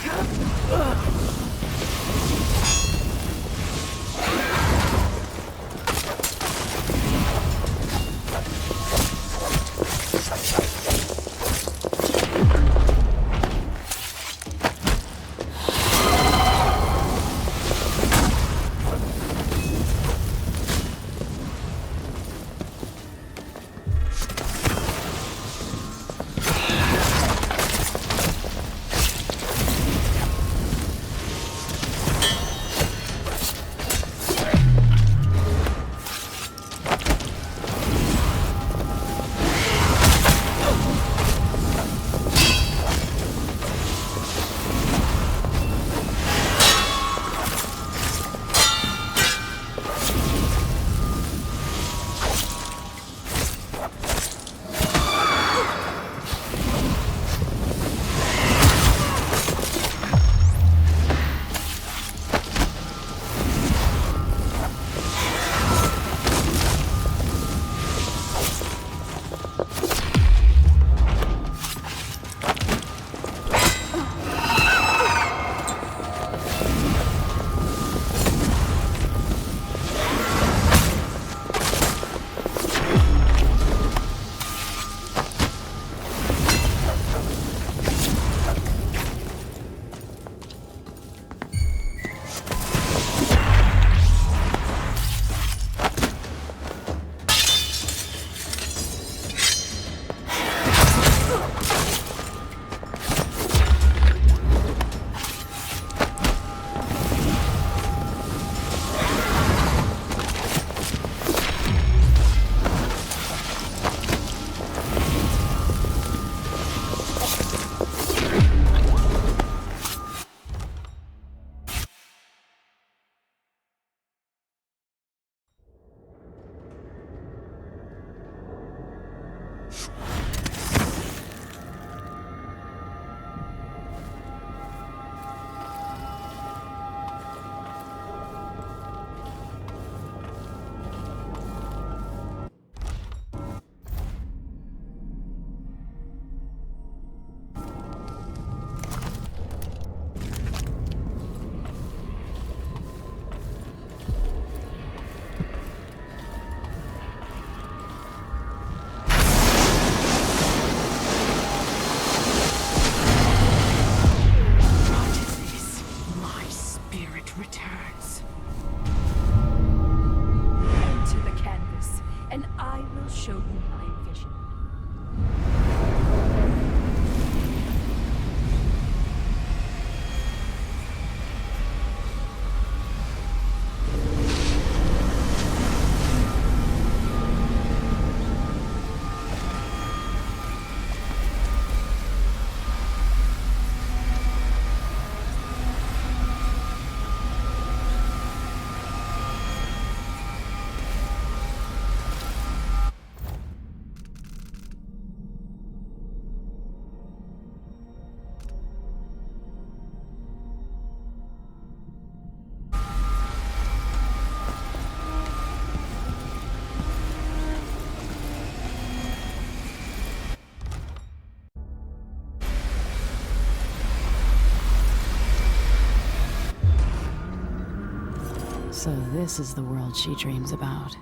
So this is the world she dreams about.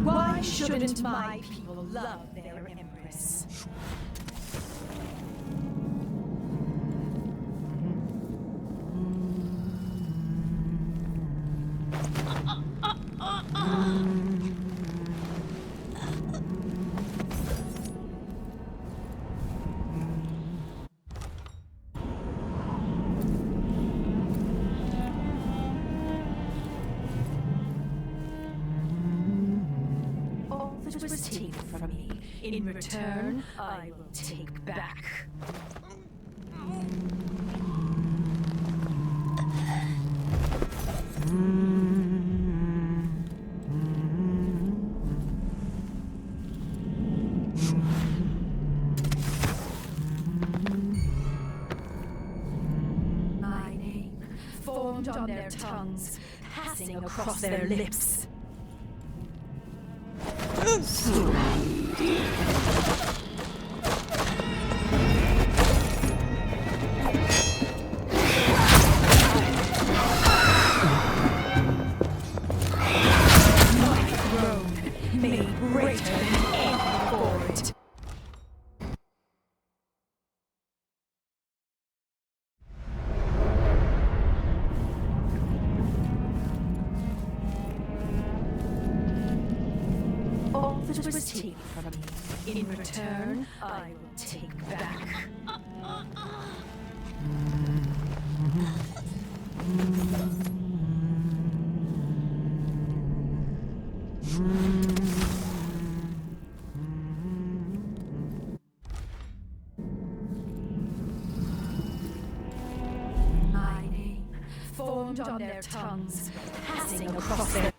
Why shouldn't my people love their Empress? All that was taken from me, in return, I will take back. My name, formed on their tongues, passing across their lips. My throne, made greater than any before it. All that was taken from me, in return, I will take back. My name, formed on their tongues, passing across their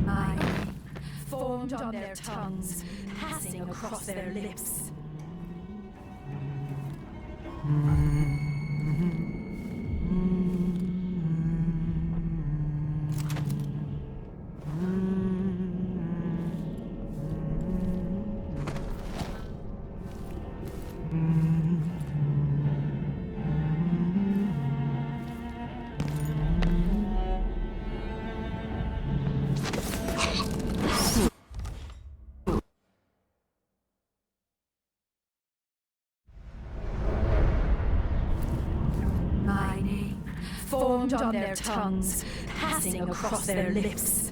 My name, formed on their tongues, passing across their lips. My name, formed on their tongues, passing across their lips.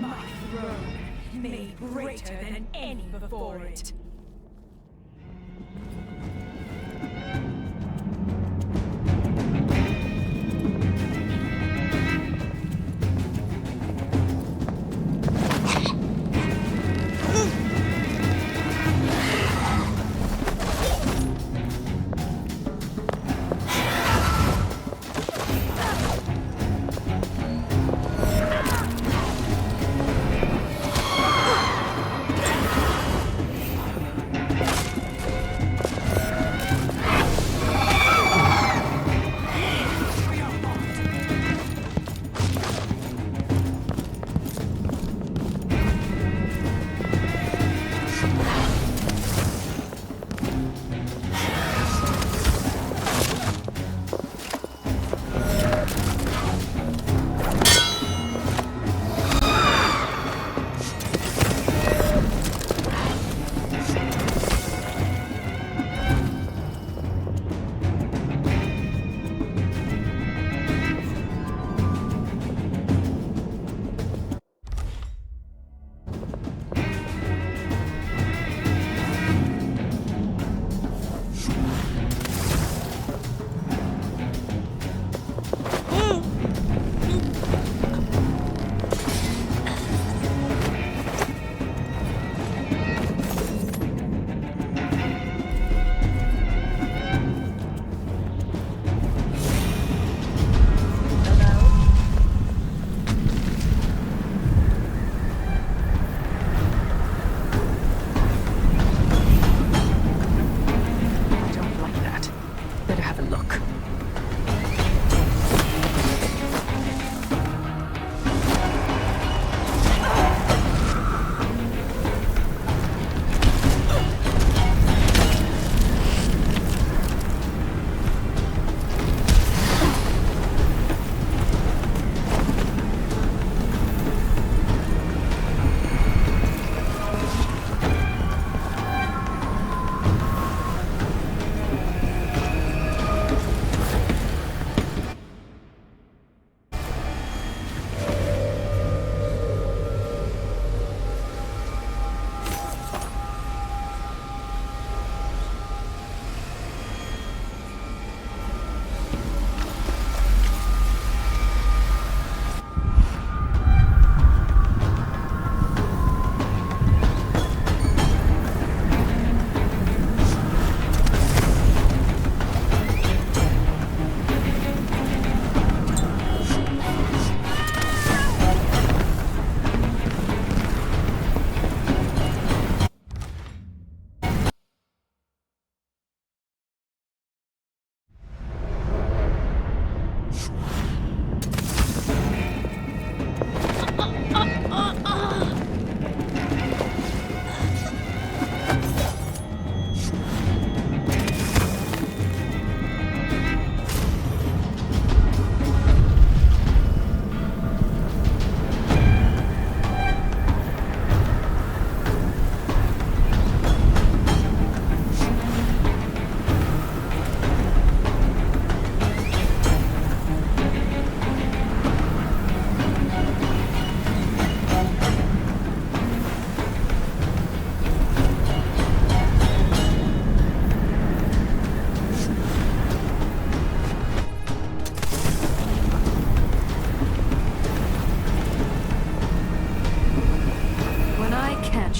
My throne, made greater than any before it.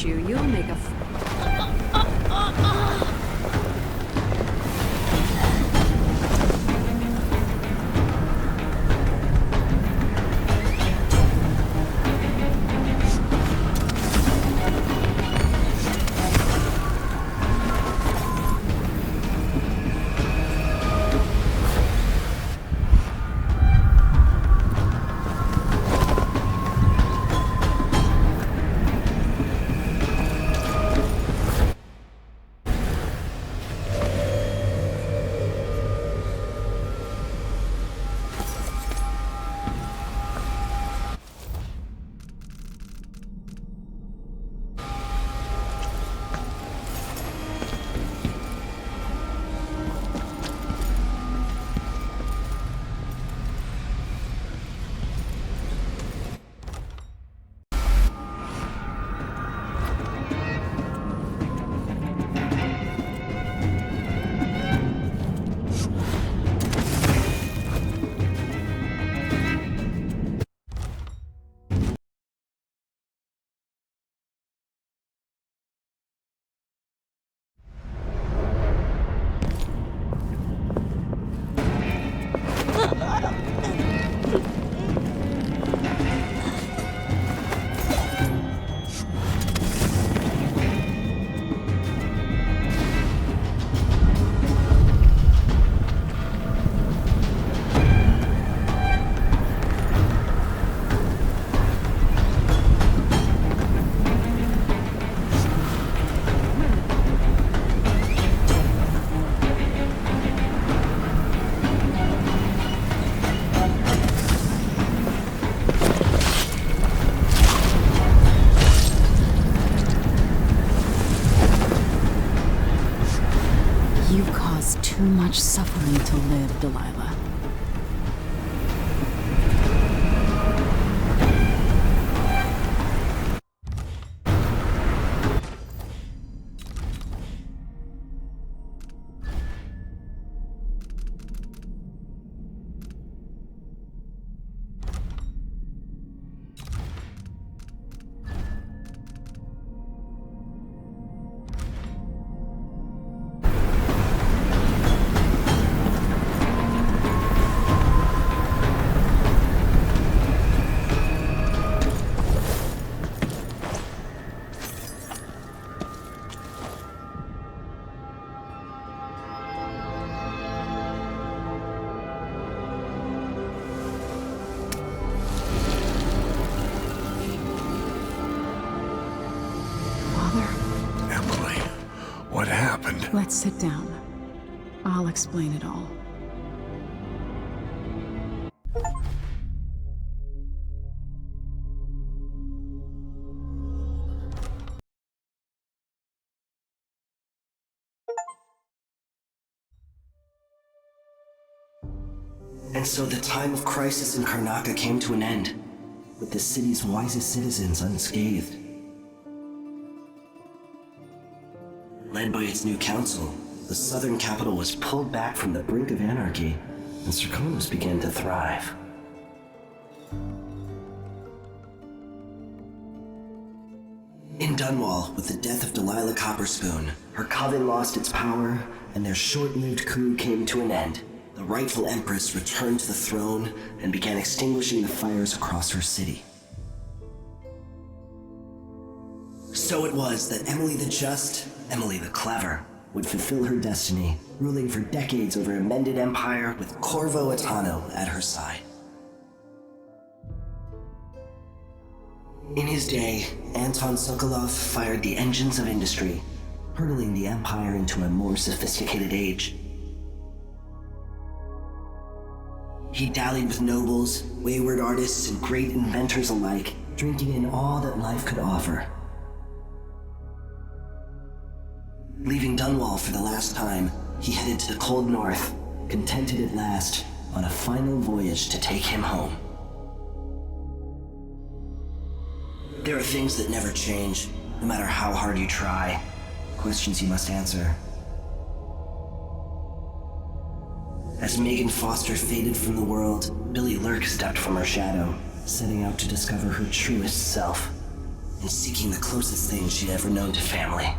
teach you. You'll make a... Too much suffering to live, Delilah. What happened? Let's sit down. I'll explain it all. And so the time of crisis in Karnaca came to an end, with the city's wisest citizens unscathed. Led by its new council, the southern capital was pulled back from the brink of anarchy, and Serkonos began to thrive. In Dunwall, with the death of Delilah Copperspoon, her coven lost its power, and their short-lived coup came to an end. The rightful Empress returned to the throne and began extinguishing the fires across her city. So it was that Emily the Just, Emily the Clever, would fulfill her destiny, ruling for decades over a mended empire with Corvo Attano at her side. In his day, Anton Sokolov fired the engines of industry, hurtling the empire into a more sophisticated age. He dallied with nobles, wayward artists, and great inventors alike, drinking in all that life could offer. Leaving Dunwall for the last time, he headed to the cold north, contented at last, on a final voyage to take him home. There are things that never change, no matter how hard you try. Questions you must answer. As Megan Foster faded from the world, Billy Lurk stepped from her shadow, setting out to discover her truest self. and seeking the closest thing she'd ever known to family.